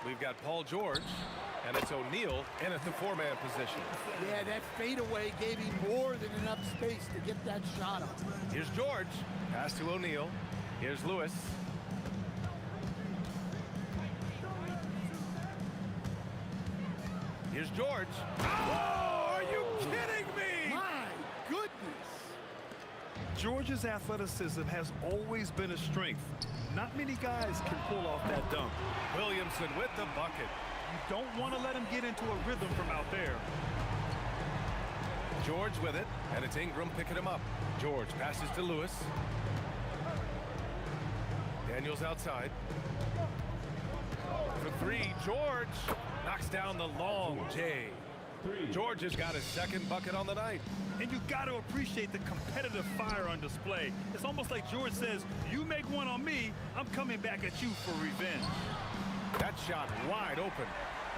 We've got Paul George, and it's O'Neal in at the four-man position. Yeah, that fadeaway gave him more than enough space to get that shot up. Here's George. Pass to O'Neal. Here's Lewis. Here's George. Oh, are you kidding me? My goodness. George's athleticism has always been a strength. Not many guys can pull off that dunk. Williamson with the bucket. You don't want to let him get into a rhythm from out there. George with it, and it's Ingram picking him up. George passes to Lewis. Daniels outside. For three, George knocks down the long J. George has got his second bucket on the night. And you got to appreciate the competitive fire on display. It's almost like George says, you make one on me, I'm coming back at you for revenge. That shot wide open.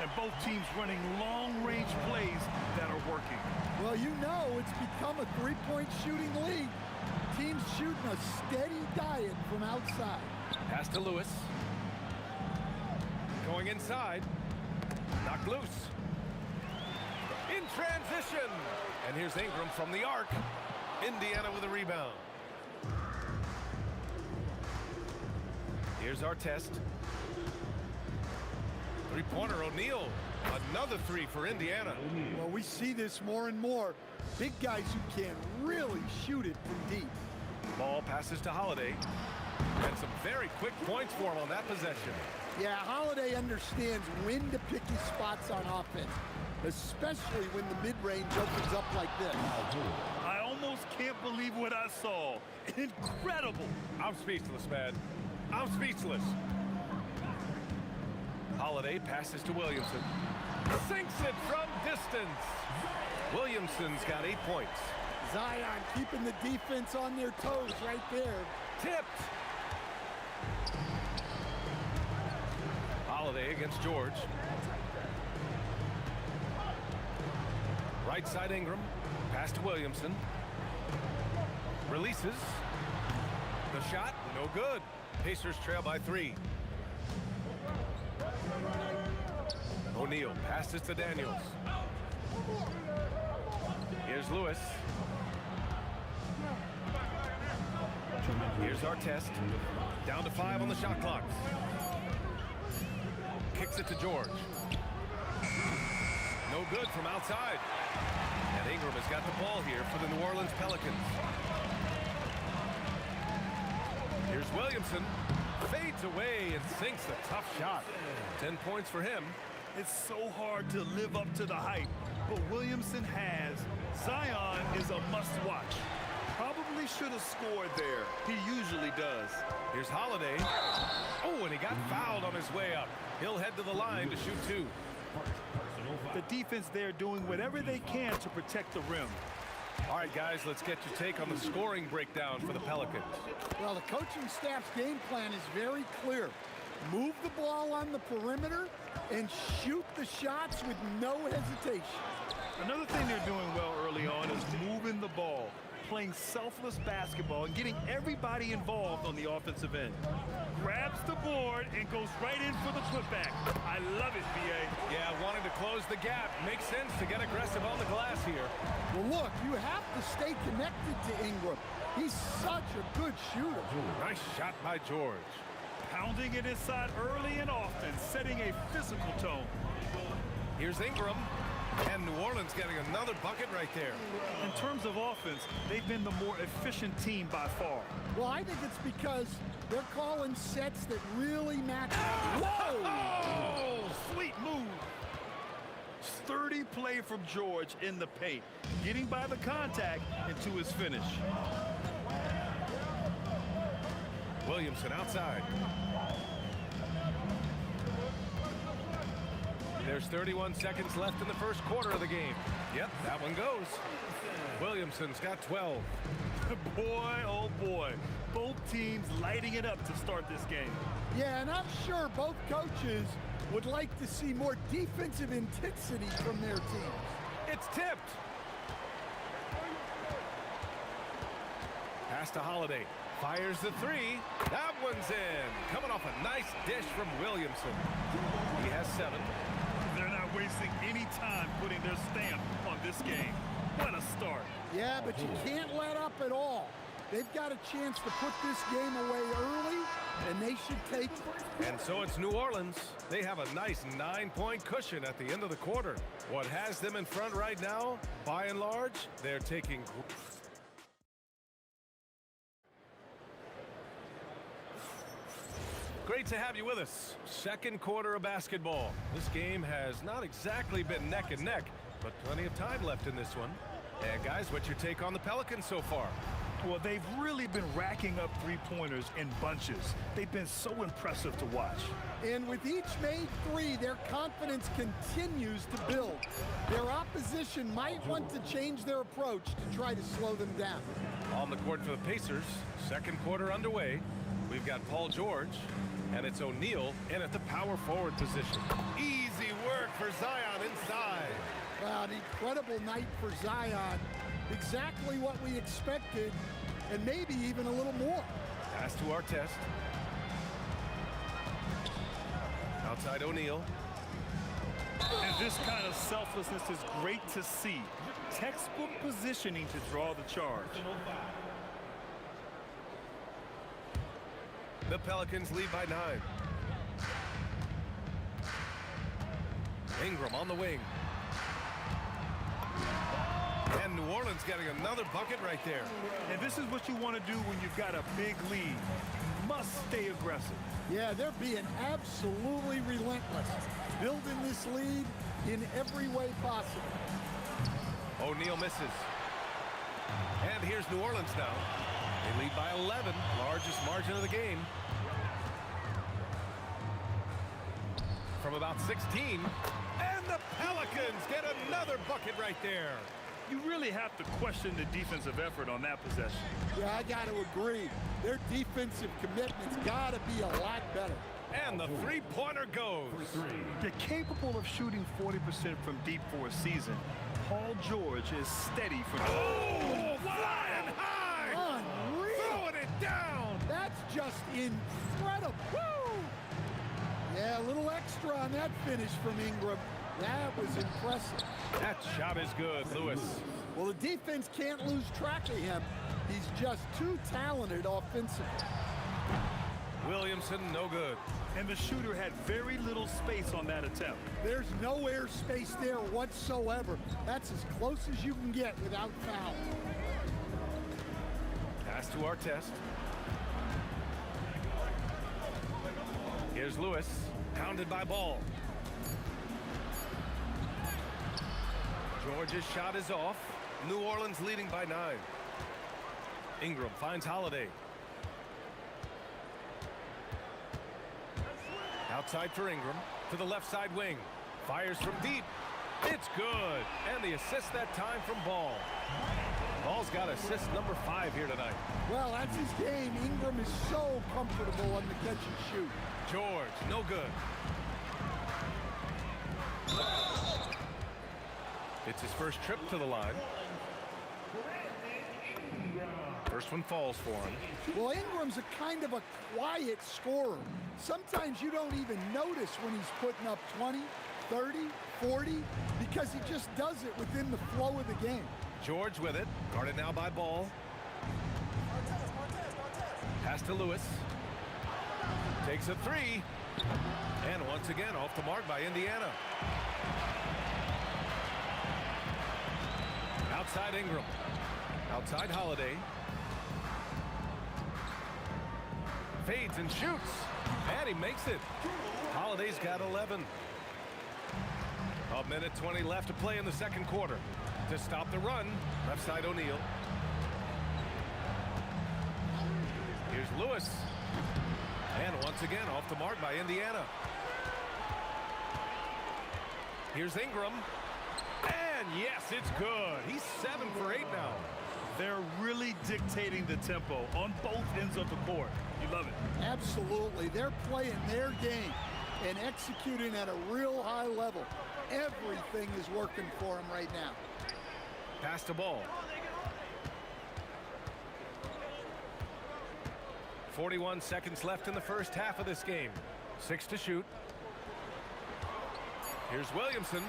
And both teams running long-range plays that are working. Well, you know it's become a three-point shooting league. Teams shooting a steady diet from outside. Pass to Lewis. Going inside. Knocked loose. In transition. And here's Ingram from the arc. Indiana with a rebound. Here's our test. Three-pointer, O'Neal. Another three for Indiana. Well, we see this more and more. Big guys who can really shoot it from deep. Ball passes to Holiday. And some very quick points for him on that possession. Yeah, Holiday understands when to pick his spots on offense, especially when the mid-range opens up like this. I almost can't believe what I saw. Incredible. I'm speechless, man. I'm speechless. Holiday passes to Williamson. Sinks it from distance. Williamson's got 8 points. Zion keeping the defense on their toes right there. Tipped. Holiday against George. Right side Ingram. Pass to Williamson. Releases. The shot, no good. Pacers trail by 3. O'Neal passes to Daniels. Here's Lewis. Here's our test. Down to 5 on the shot clock. Kicks it to George. No good from outside. And Ingram has got the ball here for the New Orleans Pelicans. Here's Williamson. Fades away and sinks a tough shot. 10 points for him. It's so hard to live up to the hype, but Williamson has. Zion is a must-watch. Probably should have scored there. He usually does. Here's Holiday. Oh, and he got fouled on his way up. He'll head to the line to shoot 2. The defense there doing whatever they can to protect the rim. All right, guys, let's get your take on the scoring breakdown for the Pelicans. Well, the coaching staff's game plan is very clear. Move the ball on the perimeter and shoot the shots with no hesitation. Another thing they're doing well early on is moving the ball. playing selfless basketball and getting everybody involved on the offensive end. Grabs the board and goes right in for the putback. I love it, B.A. Yeah, wanting to close the gap. Makes sense to get aggressive on the glass here. Well, look, you have to stay connected to Ingram. He's such a good shooter. Nice shot by George. Pounding it inside early and often, setting a physical tone. Here's Ingram. And New Orleans getting another bucket right there. In terms of offense, they've been the more efficient team by far. Well, I think it's because they're calling sets that really match. Whoa! Oh, sweet move. Sturdy play from George in the paint, getting by the contact and to his finish. Williamson outside. There's 31 seconds left in the first quarter of the game. Yep, that one goes. Williamson's got 12. Boy, oh boy. Both teams lighting it up to start this game. Yeah, and I'm sure both coaches would like to see more defensive intensity from their teams. It's tipped. Pass to Holiday. Fires the three. That one's in. Coming off a nice dish from Williamson. He has 7. They're not wasting any time putting their stamp on this game. What a start. Yeah, but you can't let up at all. They've got a chance to put this game away early, and they should take it. And so it's New Orleans. They have a nice 9-point cushion at the end of the quarter. What has them in front right now, by and large, they're taking... Great to have you with us. Second quarter of basketball. This game has not exactly been neck and neck, but plenty of time left in this one. And guys, what's your take on the Pelicans so far? Well, they've really been racking up three-pointers in bunches. They've been so impressive to watch. And with each made three, their confidence continues to build. Their opposition might want to change their approach to try to slow them down. On the court for the Pacers, second quarter underway. We've got Paul George, and it's O'Neal in at the power forward position. Easy work for Zion inside. Wow, an incredible night for Zion. Exactly what we expected, and maybe even a little more. Pass to Artest. Outside O'Neal. And this kind of selflessness is great to see. Textbook positioning to draw the charge. The Pelicans lead by 9. Ingram on the wing. And New Orleans getting another bucket right there. And this is what you want to do when you've got a big lead. You must stay aggressive. Yeah, they're being absolutely relentless. Building this lead in every way possible. O'Neal misses. And here's New Orleans now. They lead by 11, largest margin of the game. From about 16. And the Pelicans get another bucket right there. You really have to question the defensive effort on that possession. Yeah, I got to agree. Their defensive commitment's got to be a lot better. And the three-pointer goes. They're capable of shooting 40% from deep for a season. Paul George is steady for... Oh, flying high! Unreal! Throwing it down! That's just incredible. Woo! Yeah, a little extra on that finish from Ingram. That was impressive. That shot is good, Lewis. Well, the defense can't lose track of him. He's just too talented offensively. Williamson, no good. And the shooter had very little space on that attempt. There's no air space there whatsoever. That's as close as you can get without foul. Pass to Artest. Here's Lewis, pounded by Ball. George's shot is off. New Orleans leading by 9. Ingram finds Holiday. Outside for Ingram, to the left side wing. Fires from deep. It's good. And the assist that time from Ball. Ball's got assist number 5 here tonight. Well, that's his game. Ingram is so comfortable on the catch and shoot. George, no good. It's his first trip to the line. First one falls for him. Well, Ingram's a kind of a quiet scorer. Sometimes you don't even notice when he's putting up 20, 30, 40, because he just does it within the flow of the game. George with it. Guarded now by Ball. Pass to Lewis. Takes a three. And once again off the mark by Indiana. Outside Ingram. Outside Holiday. Fades and shoots. And he makes it. Holiday's got 11. A minute 20 left to play in the second quarter. To stop the run, left side O'Neal. Here's Lewis. And once again off the mark by Indiana. Here's Ingram. And yes, it's good. He's 7 for 8 now. They're really dictating the tempo on both ends of the court. You love it. Absolutely. They're playing their game and executing at a real high level. Everything is working for them right now. Pass the ball. 41 seconds left in the first half of this game. 6 to shoot. Here's Williamson.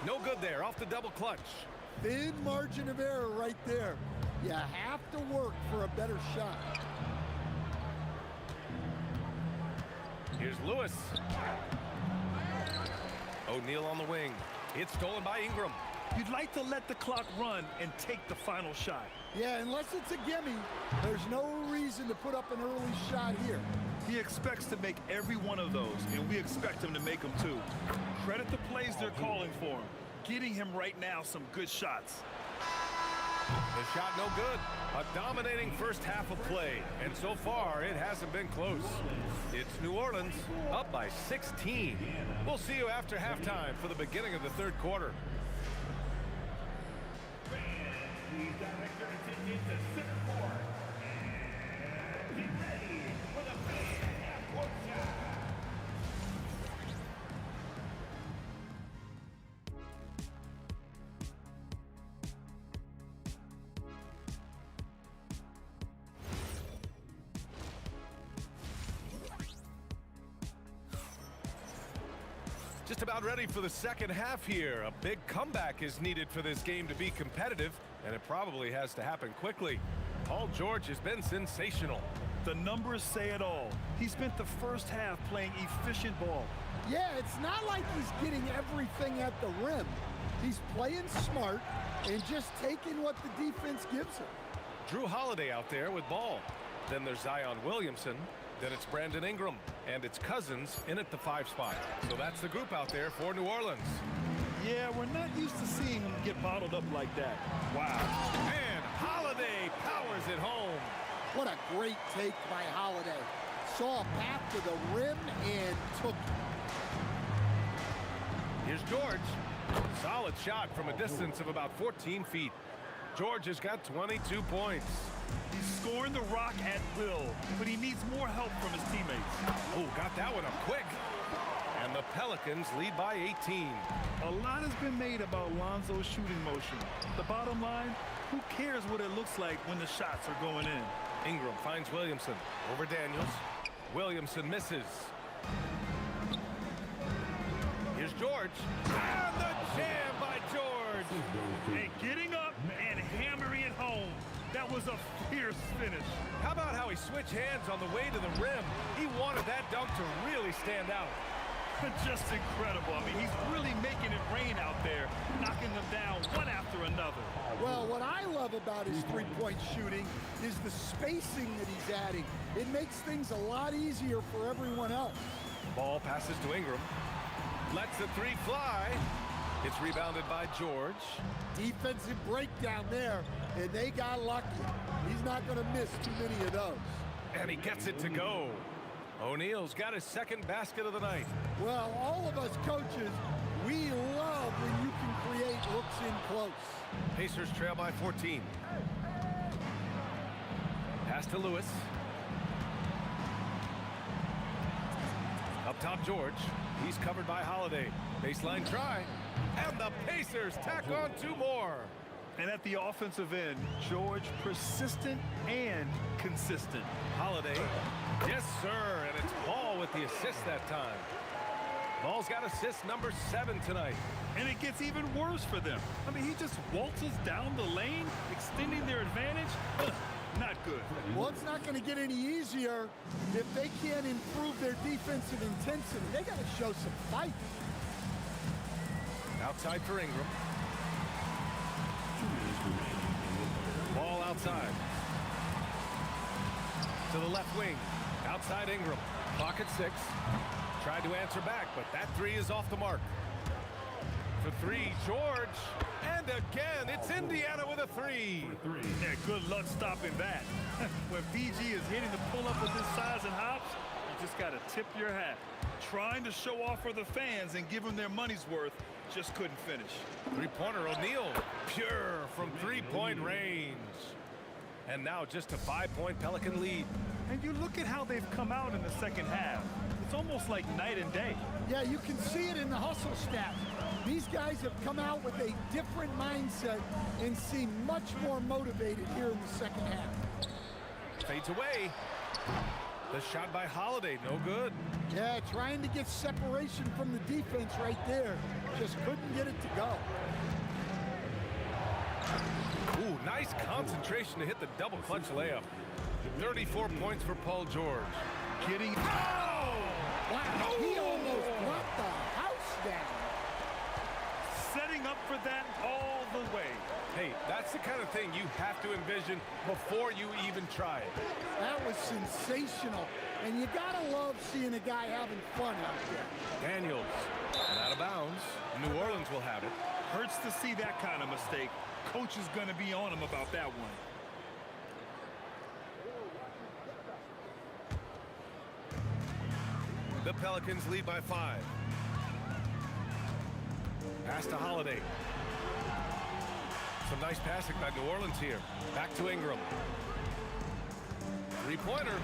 No good there, off the double clutch. Thin margin of error right there. You have to work for a better shot. Here's Lewis. O'Neal on the wing. It's stolen by Ingram. You'd like to let the clock run and take the final shot. Yeah, unless it's a gimme, there's no reason to put up an early shot here. He expects to make every one of those, and we expect him to make them too. Credit the plays they're calling for him. Getting him right now some good shots. The shot no good. A dominating first half of play, and so far it hasn't been close. It's New Orleans up by 16. We'll see you after halftime for the beginning of the third quarter. Please direct your attention to center court. And get ready for the fan half-court shot. Just about ready for the second half here. A big comeback is needed for this game to be competitive, and it probably has to happen quickly. Paul George has been sensational. The numbers say it all. He spent the first half playing efficient ball. Yeah, it's not like he's getting everything at the rim. He's playing smart and just taking what the defense gives him. Drew Holiday out there with ball. Then there's Zion Williamson. Then it's Brandon Ingram. And it's Cousins in at the 5 spot. So that's the group out there for New Orleans. Yeah, we're not used to seeing him get bottled up like that. Wow. And Holiday powers it home. What a great take by Holiday. Saw a path to the rim and took it. Here's George. Solid shot from a distance of about 14 feet. George has got 22 points. He's scoring the rock at will, but he needs more help from his teammates. Oh, got that one up quick. And the Pelicans lead by 18. A lot has been made about Lonzo's shooting motion. The bottom line, who cares what it looks like when the shots are going in? Ingram finds Williamson over Daniels. Williamson misses. Here's George. And the jam by George. And getting up and hammering it home. That was a fierce finish. How about how he switched hands on the way to the rim? He wanted that dunk to really stand out. Just incredible. I mean, he's really making it rain out there, knocking them down one after another. Well, what I love about his three-point shooting is the spacing that he's adding. It makes things a lot easier for everyone else. Ball passes to Ingram. Lets the three fly. It's rebounded by George. Defensive breakdown there, and they got lucky. He's not going to miss too many of those. And he gets it to go. O'Neal's got his second basket of the night. Well, all of us coaches, we love when you can create looks in close. Pacers trail by 14. Pass to Lewis. Up top, George. He's covered by Holiday. Baseline try. And the Pacers tack on 2 more. And at the offensive end, George, persistent and consistent. Holiday. Yes, sir. And it's Paul with the assist that time. Ball's got assist number 7 tonight. And it gets even worse for them. I mean, he just waltzes down the lane, extending their advantage. Ugh, not good. Well, it's not going to get any easier if they can't improve their defensive intensity. They got to show some fight. Outside for Ingram. Ball outside. To the left wing. Outside Ingram. Clock at 6. Tried to answer back, but that 3 is off the mark. For 3, George. And again, it's Indiana with a 3. Yeah, good luck stopping that. When PG is hitting the pull-up with his size and hops, you just got to tip your hat. Trying to show off for the fans and give them their money's worth, just couldn't finish. Three-pointer O'Neal, pure from three-point range. And now just a 5-point Pelican lead. And you look at how they've come out in the second half. It's almost like night and day. Yeah, you can see it in the hustle stats. These guys have come out with a different mindset and seem much more motivated here in the second half. Fades away. The shot by Holiday, no good. Yeah, trying to get separation from the defense right there. Just couldn't get it to go. Ooh, nice concentration to hit the double clutch layup. 34 points for Paul George. Getting... Oh! Wow, he almost brought the house down. Setting up for that all the way. Hey, that's the kind of thing you have to envision before you even try it. That was sensational. And you gotta love seeing a guy having fun out there. Daniels, and out of bounds. New Orleans will have it. Hurts to see that kind of mistake. Coach is gonna be on him about that one. The Pelicans lead by 5. Pass to Holiday. Some nice passing by New Orleans here. Back to Ingram. Three-pointer.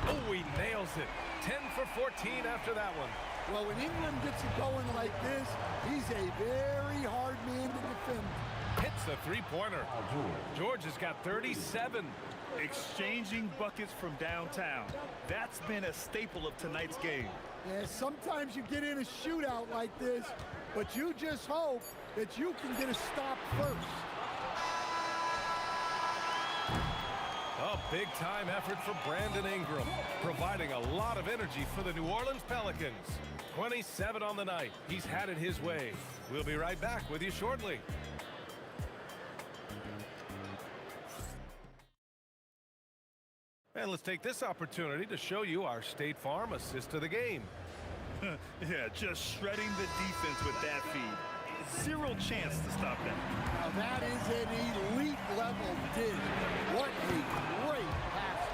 Oh, he nails it. 10 for 14 after that one. Well, when Ingram gets it going like this, he's a very hard man to defend. Hits the three-pointer. George has got 37. Exchanging buckets from downtown. That's been a staple of tonight's game. Yeah, sometimes you get in a shootout like this, but you just hope that you can get a stop first. A big-time effort for Brandon Ingram, providing a lot of energy for the New Orleans Pelicans. 27 on the night. He's had it his way. We'll be right back with you shortly. And let's take this opportunity to show you our State Farm assist of the game. Yeah, just shredding the defense with that feed. Zero chance to stop that. Now that is an elite level dig. What a great pass.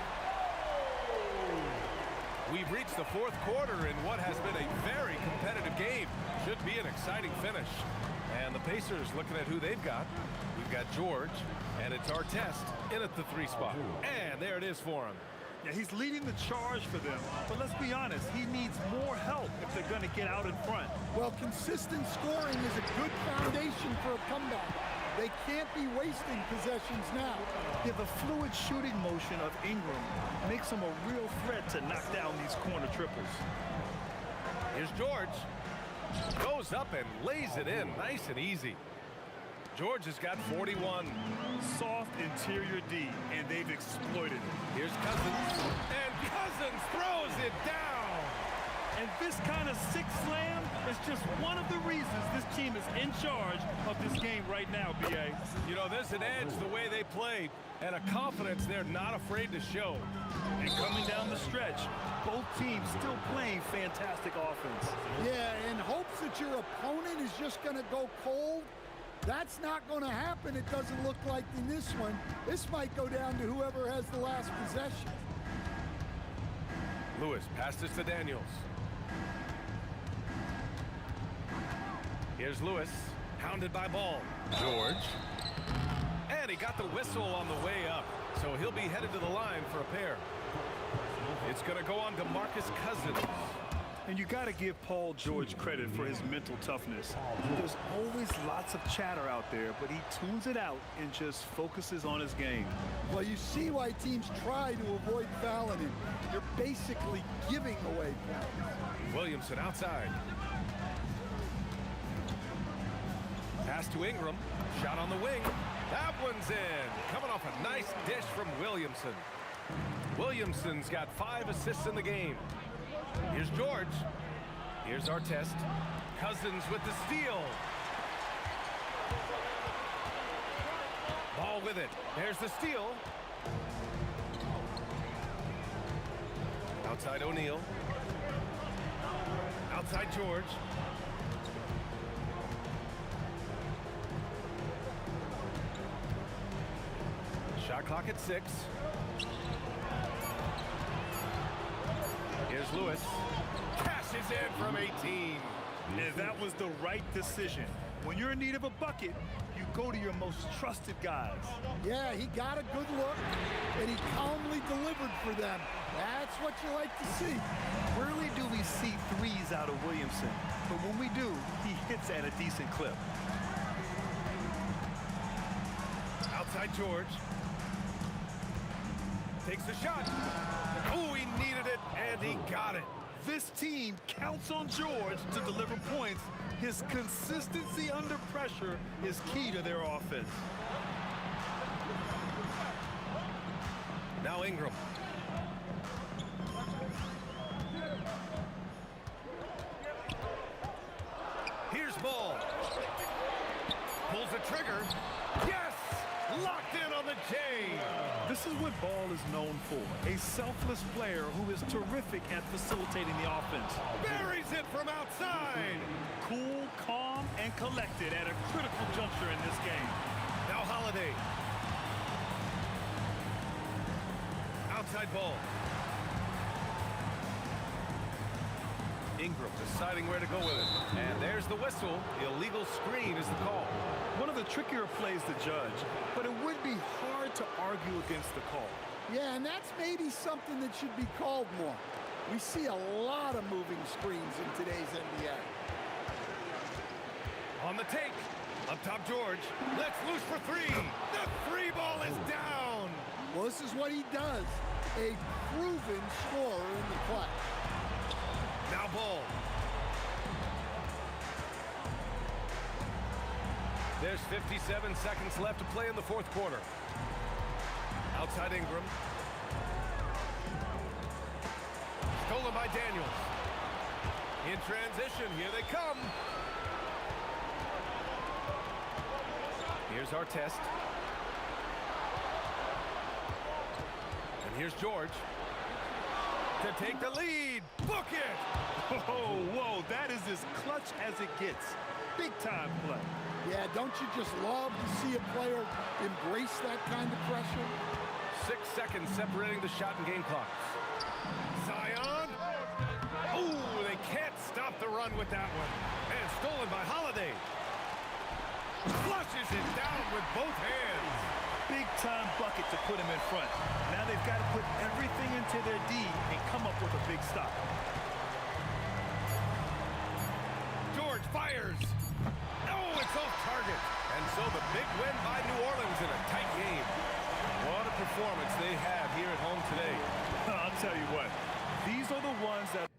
We've reached the 4th quarter in what has been a very competitive game. Should be an exciting finish. And the Pacers looking at who they've got. We've got George, and it's Artest in at the 3 spot. And there it is for him. Yeah, he's leading the charge for them. But let's be honest, he needs more help if they're going to get out in front. Well, consistent scoring is a good foundation for a comeback. They can't be wasting possessions now. Yeah, the fluid shooting motion of Ingram makes him a real threat to knock down these corner triples. Here's George. Goes up and lays it in nice and easy. George has got 41. Soft interior D, and they've exploited it. Here's Cousins, and Cousins throws it down. And this kind of sick slam is just one of the reasons this team is in charge of this game right now, B.A. You know, there's an edge the way they play, and a confidence they're not afraid to show. And coming down the stretch, both teams still playing fantastic offense. Yeah, in hopes that your opponent is just going to go cold. That's not going to happen, it doesn't look like in this one. This might go down to whoever has the last possession. Lewis passes to Daniels. Here's Lewis, hounded by Ball. George. And he got the whistle on the way up, so he'll be headed to the line for a pair. It's going to go on to Marcus Cousins. And you got to give Paul George credit for his mental toughness. There's always lots of chatter out there, but he tunes it out and just focuses on his game. Well, you see why teams try to avoid fouling him. You're basically giving away points. Williamson outside. Pass to Ingram. Shot on the wing. That one's in. Coming off a nice dish from Williamson. Williamson's got 5 assists in the game. Here's George. Here's Artest. Cousins with the steal. Ball with it. There's the steal. Outside O'Neal. Outside George. Shot clock at 6. Here's Lewis. Cashes in from 18. And that was the right decision. When you're in need of a bucket, you go to your most trusted guys. Yeah, he got a good look, and he calmly delivered for them. That's what you like to see. Rarely do we see threes out of Williamson, but when we do, he hits at a decent clip. Outside George. Takes the shot. Oh, he needed it, and he got it. This team counts on George to deliver points. His consistency under pressure is key to their offense. Now Ingram. Here's Ball. Pulls the trigger. Yes! Locked in on the J. This is what Ball is known for. A selfless player who is terrific at facilitating the offense. Buries it from outside. Cool, calm, and collected at a critical juncture in this game. Now Holiday. Outside Ball. Ingram deciding where to go with it. And there's the whistle. Illegal screen is the call. One of the trickier plays to judge, but it would be hard to argue against the call. Yeah, and that's maybe something that should be called more. We see a lot of moving screens in today's NBA. On the take. Up top George. Let's loose for 3. The 3 ball is down. Well, this is what he does. A proven scorer in the clutch. Now Ball. There's 57 seconds left to play in the 4th quarter. Outside Ingram. Stolen by Daniels. In transition, here they come. Here's Artest. And here's George. To take the lead. Book it! Oh, whoa, that is as clutch as it gets. Big time play. Yeah, don't you just love to see a player embrace that kind of pressure? 6 seconds separating the shot and game clocks. Zion. Oh, they can't stop the run with that one. And stolen by Holiday. Flushes it down with both hands. Big time bucket to put him in front. Now they've got to put everything into their D and come up with a big stop. George fires. Oh, it's off target. And so the big win by New Orleans in a tight game. What a performance they have here at home today. I'll tell you what, these are the ones that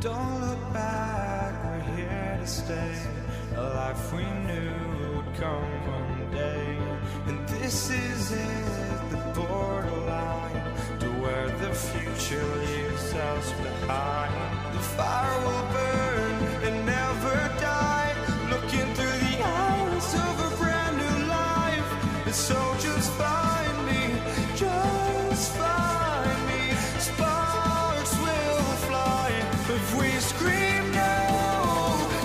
Don't look back, we're here to stay. A life we knew would come one day. And this is it, the borderline to where the future leaves us behind. The fire will burn and never die. Looking through the eyes of a brand new life. And so just find me, just find me. Sparks will fly if we scream no.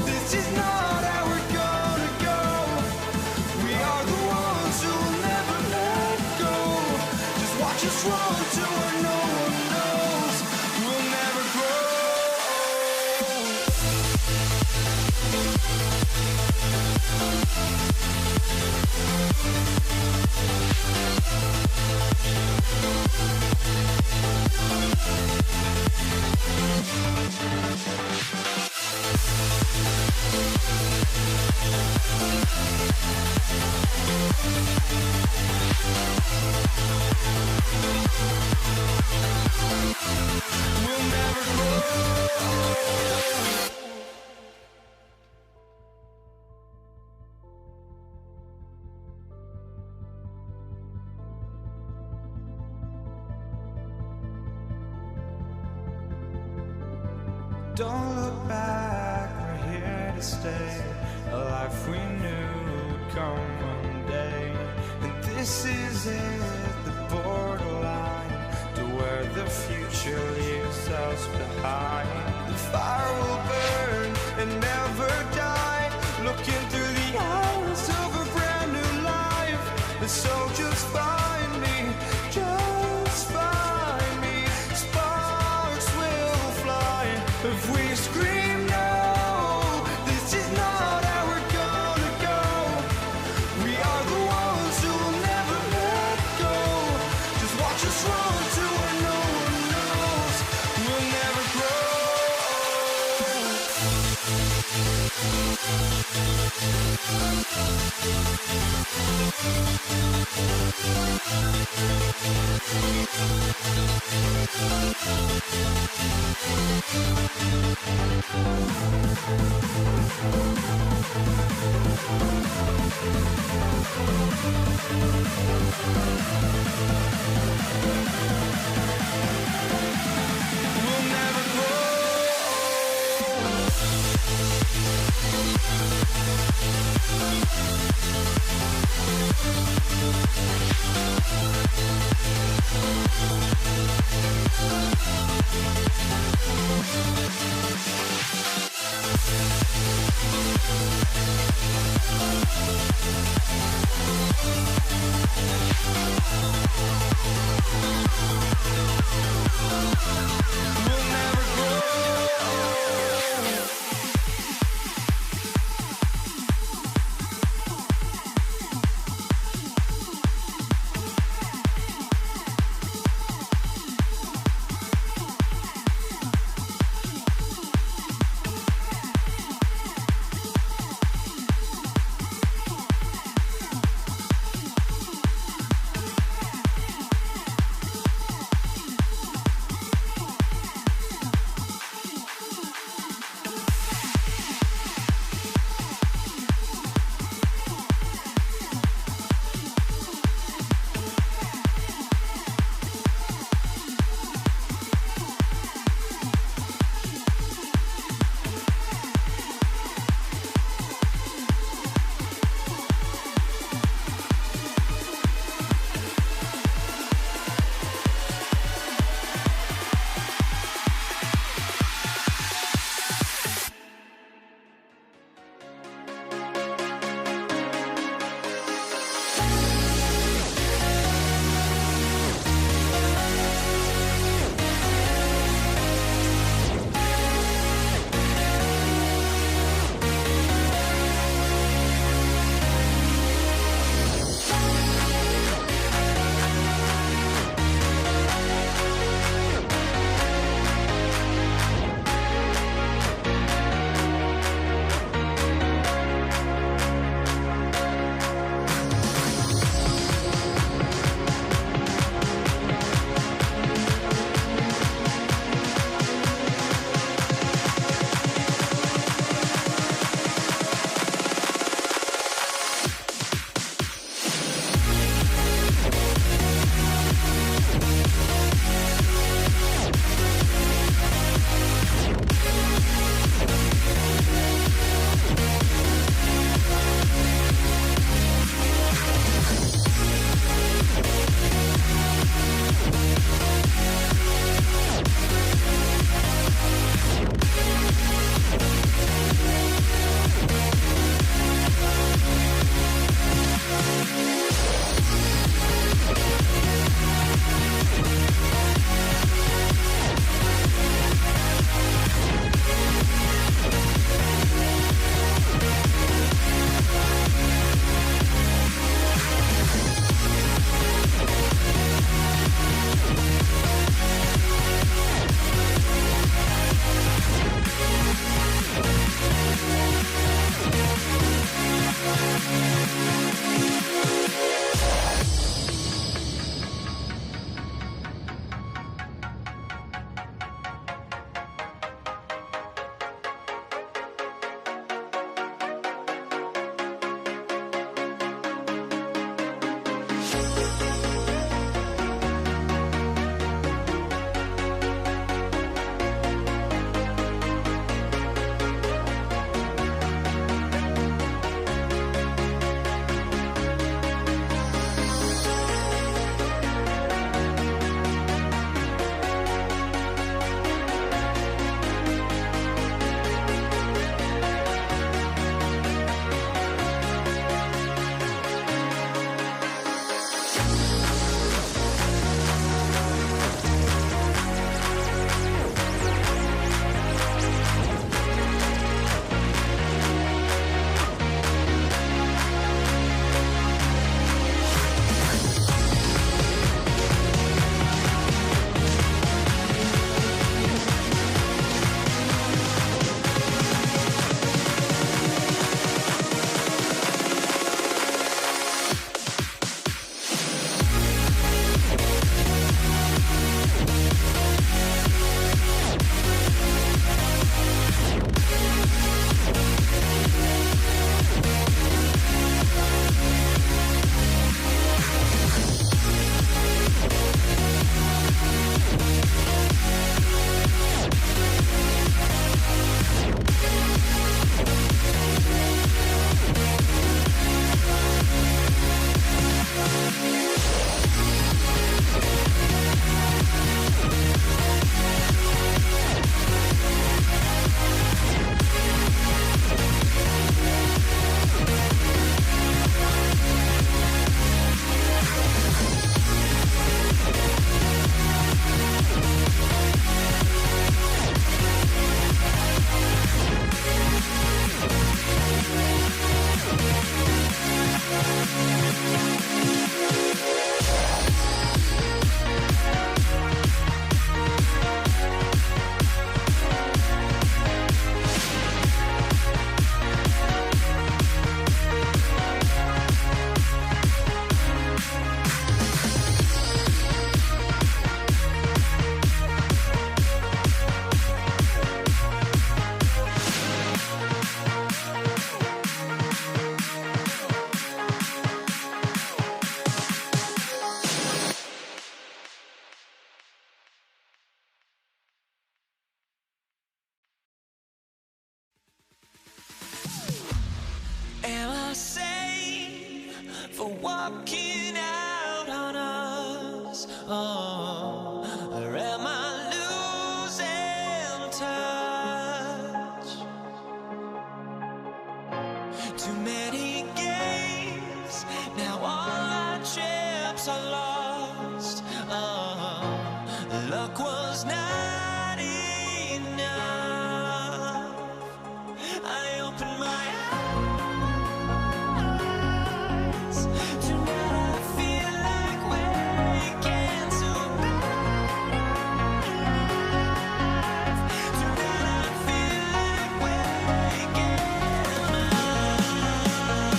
This is not how we're gonna go. We are the ones who will never let go. Just watch us run to where no one knows. We'll never grow. We'll never grow. Don't look back, we're here to stay. A life we knew would come one day. And this is it, the borderline to where the future leaves us behind. The fire will burn and never die. Looking through the eyes of a brand new life. And so just find me, just find me. Sparks will fly if we scream no. This is not how we're gonna go. We are the ones who will never let go. Just watch us run to where no one knows. We'll never grow. We'll never grow. We'll never grow. walking out on us? Oh, or am I losing touch? Too many games, now all our chips are lost. Oh, luck was not enough. I opened my eyes. Tonight I feel like waking to a better life. Tonight I feel like waking up.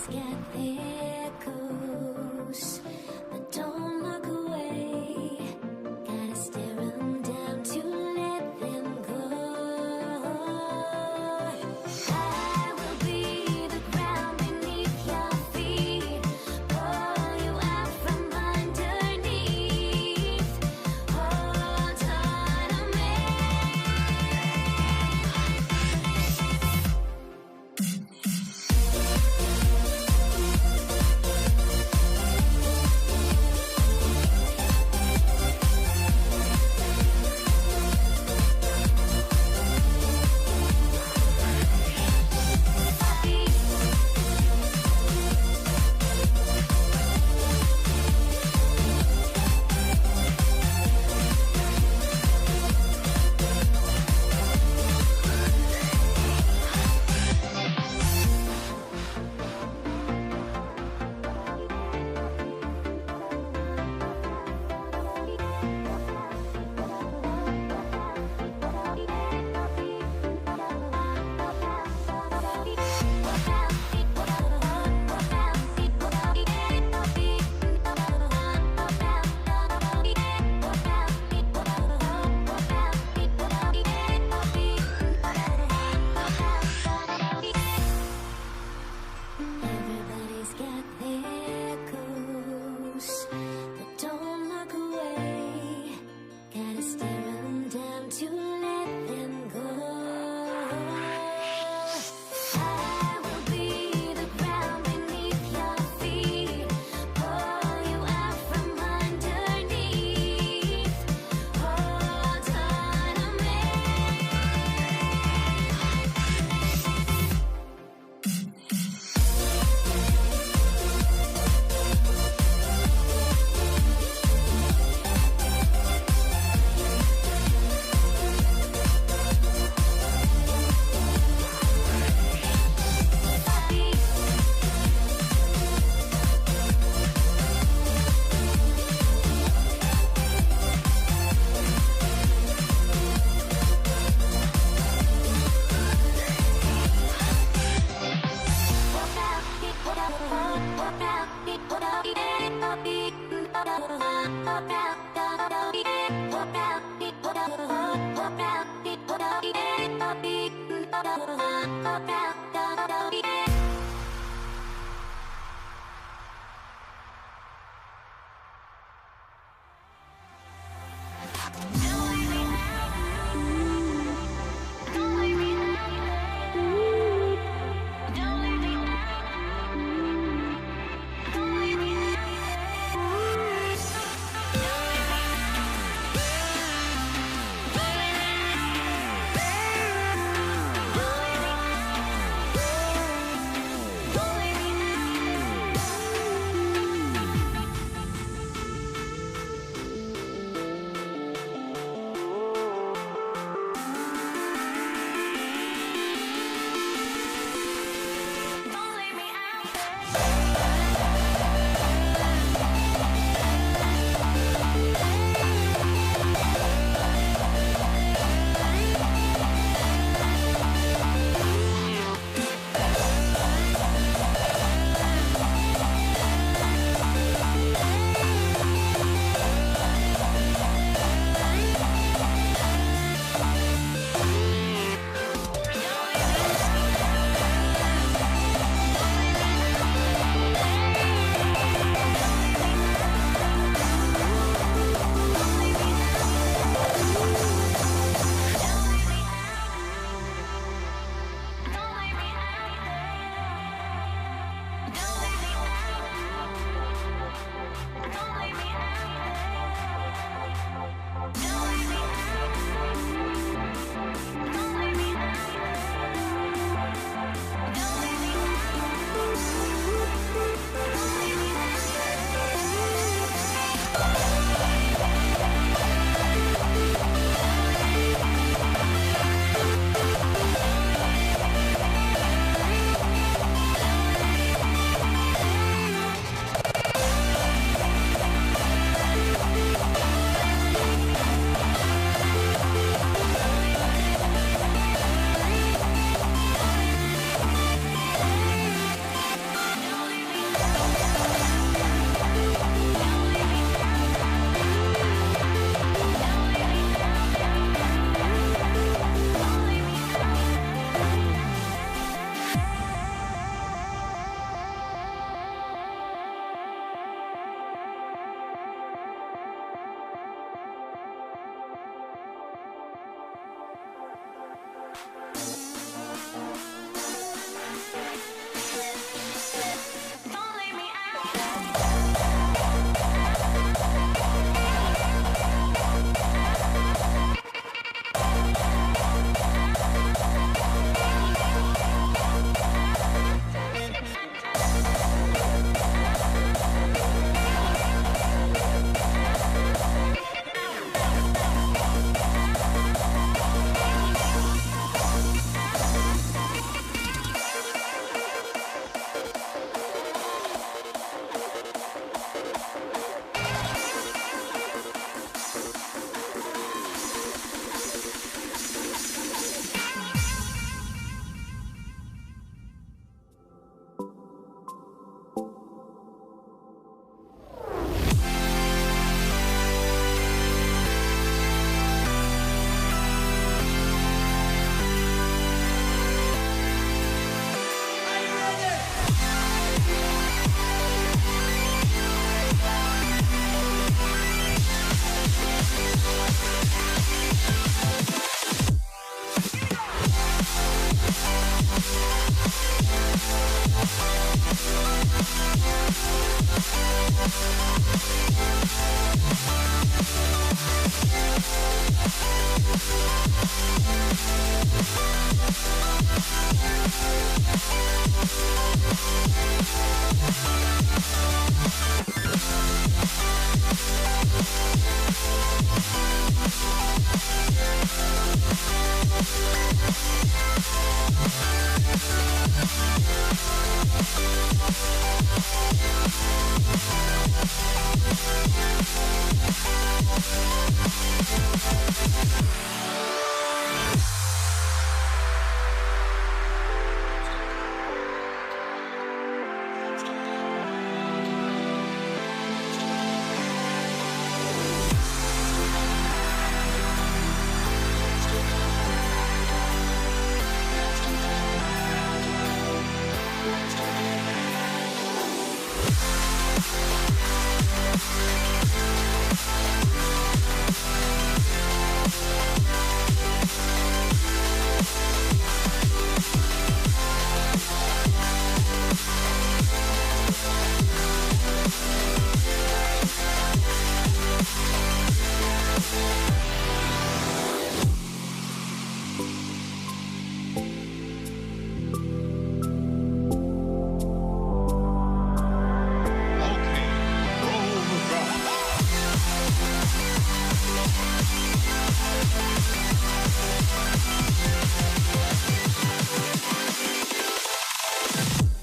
Everybody's got their ghosts, but don't look away. Gotta stare 'em down to let them go. I will be the ground beneath your feet, pull you out from underneath. Hold on to me. Everybody's got their ghosts, but don't look away. Gotta stare 'em down to let them go. I will be the ground beneath your feet, pull you out from underneath. Hold on to me.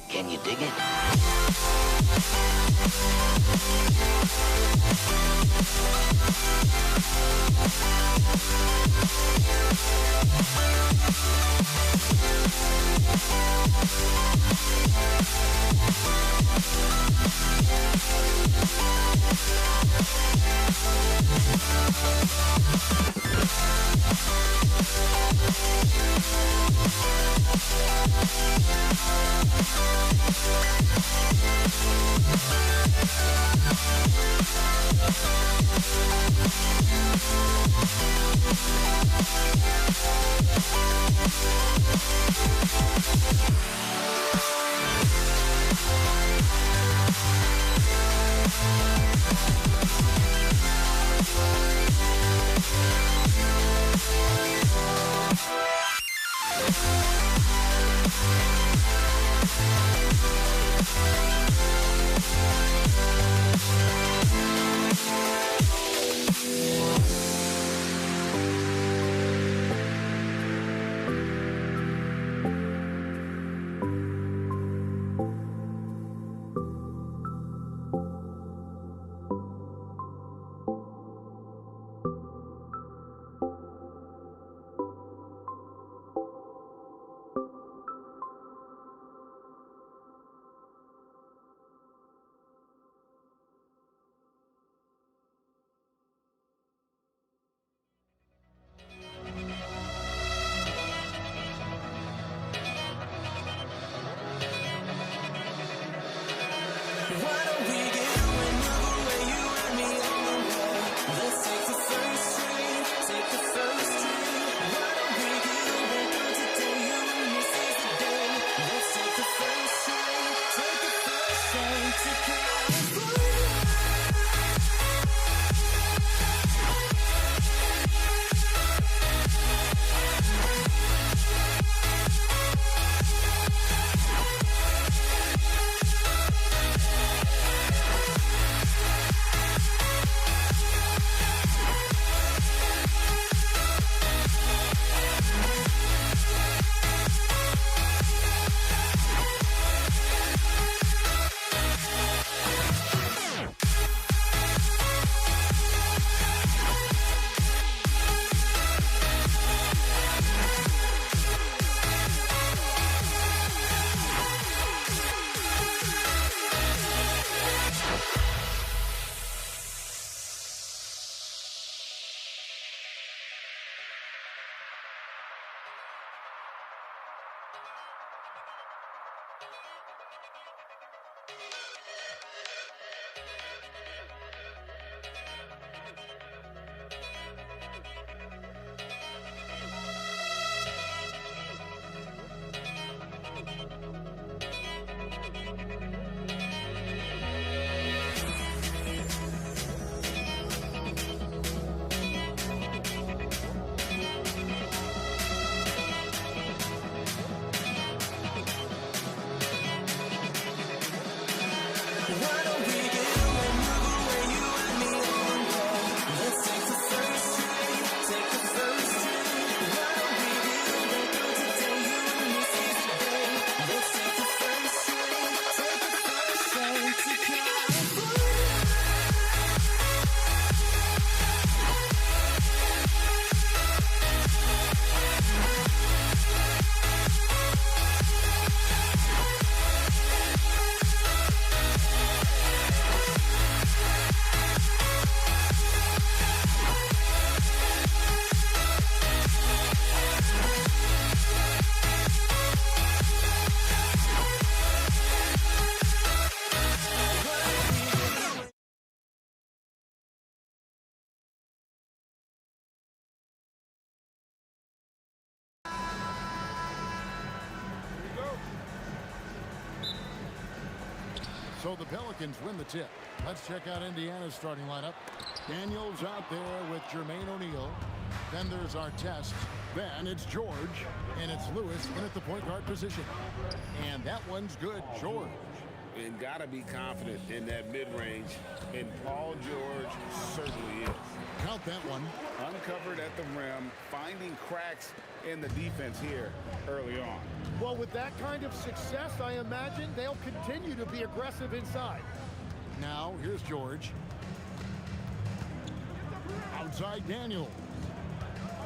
Can you dig it? To So the Pelicans win the tip. Let's check out Indiana's starting lineup. Daniels out there with Jermaine O'Neal. Then there's Artest. Then it's George. And it's Lewis in at the point guard position. And that one's good, George. And got to be confident in that mid-range. And Paul George certainly is. Count that one. Uncovered at the rim, finding cracks in the defense here early on. Well, with that kind of success, I imagine they'll continue to be aggressive inside. Now, here's George. Outside Daniel.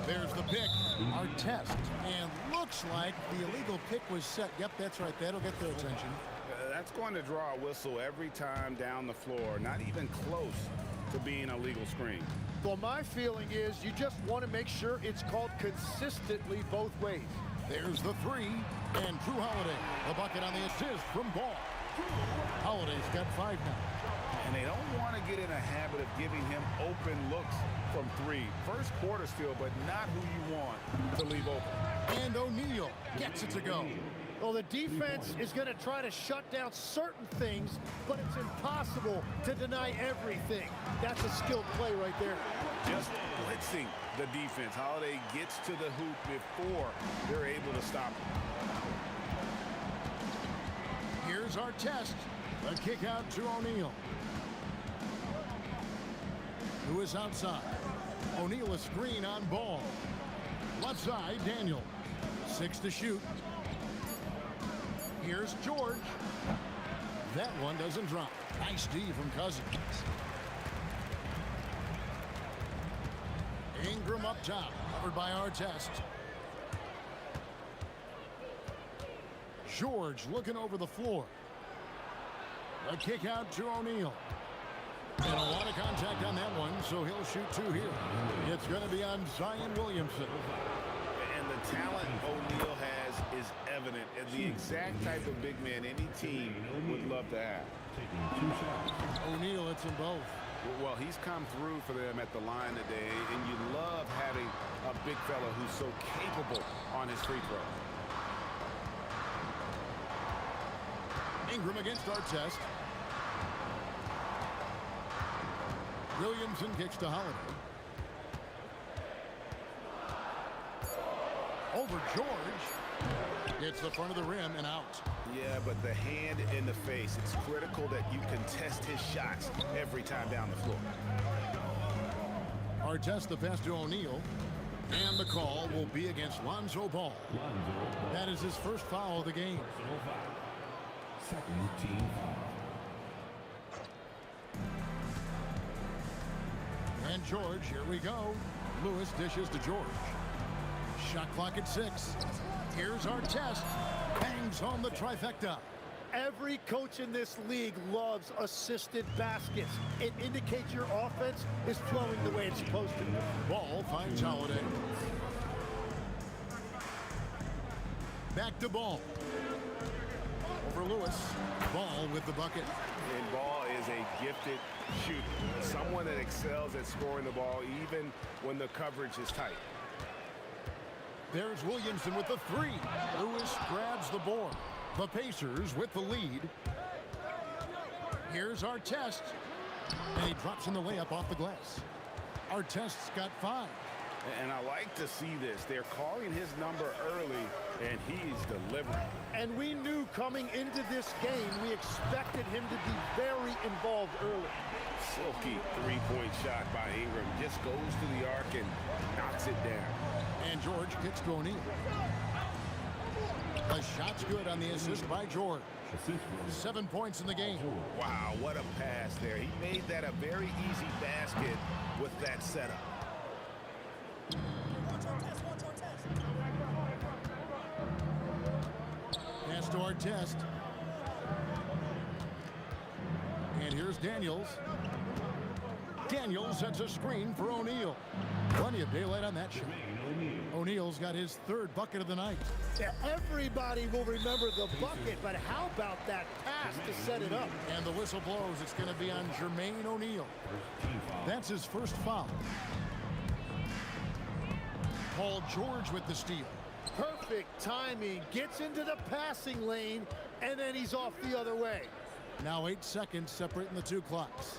There's the pick. Artest. And looks like the illegal pick was set. Yep, that's right. That'll get their attention. That's going to draw a whistle every time down the floor. Not even close to being a legal screen. Well, my feeling is you just want to make sure it's called consistently both ways. There's the three. And Drew Holiday, the bucket on the assist from Ball. Holiday's got 5 now. And they don't want to get in a habit of giving him open looks from three. First quarter still, but not who you want to leave open. And O'Neal gets it to go. Well, the defense is going to try to shut down certain things, but it's impossible to deny everything. That's a skilled play right there. Just blitzing the defense. Holiday gets to the hoop before they're able to stop him. Here's Artest. The kick out to O'Neal. Who is outside? O'Neal a screen on Ball. Left side, Daniel. 6 to shoot. Here's George. That one doesn't drop. Nice D from Cousins. Ingram up top, covered by Artest. George looking over the floor. A kick out to O'Neal. And a lot of contact on that one, so he'll shoot 2 here. It's going to be on Zion Williamson. And the talent O'Neal has is evident, and the exact type of big man any team would love to have. O'Neal hits them both. Well, he's come through for them at the line today, and you love having a big fella who's so capable on his free throw. Ingram against Artest. Williamson kicks to Holiday. Over George. Hits the front of the rim and out. Yeah, but the hand in the face, it's critical that you contest his shots every time down the floor. Artest the pass to O'Neal. And the call will be against Lonzo Ball. That is his first foul of the game. Second team foul. And George, here we go. Lewis dishes to George. Shot clock at 6. Here's Artest. Bangs home the trifecta. Every coach in this league loves assisted baskets. It indicates your offense is flowing the way it's supposed to. Ball finds Holiday. Back to Ball. Over Lewis. Ball with the bucket. And Ball is a gifted shooter. Someone that excels at scoring the ball even when the coverage is tight. There's Williamson with the 3. Lewis grabs the board. The Pacers with the lead. Here's Artest. And he drops in the layup off the glass. Artest's got 5. And I like to see this. They're calling his number early, and he's delivering. And we knew coming into this game, we expected him to be very involved early. Silky three-point shot by Ingram. Just goes to the arc and knocks it down. And George kicks to O'Neal. The shot's good on the assist by George. 7 points in the game. Wow, what a pass there. He made that a very easy basket with that setup. Pass to Artest. And here's Daniels. Daniels sets a screen for O'Neal. Plenty of daylight on that shot. O'Neal's got his 3rd bucket of the night. Yeah, everybody will remember the bucket, but how about that pass to set it up? And the whistle blows. It's going to be on Jermaine O'Neal. That's his first foul. Paul George with the steal. Perfect timing. Gets into the passing lane, and then he's off the other way. Now 8 seconds separating the two clocks.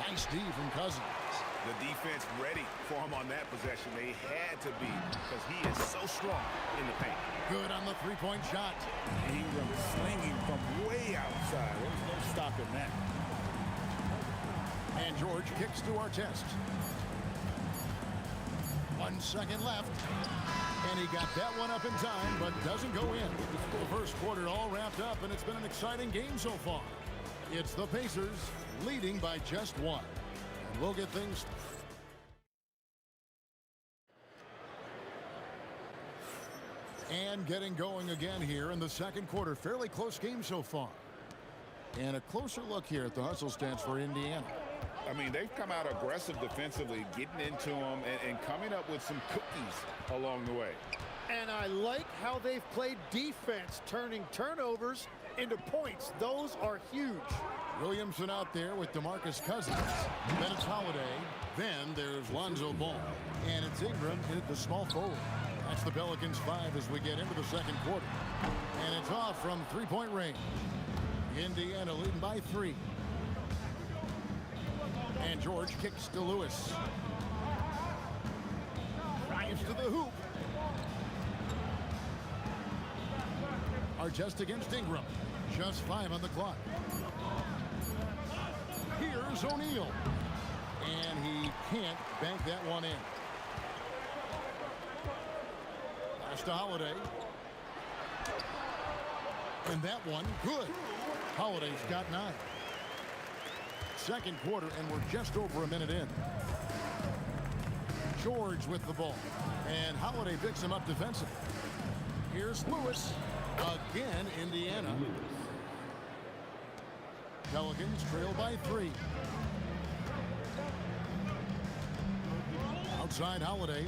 Nice D from Cousins. The defense ready for him on that possession. They had to be because he is so strong in the paint. Good on the three-point shot. Ingram slinging from way outside. There's no stopping that. And George kicks to Artest. 1 second left. And he got that one up in time, but doesn't go in. The first quarter all wrapped up, and it's been an exciting game so far. It's the Pacers leading by just one. And we'll get things... And getting going again here in the second quarter. Fairly close game so far. And a closer look here at the hustle stats for Indiana. I mean, they've come out aggressive defensively, getting into them and coming up with some cookies along the way. And I like how they've played defense, turning turnovers into points. Those are huge. Williamson out there with DeMarcus Cousins. Then it's Holiday. Then there's Lonzo Ball. And it's Ingram hit the small forward. That's the Pelicans 5 as we get into the second quarter. And it's off from three-point range. Indiana leading by 3. And George kicks to Lewis. Drives to the hoop. Artest against Ingram. Just 5 on the clock. Here's O'Neal. And he can't bank that one in. Pass to Holiday. And that one, good. Holiday's got 9. Second quarter, and we're just over a minute in. George with the ball. And Holiday picks him up defensively. Here's Lewis. Again, Indiana. Pelicans trail by 3. Outside Holiday.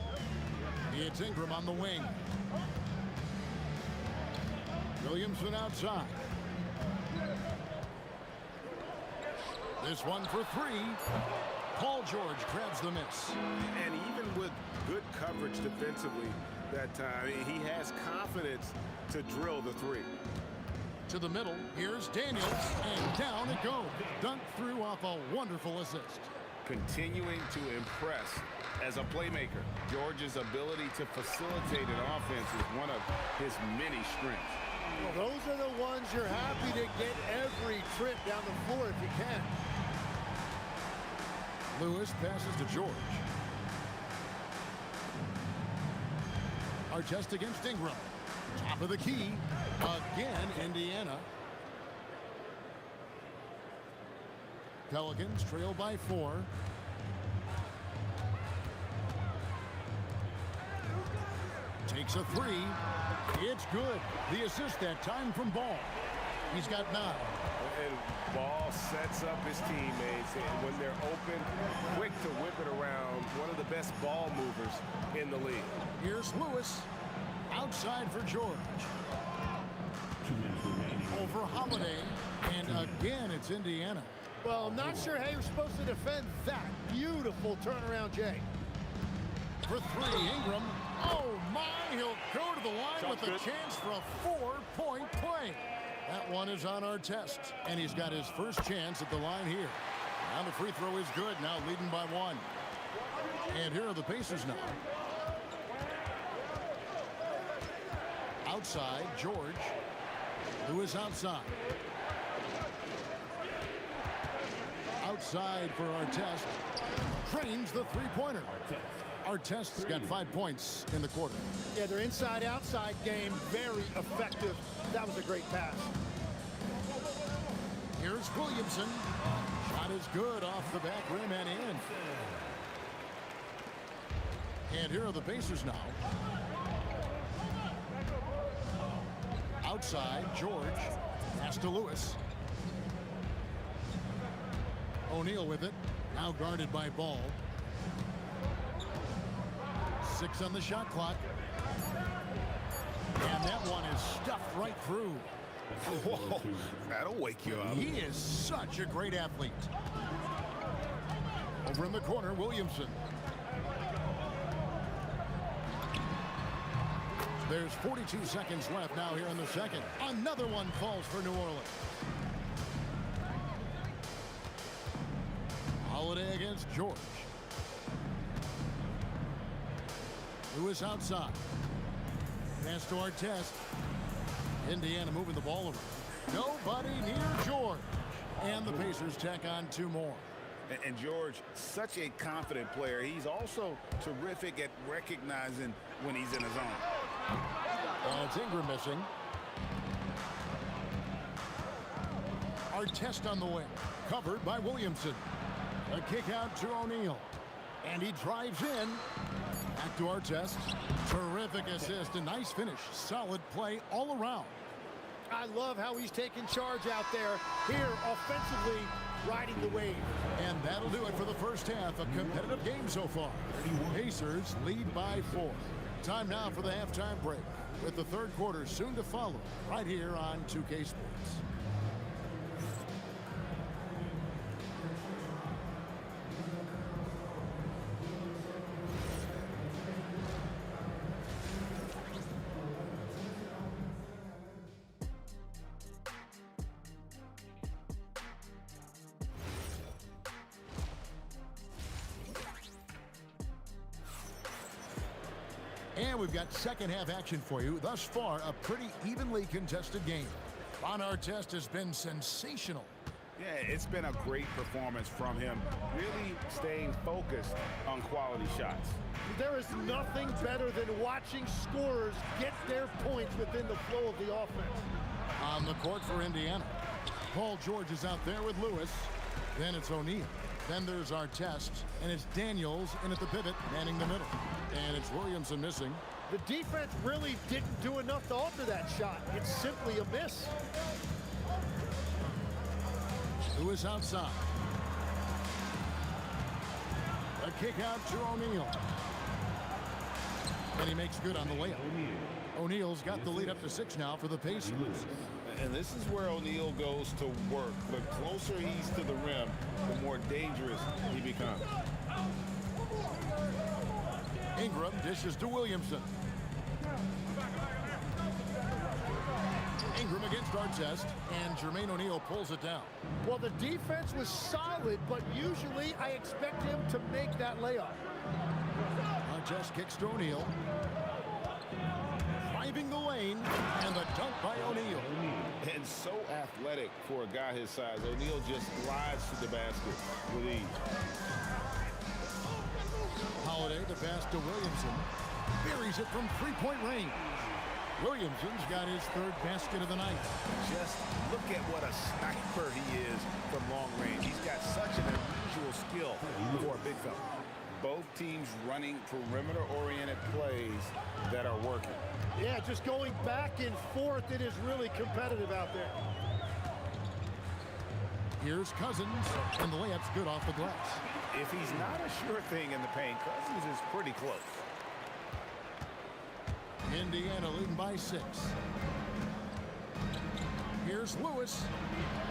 It's Ingram on the wing. Williamson outside. This one for 3. Paul George grabs the miss. And even with good coverage defensively that time, he has confidence to drill the 3. To the middle, here's Daniels, and down it goes. Dunked through off a wonderful assist. Continuing to impress as a playmaker. George's ability to facilitate an offense is one of his many strengths. Well, those are the ones you're happy to get every trip down the floor if you can. Lewis passes to George. Artest against Ingram. Top of the key. Again, Indiana. Pelicans trail by 4. Takes a 3. It's good. The assist that time from Ball. He's got 9. And Ball sets up his teammates, and when they're open, quick to whip it around. One of the best ball movers in the league. Here's Lewis. Outside for George. Over Holiday. And again, it's Indiana. Well, I'm not sure how you're supposed to defend that. Beautiful turnaround, Jay. For 3, Ingram. Oh, my. He'll go to the line with a chance for a 4-point play. That one is on Artest. And he's got his first chance at the line here. Now the free throw is good. Now leading by 1. And here are the Pacers now. Outside, George. Lewis outside. Outside for Artest. Trains the three-pointer. Artest's got 5 points in the quarter. Yeah, their inside-outside game, very effective. That was a great pass. Here's Williamson. Shot is good off the back rim and in. And here are the Pacers now. Outside, George. Pass to Lewis. O'Neal with it. Now guarded by Ball. 6 on the shot clock. And that one is stuffed right through. Whoa, that'll wake you up. He is such a great athlete. Over in the corner, Williamson. There's 42 seconds left now here in the second. Another one falls for New Orleans. Holiday against George. Lewis outside. Pass to Artest. Indiana moving the ball around. Nobody near George. And the Pacers tack on 2 more. And George, such a confident player. He's also terrific at recognizing when he's in his zone. And it's Ingram missing. Artest on the wing. Covered by Williamson. A kick out to O'Neal. And he drives in. Back to Artest. Terrific assist. A nice finish. Solid play all around. I love how he's taking charge out there. Here, offensively, riding the wave. And that'll do it for the first half. A competitive game so far. Pacers lead by 4. Time now for the halftime break, with the third quarter soon to follow, right here on 2K Sports. And we've got second half action for you. Thus far, a pretty evenly contested game. Ron Artest has been sensational. Yeah, it's been a great performance from him. Really staying focused on quality shots. There is nothing better than watching scorers get their points within the flow of the offense. On the court for Indiana. Paul George is out there with Lewis. Then it's O'Neal. Then there's Artest, and it's Daniels in at the pivot, manning the middle. And it's Williamson missing. The defense really didn't do enough to alter that shot. It's simply a miss. Lewis outside. A kick out to O'Neal. And he makes good on the layup. O'Neal's got the lead up to 6 now for the Pacers. And this is where O'Neal goes to work. The closer he's to the rim, the more dangerous he becomes. Ingram dishes to Williamson. Ingram against Artest, and Jermaine O'Neal pulls it down. Well, the defense was solid, but usually I expect him to make that layup. Artest kicks to O'Neal. Driving the lane, and the dunk by O'Neal. And so athletic for a guy his size. O'Neal just glides to the basket with ease. Holiday to pass to Williamson. Buries it from 3-point range. Williamson's got his 3rd basket of the night. Just look at what a sniper he is from long range. He's got such an unusual skill for a big fella. Both teams running perimeter-oriented plays that are working. Yeah, just going back and forth, it is really competitive out there. Here's Cousins, and the layup's good off the glass. If he's not a sure thing in the paint, Cousins is pretty close. Indiana leading by 6. Here's Lewis.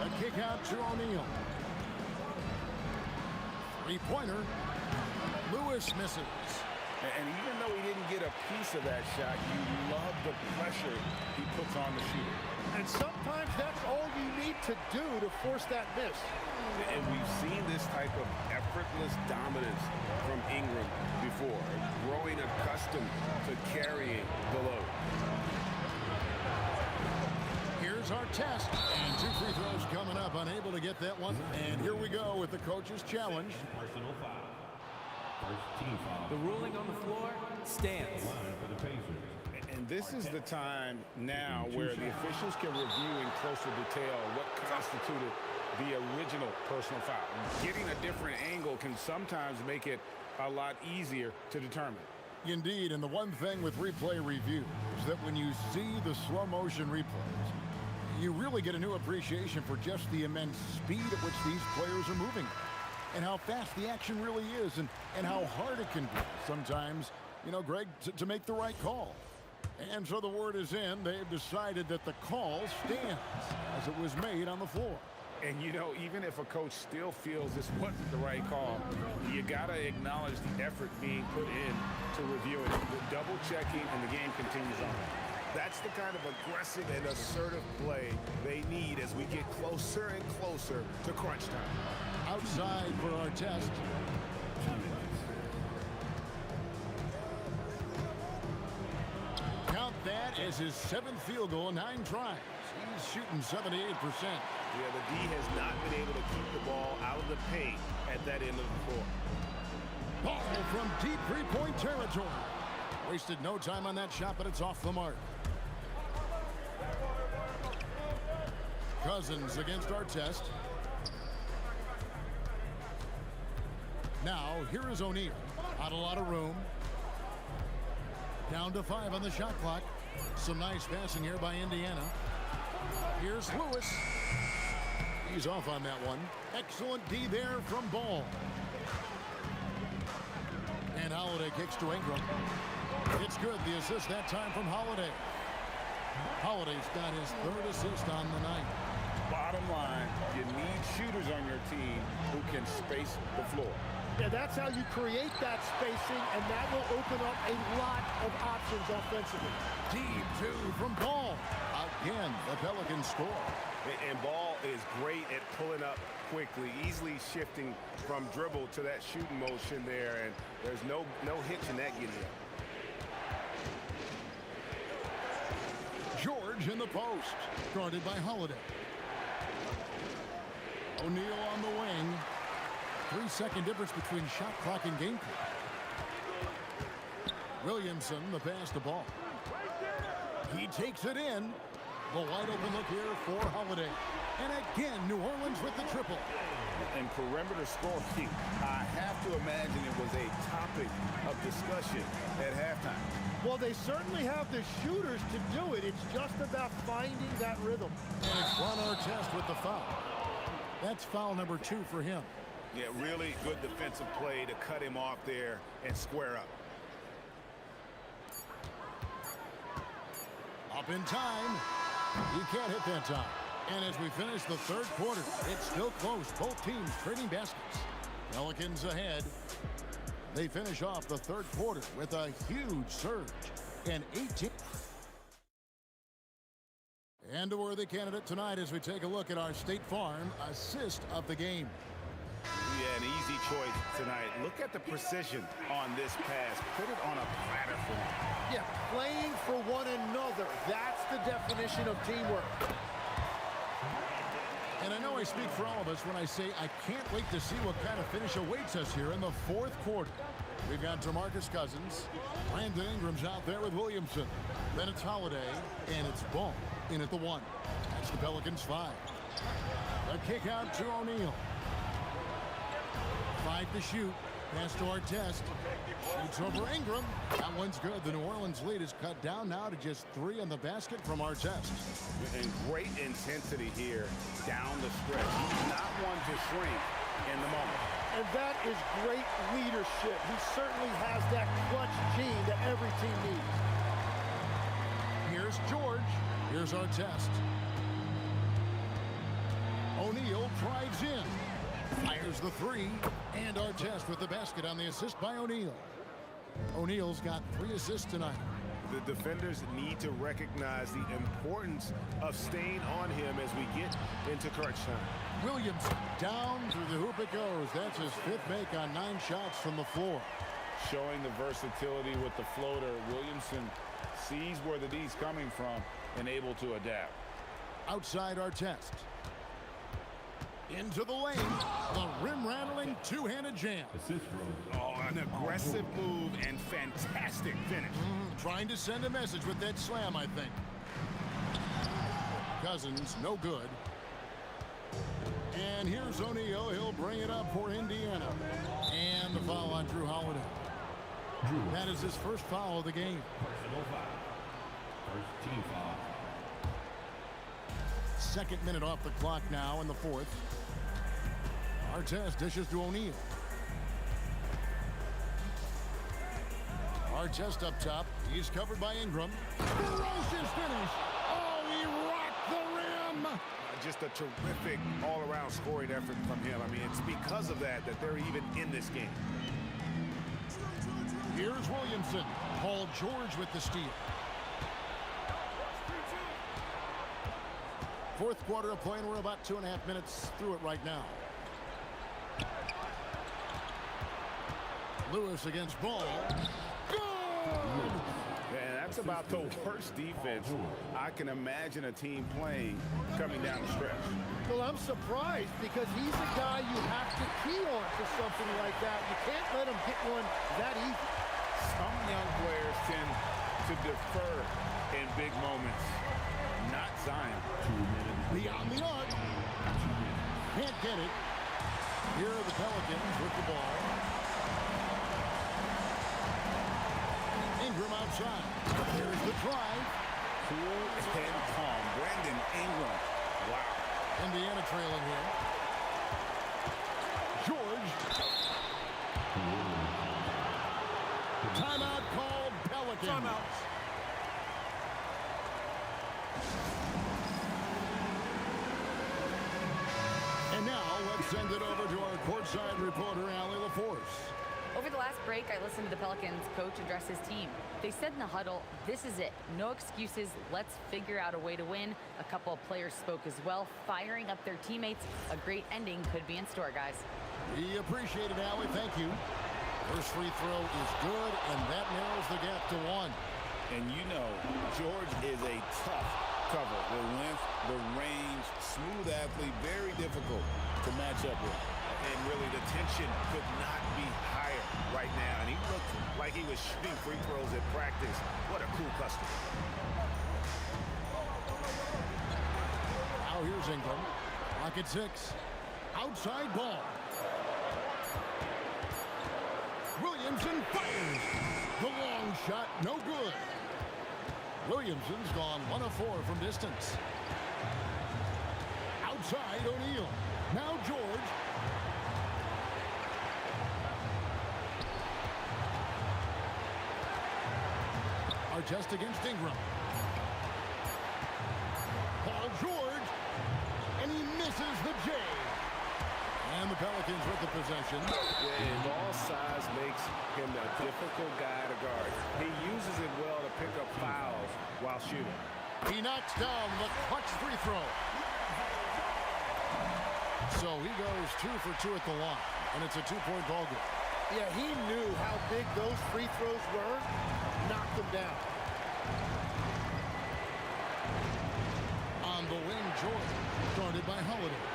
A kick out to O'Neal. 3-pointer. Lewis misses. And even though he didn't get a piece of that shot, you love the pressure he puts on the shooter. And sometimes that's all you need to do to force that miss. And we've seen this type of effortless dominance from Ingram before, growing accustomed to carrying the load. Here's Artest, and 2 free throws coming up, unable to get that one. And here we go with the coach's challenge. Personal foul. First team foul. The ruling on the floor stands. For the Pacers. And this is the time now where the officials can review in closer detail what constituted the original personal foul. Getting a different angle can sometimes make it a lot easier to determine. Indeed, and the one thing with replay review is that when you see the slow motion replays, you really get a new appreciation for just the immense speed at which these players are moving and how fast the action really is and how hard it can be sometimes, you know, Greg, to make the right call. And so the word is in. They've decided that the call stands as it was made on the floor. And, you know, even if a coach still feels this wasn't the right call, you got to acknowledge the effort being put in to review it. The double checking, and the game continues on. That's the kind of aggressive and assertive play they need as we get closer and closer to crunch time. Outside for our test. Count that as his 7th field goal in 9 tries. He's shooting 78%. Yeah, the D has not been able to keep the ball out of the paint at that end of the floor. Ball from deep three-point territory. Wasted no time on that shot, but it's off the mark. Cousins against Artest. Now, here is O'Neal. Not a lot of room. Down to 5 on the shot clock. Some nice passing here by Indiana. Here's Lewis. He's off on that one. Excellent D there from Ball. And Holiday kicks to Ingram. It's good. The assist that time from Holiday. Holiday's got his 3rd assist on the night. Bottom line, you need shooters on your team who can space the floor. Yeah, that's how you create that spacing, and that will open up a lot of options offensively. Deep 2 from Ball. Again, the Pelicans score. And Ball is great at pulling up quickly, easily shifting from dribble to that shooting motion there, and there's no hitch in that getting up. George in the post, guarded by Holiday. O'Neal on the wing. 3-second difference between shot clock and game clock. Williamson, the pass to Ball. He takes it in. The wide open look here for Holiday. And again, New Orleans with the triple. And perimeter scoring, I have to imagine it was a topic of discussion at halftime. Well, they certainly have the shooters to do it. It's just about finding that rhythm. And it's Ron Artest with the foul. That's foul number 2 for him. Yeah, really good defensive play to cut him off there and square up. Up in time. He can't hit that time. And as we finish the 3rd quarter, it's still close. Both teams trading baskets. Pelicans ahead. They finish off the 3rd quarter with a huge surge. And 18. And a worthy candidate tonight as we take a look at our State Farm assist of the game. Yeah, an easy choice tonight. Look at the precision on this pass. Put it on a platter for him. Yeah, playing for one another. That's the definition of teamwork. And I know I speak for all of us when I say I can't wait to see what kind of finish awaits us here in the 4th quarter. We've got DeMarcus Cousins. Brandon Ingram's out there with Williamson. Then it's Holiday, and it's Ball in at the 1. That's the Pelicans 5. A kick out to O'Neal. 5 to shoot. Pass to Artest. Shoots over Ingram. That one's good. The New Orleans lead is cut down now to just 3 on the basket from Artest. And great intensity here down the stretch. He's not one to shrink in the moment. And that is great leadership. He certainly has that clutch gene that every team needs. Here's George. Here's Artest. O'Neal drives in. Fires the 3. And Artest with the basket on the assist by O'Neal. O'Neal's got 3 assists tonight. The defenders need to recognize the importance of staying on him as we get into crunch time. Williamson down through the hoop it goes. That's his 5th make on 9 shots from the floor. Showing the versatility with the floater. Williamson sees where the D's coming from and able to adapt. Outside Artest. Into the lane. The rim-rattling 2-handed jam. Oh, an aggressive move and fantastic finish. Trying to send a message with that slam, I think. Cousins, no good. And here's O'Neal. He'll bring it up for Indiana. And the foul on Drew Holiday. That is his first foul of the game. Personal foul. First team foul. 2nd minute off the clock now in the 4th. Artest dishes to O'Neal. Artest up top. He's covered by Ingram. Ferocious finish. Oh, he rocked the rim. just a terrific all-around scoring effort from him. I mean, it's because of that they're even in this game. Here's Williamson. Paul George with the steal. Fourth quarter of play, and we're about 2.5 minutes through it right now. Lewis against Ball. Good! Man, that's about the worst defense I can imagine a team playing coming down the stretch. Well, I'm surprised because he's a guy you have to key on for something like that. You can't let him get one that easy. Some young players tend to defer in big moments. Not Zion. Beyond the arc. Can't get it. Here are the Pelicans with the ball. Ingram outside. Here's the drive. Cool and calm. Brandon Ingram. Wow. Indiana trailing here. George. Timeout called Pelicans. Timeout. And now let's send it over to our courtside reporter, Allie LaForce. Over the last break, I listened to the Pelicans coach address his team. They said in the huddle, this is it. No excuses. Let's figure out a way to win. A couple of players spoke as well, firing up their teammates. A great ending could be in store, guys. We appreciate it, Allie. Thank you. First free throw is good, and that narrows the gap to 1. And you know, George is a tough cover. The length, the range, smooth athlete, very difficult to match up with. And really, the tension could not be higher right now. And he looked like he was shooting free throws at practice. What a cool customer. Now here's Ingram. Pocket 6. Outside ball. Williamson fires. The long shot, no good. Williamson's gone 1 of 4 from distance. Outside O'Neal. Now George. Artest against Ingram. Paul George. And he misses the J. And the Pelicans with the possession. Yeah, ball size makes him a difficult guy to guard. He uses it well to pick up fouls while shooting. He knocks down the clutch free throw. So he goes 2 for 2 at the line, and it's a 2-point ball game. Yeah, he knew how big those free throws were. Knocked them down. On the wing, George, guarded by Holiday.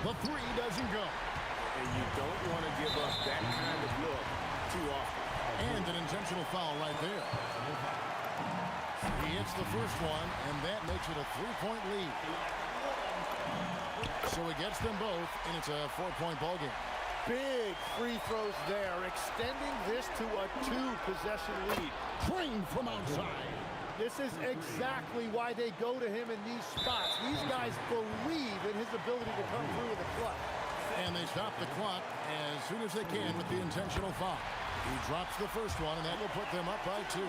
The 3 doesn't go. And you don't want to give up that kind of look too often. And an intentional foul right there. He hits the first one, and that makes it a 3-point lead. So he gets them both, and it's a 4-point ball game. Big free throws there, extending this to a 2-possession lead. Trained from outside. This is exactly why they go to him in these spots. These guys believe in his ability to come through with a clutch. And they stop the clock as soon as they can with the intentional foul. He drops the first one, and that will put them up by 2.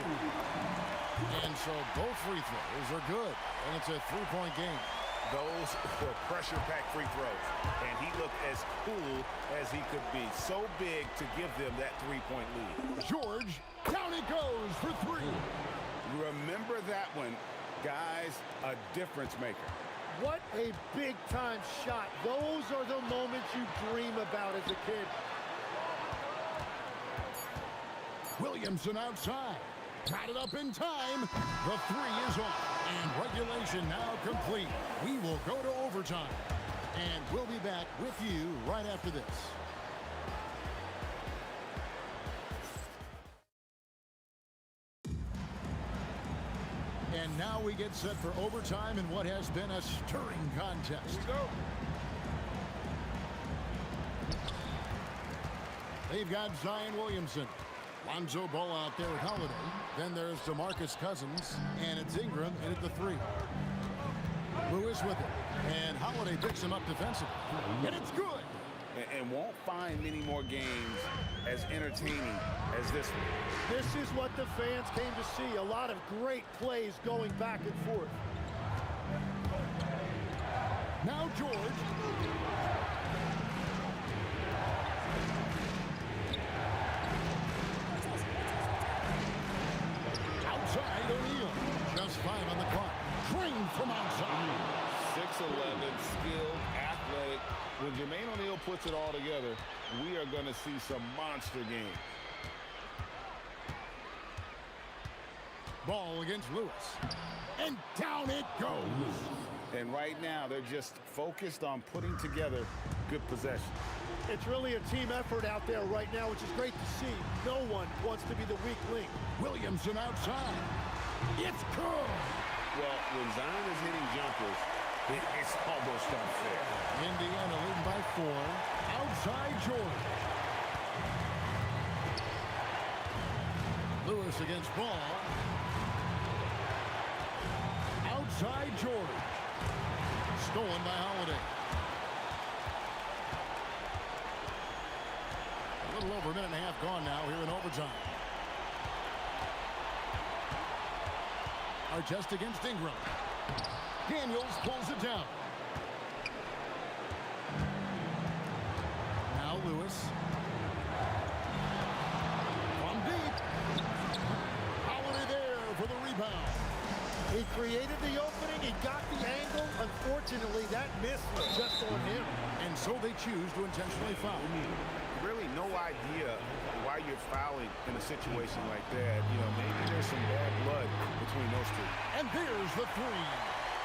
And so both free throws are good, and it's a 3-point game. Those were pressure-packed free throws, and he looked as cool as he could be. So big to give them that 3-point lead. George, down it goes for 3. Remember that one, guys, a difference maker. What a big-time shot. Those are the moments you dream about as a kid. Williamson outside. Got it up in time. The 3 is off. And regulation now complete. We will go to overtime. And we'll be back with you right after this. And now we get set for overtime in what has been a stirring contest. Here we go. They've got Zion Williamson. Lonzo Ball out there with Holiday. Then there's DeMarcus Cousins, and it's Ingram in at the 3. Lewis with it, and Holiday picks him up defensively, and it's good. And won't find many more games as entertaining as this one. This is what the fans came to see. A lot of great plays going back and forth. Now George. Outside O'Neal. Just 5 on the clock. Trained from outside. 6'11", skilled, athletic. When Jermaine O'Neal puts it all together, we are going to see some monster games. Ball against Lewis. And down it goes. And right now, they're just focused on putting together good possession. It's really a team effort out there right now, which is great to see. No one wants to be the weak link. Williamson outside. It's good. Well, when Zion is hitting jumpers, it's almost unfair. Indiana leading by 4. Outside George. Lewis against Ball. Outside George. Stolen by Holiday. A little over a minute and a half gone now here in overtime. Artest against Ingram. Daniels pulls it down. Now Lewis. From deep. Holiday there for the rebound. He created the opening. He got the angle. Unfortunately, that miss was just on him. And so they choose to intentionally foul. Really no idea why you're fouling in a situation like that. You know, maybe there's some bad blood between those two. And there's the 3.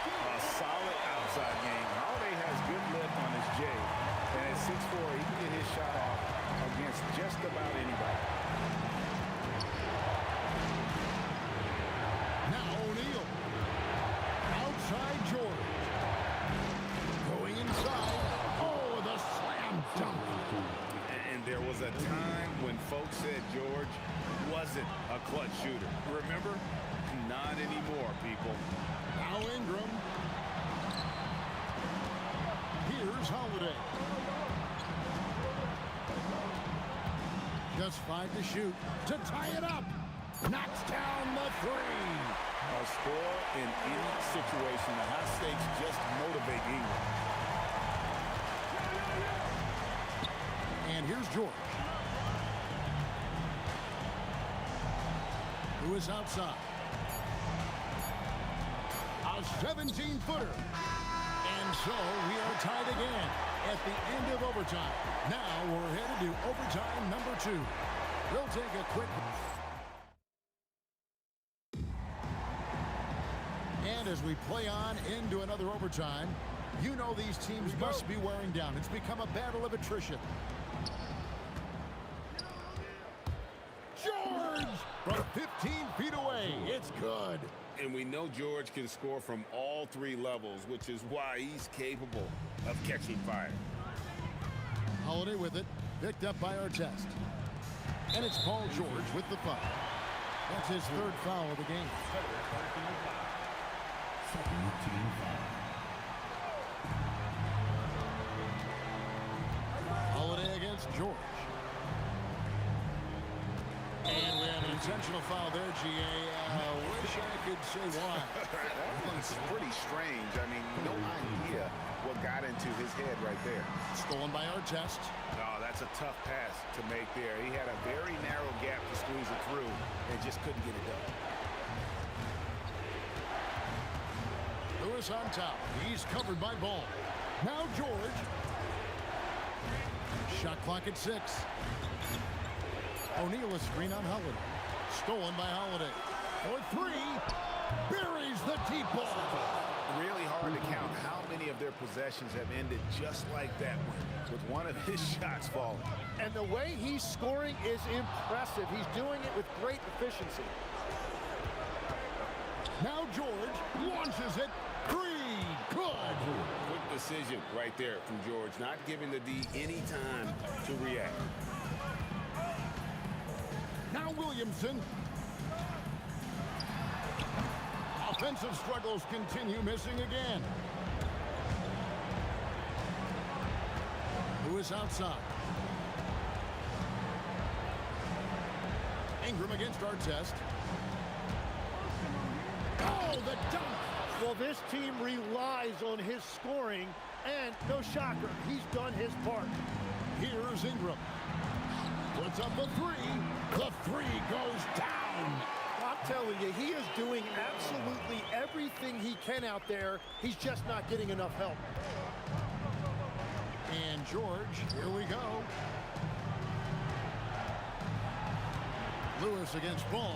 A solid outside game. Holiday has good lift on his J. And at 6'4", he can get his shot off against just about anybody. Now O'Neal. Outside George. Going inside. Oh, the slam dunk. And there was a time when folks said George wasn't a clutch shooter. Remember? Not anymore, people. Now Ingram. Here's Holiday. Just 5 to shoot. To tie it up. Knocks down the 3. A score in any situation. The high stakes just motivate Ingram. And here's George. Lewis outside. A 17-footer. And so we are tied again at the end of overtime. Now we're headed to overtime number 2. We'll take a quick... And as we play on into another overtime, you know these teams must be wearing down. It's become a battle of attrition. George from 15 feet away. It's good. And we know George can score from all 3 levels, which is why he's capable of catching fire. Holiday with it. Picked up by Artest. And it's Paul George with the foul. That's his 3rd foul of the game. Holiday against George. And we have an intentional foul there, GA. Wish I could say why. It's pretty strange. I mean, no idea what got into his head right there. Stolen by Artest. Oh, that's a tough pass to make there. He had a very narrow gap to squeeze it through and just couldn't get it done. Lewis on top. He's covered by Ball. Now George. Shot clock at 6. O'Neal a screen on Holiday. Stolen by Holiday. For 3. Buries the deep ball. Really hard to count how many of their possessions have ended just like that one, with one of his shots falling. And the way he's scoring is impressive. He's doing it with great efficiency. Now George launches it. 3. Good. Quick decision right there from George, not giving the D any time to react. Now Williamson. Offensive struggles continue, missing again. Lewis outside. Ingram against Artest. Oh, the dunk! Well, this team relies on his scoring, and no shocker, he's done his part. Here's Ingram. Puts up a three. The three goes down. I'm telling you, he is doing absolutely everything he can out there. He's just not getting enough help. And George, here we go. Lewis against Ball.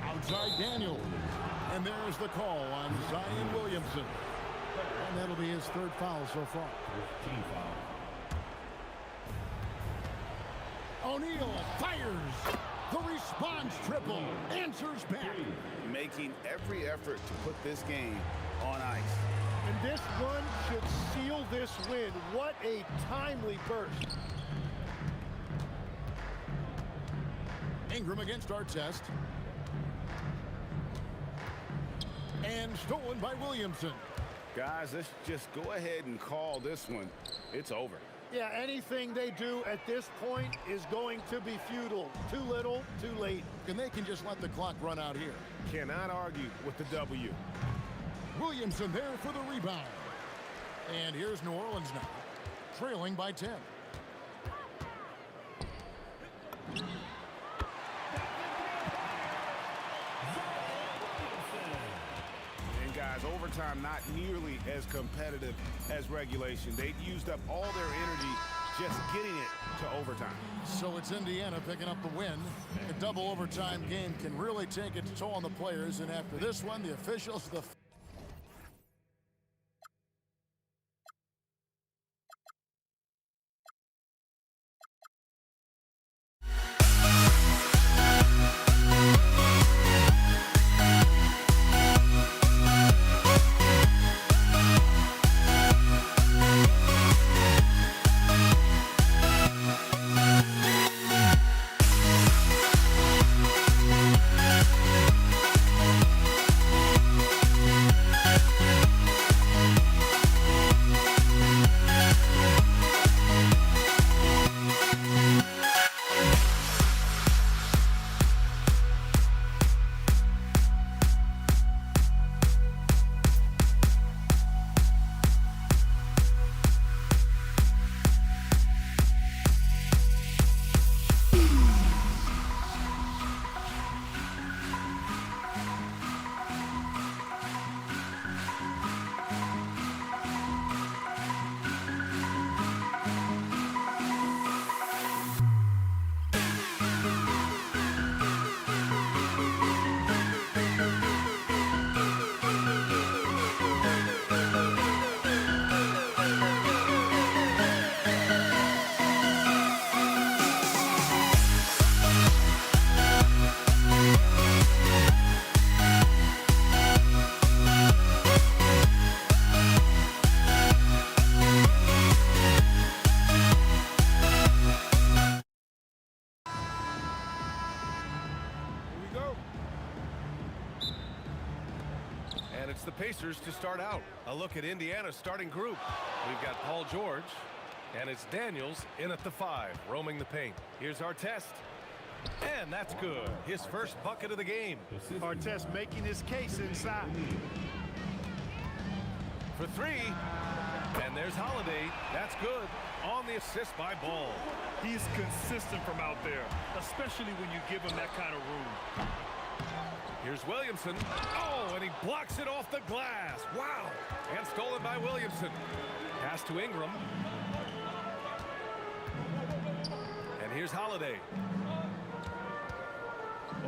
Outside Daniel. And there's the call on Zion Williamson. And that'll be his third foul so far. O'Neal fires. The response triple. Answers back. Making every effort to put this game on ice. And this run should seal this win. What a timely burst. Ingram against Artest. And stolen by Williamson. Guys, let's just go ahead and call this one. It's over. Yeah, anything they do at this point is going to be futile. Too little, too late. And they can just let the clock run out here. Cannot argue with the W. Williamson there for the rebound. And here's New Orleans now, trailing by 10. And guys, overtime not nearly as competitive as regulation. They'd used up all their energy just getting it to overtime. So it's Indiana picking up the win. A double overtime game can really take its toll on the players, and after this one, the officials, the Pacers to start out. A look at Indiana's starting group. We've got Paul George, and it's Daniels in at the 5, roaming the paint. Here's Artest, and that's good. His first bucket of the game. Artest making his case inside. For 3, and there's Holiday. That's good. On the assist by Ball. He's consistent from out there, especially when you give him that kind of room. Here's Williamson. Oh, and he blocks it off the glass. Wow. And stolen by Williamson. Pass to Ingram. And here's Holiday.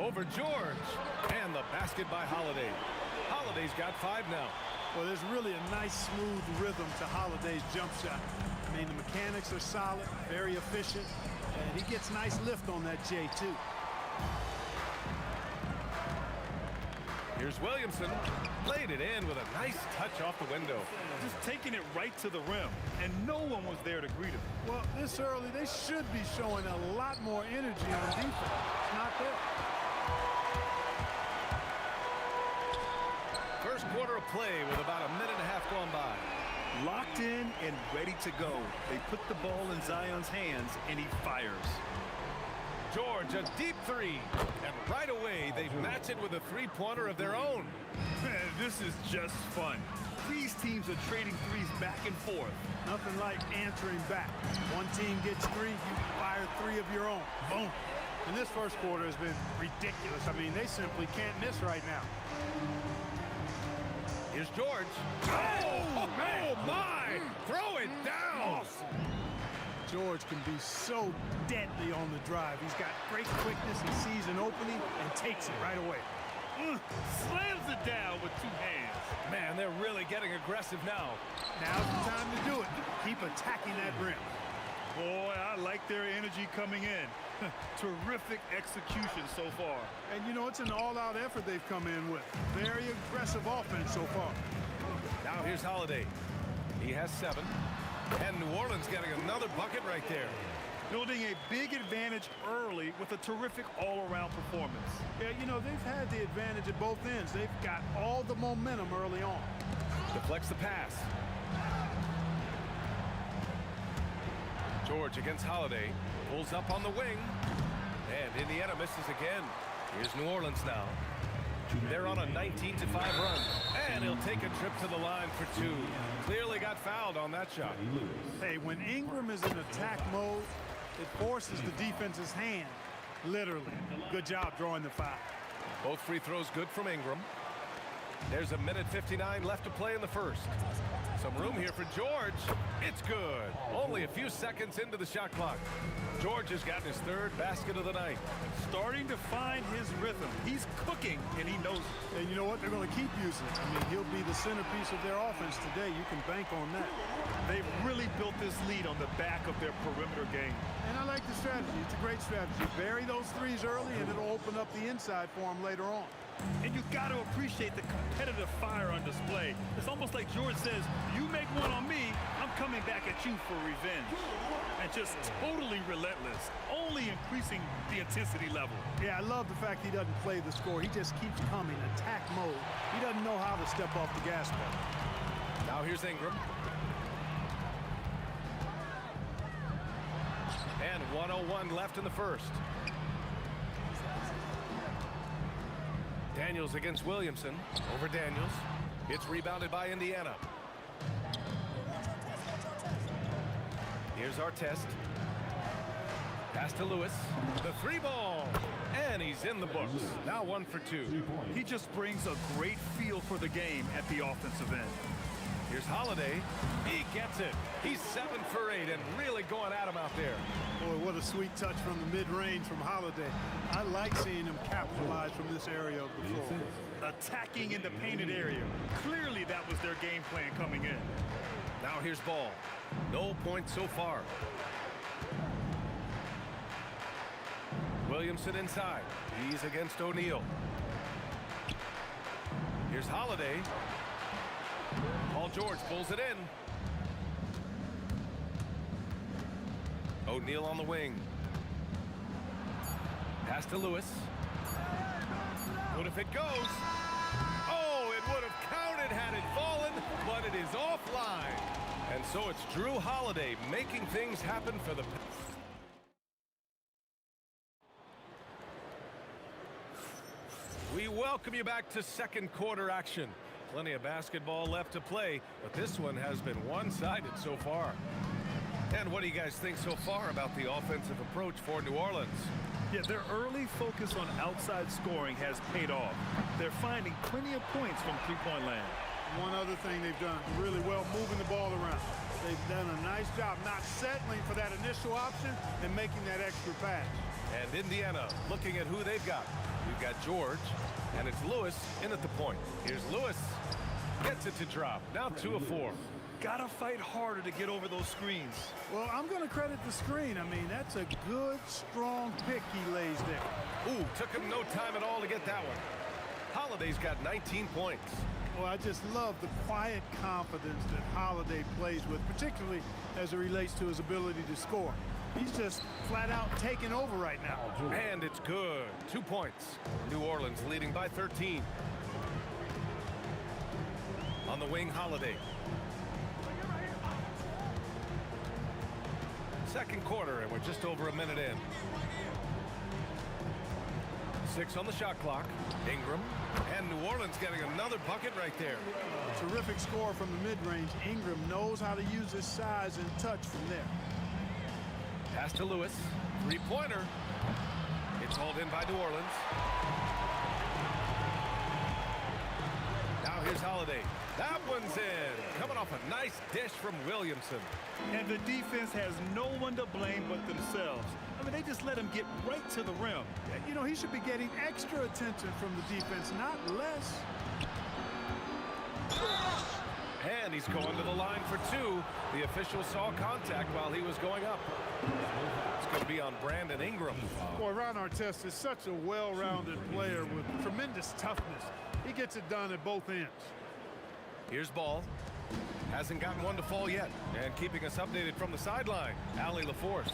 Over George. And the basket by Holiday. Holiday's got 5 now. Well, there's really a nice, smooth rhythm to Holiday's jump shot. I mean, the mechanics are solid, very efficient, and he gets nice lift on that J, too. Here's Williamson. Played it in with a nice touch off the window. Just taking it right to the rim, and no one was there to greet him. Well, this early, they should be showing a lot more energy on defense. It's not there. First quarter of play with about a minute and a half gone by. Locked in and ready to go. They put the ball in Zion's hands, and he fires. George, a deep three. And right away, they match it with a three-pointer of their own. Man, this is just fun. These teams are trading threes back and forth. Nothing like answering back. One team gets three, you fire three of your own. Boom. And this first quarter has been ridiculous. I mean, they simply can't miss right now. Here's George. Oh, my! Throw it down! George can be so deadly on the drive. He's got great quickness. He sees an opening and takes it right away. Slams it down with two hands. Man, they're really getting aggressive now. Now's the time to do it. Keep attacking that rim. Boy, I like their energy coming in. Terrific execution so far. And, you know, it's an all-out effort they've come in with. Very aggressive offense so far. Now here's Holiday. He has 7. And New Orleans getting another bucket right there. Building a big advantage early with a terrific all-around performance. Yeah, you know, they've had the advantage at both ends. They've got all the momentum early on. Deflects the pass. George against Holiday. Pulls up on the wing. And Indiana misses again. Here's New Orleans now. They're on a 19-5 run. And he'll take a trip to the line for 2. Clearly got fouled on that shot. Hey, when Ingram is in attack mode, it forces the defense's hand, literally. Good job drawing the foul. Both free throws good from Ingram. There's a minute 59 left to play in the first. Some room here for George. It's good. Only a few seconds into the shot clock. George has gotten his 3rd basket of the night. Starting to find his rhythm. He's cooking, and he knows it. And you know what? They're going to keep using it. I mean, he'll be the centerpiece of their offense today. You can bank on that. They've really built this lead on the back of their perimeter game. And I like the strategy. It's a great strategy. Bury those threes early, and it'll open up the inside for them later on. And you got to appreciate the competitive fire on display. It's almost like George says, you make one on me, I'm coming back at you for revenge. And just totally relentless, only increasing the intensity level. Yeah, I love the fact he doesn't play the score. He just keeps coming, attack mode. He doesn't know how to step off the gas pedal. Now here's Ingram. And 1:01 left in the first. Daniels against Williamson. Over Daniels. It's rebounded by Indiana. Here's Artest. Pass to Lewis. The 3 ball. And he's in the books. Now 1 for 2. He just brings a great feel for the game at the offensive end. Here's Holiday. He gets it. He's 7 for 8 and really going at him out there. Boy, what a sweet touch from the mid-range from Holiday. I like seeing him capitalize from this area of the floor. Attacking in the painted area. Clearly that was their game plan coming in. Now here's Ball. No points so far. Williamson inside. He's against O'Neal. Here's Holiday. Paul George pulls it in. O'Neal on the wing. Pass to Lewis. What if it goes? Oh, it would have counted had it fallen, but it is offline. And so it's Drew Holiday making things happen for the... We welcome you back to second quarter action. Plenty of basketball left to play, but this one has been one-sided so far. And what do you guys think so far about the offensive approach for New Orleans? Yeah, their early focus on outside scoring has paid off. They're finding plenty of points from three-point land. One other thing they've done really well, moving the ball around. They've done a nice job not settling for that initial option and making that extra pass. And Indiana looking at who they've got. We've got George, and it's Lewis in at the point. Here's Lewis. Gets it to drop. Now 2 of 4. Gotta fight harder to get over those screens. Well, I'm going to credit the screen. I mean, that's a good, strong pick he lays there. Ooh, took him no time at all to get that one. Holiday's got 19 points. Well, I just love the quiet confidence that Holiday plays with, particularly as it relates to his ability to score. He's just flat out taking over right now. And it's good. 2 points. New Orleans leading by 13. On the wing, Holiday. second quarter, and we're just over a minute in. 6 on the shot clock. Ingram, and New Orleans getting another bucket right there. Terrific score from the mid-range. Ingram knows how to use his size and touch from there. Pass to Lewis. Three-pointer. It's hauled in by New Orleans. Now here's Holiday. That one's in. Coming off a nice dish from Williamson. And the defense has no one to blame but themselves. I mean, they just let him get right to the rim. You know, he should be getting extra attention from the defense, not less. And he's going to the line for 2. The official saw contact while he was going up. It's going to be on Brandon Ingram. Boy, Ron Artest is such a well-rounded player with tremendous toughness. He gets it done at both ends. Here's Ball. Hasn't gotten one to fall yet. And keeping us updated from the sideline, Allie LaForce.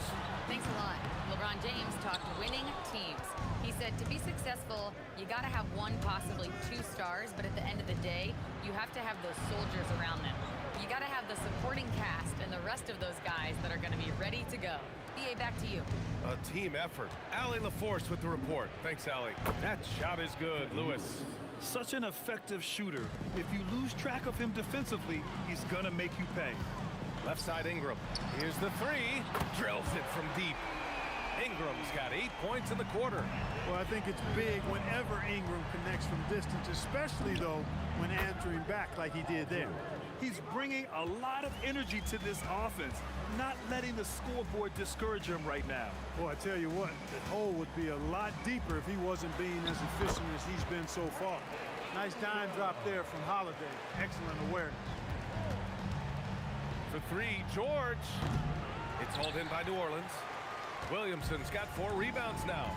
Thanks a lot. LeBron James talked winning teams. He said to be successful, you got to have one, possibly 2 stars, but at the end of the day, you have to have those soldiers around them. You got to have the supporting cast and the rest of those guys that are going to be ready to go. BA, back to you. A team effort. Allie LaForce with the report. Thanks, Allie. That shot is good, Lewis. Such an effective shooter. If you lose track of him defensively, he's gonna make you pay. Left side Ingram. Here's the 3. Drills it from deep. Ingram's got 8 points in the quarter. Well, I think it's big whenever Ingram connects from distance, especially, though, when answering back like he did there. He's bringing a lot of energy to this offense, not letting the scoreboard discourage him right now. Boy, I tell you what, the hole would be a lot deeper if he wasn't being as efficient as he's been so far. Nice dime drop there from Holiday. Excellent awareness. For 3, George. It's hauled in by New Orleans. Williamson's got 4 rebounds now.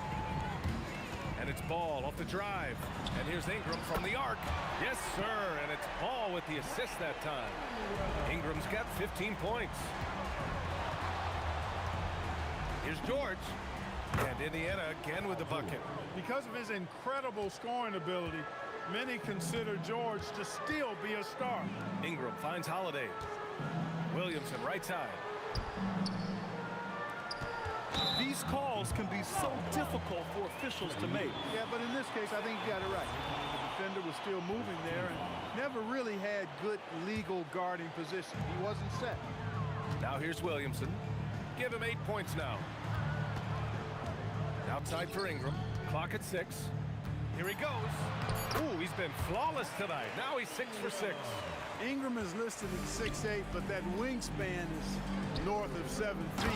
And it's Ball off the drive. And here's Ingram from the arc. Yes, sir. And it's Ball with the assist that time. Ingram's got 15 points. Here's George. And Indiana again with the bucket. Because of his incredible scoring ability, many consider George to still be a star. Ingram finds Holiday. Williamson right side. These calls can be so difficult for officials to make. Yeah, but in this case, I think you got it right. The defender was still moving there and never really had good legal guarding position. He wasn't set. Now here's Williamson. Give him 8 points now. Outside for Ingram. Clock at 6. Here he goes. Ooh, he's been flawless tonight. Now he's 6 for 6. Ingram is listed at 6'8", but that wingspan is north of 7 feet.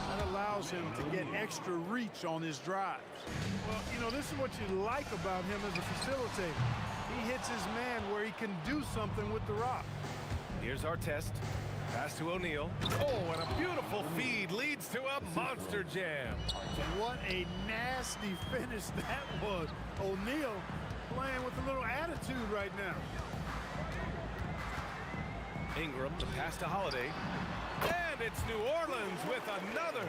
That allows him to get extra reach on his drives. Well, you know, this is what you like about him as a facilitator. He hits his man where he can do something with the rock. Here's our test. Pass to O'Neal. Oh, and a beautiful feed leads to a monster jam. What a nasty finish that was. O'Neal playing with a little attitude right now. Ingram, the pass to Holiday. And it's New Orleans with another.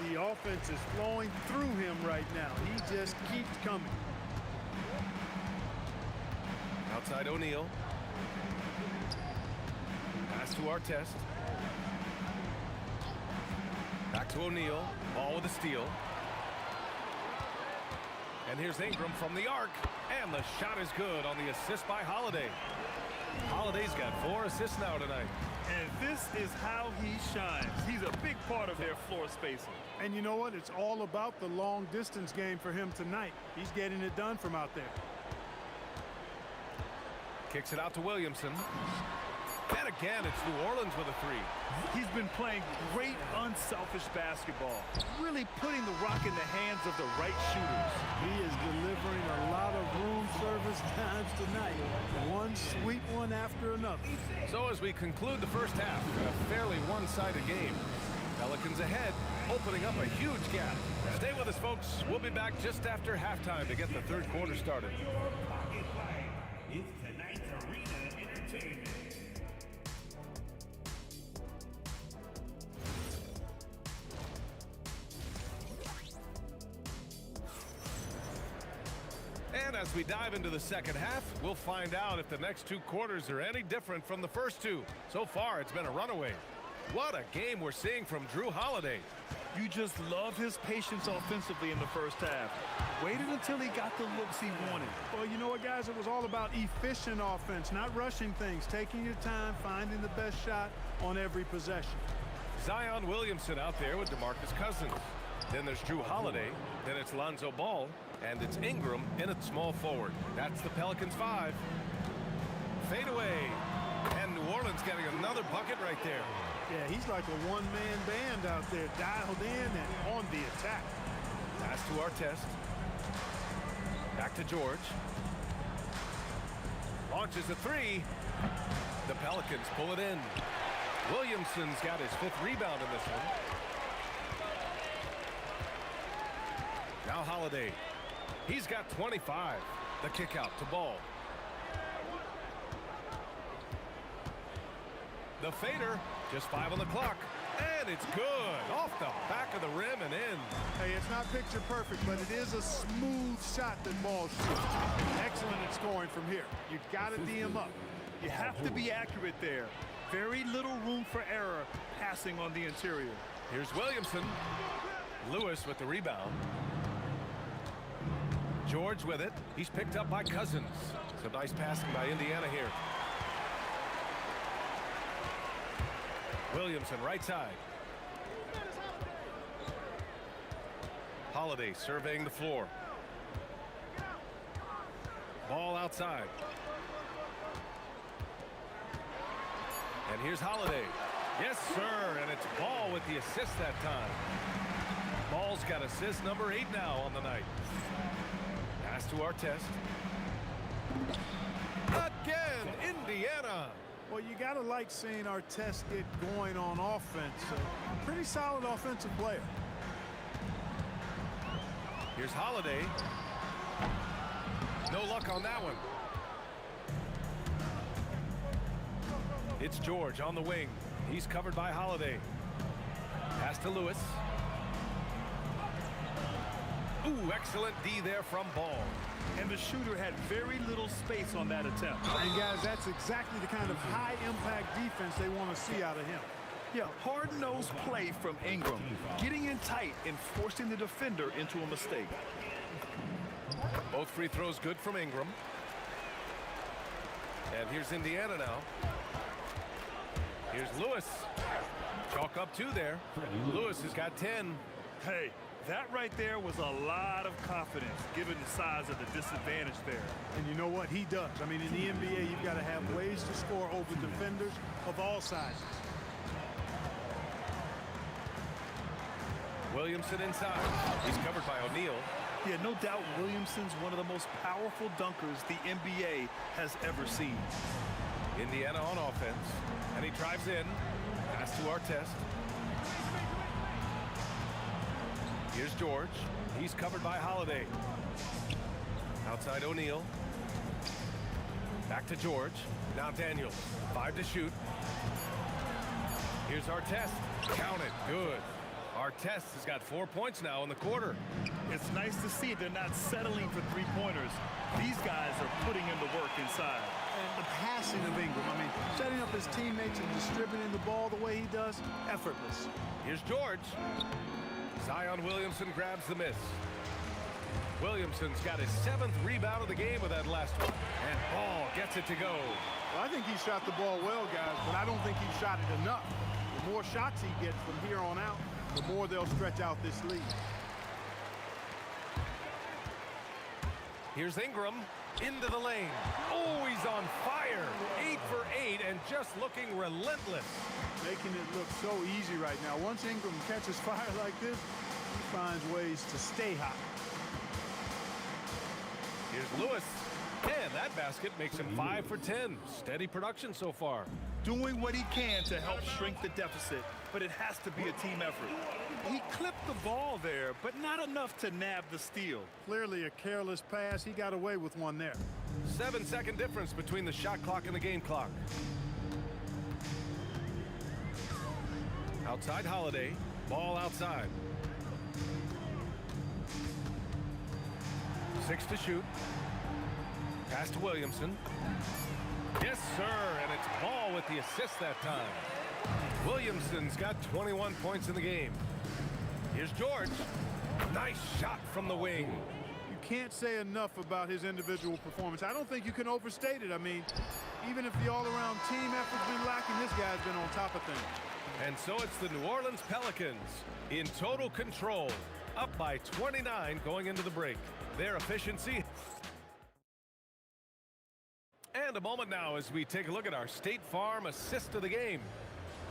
The offense is flowing through him right now. He just keeps coming. Outside O'Neal. Pass to Artest. Back to O'Neal. Ball with a steal. And here's Ingram from the arc. And the shot is good on the assist by Holiday. Holiday's got 4 assists now tonight. And this is how he shines. He's a big part of their floor spacing. And you know what? It's all about the long distance game for him tonight. He's getting it done from out there. Kicks it out to Williamson. And again, it's New Orleans with a 3. He's been playing great unselfish basketball, really putting the rock in the hands of the right shooters. He is delivering a lot of room service times tonight. One sweet one after another. So as we conclude the first half, a fairly one-sided game. Pelicans ahead, opening up a huge gap. Stay with us, folks. We'll be back just after halftime to get the third quarter started. It's tonight's Arena Entertainment. And as we dive into the second half, we'll find out if the next 2 quarters are any different from the first 2. So far, it's been a runaway. What a game we're seeing from Drew Holiday. You just love his patience offensively in the first half. Waited until he got the looks he wanted. Well, you know what, guys? It was all about efficient offense, not rushing things, taking your time, finding the best shot on every possession. Zion Williamson out there with DeMarcus Cousins. Then there's Drew Holiday. Then it's Lonzo Ball. And it's Ingram in at small forward. That's the Pelicans 5. Fade away. And New Orleans getting another bucket right there. Yeah, he's like a one-man band out there, dialed in and on the attack. Pass to Artest. Back to George. Launches a three. The Pelicans pull it in. Williamson's got his 5th rebound in this one. Now Holiday. He's got 25. The kick out to Ball. The fader, just 5 on the clock. And it's good. Off the back of the rim and in. Hey, it's not picture perfect, but it is a smooth shot that Ball shoots. Excellent at scoring from here. You got to D him up. You have to be accurate there. Very little room for error passing on the interior. Here's Williamson. Lewis with the rebound. George with it. He's picked up by Cousins. Some nice passing by Indiana here. Williamson right side. Holiday surveying the floor. Ball outside. And here's Holiday. Yes, sir. And it's Ball with the assist that time. Ball's got assist number 8 now on the night. Pass to Artest. Again, Indiana. Well, you got to like seeing Artest get going on offense. Pretty solid offensive player. Here's Holiday. No luck on that one. It's George on the wing. He's covered by Holiday. Pass to Lewis. Ooh, excellent D there from Ball. And the shooter had very little space on that attempt. And guys, that's exactly the kind of high-impact defense they want to see out of him. Yeah, hard-nosed play from Ingram, getting in tight and forcing the defender into a mistake. Both free throws good from Ingram. And here's Indiana now. Here's Lewis. Chalk up 2 there. Lewis has got 10. Hey, that right there was a lot of confidence, given the size of the disadvantage there. And you know what? He does. I mean, in the NBA, you've got to have ways to score over defenders of all sizes. Williamson inside. He's covered by O'Neal. Yeah, no doubt Williamson's one of the most powerful dunkers the NBA has ever seen. Indiana on offense. And he drives in. Pass to Artest. Here's George. He's covered by Holiday. Outside O'Neal. Back to George. Now Daniels. 5 to shoot. Here's Artest. Count it. Good. Artest has got 4 points now in the quarter. It's nice to see they're not settling for three-pointers. These guys are putting in the work inside. And the passing of Ingram, I mean, setting up his teammates and distributing the ball the way he does, effortless. Here's George. Zion Williamson grabs the miss. Williamson's got his 7th rebound of the game with that last one. And Ball gets it to go. Well, I think he shot the ball well, guys, but I don't think he shot it enough. The more shots he gets from here on out, the more they'll stretch out this lead. Here's Ingram into the lane. Oh, he's on fire. 8 for 8 and just looking relentless. Making it look so easy right now. Once Ingram catches fire like this, he finds ways to stay hot. Here's Lewis. And that basket makes him 5 for 10. Steady production so far. Doing what he can to help shrink the deficit, but it has to be a team effort. He clipped the ball there, but not enough to nab the steal. Clearly a careless pass. He got away with one there. 7-second difference between the shot clock and the game clock. Outside Holiday. Ball outside. 6 to shoot. Pass to Williamson. Yes, sir, and it's Ball with the assist that time. Williamson's got 21 points in the game. Here's George. Nice shot from the wing. You can't say enough about his individual performance. I don't think you can overstate it. I mean, even if the all-around team effort's been lacking, this guy's been on top of things. And so it's the New Orleans Pelicans in total control, up by 29 going into the break. Their efficiency. And a moment now as we take a look at our State Farm assist of the game.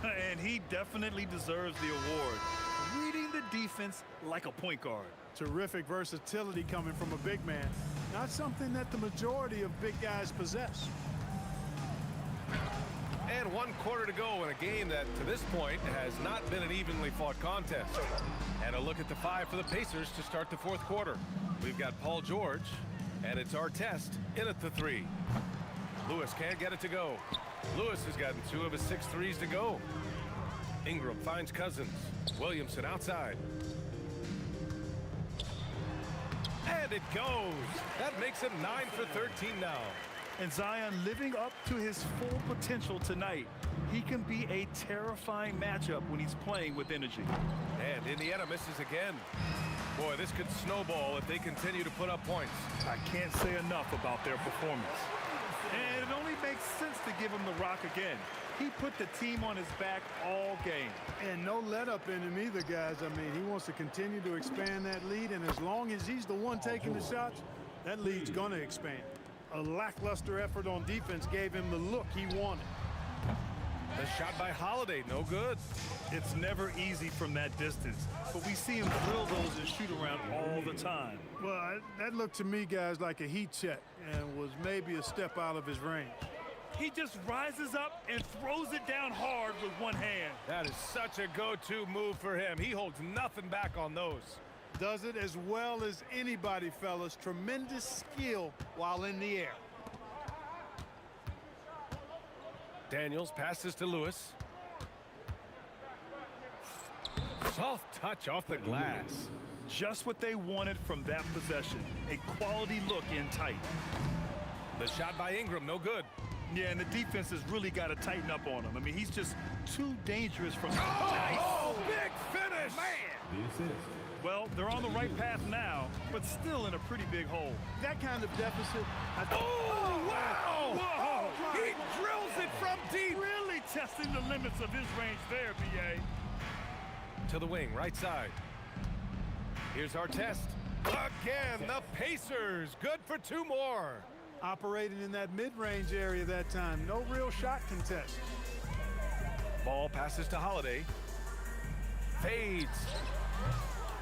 And he definitely deserves the award. Reading the defense like a point guard. Terrific versatility coming from a big man. Not something that the majority of big guys possess. And 1 quarter to go in a game that, to this point, has not been an evenly fought contest. And a look at the 5 for the Pacers to start the 4th quarter. We've got Paul George, and it's Artest in at the 3. Lewis can't get it to go. Lewis has gotten 2 of his 6 threes to go. Ingram finds Cousins. Williamson outside. And it goes. That makes him 9 for 13 now. And Zion living up to his full potential tonight. He can be a terrifying matchup when he's playing with energy. And Indiana misses again. Boy, this could snowball if they continue to put up points. I can't say enough about their performance. And it only makes sense to give him the rock again. He put the team on his back all game. And no let up in him either, guys. I mean, he wants to continue to expand that lead, and as long as he's the one taking the shots, that lead's going to expand. A lackluster effort on defense gave him the look he wanted. The shot by Holiday, no good. It's never easy from that distance, but we see him drill those and shoot around all the time. Well, that looked to me, guys, like a heat check and was maybe a step out of his range. He just rises up and throws it down hard with one hand. That is such a go-to move for him. He holds nothing back on those. Does it as well as anybody, fellas. Tremendous skill while in the air. Daniels passes to Lewis. Soft touch off the glass. Just what they wanted from that possession. A quality look in tight. The shot by Ingram, no good. Yeah, and the defense has really got to tighten up on him. I mean, he's just too dangerous from... Oh, big finish! Man! Well, they're on the right path now, but still in a pretty big hole. That kind of deficit... Oh, wow! Whoa! He drills it from deep! Really testing the limits of his range there, B.A. To the wing, right side. Here's Artest. Again, the Pacers. Good for 2 more. Operating in that mid-range area that time. No real shot contest. Ball passes to Holiday. Fades.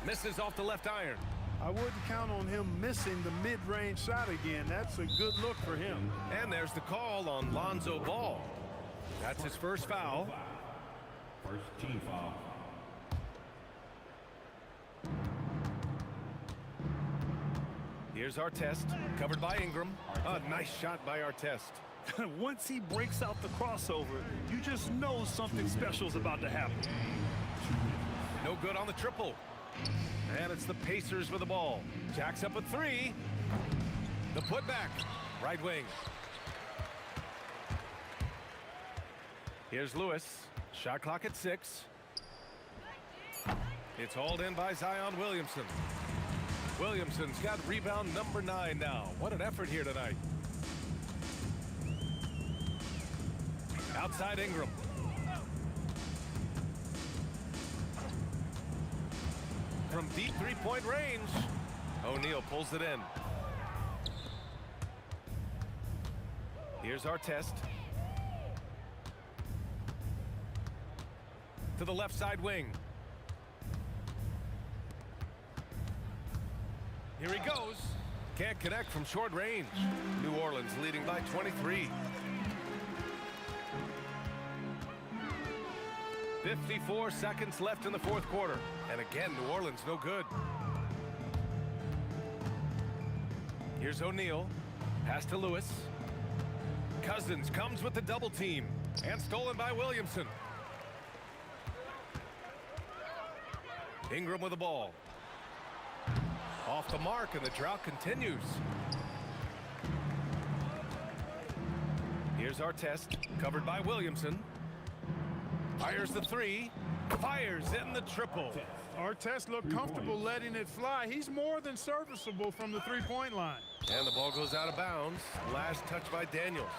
Misses off the left iron. I wouldn't count on him missing the mid-range shot again. That's a good look for him. And there's the call on Lonzo Ball. That's his first foul. First team foul. Here's Artest, covered by Ingram. A nice shot by Artest. Once he breaks out the crossover, you just know something special is about to happen. No good on the triple. And it's the Pacers with the ball. Jacks up a 3. The putback, right wing. Here's Lewis. Shot clock at 6. It's hauled in by Zion Williamson. Williamson's got rebound number 9 now. What an effort here tonight. Outside Ingram. From deep 3-point range, O'Neal pulls it in. Here's Artest. To the left side wing. Here he goes. Can't connect from short range. New Orleans leading by 23. 54 seconds left in the 4th quarter. And again, New Orleans no good. Here's O'Neal. Pass to Lewis. Cousins comes with the double team. And stolen by Williamson. Ingram with the ball. Off the mark, and the drought continues. Here's Artest, covered by Williamson. Fires the three. Fires in the triple. Artest looked comfortable letting it fly. He's more than serviceable from the three-point line. And the ball goes out of bounds. Last touch by Daniels.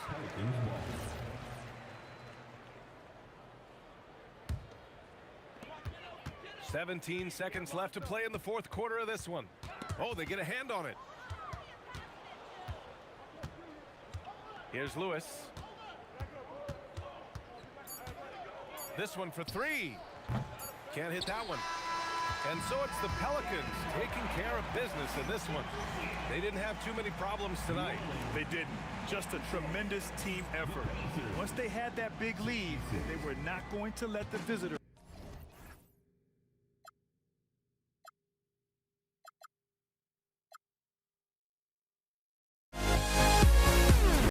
17 seconds left to play in the fourth quarter of this one. Oh, they get a hand on it. Here's Lewis. This one for three. Can't hit that one. And so it's the Pelicans taking care of business in this one. They didn't have too many problems tonight. They didn't. Just a tremendous team effort. Once they had that big lead, they were not going to let the visitors